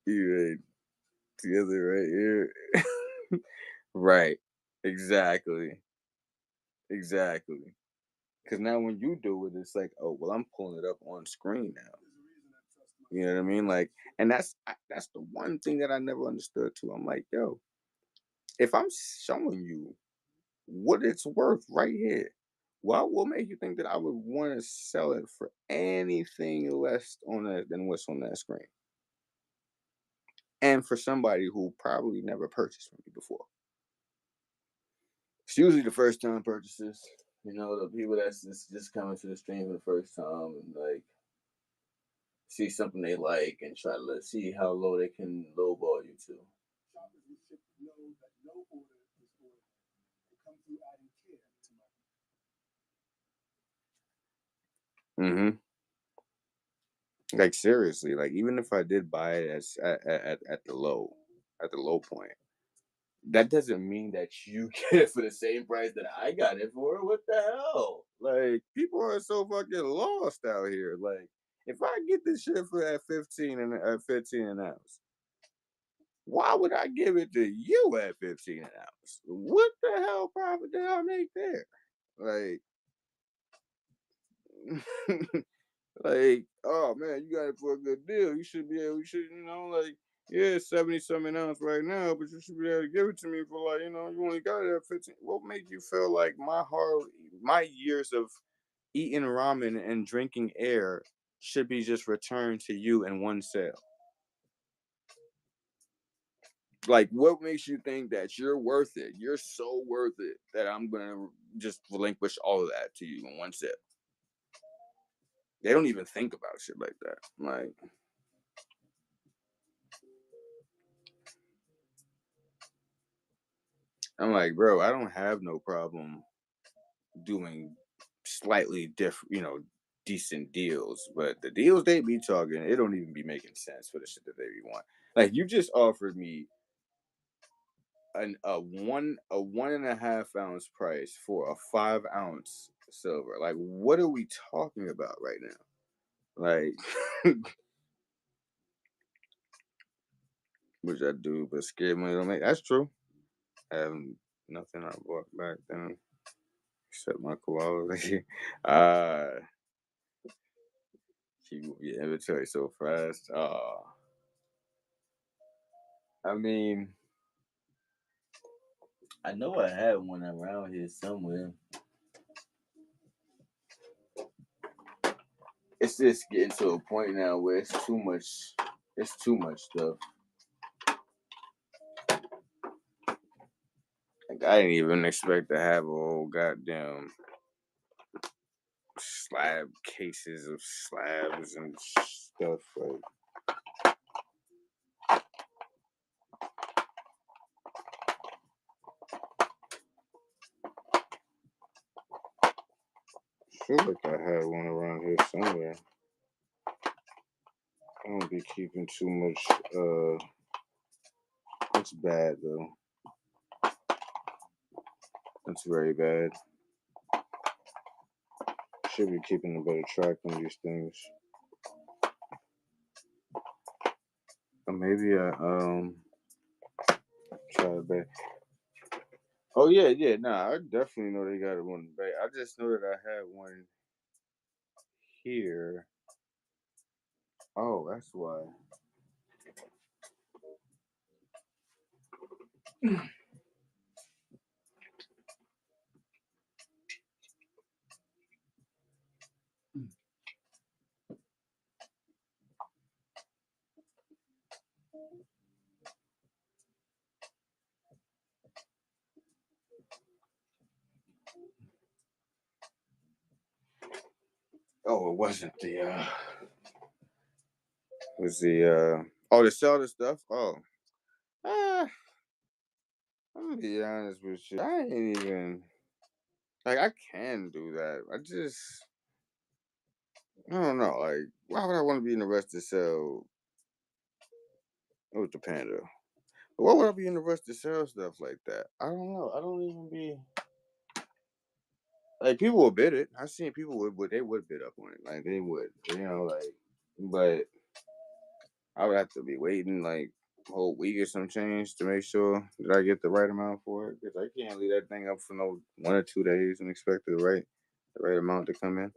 [SPEAKER 1] you together right here? Right. Exactly. Because now when you do it, it's like, oh well, I'm pulling it up on screen now. You know what I mean? Like, and that's the one thing that I never understood too. I'm like, yo, if I'm showing you what it's worth right here, what will make you think that I would want to sell it for anything less on that than what's on that screen? And for somebody who probably never purchased from me before. It's usually the first time purchases. The people that's just coming to the stream for the first time and like see something they like and try to see how low they can lowball you to. Mm-hmm. Like seriously, like even if I did buy it at the low point, that doesn't mean that you get it for the same price that I got it for. What the hell? Like people are so fucking lost out here. Like if I get this shit for at 15 an ounce, why would I give it to you at 15 an ounce? What the hell profit did I make there? Like like, oh man, you got it for a good deal. You should, like, yeah, 70 something ounce right now, but you should be able to give it to me for like, you only got it at 15. What made you feel like my years of eating ramen and drinking air should be just returned to you in one sale? Like, what makes you think that you're worth it? You're so worth it that I'm gonna just relinquish all of that to you in one sale. They don't even think about shit like that. Like, I'm like, bro, I don't have no problem doing slightly different, decent deals, but the deals they be talking, it don't even be making sense for the shit that they be want. Like, you just offered me a 1.5 ounce price for a 5 ounce silver. Like, what are we talking about right now? Like, which I do, but scared money don't make. That's true. I have nothing I bought back then except my koala. uh, keep your inventory so fast. I mean, I know I had one around here somewhere. It's just getting to a point now where it's too much. It's too much stuff. Like I didn't even expect to have a whole goddamn slab cases of slabs and stuff. Like, I feel like I had one around here somewhere. I don't be keeping too much. It's bad though. It's very bad. Should be keeping a better track on these things. Or maybe I try to bet. Oh yeah. Nah, I definitely know they got one back. I just know that I had one here. Oh, that's why. Oh, it wasn't the was the oh, the sell stuff? Oh. Uh, I'm gonna be honest with you. I ain't even like I can do that. I don't know. Like, why would I want to be in the rush to sell? It was the panda. Why would I be in the rush to sell stuff like that? I don't know. I don't even be like people will bid it. I've seen people they would bid up on it. Like they would, but I would have to be waiting like a whole week or some change to make sure that I get the right amount for it. Because I can't leave that thing up for no 1 or 2 days and expect the right amount to come in.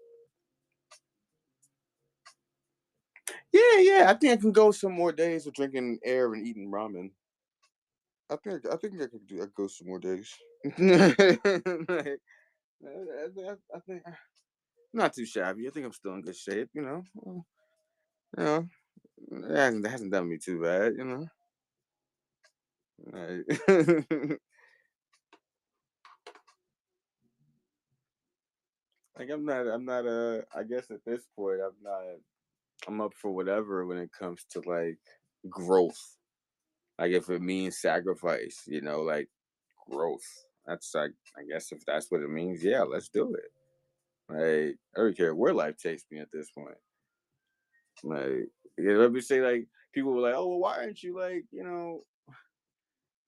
[SPEAKER 1] Yeah. I think I can go some more days of drinking air and eating ramen. I think I could do. I go some more days. Like, I think not too shabby. I think I'm still in good shape. You know, it hasn't done me too bad. Like, like I'm not. I guess at this point, I'm not. I'm up for whatever when it comes to like growth. Like if it means sacrifice, like growth. That's like I guess if that's what it means, yeah, let's do it. Like, I don't care where life takes me at this point. Like, yeah, let me say, like, people were like, "Oh, well, why aren't you like,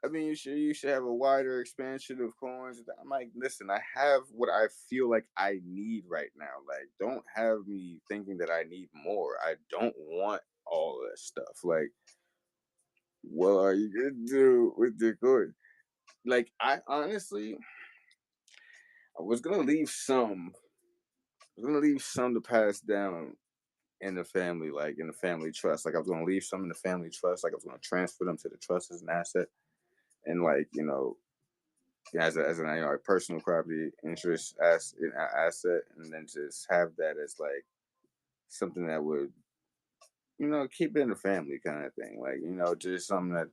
[SPEAKER 1] I mean, you should have a wider expansion of coins." I'm like, listen, I have what I feel like I need right now. Like, don't have me thinking that I need more. I don't want all of that stuff. Like, what are you gonna do with the coin? Like, I honestly, I was gonna leave some. I was gonna leave some to pass down in the family, like in the family trust. Like, I was gonna leave some in the family trust. Like, I was gonna transfer them to the trust as an asset, and like, as an a personal property interest as an asset, and then just have that as like something that would keep it in the family kind of thing, like just something that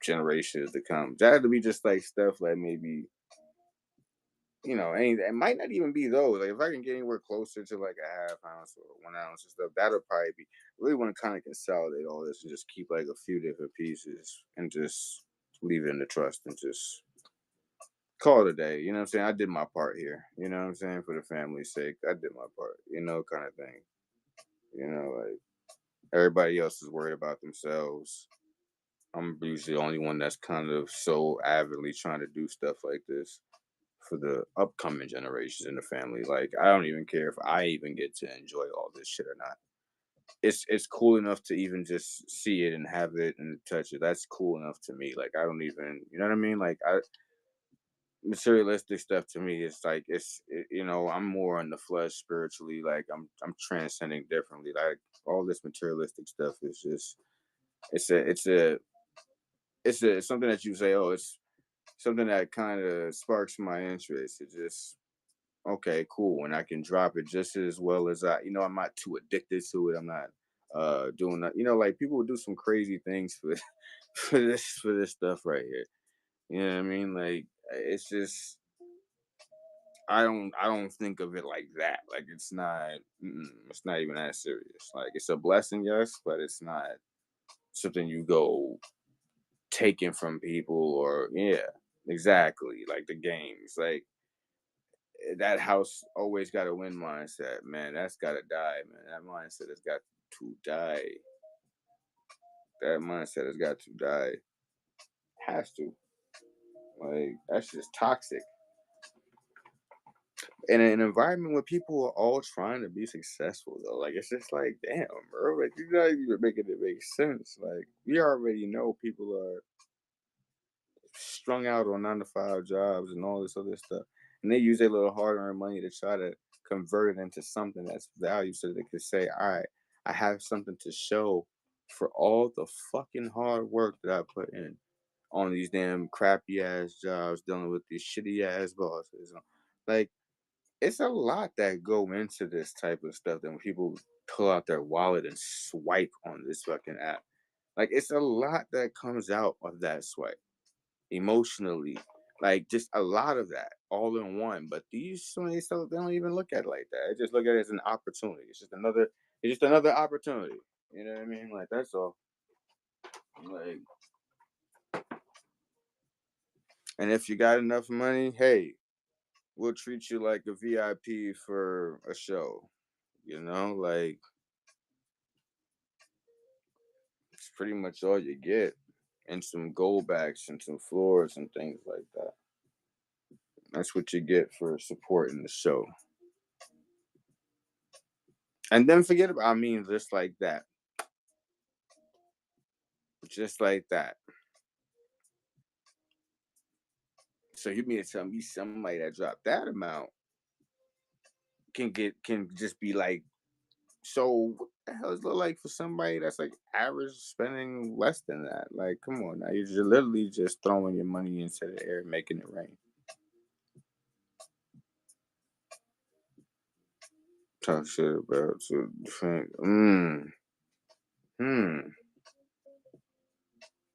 [SPEAKER 1] generations to come. That had to be just like stuff like maybe it might not even be those. Like if I can get anywhere closer to like a half ounce or 1 ounce and stuff, that'll probably be really want to kind of consolidate all this and just keep like a few different pieces and just leave it in the trust and just call it a day. You know what I'm saying? I did my part here. You know what I'm saying? For the family's sake, I did my part. Kind of thing. Like everybody else is worried about themselves. I'm usually the only one that's kind of so avidly trying to do stuff like this for the upcoming generations in the family. Like I don't even care if I even get to enjoy all this shit or not. It's cool enough to even just see it and have it and touch it. That's cool enough to me. Like I don't even, you know what I mean? Like I materialistic stuff to me is like I'm more on the flesh spiritually. Like I'm transcending differently. Like all this materialistic stuff is just it's a it's a it's something that you say, oh, it's something that kind of sparks my interest. It just okay, cool, and I can drop it just as well as I'm not too addicted to it. I'm not doing that. Like people would do some crazy things for for this stuff right here. You know what I mean? Like it's just I don't think of it like that. Like it's not even that serious. Like it's a blessing, yes, but it's not something you go taking from people or yeah, exactly. Like the games. Like that house always got a win mindset, man. That's gotta die, man. That mindset has got to die. That mindset has got to die. Has to. Like that's just toxic. In an environment where people are all trying to be successful though, like it's just like damn, bro, like you're not even making it make sense. Like we already know people are strung out on 9 to 5 jobs and all this other stuff, and they use their little hard-earned money to try to convert it into something that's value, so they could say, all right, I have something to show for all the fucking hard work that I put in on these damn crappy ass jobs, dealing with these shitty ass bosses. Like it's a lot that go into this type of stuff that when people pull out their wallet and swipe on this fucking app. Like it's a lot that comes out of that swipe emotionally. Like just a lot of that all in one. But these so many stuff they don't even look at it like that. They just look at it as an opportunity. It's just another opportunity. You know what I mean? Like that's all. Like and if you got enough money, hey, we'll treat you like a VIP for a show. Like it's pretty much all you get. And some gold backs and some floors and things like that. That's what you get for supporting the show. And then forget about, I mean, just like that. Just like that. So you mean to tell me somebody that dropped that amount can just be like, so what the hell does it look like for somebody that's like average spending less than that? Like, come on now. You're just literally just throwing your money into the air, making it rain. Talk shit about to defend. Hmm.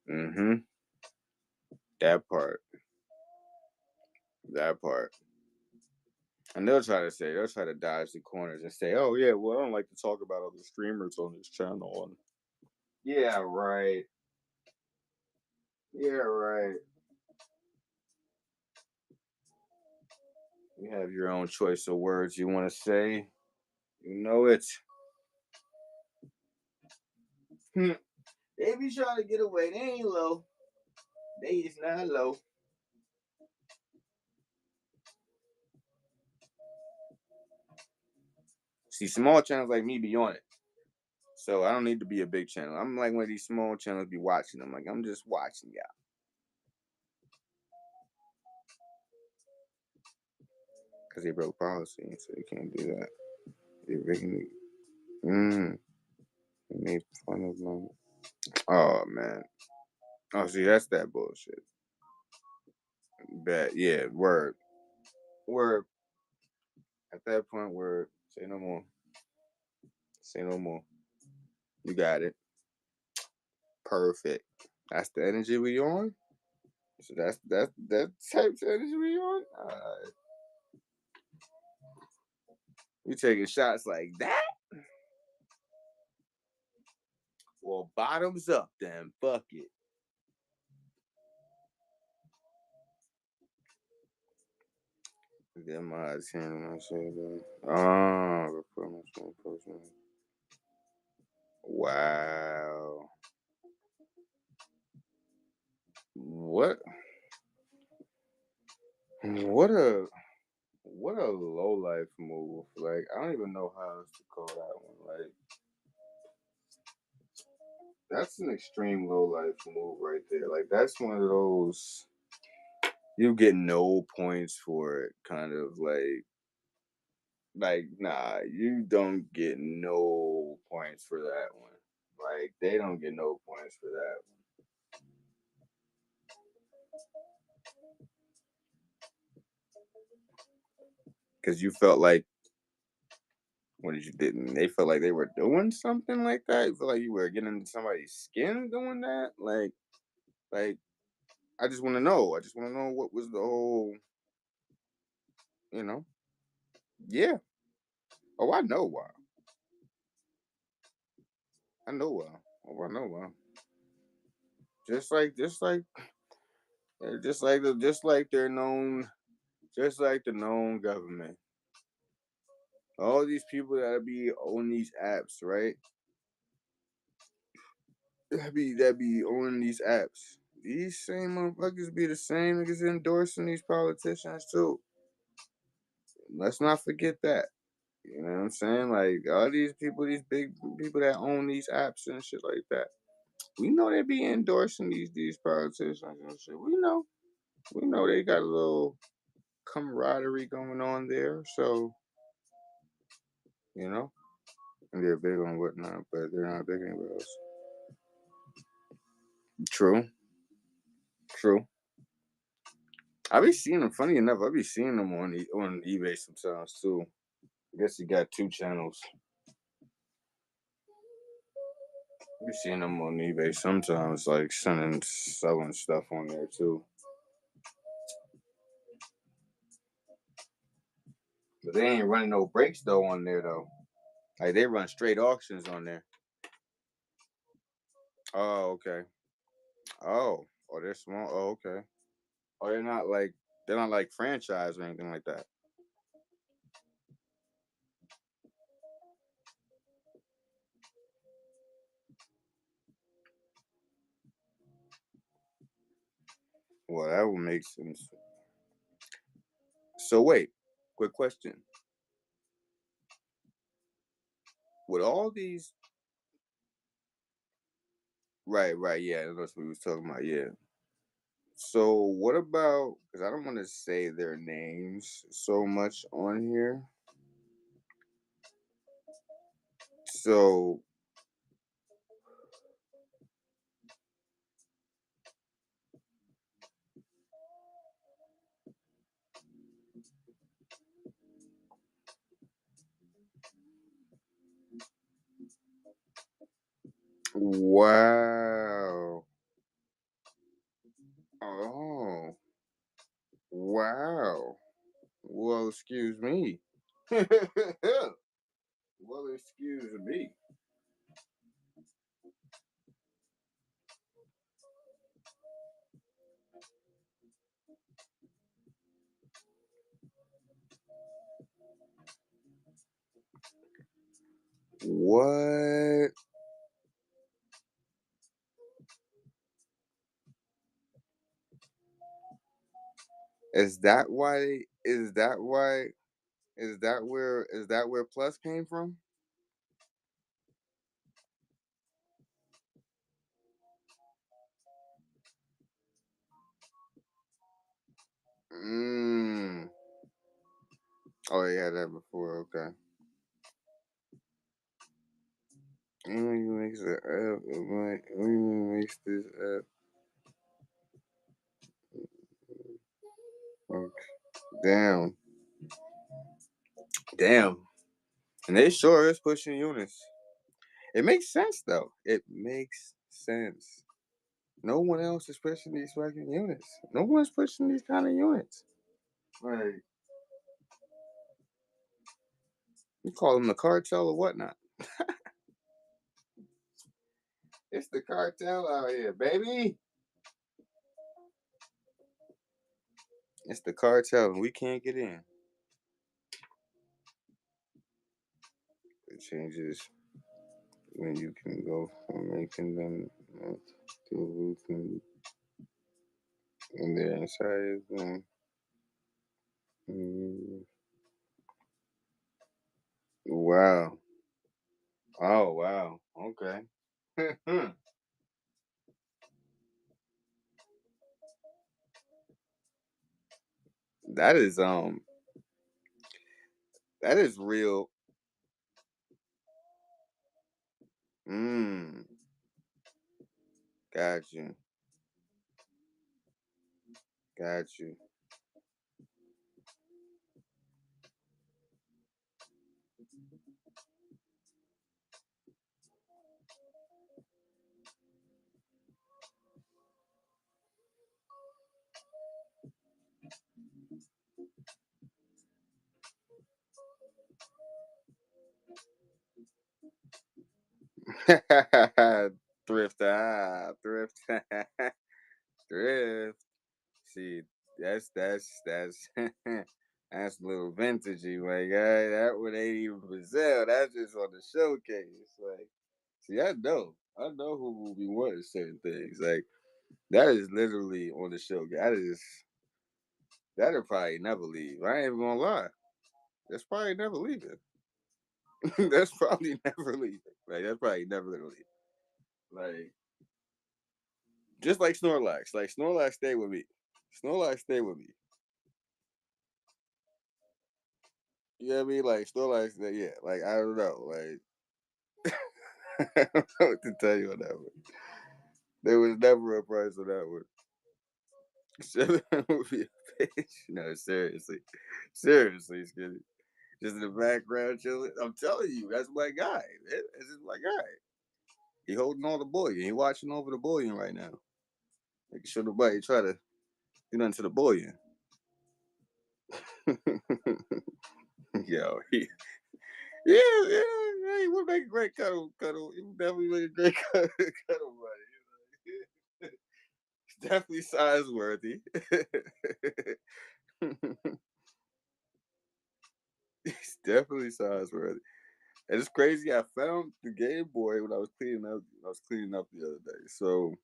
[SPEAKER 1] Mm-hmm. That part. That part. And they'll try to dodge the corners and say, oh yeah, well I don't like to talk about other streamers on this channel. And yeah, right. Yeah, right. You have your own choice of words you want to say. You know it. They be trying to get away. They ain't low. They is not low. See, small channels like me be on it. So I don't need to be a big channel. I'm like one of these small channels be watching them. Like, I'm just watching y'all. Because they broke policy, so you can't do that. They're making they made fun of them. Oh, man. Oh, see, that's that bullshit. Bet, yeah, word. Word. At that point, word. Say no more. Say no more. You got it. Perfect. That's the energy we on. So that's that type of energy we on. We taking shots like that. Well, bottoms up then. Fuck it. Get my attention when I say that. Wow. What? What a low life move. Like, I don't even know how else to call that one. Like, that's an extreme low life move right there. Like, that's one of those you get no points for it kind of like nah, you don't get no points for that one. Like, they don't get no points for that one. Because you felt like when you didn't, they felt like they were doing something like that. You feel like you were getting into somebody's skin doing that. Like I just want to know. I just want to know what was the whole, you know? Yeah. Oh, I know why. I know why. Oh, I know why. Just like, they're known, just like the known government. All these people that be on these apps, right? That be on these apps. These same motherfuckers be the same niggas endorsing these politicians too. Let's not forget that. You know what I'm saying? Like, all these people, these big people that own these apps and shit like that. We know they be endorsing these politicians and shit. We know. We know they got a little camaraderie going on there. So, you know, and they're big on whatnot, but they're not big anywhere else. True. True. I be seeing them. Funny enough, I be seeing them on eBay sometimes too. I guess he got two channels. I be seeing them on eBay sometimes, like selling stuff on there too. But they ain't running no breaks though on there though. Like, they run straight auctions on there. Oh, okay. Oh, they're small. Oh, okay. Oh, they're not like franchise or anything like that. Well, that would make sense. So wait, quick question. With all these, right, yeah, that's what we was talking about, yeah. So what about? Because I don't want to say their names so much on here. So wow. Oh, wow. Well, excuse me. Well, excuse me. What? Is that why? Is that why? Is that where? Is that where plus came from? Mm. Oh, you had that before. Okay. You makes the app. Makes this app. Okay. Damn. Damn. And they sure is pushing units. It makes sense though. It makes sense. No one else is pushing these fucking units. No one's pushing these kind of units. Like you call them the cartel or whatnot. It's the cartel out here, baby. It's the cartel, and we can't get in. It changes when you can go from making them to looking in their inside them. Wow. Oh wow. Okay. That is that is real. Mm. Got you. Got you. Thrift, thrift, thrift. See, that's that's a little vintagey, like that one ain't even for sale. That's just on the showcase. Like, see, I know who will be wanting certain things. Like, that is literally on the showcase. That'll probably never leave. I ain't even gonna lie. That's probably never leaving. That's probably never leaving. Like, that's probably never gonna leave. Like, just like Snorlax. Like Snorlax stay with me. Snorlax stay with me. You know what I mean? Like Snorlax, yeah. Like I don't know. Like I don't know what to tell you on that one. There was never a price on that one. 7 would be a bitch. No, seriously, seriously, Skinny. Just in the background chilling. I'm telling you, that's my guy. That's just my guy. He holding all the bullion. He watching over the bullion right now. Making sure nobody try to do nothing to the bullion. Yo, yeah, yeah, yeah, he would make a great cuddle. He would definitely make a great cuddle buddy. It's definitely size worthy. It's definitely size worthy. And it's crazy. I found the Game Boy when I was cleaning up. I was cleaning up the other day. So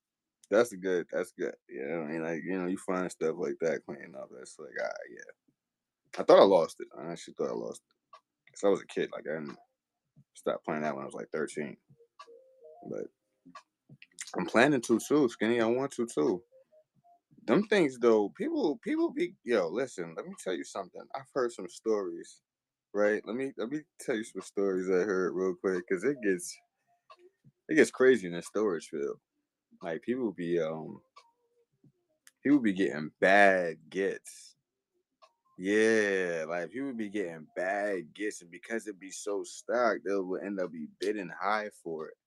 [SPEAKER 1] that's good. That's good. You know, what I mean, like you find stuff like that cleaning up. That's like, yeah. I thought I lost it. I actually thought I lost it because I was a kid. Like I didn't stop playing that when I was like 13. But I'm planning to too, Skinny. I want to too. Them things though, people be yo. Listen, let me tell you something. I've heard some stories, right? Let me tell you some stories I heard real quick because it gets crazy in the storage field. Like people be getting bad gets. Yeah, like people be getting bad gets, and because it be so stocked, they will end up be bidding high for it.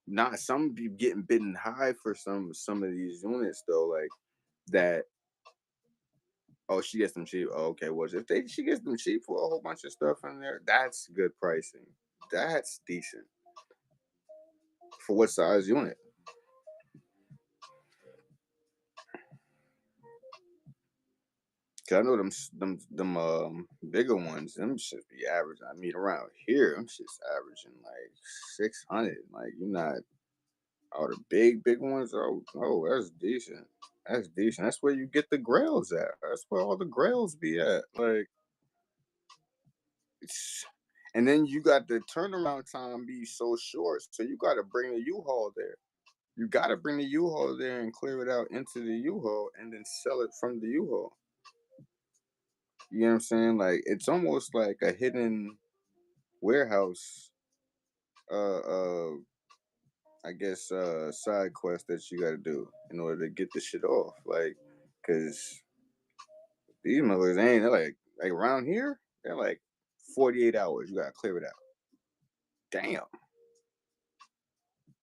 [SPEAKER 1] Not some be getting bidding high for some of these units though, like that. Oh, she gets them cheap. Oh, okay, well, if she gets them cheap for a whole bunch of stuff in there, that's good pricing. That's decent for what size unit. Cause I know them bigger ones, them shits be average. I mean, around here, them shits averaging like 600. Like you're not all the big ones. Oh, that's decent. That's decent. That's where you get the grails at. That's where all the grails be at. Like, it's, and then you got the turnaround time be so short, so you got to bring the U-Haul there. You got to bring the U-Haul there and clear it out into the U-Haul, and then sell it from the U-Haul. You know what I'm saying? Like it's almost like a hidden warehouse. I guess side quest that you got to do in order to get the shit off. Like, cause these motherfuckers ain't they're like around here. They're like 48 hours. You gotta clear it out. Damn.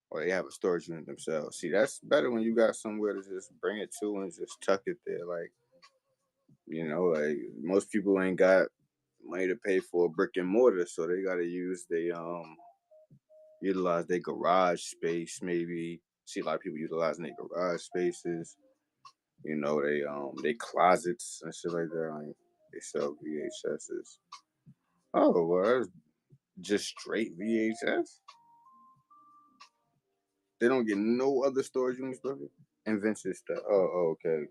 [SPEAKER 1] Or they have a storage unit themselves. See, that's better when you got somewhere to just bring it to and just tuck it there. Like, like most people ain't got money to pay for a brick and mortar, so they gotta use utilize their garage space maybe. See a lot of people utilizing their garage spaces. They closets and shit like that. Like they sell VHSs. Oh, well, that's just straight VHS. They don't get no other storage units, brother. And vintage stuff. Okay.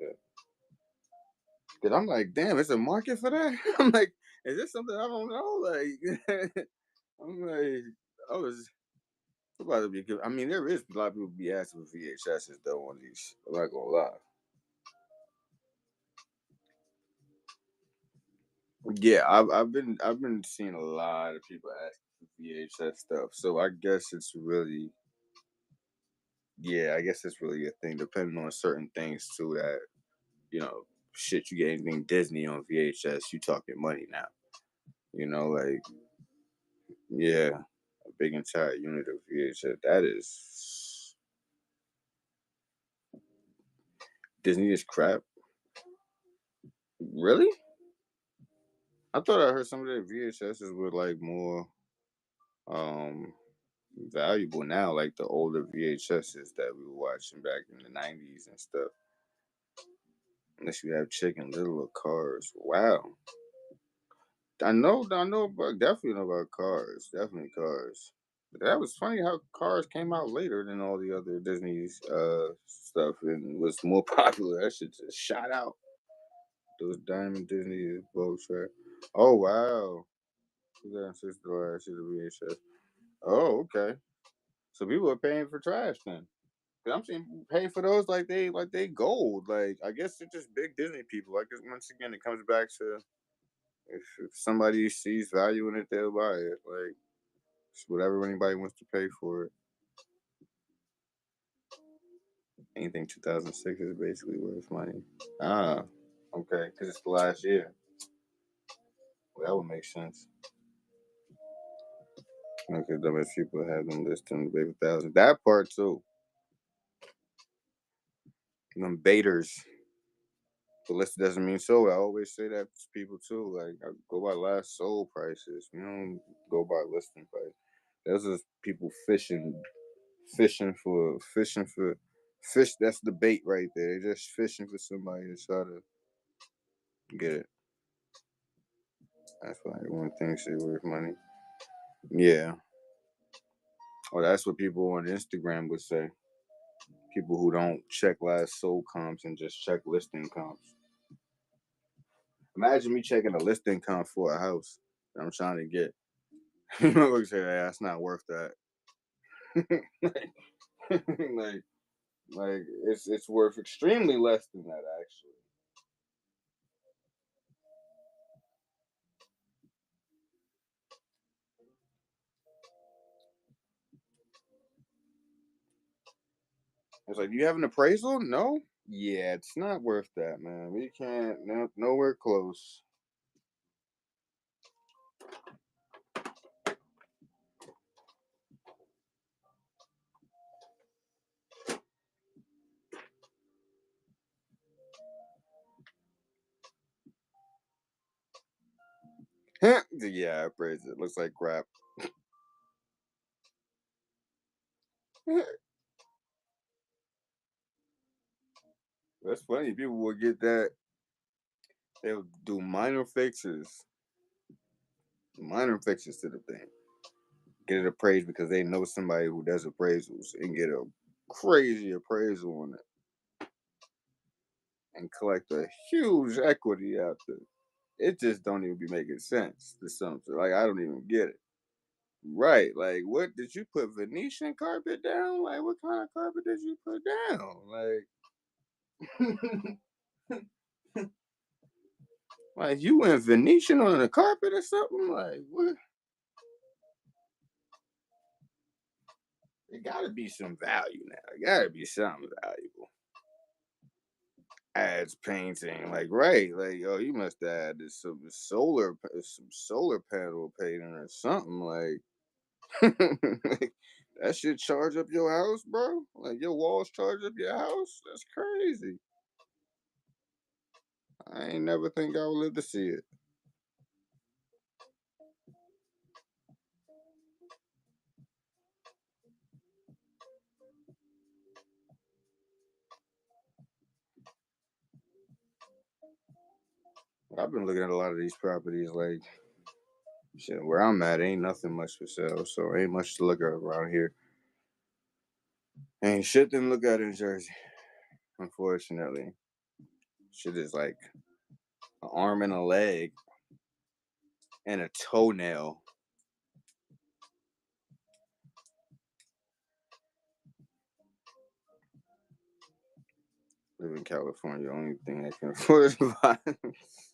[SPEAKER 1] Cause I'm like, damn, it's a market for that. I'm like, is this something I don't know? Like, I'm like, I was about to be good. I mean, there is a lot of people be asking for VHSs though on these. I'm not gonna lie. Yeah, I've been seeing a lot of people asking for VHS stuff. So I guess it's really I guess it's really a thing, depending on certain things too. That shit, you get anything Disney on VHS, you talking money now. Like yeah, a big entire unit of VHS. That is Disney is crap. Really? I thought I heard some of their VHSs were like more um valuable now, like the older VHSs that we were watching back in the '90s and stuff. Unless you have Chicken Little or Cars. Wow. I know about definitely know about Cars. Definitely Cars. But that was funny how Cars came out later than all the other Disney's stuff and was more popular. That shit just shot out. Those Diamond Disney boat track. Oh wow. 2006 the last year of VHS. Oh, okay. So people are paying for trash then. 'Cause I'm seeing people pay for those like they gold. Like I guess they're just big Disney people. I guess once again it comes back to if somebody sees value in it, they'll buy it. Like it's whatever anybody wants to pay for it. Anything 2006 is basically worth money. Ah, okay, because it's the last year. Well, that would make sense. Because dumbass people have them listing the baby thousand. That part too. Them baiters. The list doesn't mean so. I always say that to people too. Like I go by last sold prices. You don't go by listing price. Those are people fishing for fish. That's the bait right there. They're just fishing for somebody to try to get it. That's why everyone thinks it's worth money. Yeah. Or that's what people on Instagram would say. People who don't check last sold comps and just check listing comps. Imagine me checking a listing comp for a house that I'm trying to get. You know what I'm saying? "Hey, that's not worth that." like, like, it's worth extremely less than that actually. It's like, "Do you have an appraisal?" No. Yeah, it's not worth that, man. We can't. No, nowhere close. Yeah, I appraised it. Looks like crap. That's funny. People will get that. They'll do minor fixes to the thing. Get it appraised because they know somebody who does appraisals and get a crazy appraisal on it and collect a huge equity after. It just don't even be making sense to something. Like I don't even get it. Right. Like what did you put Venetian carpet down? Like what kind of carpet did you put down? Like like you went Venetian on the carpet or something? Like what? It gotta be some value now. It gotta be something valuable. Adds painting, like right, like oh, you must have added some solar panel painting or something. Like that should charge up your house, bro. Like your walls charge up your house. That's crazy. I ain't never think I would live to see it. I've been looking at a lot of these properties, like shit. Where I'm at, ain't nothing much for sale, so ain't much to look at around here. Ain't shit to look at in Jersey, unfortunately. Shit is like an arm and a leg and a toenail. Live in California, only thing I can afford is violence.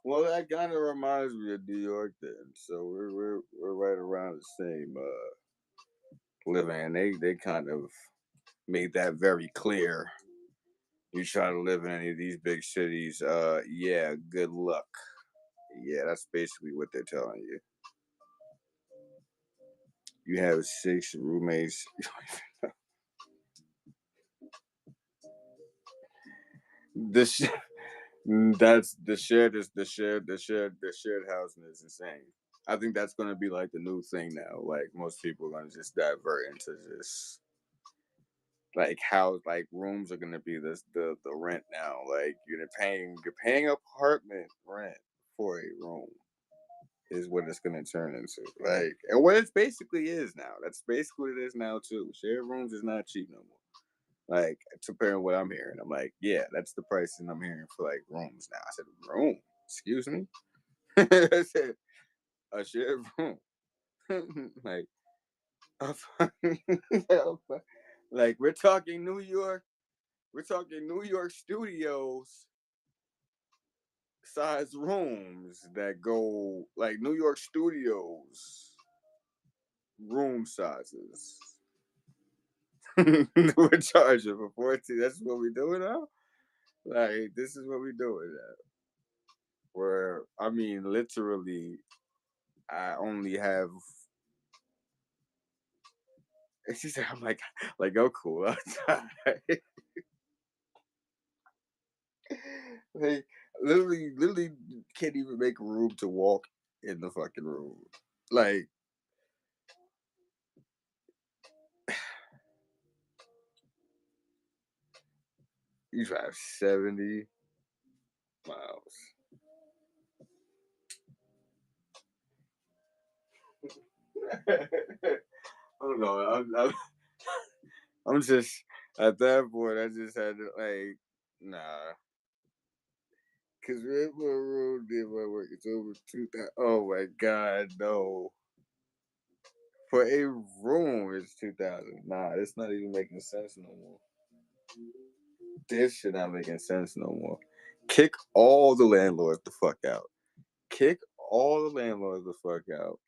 [SPEAKER 1] Well, that kind of reminds me of New York then. So we're right around the same living, and they kind of made that very clear. You try to live in any of these big cities, yeah, good luck. Yeah, that's basically what they're telling you. You have 6 roommates. This that's the shared housing is insane. I think that's gonna be like the new thing now. Like most people are gonna just divert into just like how like rooms are gonna be the rent now. Like you're paying apartment rent for a room is what it's gonna turn into. Like and what it basically is now. That's basically what it is now too. Shared rooms is not cheap no more. Like comparing what I'm hearing, I'm like, yeah, that's the pricing I'm hearing for like rooms now. I said, room, excuse me. I said a shared room. Like, like we're talking New York. We're talking New York studios size rooms that go like New York studios room sizes. We're charging for 14. That's what we're doing now. Like this is what we're doing now. Where I mean, literally, I only have. And she said, "I'm like, oh, cool outside." Like, literally can't even make room to walk in the fucking room. Like, you drive 70 miles. I don't know. I'm just at that point. I just had to like, nah. Cause Red Bull Road did my work. It's over 2,000. Oh my god, no! For a room, it's 2,000. Nah, it's not even making sense no more. This shit not making sense no more. Kick all the landlords the fuck out. Kick all the landlords the fuck out.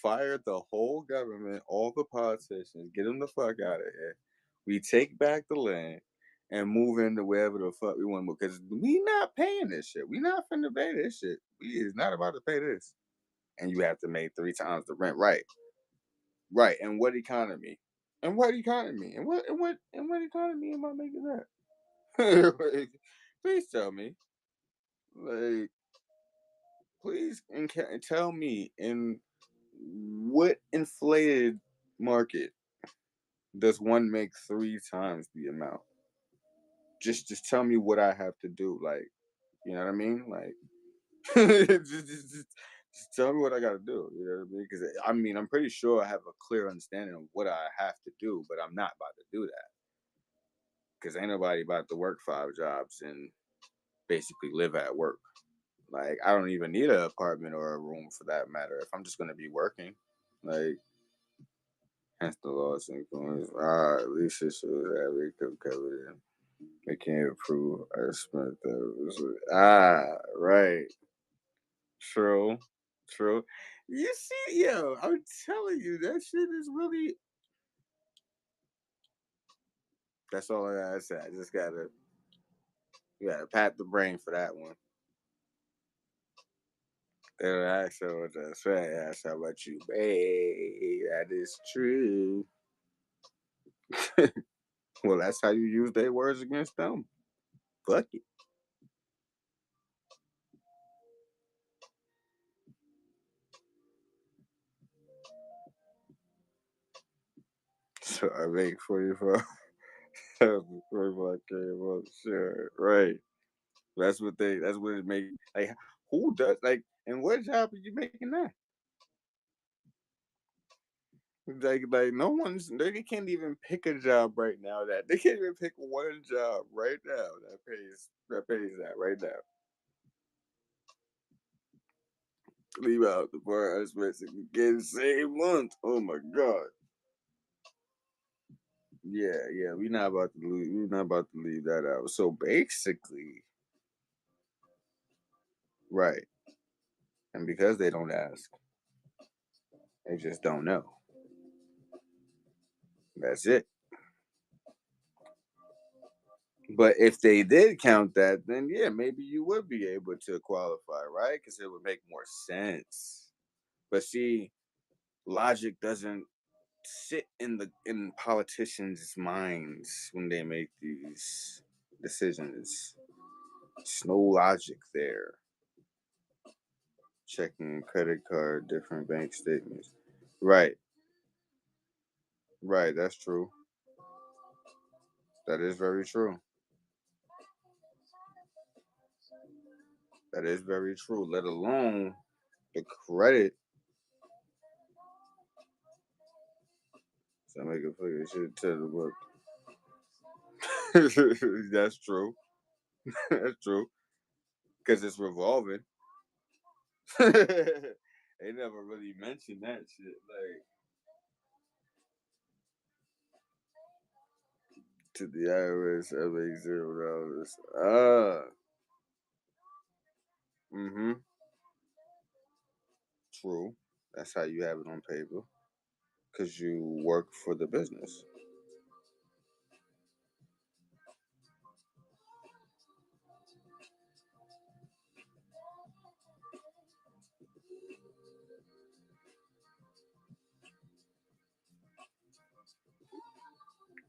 [SPEAKER 1] Fire the whole government, all the politicians. Get them the fuck out of here. We take back the land and move into wherever the fuck we want to move. Because we not paying this shit. We not finna pay this shit. We is not about to pay this. And you have to make 3 times the rent. Right. Right. And what economy? And what economy? And what economy am I making that? Like, please tell me. Like, please and tell me in what inflated market does one make 3 times the amount? Just tell me what I have to do. Like, You know what I mean? Like, just tell me what I got to do. You know what I mean? Because I mean, I'm pretty sure I have a clear understanding of what I have to do, but I'm not about to do that because ain't nobody about to work 5 jobs and basically live at work. Like, I don't even need an apartment or a room for that matter if I'm just gonna be working. Like, hence the loss influence. At least it shows that we could cover it. They can't prove I spent that. Right. True. True. You see, yo, I'm telling you, that shit is really. That's all I gotta say. I just gotta, you gotta pat the brain for that one. Then I asked her what I said. I asked how about you, babe? That is true. Well, that's how you use their words against them. Fuck it. So I make 44 before I came up. Sure, right. That's what it make. Like, who does, like, and what job are you making now? Like no one's, they can't even pick a job right now that they can't even pick one job right now that pays that right now. Leave out the part I spent again same month. Oh my god. Yeah, yeah, we're not about to lose. We're not about to leave that out. So basically, right, and because they don't ask, they just don't know. That's it. But if they did count that, then yeah, maybe you would be able to qualify, right? Because it would make more sense. But see, logic doesn't sit in politicians' minds when they make these decisions. There's no logic there. Checking credit card, different bank statements. Right, right. That's true. That is very true. That is very true. Let alone the credit. So make a fucking shit to the book. That's true. That's true. Because it's revolving. They never really mentioned that shit. Like, to the IRS, I make $0. Mm-hmm. True. That's how you have it on paper. Because you work for the business.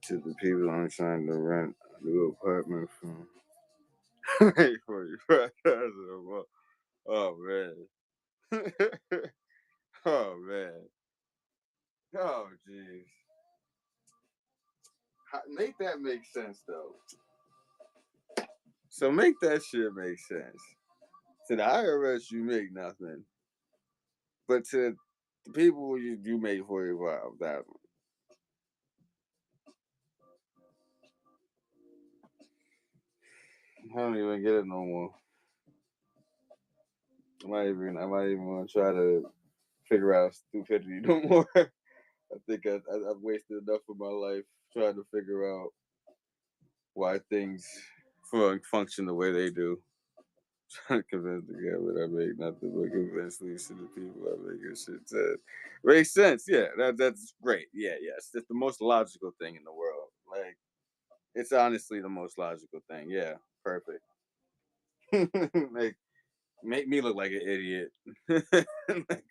[SPEAKER 1] To the people I'm trying to rent a new apartment from. Wait for you. Oh man. Oh man. Oh jeez. Make that make sense though. So make that shit make sense. To the IRS, you make nothing, but to the people, you make 45,000. I don't even get it no more. I might even want to try to figure out stupidity no more. I think I've wasted enough of my life trying to figure out why things function the way they do. Trying to convince the government I make nothing but convince these to the people I make it shit said. Makes sense, yeah. That's great. Yeah, yes. It's the most logical thing in the world. Like, it's honestly the most logical thing. Yeah, perfect. Like, make me look like an idiot. Like,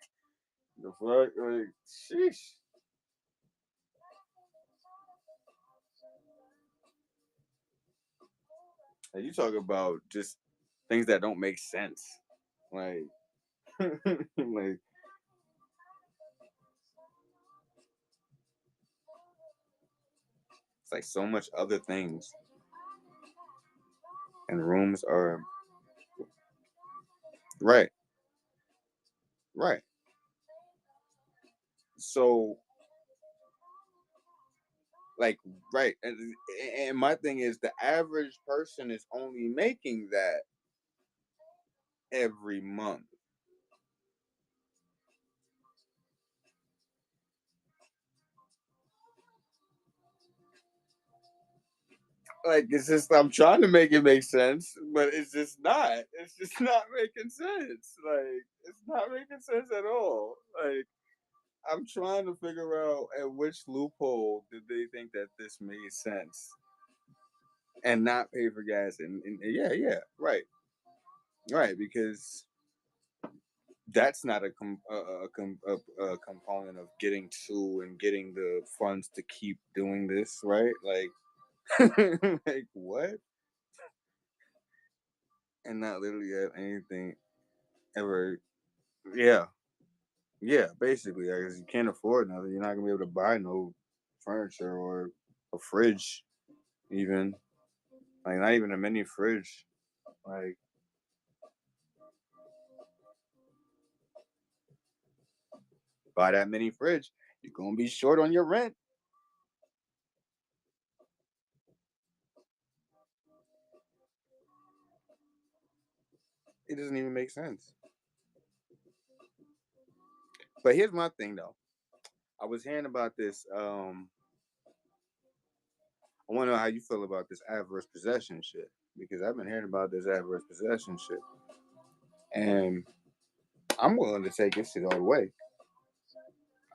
[SPEAKER 1] the fuck? Like, sheesh. And you talk about just things that don't make sense. Like, like it's like so much other things. And rooms are Right. Right. So, like, right. And my thing is, the average person is only making that every month. Like, it's just, I'm trying to make it make sense, but it's just not. It's just not making sense. Like, it's not making sense at all. Like, I'm trying to figure out at which loophole did they think that this made sense and not pay for gas. And yeah, yeah, right, right, because that's not a component of getting to and getting the funds to keep doing this, right? Like, like what? And not literally have anything ever. Yeah, yeah, basically, because you can't afford nothing. You're not gonna be able to buy no furniture or a fridge, even like not even a mini fridge. Like, buy that mini fridge, you're gonna be short on your rent. It doesn't even make sense. But here's my thing though. I was hearing about this. I want to know how you feel about this adverse possession shit because I've been hearing about this adverse possession shit, and I'm willing to take this shit all the way.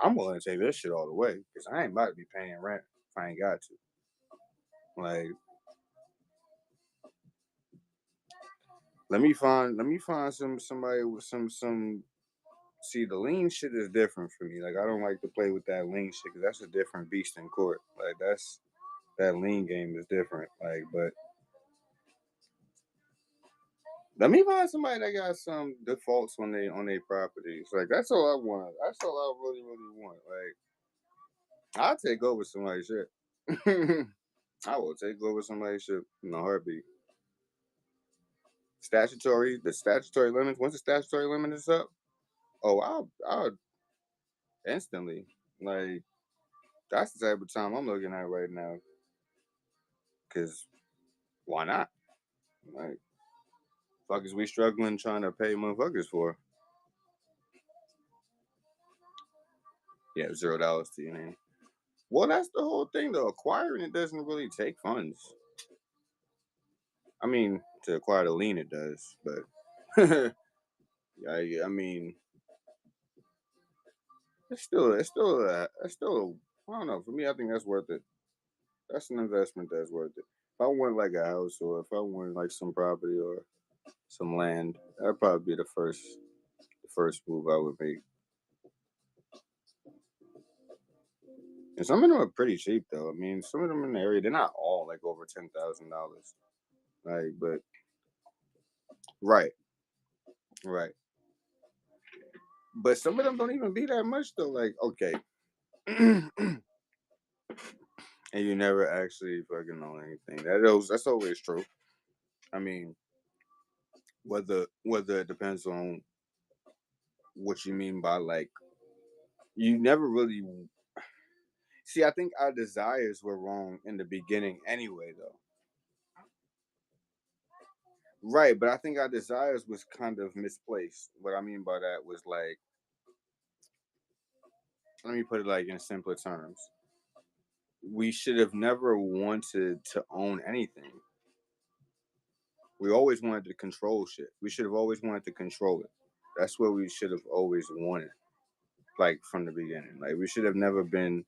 [SPEAKER 1] I'm willing to take this shit all the way because I ain't about to be paying rent if I ain't got to. Like, let me find somebody with some. See, the lean shit is different for me. Like, I don't like to play with that lean shit because that's a different beast in court. Like, that lean game is different. Like, but let me find somebody that got some defaults on their properties. Like, that's all I want. That's all I really really want. Like, I'll take over somebody's shit. I will take over somebody's shit in a heartbeat. The statutory limits. Once the statutory limit is up, oh, I'll instantly. Like, that's the type of time I'm looking at right now. Cause why not? Like, fuck is we struggling trying to pay motherfuckers for? Yeah, $0 to your name. Well, that's the whole thing though. Acquiring it doesn't really take funds. I mean, to acquire the lien, it does, but I mean, it's still. I don't know. For me, I think that's worth it. That's an investment that's worth it. If I want like a house, or if I want like some property or some land, that'd probably be the first move I would make. And some of them are pretty cheap though. I mean, some of them in the area, they're not all like over $10,000. Like, but right, right. But some of them don't even be that much though. Like, okay, and you never actually fucking know anything. That's always true. I mean, whether it depends on what you mean by like you never really see. I think our desires were wrong in the beginning anyway, though. Right, but I think our desires was kind of misplaced. What I mean by that was like, let me put it like in simpler terms. We should have never wanted to own anything. We always wanted to control shit. We should have always wanted to control it. That's what we should have always wanted, like from the beginning. Like we should have never been.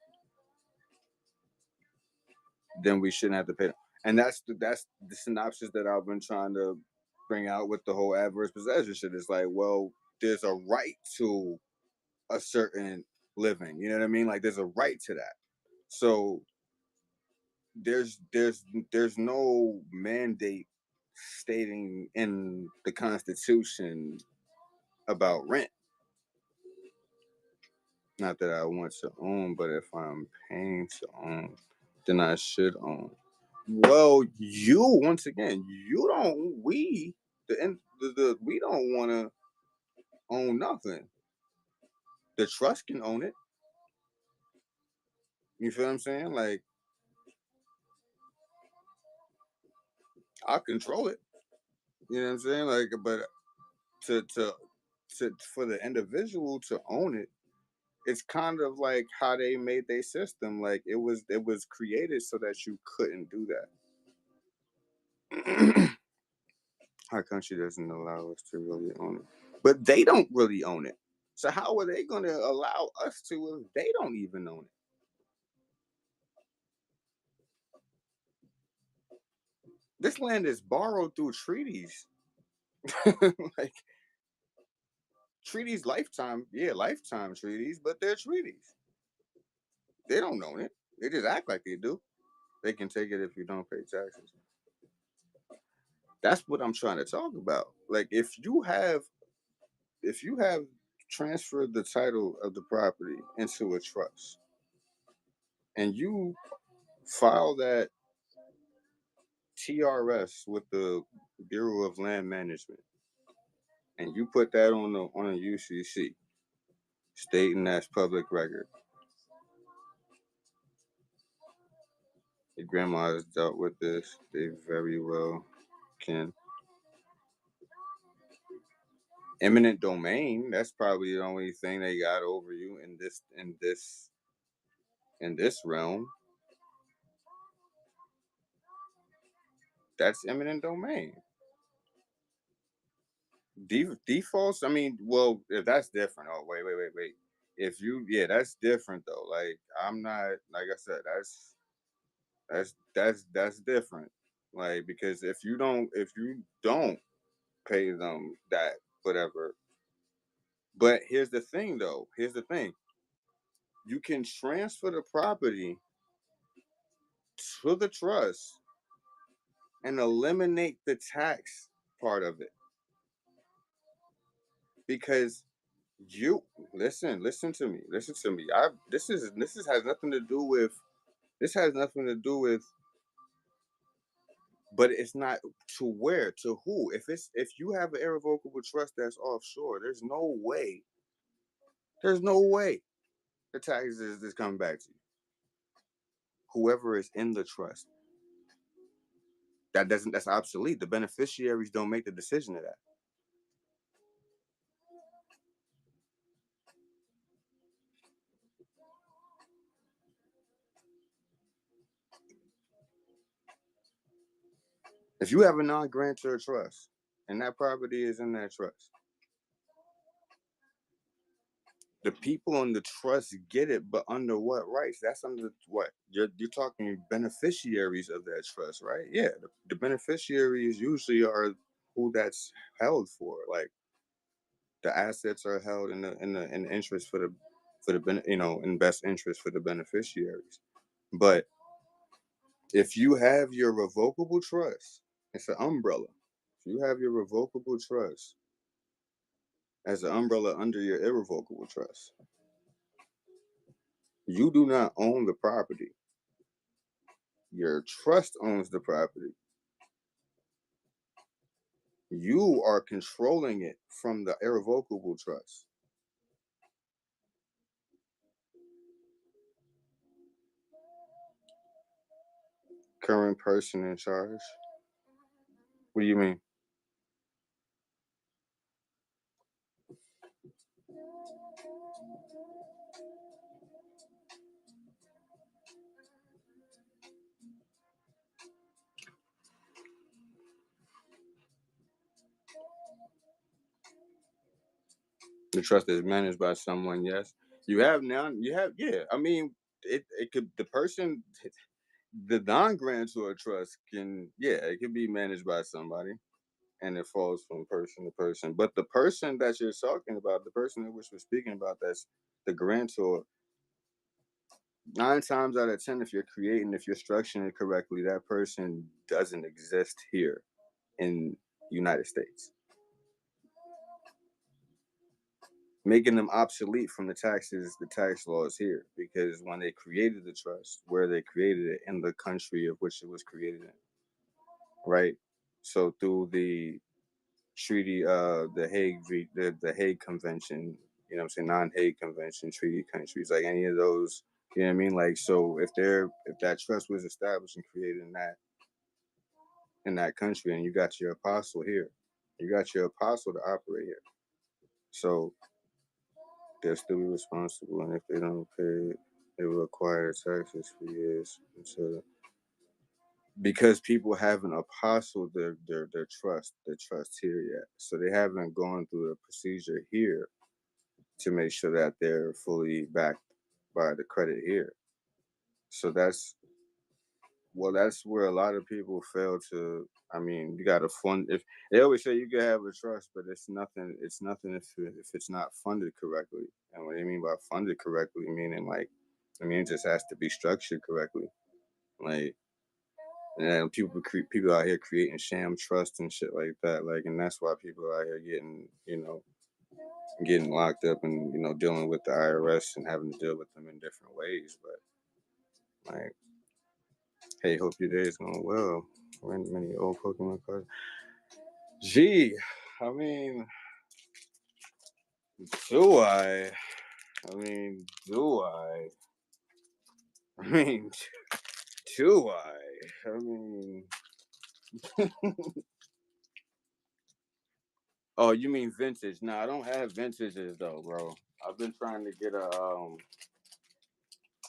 [SPEAKER 1] Then we shouldn't have to pay them. And that's the synopsis that I've been trying to bring out with the whole adverse possession shit. It's like, well, there's a right to a certain living. You know what I mean? Like there's a right to that. So there's no mandate stating in the Constitution about rent. Not that I want to own, but if I'm paying to own, then I should own. Well, you once again, you don't. We the we don't want to. own nothing. The trust can own it. You feel what I'm saying? Like, I control it. You know what I'm saying? Like, but to to for the individual to own it, it's kind of like how they made their system. Like it was created so that you couldn't do that. Our country doesn't allow us to really own it, but they don't really own it. So how are they going to allow us to if they don't even own it? This land is borrowed through treaties. Like treaties, lifetime, yeah, lifetime treaties, but they're treaties. They don't own it. They just act like they do. They can take it if you don't pay taxes. That's what I'm trying to talk about. Like if you have transferred the title of the property into a trust and you file that TRS with the Bureau of Land Management and you put that on a UCC stating that's public record. Your grandma has dealt with this. They very well can. Eminent domain, that's probably the only thing they got over you in this realm. That's eminent domain. Defaults, I mean, well, if that's different. Oh, wait. If you, yeah, that's different though. Like, I'm not, like I said, that's different. Like, because if you don't pay them that whatever. But here's the thing though. Here's the thing. You can transfer the property to the trust and eliminate the tax part of it because you listen to me. I this is has nothing to do with this has nothing to do with but it's not to where to who if you have an irrevocable trust that's offshore there's no way the taxes is coming back to you, whoever is in the trust. That's obsolete. The beneficiaries don't make the decision of that. If you have a non-grantor trust and that property is in that trust, the people on the trust get it, but under what rights? That's under what? You're talking beneficiaries of that trust, right? Yeah, the beneficiaries usually are who that's held for. Like the assets are held in the interest for the in best interest for the beneficiaries. But if you have your revocable trust, it's an umbrella. If you have your revocable trust as an umbrella under your irrevocable trust, you do not own the property. Your trust owns the property. You are controlling it from the irrevocable trust. Current person in charge. What do you mean? The trust is managed by someone, yes. Yeah. I mean, it could, the non-grantor trust it can be managed by somebody and it falls from person to person. But the person that you're talking about, the person in which we're speaking about, that's the grantor, 9 times out of 10, if you're structuring it correctly, that person doesn't exist here in United States, making them obsolete from the tax laws here. Because when they created the trust, where they created it in the country of which it was created in, right? So through the treaty, the Hague Convention, you know what I'm saying, non-Hague Convention treaty countries, like any of those, you know what I mean? Like, so if that trust was established and created in that country, and you got your apostle here, you got your apostle to operate here, so they'll still be responsible, and if they don't pay, they will acquire taxes for years until because people haven't apostled their trust here yet, so they haven't gone through the procedure here to make sure that they're fully backed by the credit here. So that's where a lot of people fail to. I mean, you got to fund. If they always say you can have a trust, but it's nothing. It's nothing if it's not funded correctly. And what I mean by funded correctly, meaning like, I mean it just has to be structured correctly. Like, and people out here creating sham trust and shit like that. Like, and that's why people out here getting locked up and dealing with the IRS and having to deal with them in different ways. But like, hey, hope your day is going well. Many old Pokemon cards. Gee, I mean, do I? I mean, do I? I mean, do I? I mean, oh, you mean vintage? No, I don't have vintages though, bro. I've been trying to get a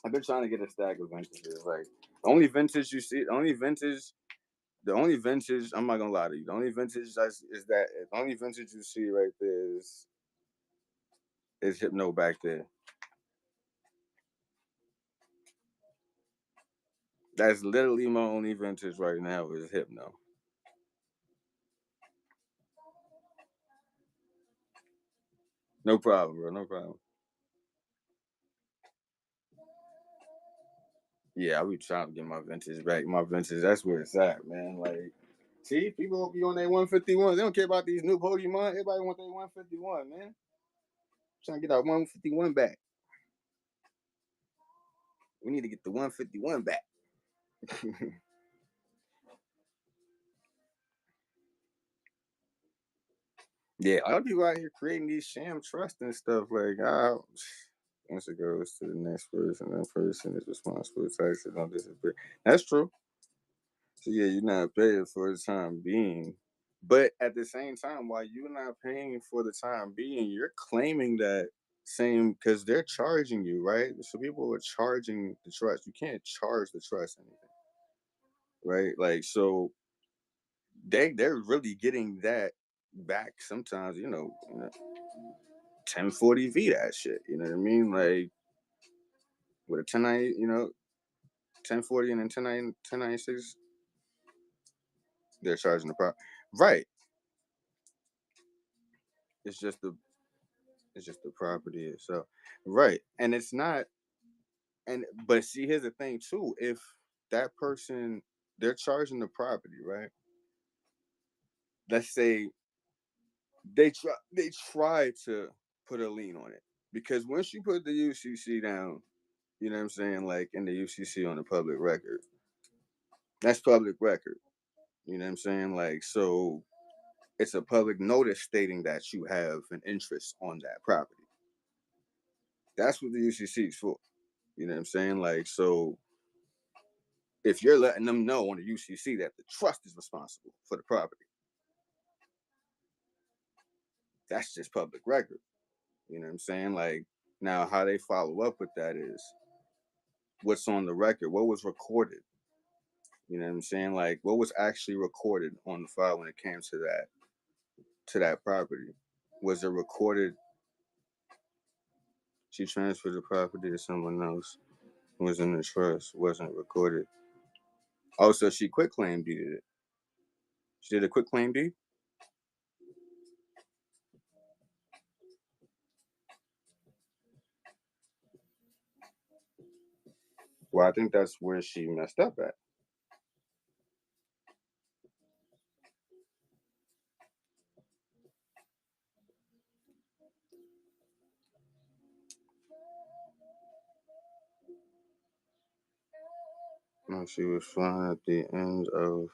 [SPEAKER 1] I've been trying to get a stack of vintages. Like the only vintage you see, the only vintage. I'm not gonna lie to you. The only vintage the only vintage you see right there is Hypno back there. That's literally my only vintage right now is Hypno. No problem, bro. No problem. Yeah, I be trying to get my vintage back. My vintage, that's where it's at, man. Like, see, people be on their 151. They don't care about these new Pokemon. Everybody want their 151, man. Trying to get our 151 back. We need to get the 151 back. Yeah, a lot of people out here creating these sham trust and stuff. Like, once it goes to the next person, that person is responsible for taxes on disappear. That's true. So yeah, you're not paying for the time being. But at the same time, while you're not paying for the time being, you're claiming that same because they're charging you, right? So people are charging the trust. You can't charge the trust anything, right? Like so they're really getting that back sometimes, 1040V that shit. You know what I mean? Like with a 1090, 1040 and then 1096, they're charging the prop. Right. It's just the property itself. Right. And it's not but see here's the thing too. If that person they're charging the property, right? Let's say they try to put a lien on it. Because once you put the UCC down, you know what I'm saying, like in the UCC on the public record, that's public record. You know what I'm saying? Like so it's a public notice stating that you have an interest on that property. That's what the UCC is for. You know what I'm saying? Like so if you're letting them know on the UCC that the trust is responsible for the property, that's just public record. You know what I'm saying? Like now, how they follow up with that is what's on the record, what was recorded. You know what I'm saying? Like what was actually recorded on the file when it came to that property. Was it recorded? She transferred the property to someone else. Was in the trust. Wasn't recorded. Oh, so she quit claim deeded it. She did a quick claim deed. Well, I think that's where she messed up at. No, she was flying at the end of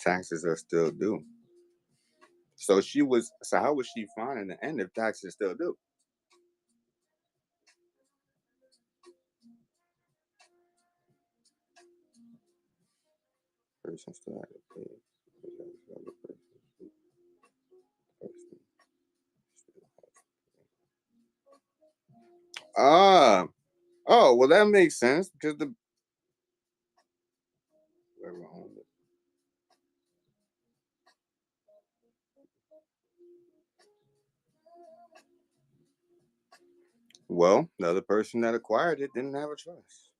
[SPEAKER 1] taxes are still due. So how was she fine in the end if taxes still due? Person still had to pay. Ah, oh, well, that makes sense because the whoever owned it. Well, the other person that acquired it didn't have a trust.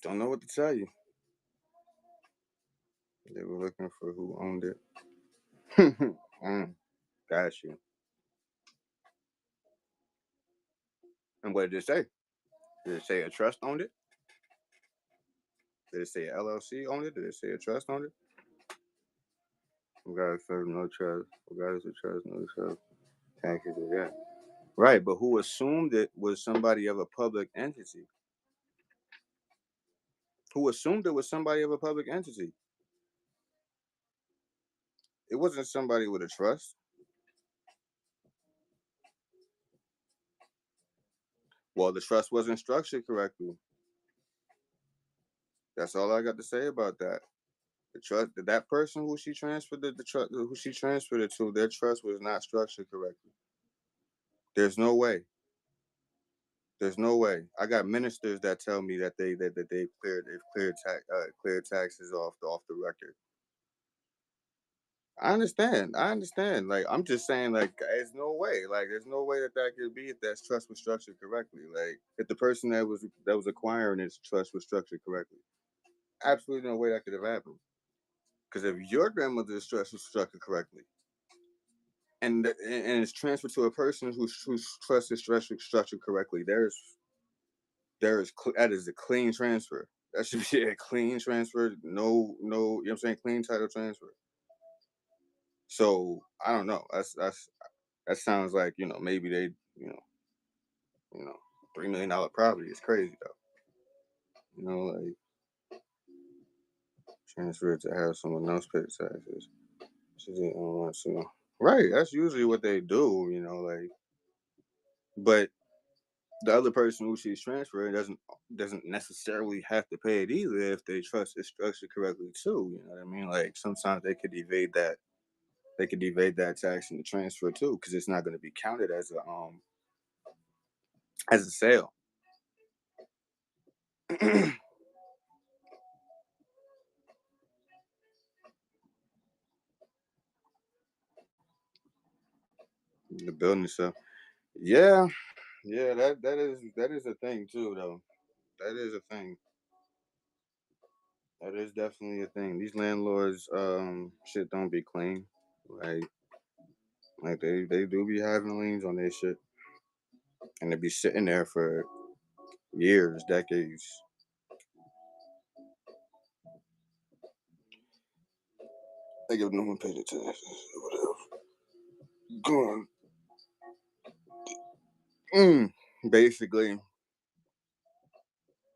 [SPEAKER 1] Don't know what to tell you. They were looking for who owned it. Got you. And what did it say? Did it say a trust owned it? Did it say a LLC owned it? Did it say a trust owned it? Regardless of no trust. Regardless of trust, no trust. Taxes, yeah. Right, but who assumed it was somebody of a public entity? Who assumed it was somebody of a public entity? It wasn't somebody with a trust. Well, the trust wasn't structured correctly. That's all I got to say about that. The trust that person who she transferred the trust who she transferred it to, their trust was not structured correctly. There's no way. There's no way. I got ministers that tell me that they've cleared taxes off the record. I understand. I understand. Like I'm just saying, like there's no way. Like there's no way that could be if that trust was structured correctly. Like if the person that was acquiring its trust was structured correctly, absolutely no way that could have happened. Because if your grandmother's trust was structured correctly, and it's transferred to a person whose trust is structured correctly, that is a clean transfer. That should be a clean transfer. No, you know what I'm saying? Clean title transfer. So I don't know. That sounds like maybe they you know $3 million property is crazy though. Like transfer it to have someone else pay the taxes. She didn't want to. Right. That's usually what they do. Like, but the other person who she's transferring doesn't necessarily have to pay it either if they trust is structured correctly too. You know what I mean? Like sometimes they could evade that. They could evade that tax in the transfer too, because it's not going to be counted as a sale. The building stuff. Yeah, yeah. That is a thing too, though. That is a thing. That is definitely a thing. These landlords, shit don't be clean. Like, they do be having liens on their shit, and they be sitting there for years, decades. They give no one pay the taxes or whatever. Go on. Basically,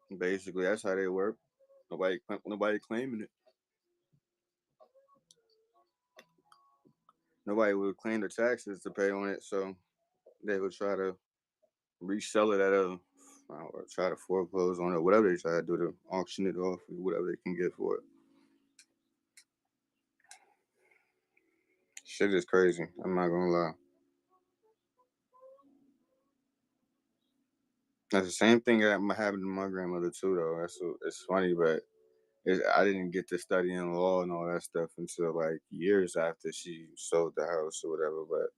[SPEAKER 1] that's how they work. Nobody claiming it. Nobody would claim the taxes to pay on it, so they would try to resell it or try to foreclose on it, whatever they try to do to auction it off, whatever they can get for it. Shit is crazy. I'm not gonna lie. That's the same thing that happened to my grandmother too, though. It's funny, but I didn't get to studying law and all that stuff until like years after she sold the house or whatever. But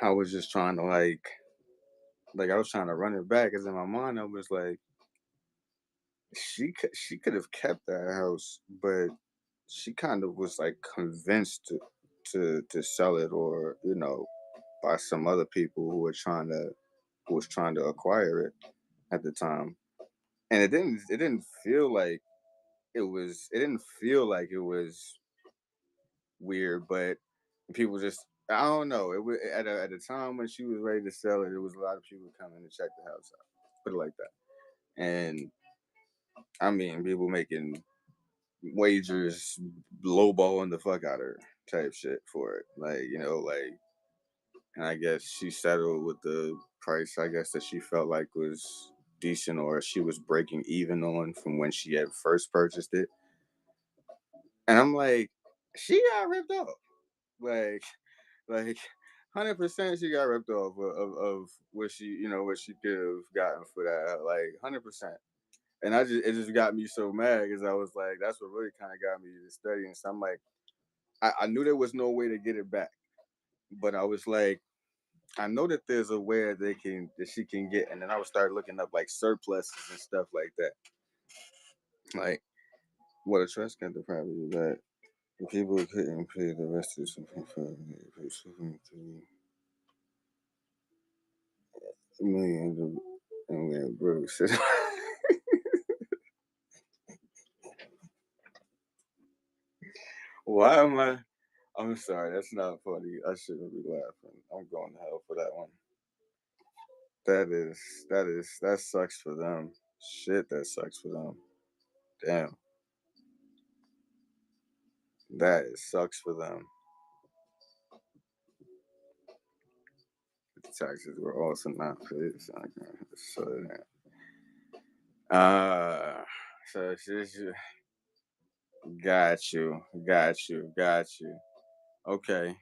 [SPEAKER 1] I was just trying to like I was trying to run it back, because in my mind I was like, she could have kept that house, but she kind of was like convinced to sell it, or by some other people who was trying to acquire it at the time, and it didn't feel like it was weird, but people just, I don't know, it was at a time when she was ready to sell it. There was a lot of people coming to check the house out, put it like that, and I mean, people making wagers, lowballing the fuck out of her type shit for it. Like, like, and I guess she settled with the price, I guess, that she felt like was decent or she was breaking even on from when she had first purchased it. And I'm like, she got ripped off. Like 100% she got ripped off of what what she could have gotten for that. Like 100%. And it just got me so mad because I was like, that's what really kind of got me to studying. So I'm like, I knew there was no way to get it back, but I was like, I know that there's a way that she can get, and then I would start looking up like surpluses and stuff like that. Like, what a trust got the property that the people couldn't pay the rest of something for $2 million and we had Bruce. Why am I? I'm sorry, that's not funny. I shouldn't be laughing. I'm going to hell for that one. That sucks for them. Shit, that sucks for them. Damn, sucks for them. The taxes were also not paid. So got you. Okay.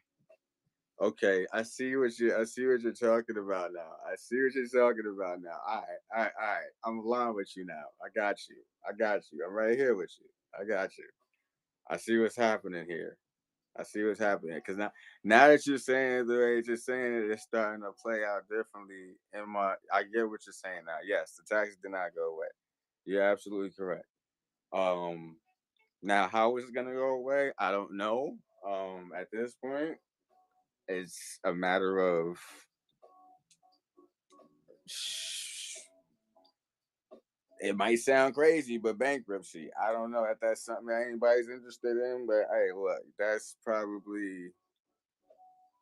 [SPEAKER 1] Okay, I see what you're talking about now. I see what you're talking about now. All right. I'm aligned with you now. I got you. I'm right here with you. I got you. I see what's happening here. I see what's happening because now that you're saying it the way you're saying it, it's starting to play out differently. I get what you're saying now. Yes, the taxes did not go away. You're absolutely correct. Um, Now how is it gonna go away? I don't know. At this point, it's a matter of it might sound crazy, but bankruptcy. I don't know if that's something that anybody's interested in, but hey, look, that's probably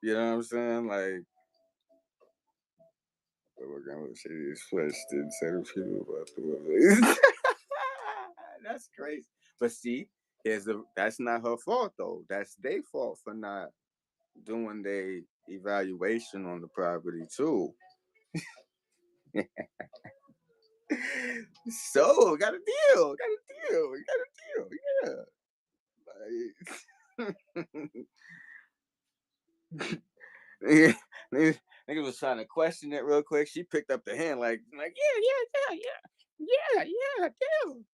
[SPEAKER 1] you know what I'm saying? Like we're gonna say this flesh didn't say the people about the woman. That's crazy. But see, that's not her fault though. That's their fault for not doing their evaluation on the property too. So got a deal, yeah. Nigga, nigga was trying to question it real quick. She picked up the hand like yeah, deal.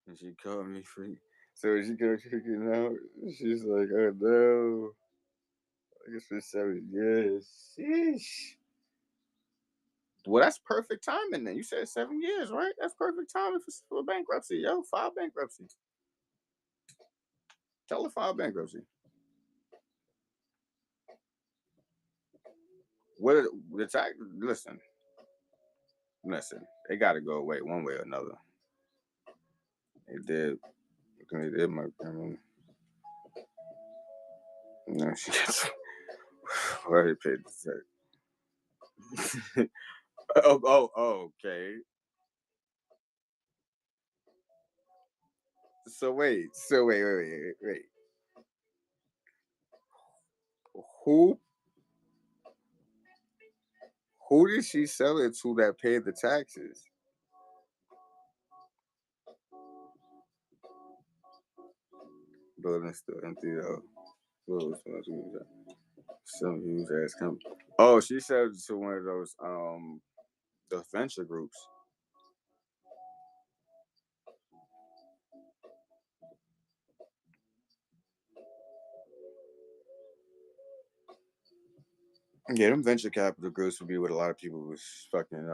[SPEAKER 1] And she called me free. So she go kicking out. She's like, oh no. I guess for 7 years. Sheesh. Well, that's perfect timing then. You said 7 years, right? That's perfect timing for bankruptcy. Yo, file bankruptcy. Tell her file bankruptcy. What the tax? Listen. They got to go away one way or another. They did. They did my grandma. No, she gets. Why they paid the tax? Okay. So wait. Who who did she sell it to that paid the taxes? Building still empty though. Some huge ass company. Oh, she sold it to one of those the venture groups. Yeah, them venture capital groups would be what a lot of people was fucking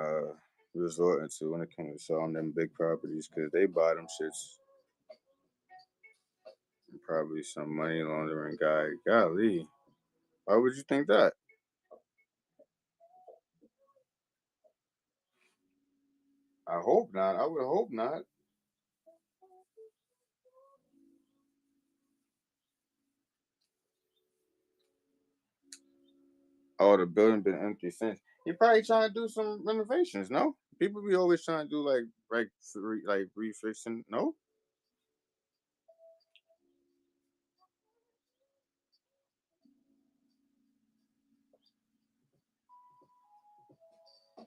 [SPEAKER 1] resorting to when it comes to selling them big properties because they buy them shits. Probably some money laundering guy. Golly, why would you think that? I hope not. I would hope not. Oh, the building been empty since. He probably trying to do some renovations. No, people be always trying to do like refixing. No,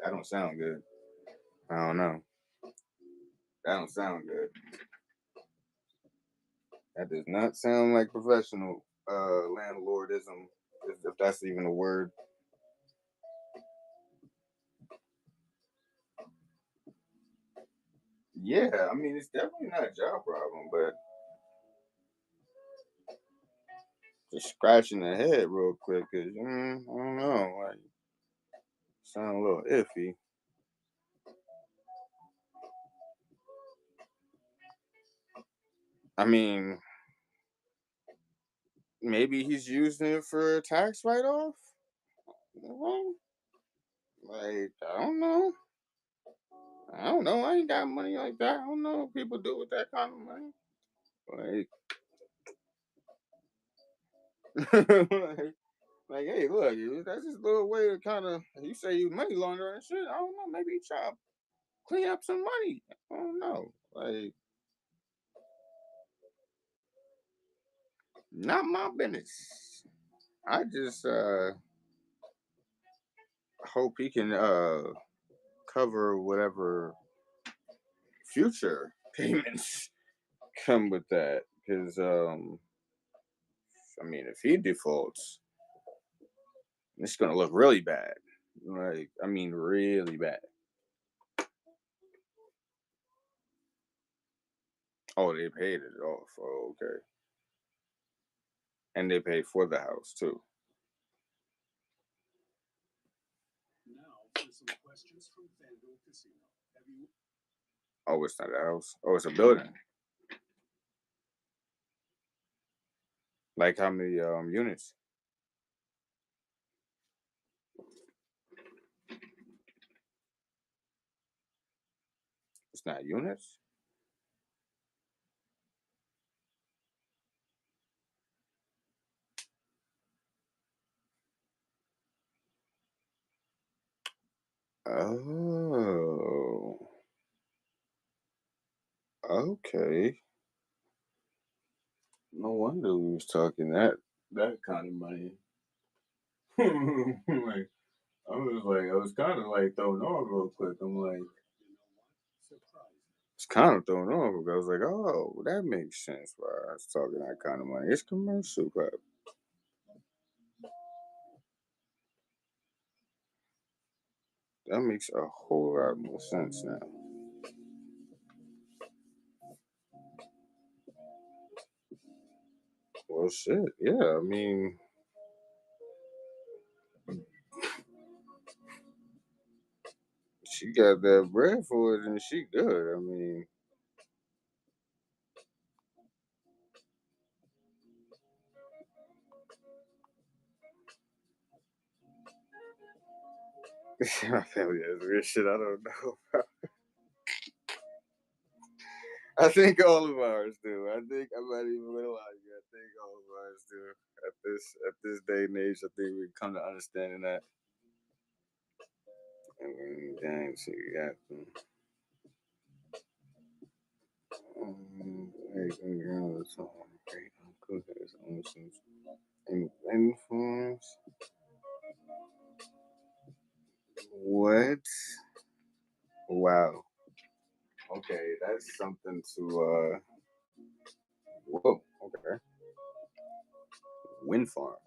[SPEAKER 1] that don't sound good. I don't know. That don't sound good. That does not sound like professional landlordism, if that's even a word. Yeah, I mean it's definitely not a job problem, but just scratching the head real quick, cause I don't know, like sound a little iffy. I mean, maybe he's using it for a tax write-off. Well, like I don't know. I don't know. I ain't got money like that. I don't know what people do with that kind of money. Like, like, hey, look, that's just a little way to kind of. You say you money laundering and shit. I don't know. Maybe you try to clean up some money. I don't know. Like, not my business. I just hope he can cover whatever future payments come with that. Because I mean, if he defaults, it's gonna look really bad. Like, I mean, really bad. Oh, they paid it off. Oh, okay. And they paid for the house too.
[SPEAKER 2] Now for some questions from FanDuel Casino. Have you
[SPEAKER 1] Oh, it's not a house. Oh, it's a building. Like how many units? It's not units. Oh, okay. No wonder we was talking that kind of money. Like, I was kind of like thrown off real quick. I'm like,
[SPEAKER 2] surprised?
[SPEAKER 1] it's kind of thrown off. Because I was like, oh, that makes sense. Why I was talking that kind of money. It's commercial, but that makes a whole lot more sense now. Well, shit. Yeah, I mean, she got that bread for it, and she good. I mean, my family has weird shit. I don't know. I think all of ours do. I think I'm not even gonna lie to you. I think all of ours do. At this day and age, I think we come to understanding that. And then, dang, so you got them. Great uncle has owned some informs. What? Wow. Okay, that's something to. Whoa. Okay. Wind farms.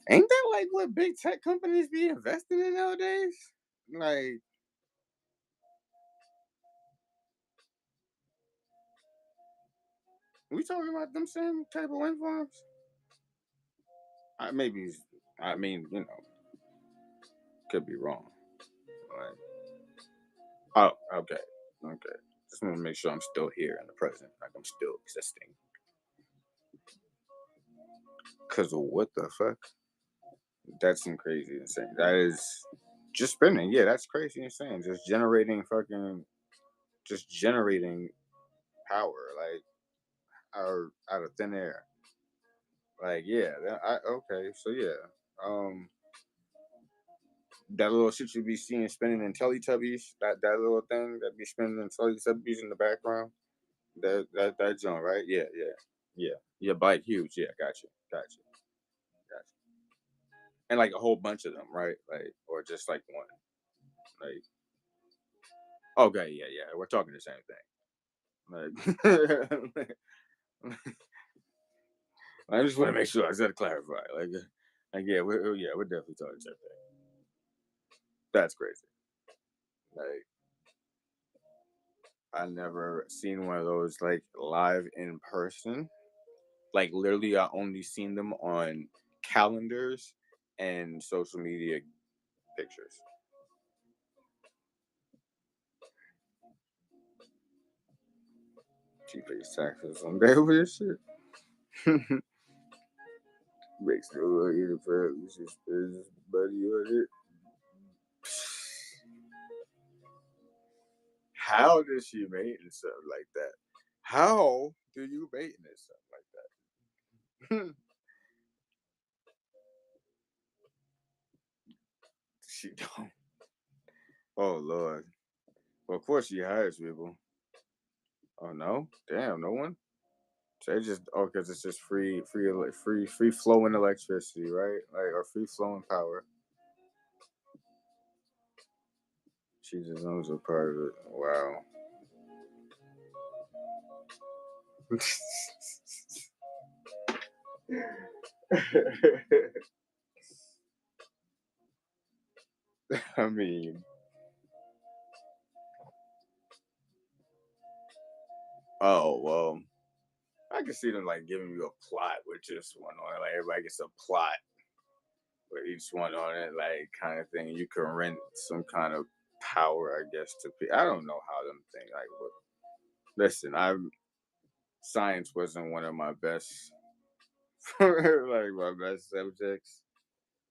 [SPEAKER 1] Ain't that like what big tech companies be investing in nowadays? Like, we talking about them same type of wind farms? Maybe. I mean, could be wrong. Like, oh, okay, okay. Just want to make sure I'm still here in the present, like I'm still existing. Cause of what the fuck? That's some crazy insane. That is just spinning. Yeah, that's crazy insane. Just generating power, like out of thin air. Like, yeah, okay, so yeah. that little shit you be seeing spinning in Teletubbies, that little thing that be spinning in Teletubbies in the background. That joint, right? Yeah. Bike huge. Yeah, gotcha. And like a whole bunch of them, right? Like, or just like one. Like, okay, yeah. We're talking the same thing. Like, I just want to make sure I said to clarify. We're definitely talking the same thing. That's crazy. Like, I never seen one of those like live in person. Like literally, I only seen them on calendars and social media pictures. She pays taxes on that weird shit. Makes no look either for his buddy on it. How does she mate in something like that? How do you mate in something like that? She don't. Oh Lord. Well, of course she hires people. Oh no, damn, no one. So they just because it's just free flowing electricity, right? Like or free flowing power. She just owns a part of it. Wow. I mean, oh well, I can see them like giving you a plot with just one on it. Like everybody gets a plot with each one on it, like kind of thing. You can rent some kind of power, I guess, to people. I don't know how them things like. But listen, I science wasn't one of my best, like my best subjects,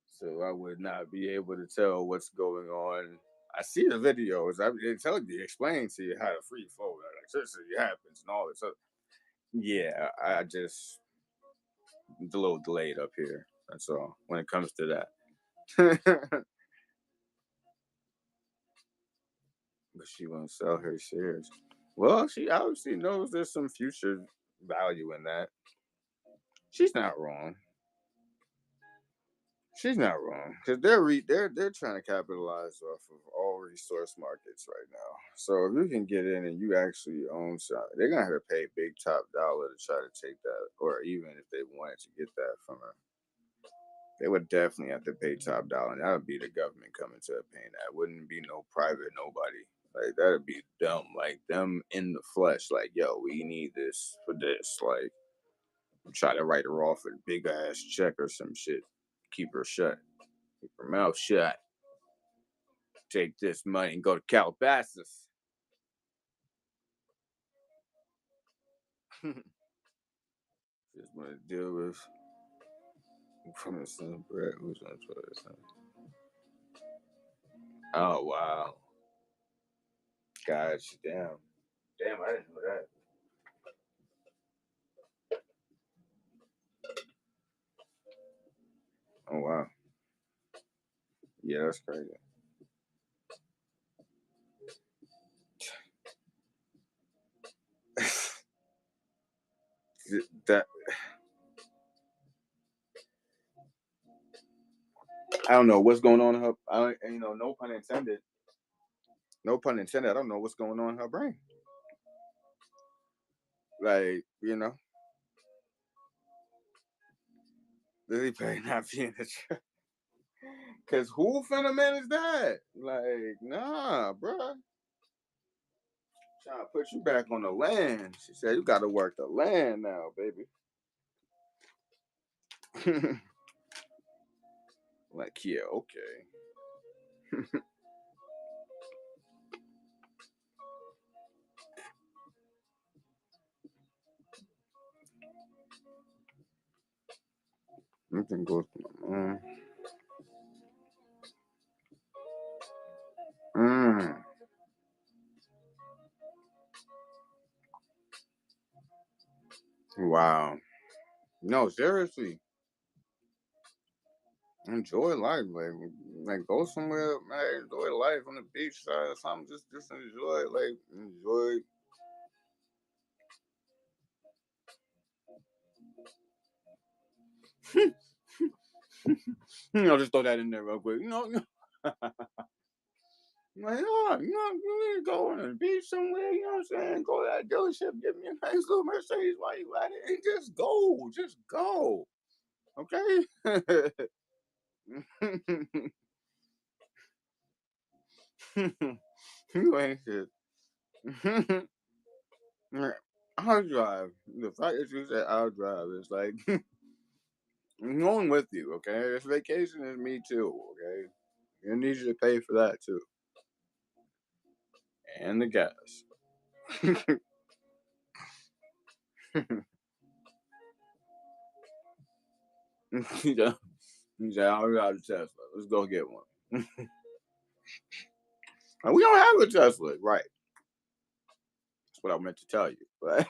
[SPEAKER 1] so I would not be able to tell what's going on. I see the videos. They tell you, explain to you how the free flow electricity happens and all this. So yeah, I just a little delayed up here. That's all when it comes to that. But she won't sell her shares. Well, she obviously knows there's some future value in that. She's not wrong. She's not wrong because they're trying to capitalize off of all resource markets right now. So if you can get in and you actually own something, they're gonna have to pay big top dollar to try to take that, or even if they wanted to get that from her, they would definitely have to pay top dollar. And that would be the government coming to paying that. Wouldn't be no private nobody. Like that'd be dumb. Like them in the flesh. Like yo, we need this for this. Like try to write her off a big ass check or some shit. Keep her shut. Keep her mouth shut. Take this money and go to Calabasas. Just want to deal with from the son, Brett. Who's on Twitter? Oh wow, gosh, damn, I didn't know that. Oh wow, yeah, that's crazy. That I don't know what's going on in her. No pun intended. No pun intended. I don't know what's going on in her brain. Like Lily Perry not being a truck. Cause who finna manage that? Like, nah, bruh. Trying to put you back on the land. She said you gotta work the land now, baby. Like, yeah, okay. Nothing goes to my mom. Mm. Wow. No, seriously. enjoy life, like go somewhere, man. Enjoy life on the beach side or something. Just enjoy, like enjoy. I'll just throw that in there real quick. Like, oh, you need to go on the beach somewhere, you know what I'm saying? Go to that dealership, get me a nice little Mercedes while you at it, and just go, okay? You ain't shit. I'll drive. The fact that you said I'll drive is like, I'm going with you, okay? This vacation is me too, okay? You need you to pay for that too. And the gas. Yeah. He said, I already got a Tesla. Let's go get one. And we don't have a Tesla. Right. That's what I meant to tell you. But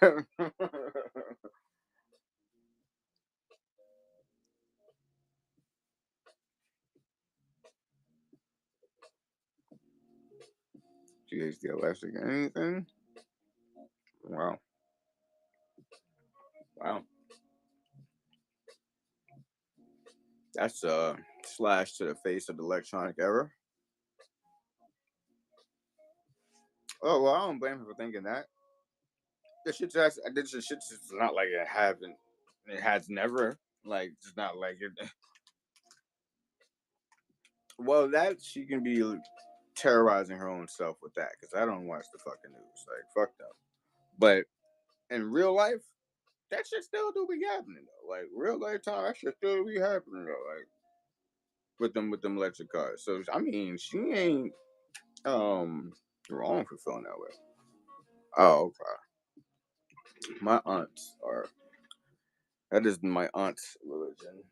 [SPEAKER 1] GHD electric anything? Wow. Wow. That's a slash to the face of the electronic era. Oh well, I don't blame him for thinking that. This shit's not like it has never, like it's not like it. Well, that she can be terrorizing her own self with that because I don't watch the fucking news. Like fuck them. But in real life, that shit still do be happening though. Like real life time, that shit still be happening though. Like with them electric cars. So I mean, she ain't wrong for feeling that way. Oh, okay. My aunts are. That is my aunt's religion.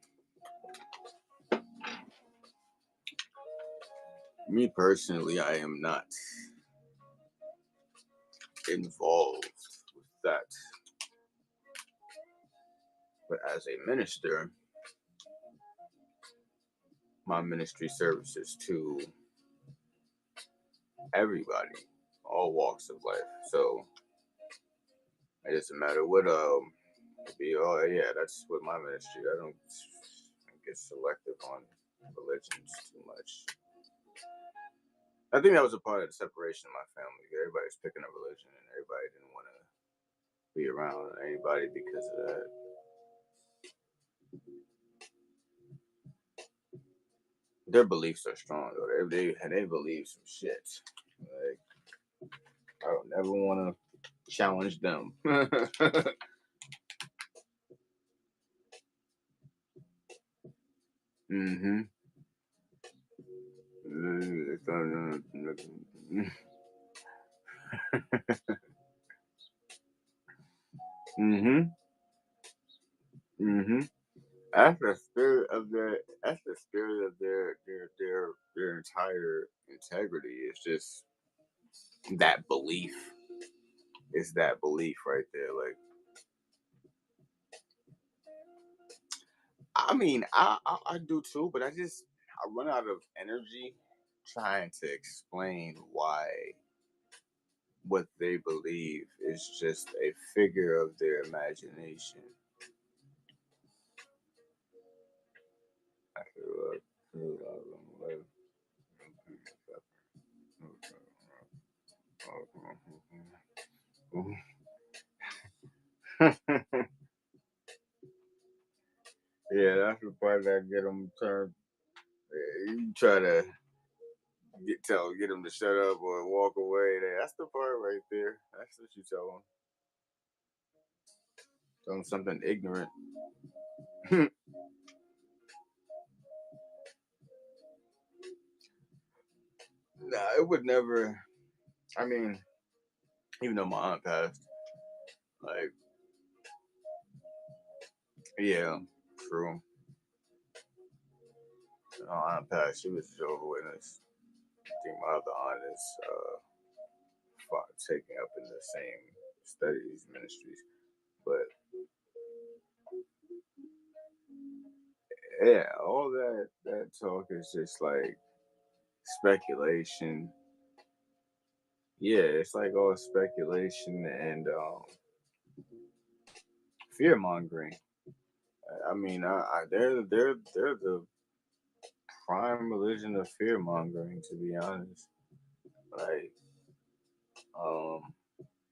[SPEAKER 1] Me personally, I am not involved with that. But as a minister, my ministry services to everybody, all walks of life. So it doesn't matter what be. Oh yeah, that's what my ministry. I don't get selective on religions too much. I think that was a part of the separation of my family. Everybody's picking a religion, and everybody didn't want to be around anybody because of that. Their beliefs are strong, though. They believe some shit. Like I don't never want to challenge them. Mm-hmm. Mm-hmm. Mm-hmm. That's the spirit of their. That's the spirit of their entire integrity. It's just that belief. It's that belief right there. Like, I mean, I do too, but I run out of energy trying to explain why what they believe is just a figure of their imagination. I feel like, yeah, that's the part that get them turned. You try to get them to shut up or walk away. That's the part right there. That's what you tell them. Tell them something ignorant. Nah, it would never. I mean, even though my aunt passed, like, yeah, true. My aunt passed. She was a Jehovah's Witness. I think my other aunt is taking up in the same studies ministries, but yeah, all that talk is just like speculation. Yeah, it's like all speculation and fear mongering. I mean, they're the prime religion of fear mongering. To be honest, like um,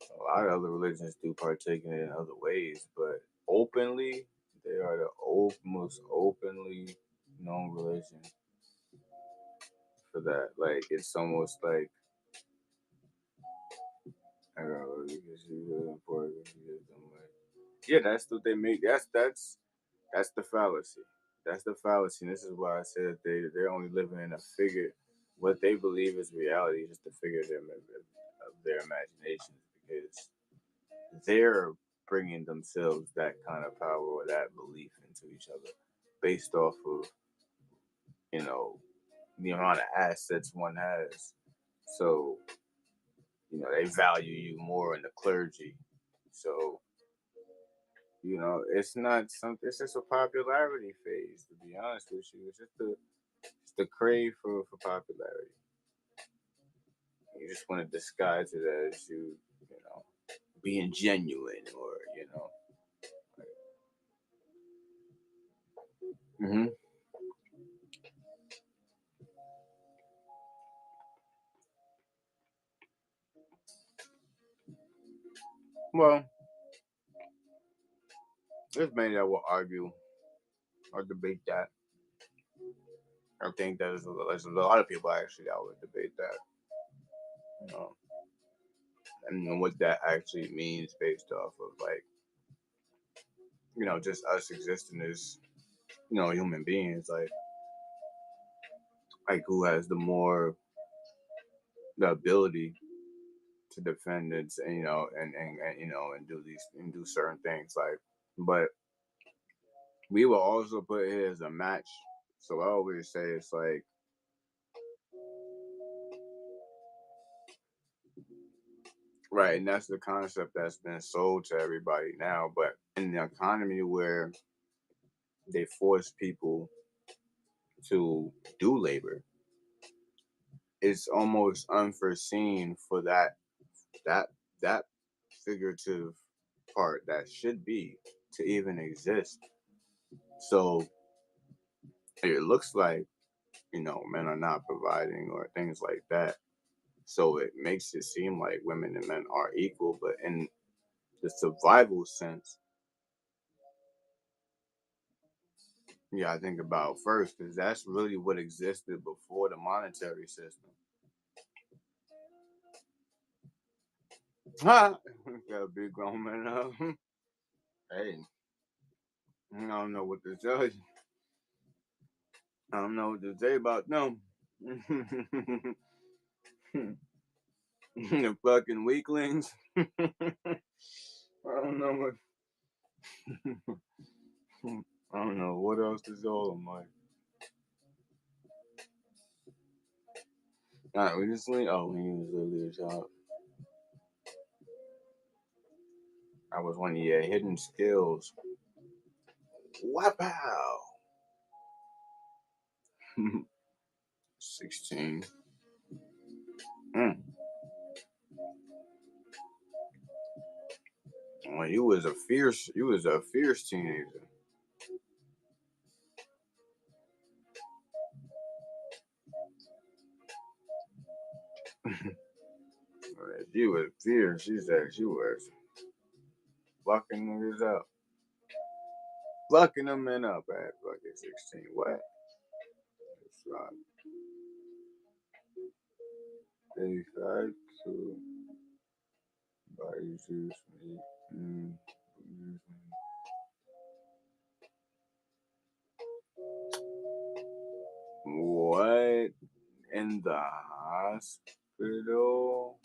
[SPEAKER 1] a lot of other religions do partake in it in other ways, but openly, they are the most openly known religion for that. Like it's almost like I don't know because you really important. Yeah, that's what they make. That's the fallacy. That's the fallacy. And this is why I said they're only living in a figure. What they believe is reality is just a figure of their imaginations because they're bringing themselves that kind of power or that belief into each other based off of you know the amount of assets one has. So they value you more in the clergy. So it's not something. It's just a popularity phase. To be honest with you, it's the crave for popularity. You just want to disguise it as being genuine or hmm Well, there's many that will argue or debate that. I think there's a lot of people actually that would debate that. You know, and what that actually means based off of like just us existing as human beings like who has the ability to defend it and and do certain things like but we will also put it as a match. So I always say it's like right, and that's the concept that's been sold to everybody now. But in the economy where they force people to do labor, it's almost unforeseen for that that figurative part that should be to even exist. So it looks like men are not providing or things like that. So it makes it seem like women and men are equal, but in the survival sense, yeah, I think about first because that's really what existed before the monetary system. Ha! Got a big grown man up. Hey, I don't know what to tell you. I don't know what to say about them. The fucking weaklings. I don't know what. I don't know what else to tell them. Like, not recently. Oh, when he was literally a child. I was one of your hidden skills. Wow. 16. Mm. Well, you was a fierce teenager. She was fierce. She said she was fucking niggas up. Fucking them men up at fucking 16. What? It's like, 85 to body juice meat. Mm. What? In the hospital?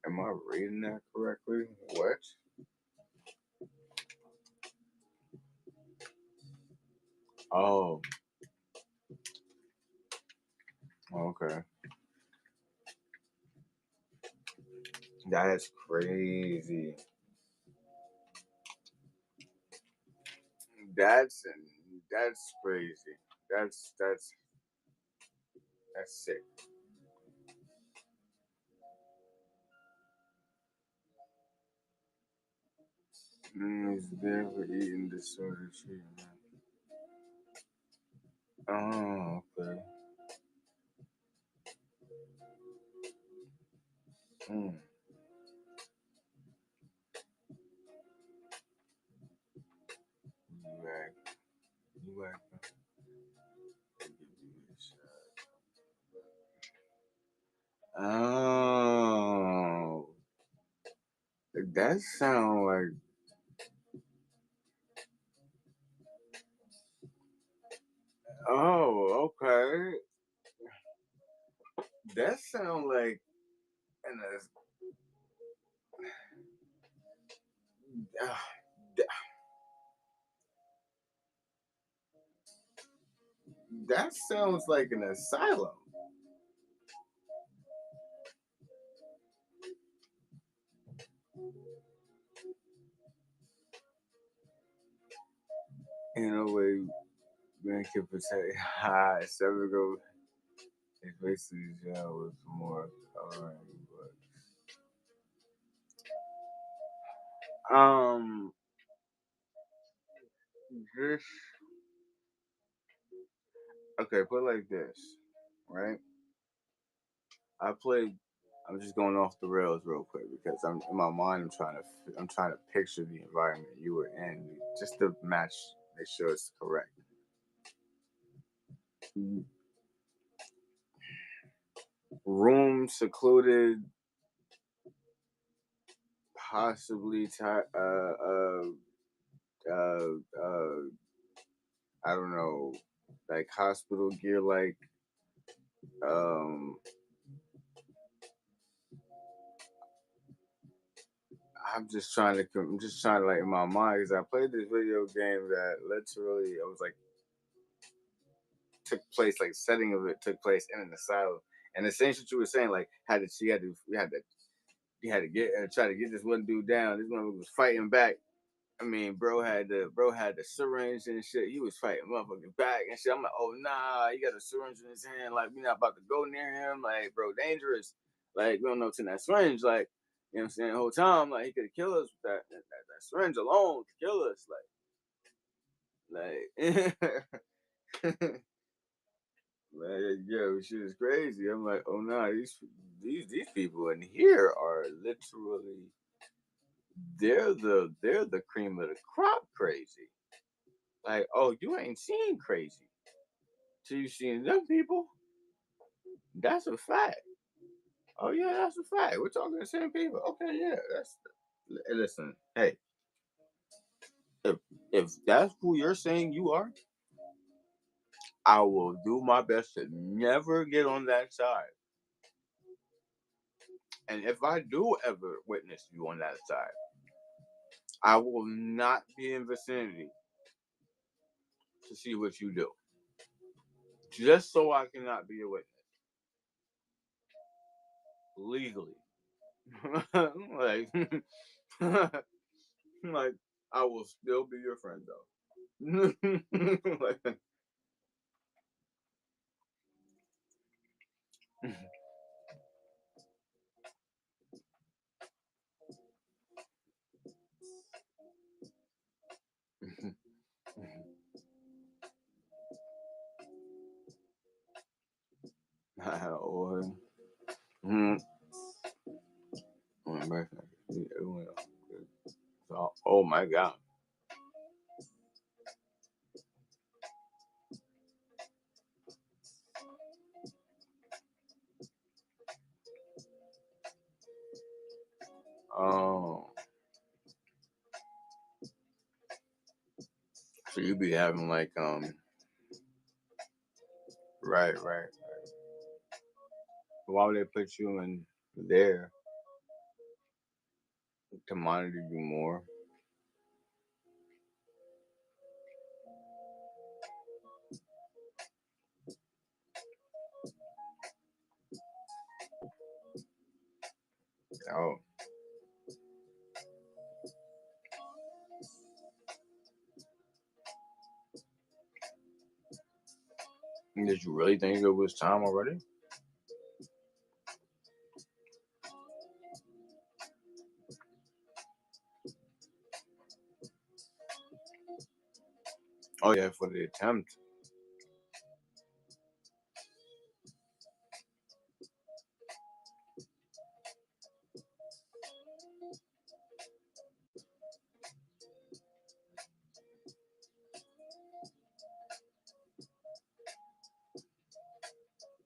[SPEAKER 1] Am I reading that correctly? What? Oh, okay. That's crazy. That's That's crazy. That's sick. He's there for eating disorder treatment. Oh, okay. Mm. You right. You right. They give you a shot. Oh, that sound like. Oh, okay. That sound like. And uh, that sounds like an asylum. In a way, man can protect. Ha, seven go. It's basically jail with more coloring, but this okay. Put it like this, right? I played. I'm just going off the rails real quick because I'm in my mind. I'm trying to picture the environment you were in, just to match, make sure it's correct. Room secluded, possibly. Uh, uh, I don't know, like hospital gear, like um. I'm just trying to like in my mind because I played this video game that literally I was like took place like setting of it took place in an asylum, and the same shit you were saying like had to she had to we had to you had to get and try to get this one dude down. This one was fighting back. I mean, bro had the syringe and shit. He was fighting motherfucking back and shit. I'm like, oh nah, he got a syringe in his hand. Like we not about to go near him. Like bro, dangerous. Like we don't know what's in that syringe. Like you know what I'm saying. The whole time, like he could have killed us with that syringe alone to kill us. Like yeah, shit is crazy. I'm like, oh nah, these people in here are literally they're the cream of the crop crazy. Like, oh, you ain't seen crazy till you seen them people. That's a fact. Oh yeah, that's a fact. We're talking the same people. Okay, yeah, that's. Listen, hey, if if that's who you're saying you are, I will do my best to never get on that side. And if I do ever witness you on that side, I will not be in vicinity to see what you do, just so I cannot be a witness legally. like, like I will still be your friend though. Like, or, mm, oh my god. Oh, so you be having like right. Why would they put you in there to monitor you more? Oh, Did you really think it was time already? Oh yeah, for the attempt.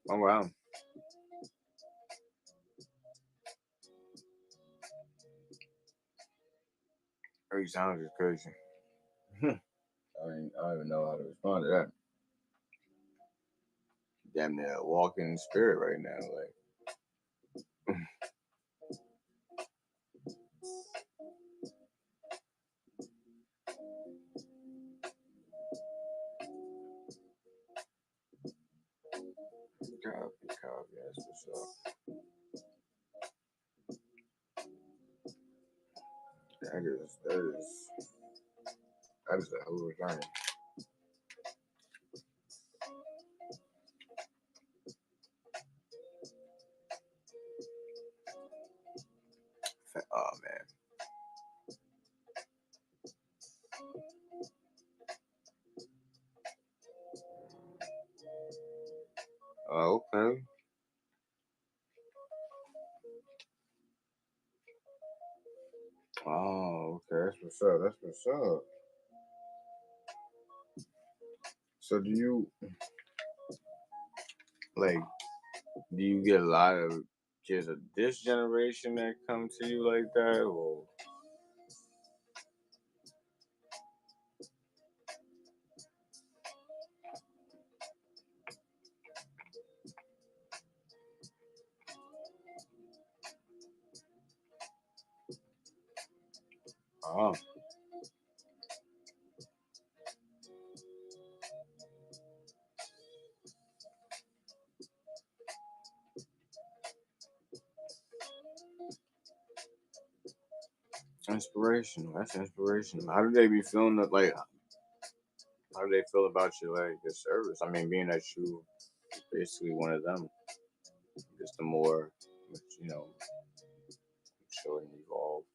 [SPEAKER 1] Oh wow. 3 times is crazy. I don't even know how to respond to that. Damn near walking in spirit right now. Like, copy, that's what's up. That is a hell of a journey. Oh man. Oh, okay. Oh, okay. That's what's up. That's what's up. So do you like? Do you get a lot of kids of this generation that come to you like that, or? Oh, inspirational. That's inspirational. How do they be feeling? Like, how do they feel about your service? I mean, being that you basically one of them, just the more, you know, mature and evolved.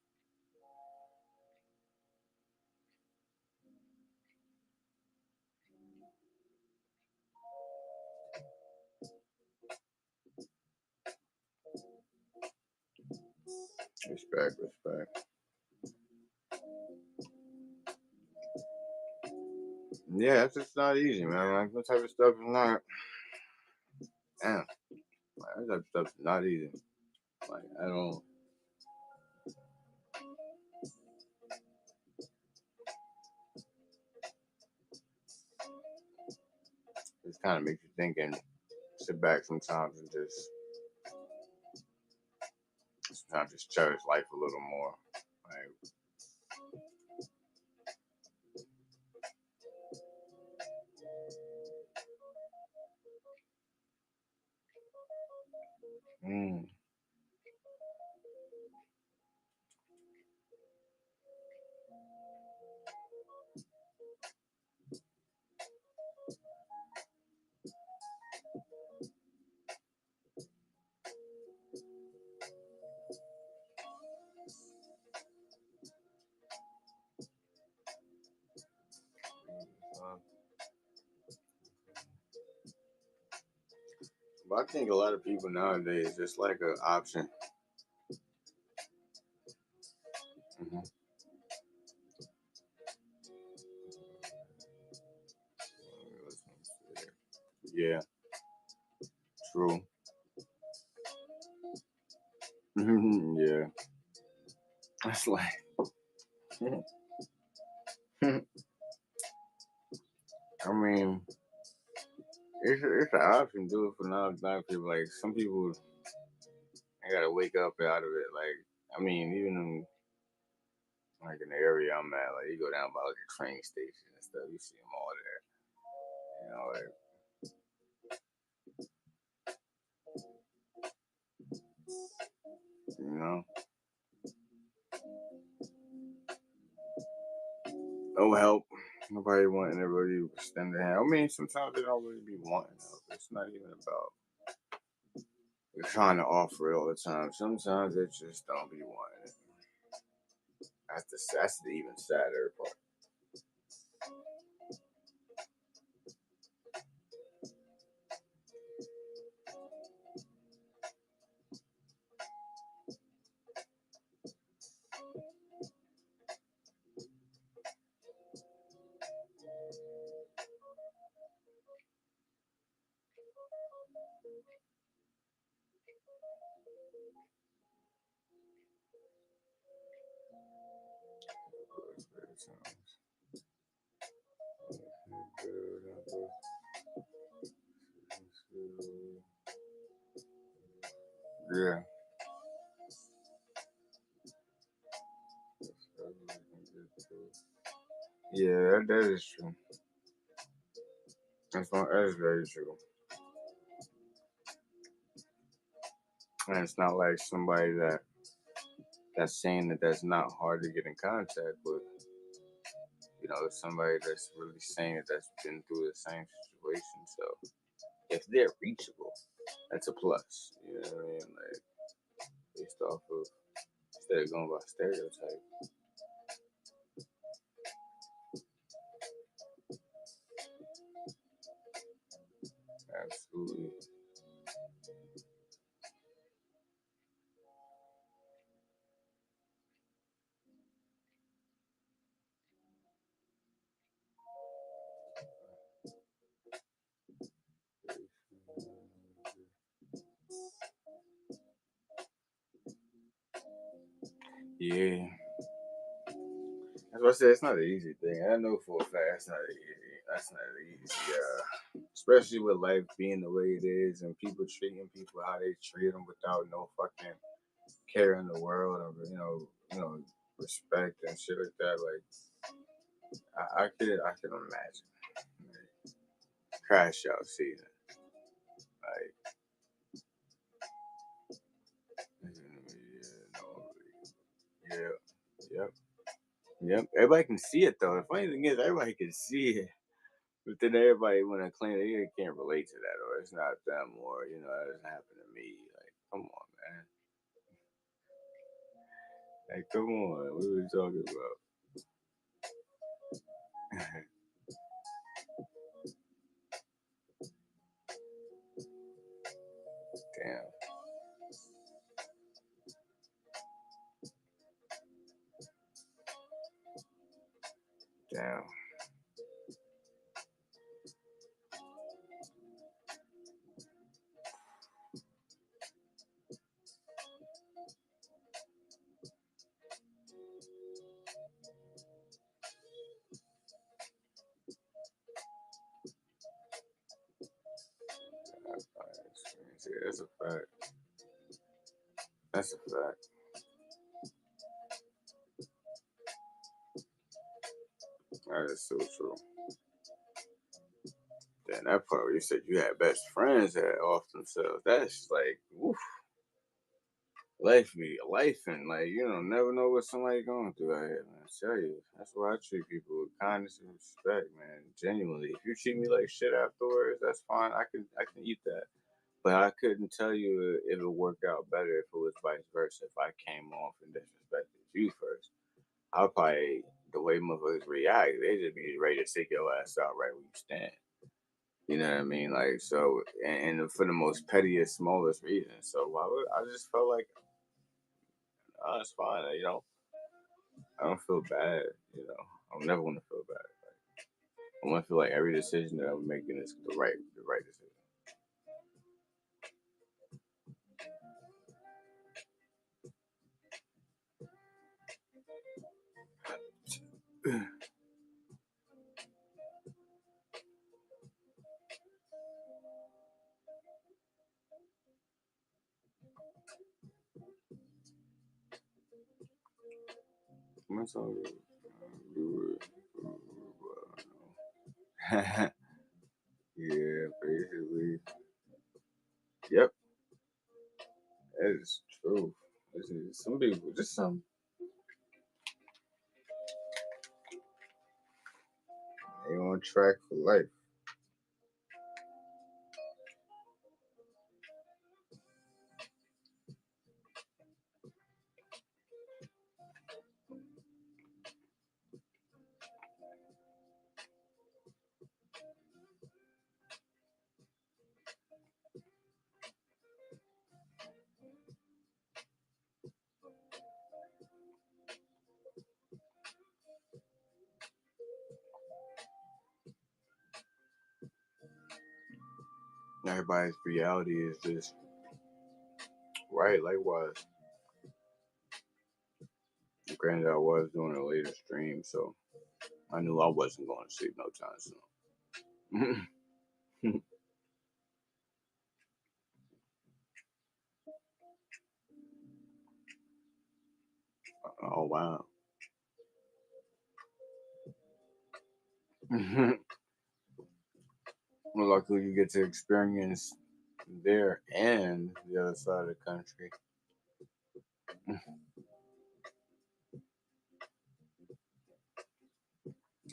[SPEAKER 1] Respect, respect. Yeah, it's just not easy, man. Like, that type of stuff is not. Damn, like, that type of stuff is not easy. Like, I don't. It kind of makes you think and sit back sometimes and just sometimes just cherish life a little more. Like, mm, uh, but I think a lot of people nowadays it's like an option. Hmm. Yeah, true. Yeah, it's like. I mean, it's an option. Do it for not a lot of people. Like some people, I gotta wake up out of it. Like I mean, even like in the area I'm at, like you go down by like a train station and stuff, you see them all there. You know, no help. Nobody wanting to really extend their hand. I mean, sometimes they don't really be wanting help. It's not even about you're trying to offer it all the time. Sometimes they just don't be wanting it. That's the even sadder part. Yeah. Yeah, that is true. That is very true. And it's not like somebody that's saying that that's not hard to get in contact with. You know, somebody that's really saying that that's been through the same situation. So if they're reachable, that's a plus. You know what I mean? Like based off of instead of going by stereotype. Absolutely. Yeah. That's what I said. It's not an easy thing. I know for a fact it's not easy. That's not easy. Especially with life being the way it is and people treating people how they treat them without no fucking care in the world or respect and shit like that. Like I can imagine like, crash out season. Like yeah, yep, yep. Everybody can see it though. The funny thing is everybody can see it. But then everybody when I claim they can't relate to that or it's not them or it doesn't happen to me. Like, come on, man. Like, come on. What are we talking about? Damn. Damn. Yeah, that's a fact. That's a fact. That is so true. Then that part where you said you had best friends that off themselves. That's like, oof, life be life and like never know what somebody going through out here, man. I tell you, that's why I treat people with kindness and respect, man. Genuinely, if you treat me like shit afterwards, that's fine. I can eat that. But I couldn't tell you if it worked out better if it was vice versa. If I came off and disrespected you first, I'll probably the way motherfuckers react, they just be ready to take your ass out right where you stand. You know what I mean? Like so, and for the most pettiest, smallest reason. So why would I just felt like, oh, it's fine. I don't feel bad. I never want to feel bad. I want to feel like every decision that I'm making is the right decision. That's all good. Yeah, basically. Yep, that is true. Some people, just some. They on track for life. Everybody's reality is just right. Likewise, granted, I was doing a later stream, so I knew I wasn't going to sleep no time soon. Oh wow. Well, luckily you get to experience there and the other side of the country.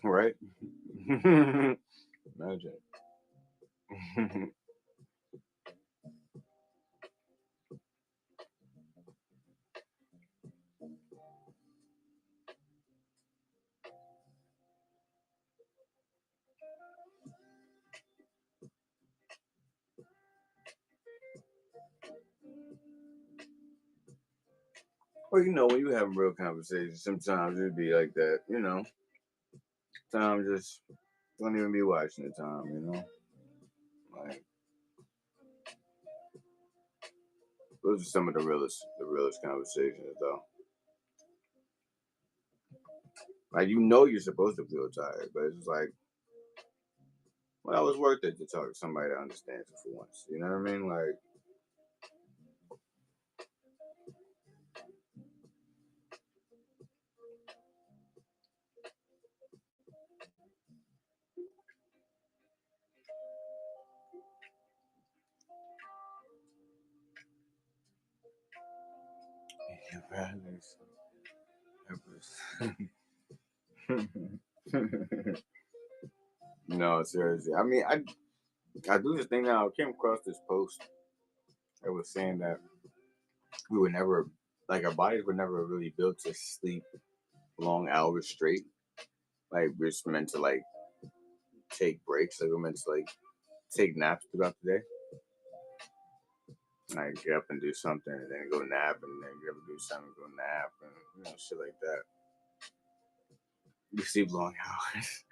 [SPEAKER 1] Right? Imagine. Well, when you have real conversations, sometimes it'd be like that, Time just don't even be watching the time. Like those are some of the realest conversations though. Like you're supposed to feel tired, but it's like, well, it was worth it to talk to somebody that understands it for once. You know what I mean? Like, you No, seriously. I mean, I do this thing now. I came across this post that was saying that we were never, like, our bodies were never really built to sleep long hours straight. Like, we're just meant to, like, take breaks. Like, we're meant to, like, take naps throughout the day. Like, get up and do something, and then go nap, and then get up and do something, go nap, and, shit like that. You sleep long hours.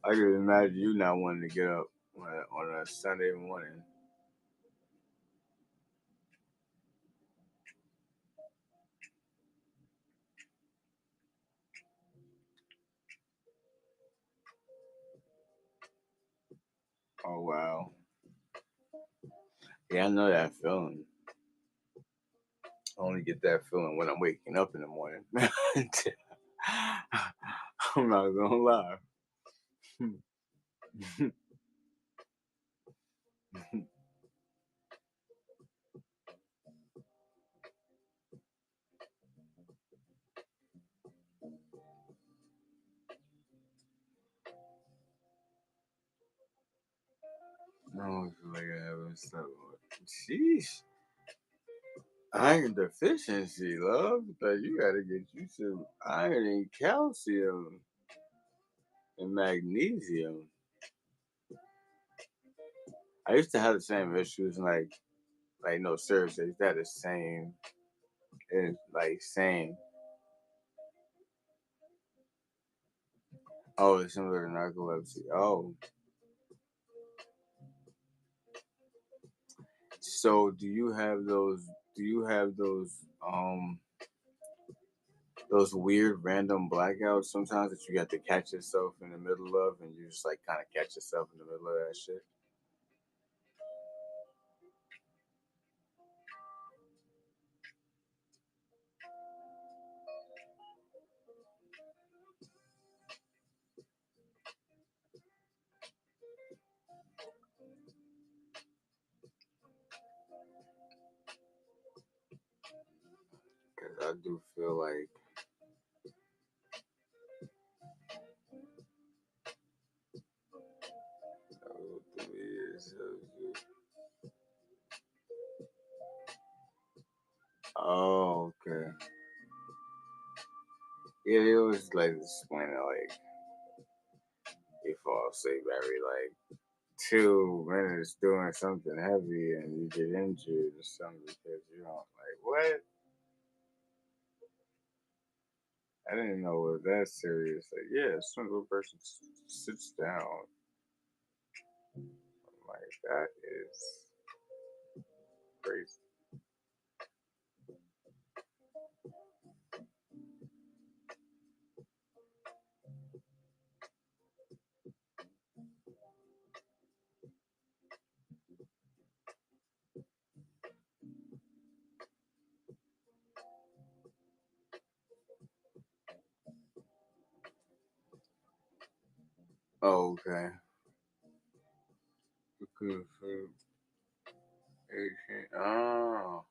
[SPEAKER 1] I can imagine you not wanting to get up on a Sunday morning. Oh, wow. Yeah, I know that feeling. I only get that feeling when I'm waking up in the morning. I'm not gonna lie. No, like I haven't slept. Sheesh. Iron deficiency, love. But you gotta get you some iron and calcium and magnesium. I used to have the same issues, like no, seriously, I used to have the same, and like same. Oh, it's similar to narcolepsy. Oh, so do you have those? Do you have those weird random blackouts sometimes that you got to catch yourself in the middle of, and you just like kind of catch yourself in the middle of that shit? Because I do feel like Yeah, it was like explaining like you fall asleep every like 2 minutes doing something heavy and you get injured or something because you don't like what? I didn't know it was that serious. Like, yeah, as soon as a person sits down, like that is crazy. Oh, okay. Good food. Oh.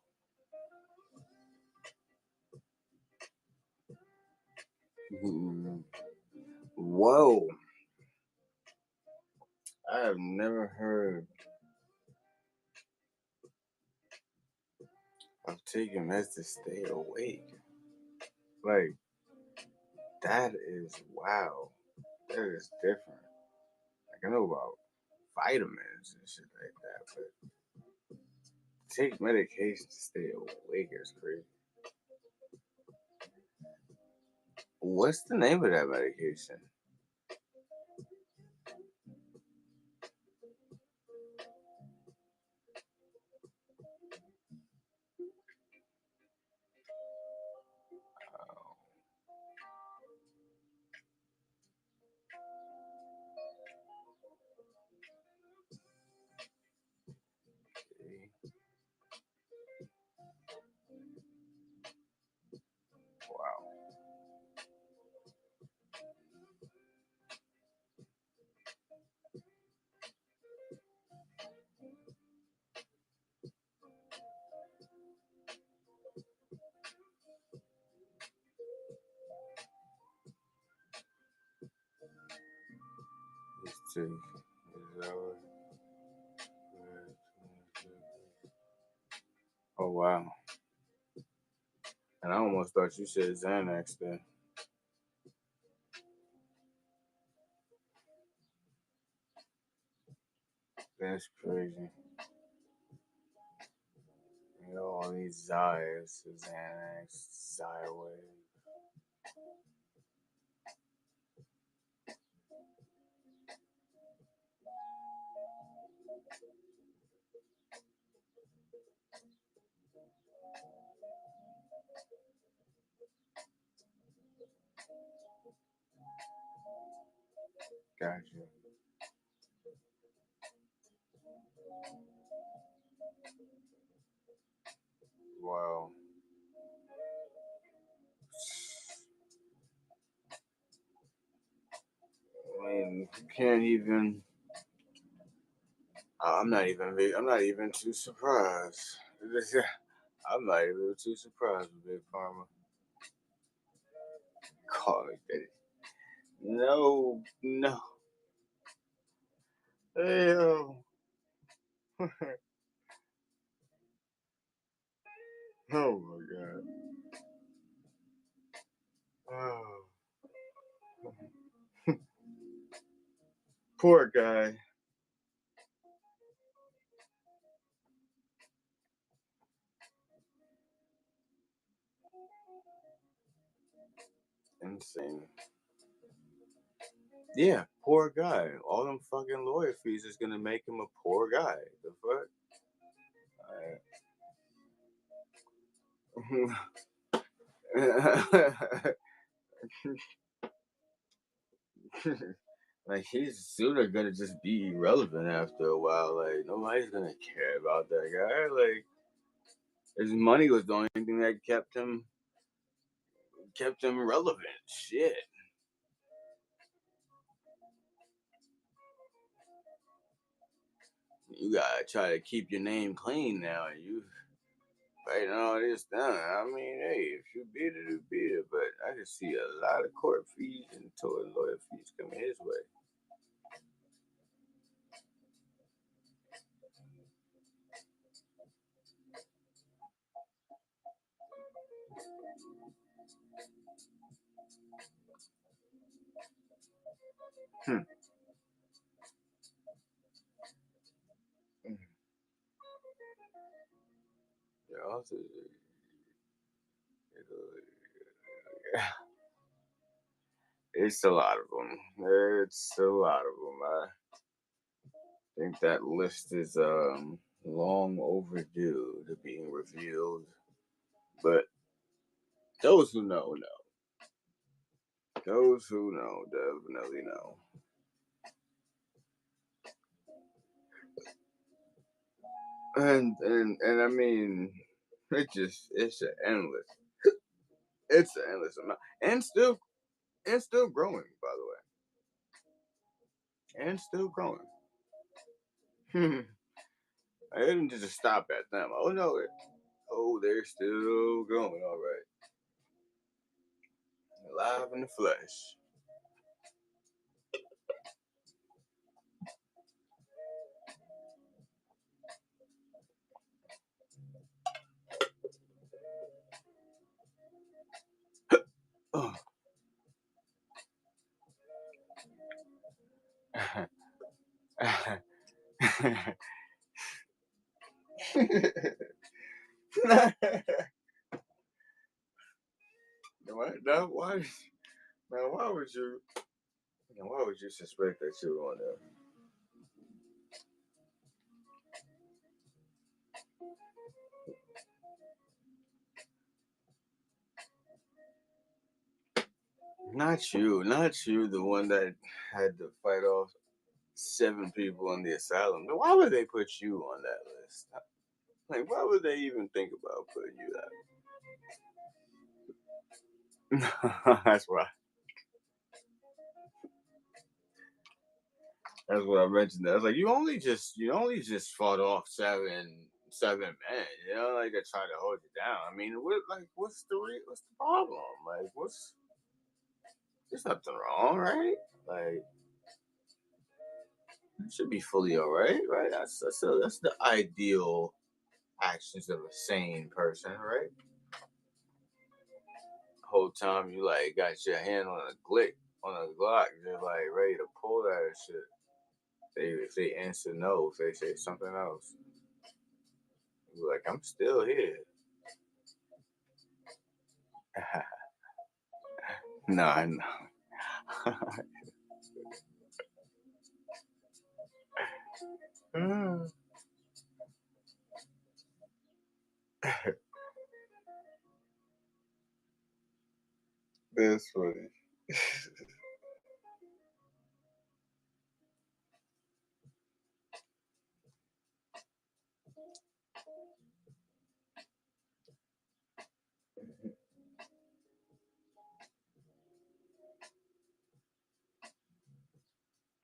[SPEAKER 1] Hmm. Whoa. I have never heard of taking meds to stay awake. Like, that is wow. That is different. Like, I know about vitamins and shit like that, but take medication to stay awake is crazy. What's the name of that medication? Oh, okay. Wow. Let's see. Is that what- Oh, wow. And I almost thought you said Xanax then. That's crazy. You know, all these Zys, Xanax, Xyway. Gotcha. Wow. I mean, you can't even. I'm not even too surprised. I'm not even too surprised with Big Pharma. Call me daddy. No, no. Hell. Oh my god. Oh, poor guy. Insane. Yeah, poor guy. All them fucking lawyer fees is gonna make him a poor guy. The fuck? Like he's sooner gonna just be irrelevant after a while. Like nobody's gonna care about that guy. Like his money was the only thing that kept him relevant. Shit. You gotta try to keep your name clean now. You fighting all this down. I mean, hey, if you beat it, you beat it. But I can see a lot of court fees and total lawyer fees coming his way. Yeah, also, it's a lot of them. It's a lot of them. I think that list is long overdue to being revealed. But those who know, know. Those who know definitely know. And I mean, it's an endless, it's an endless amount, and still growing, by the way, and still growing. I didn't just stop at them. Oh no, oh they're still going. All right, alive in the flesh. Oh. Now, why? Now, why would you? Now, why would you suspect that you were on there? Not you, the one that had to fight off 7 people in the asylum. Why would they put you on that list? Like, why would they even think about putting you that? That's why. That's what I mentioned. I was like, you only just fought off seven men. You know, like they try to hold you down. I mean, what's the problem? Like, there's nothing wrong, right? Like, it should be fully all right, right? That's the ideal actions of a sane person, right? Whole time you like got your hand on a Glock, just like ready to pull that shit. If they answer no, if they say something else, you're like, I'm still here. No, I know. That's funny.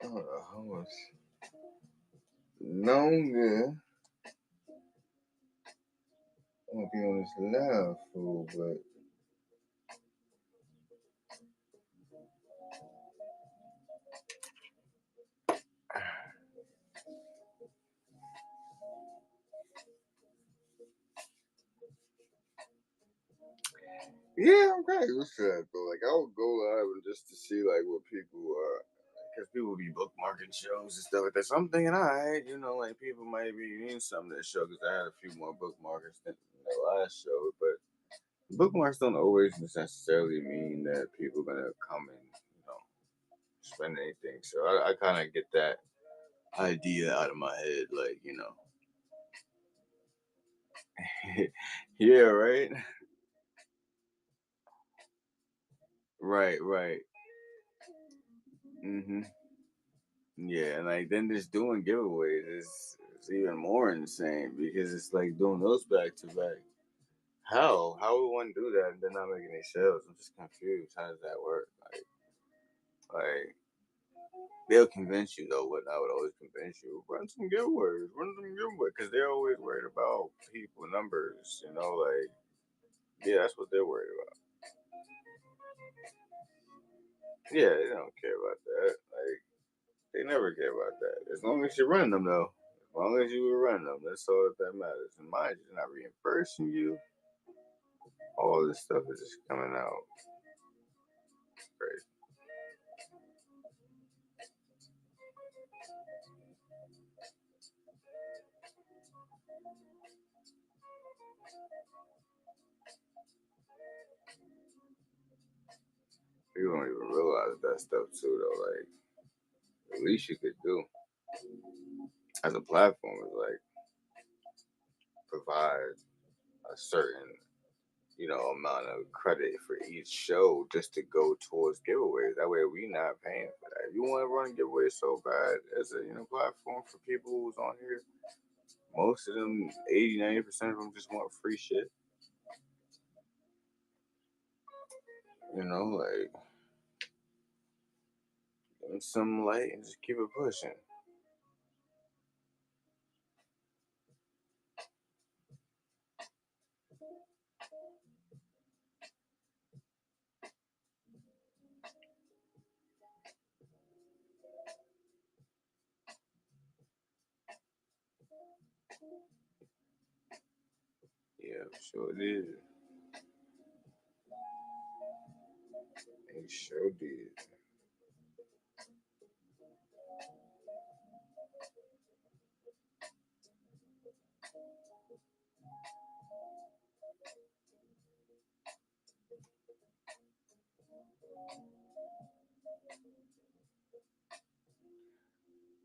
[SPEAKER 1] I don't know how much longer I'm gonna be on this live fool, but yeah, I'm kind of used to that though. Like I would go live and just to see like what people because people be bookmarking shows and stuff like that. So I'm thinking, all right, like people might be in some of that show because I had a few more bookmarkers than the last show. But bookmarks don't always necessarily mean that people are gonna come and spend anything. So I kind of get that idea out of my head, like yeah, right, right. hmm Yeah, and like then just doing giveaways is even more insane because it's like doing those back to back. How would one do that and then not make any sales? I'm just confused. How does that work? Like they'll convince you though. What I would always convince you: run some giveaways, because they're always worried about people numbers. Like yeah, that's what they're worried about. Yeah, they don't care about that. Like they never care about that. As long as you're running them though. As long as you were running them, that's all that matters. And mind you, they're not reimbursing you. All this stuff is just coming out. Crazy. People don't even realize that stuff too, though. Like, the least you could do as a platform is like provide a certain, amount of credit for each show just to go towards giveaways. That way we not paying for that. If you want to run giveaways so bad as a platform for people who's on here, most of them, 80-90% of them just want free shit. Like give them some light and just keep it pushing. Yeah, sure did. They sure did.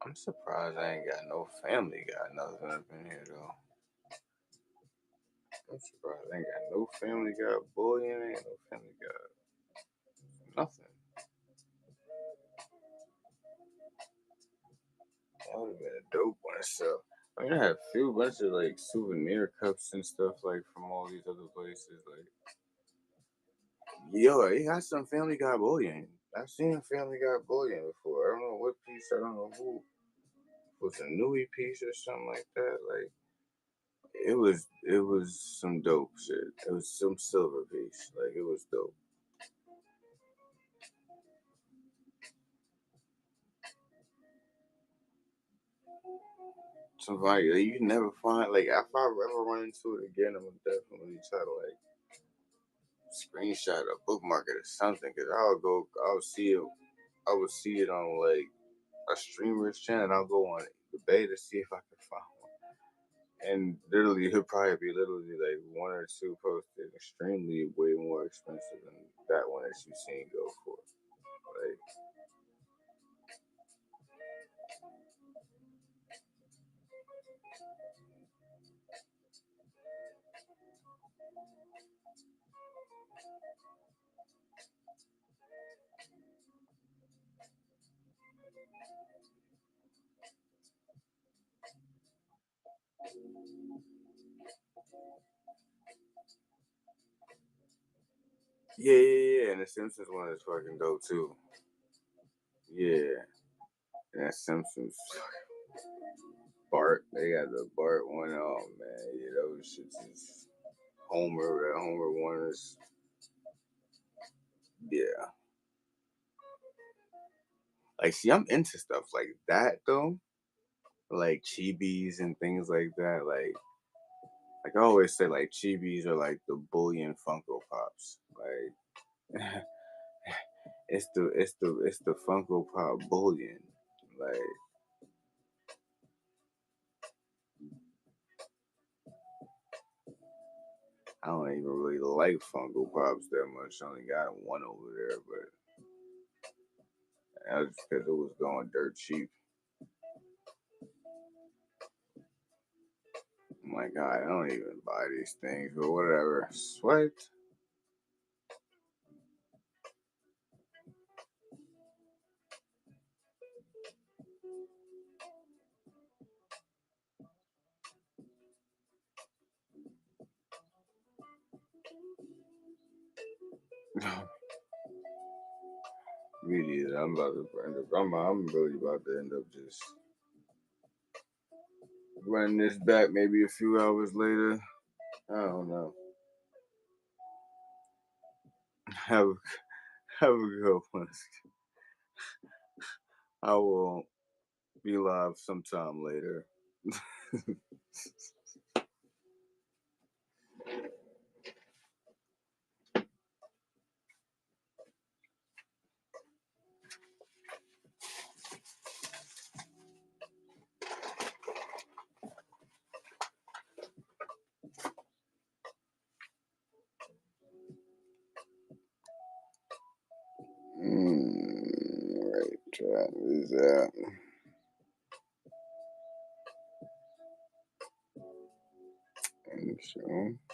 [SPEAKER 1] I'm surprised I ain't got no Family Guy nothing up in here though. I'm surprised I ain't got no Family Guy bullying, ain't no Family Guy nothing. That would have been a dope one. So I mean, I had a few bunch of like souvenir cups and stuff like from all these other places. Like, yo, he got some Family Guy bullying. I've seen Family Guy bullying before. I don't know what piece. I don't know who. It was a Nui piece or something like that. Like, it was some dope shit. It was some silver piece. Like, it was dope. Somebody you never find, like, if I ever run into it again, I'm gonna definitely try to like screenshot or bookmark it or something, because I would see it on like a streamer's channel, and I'll go on eBay to see if I can find one. And literally, it'll probably be literally like one or two posted, extremely way more expensive than that one that you've seen go for. Like, yeah. And the Simpsons one is fucking dope too. Yeah, and that Simpsons Bart, they got the Bart one. Oh man, yeah, those shits is Homer. That Homer one is, yeah. Like, see, I'm into stuff like that though, like chibis and things like that. Like I always say, like chibis are like the bullion Funko Pops. Like, it's the Funko Pop bullion. Like, I don't even really like Funko Pops that much. I only got one over there, but that was because it was going dirt cheap. I'm like, God, I don't even buy these things, but whatever. Sweat. Me neither. I'm about to end up. I'm really about to end up just running this back maybe a few hours later. I don't know. Have have a good one. I will be live sometime later. Right, that is that. And so.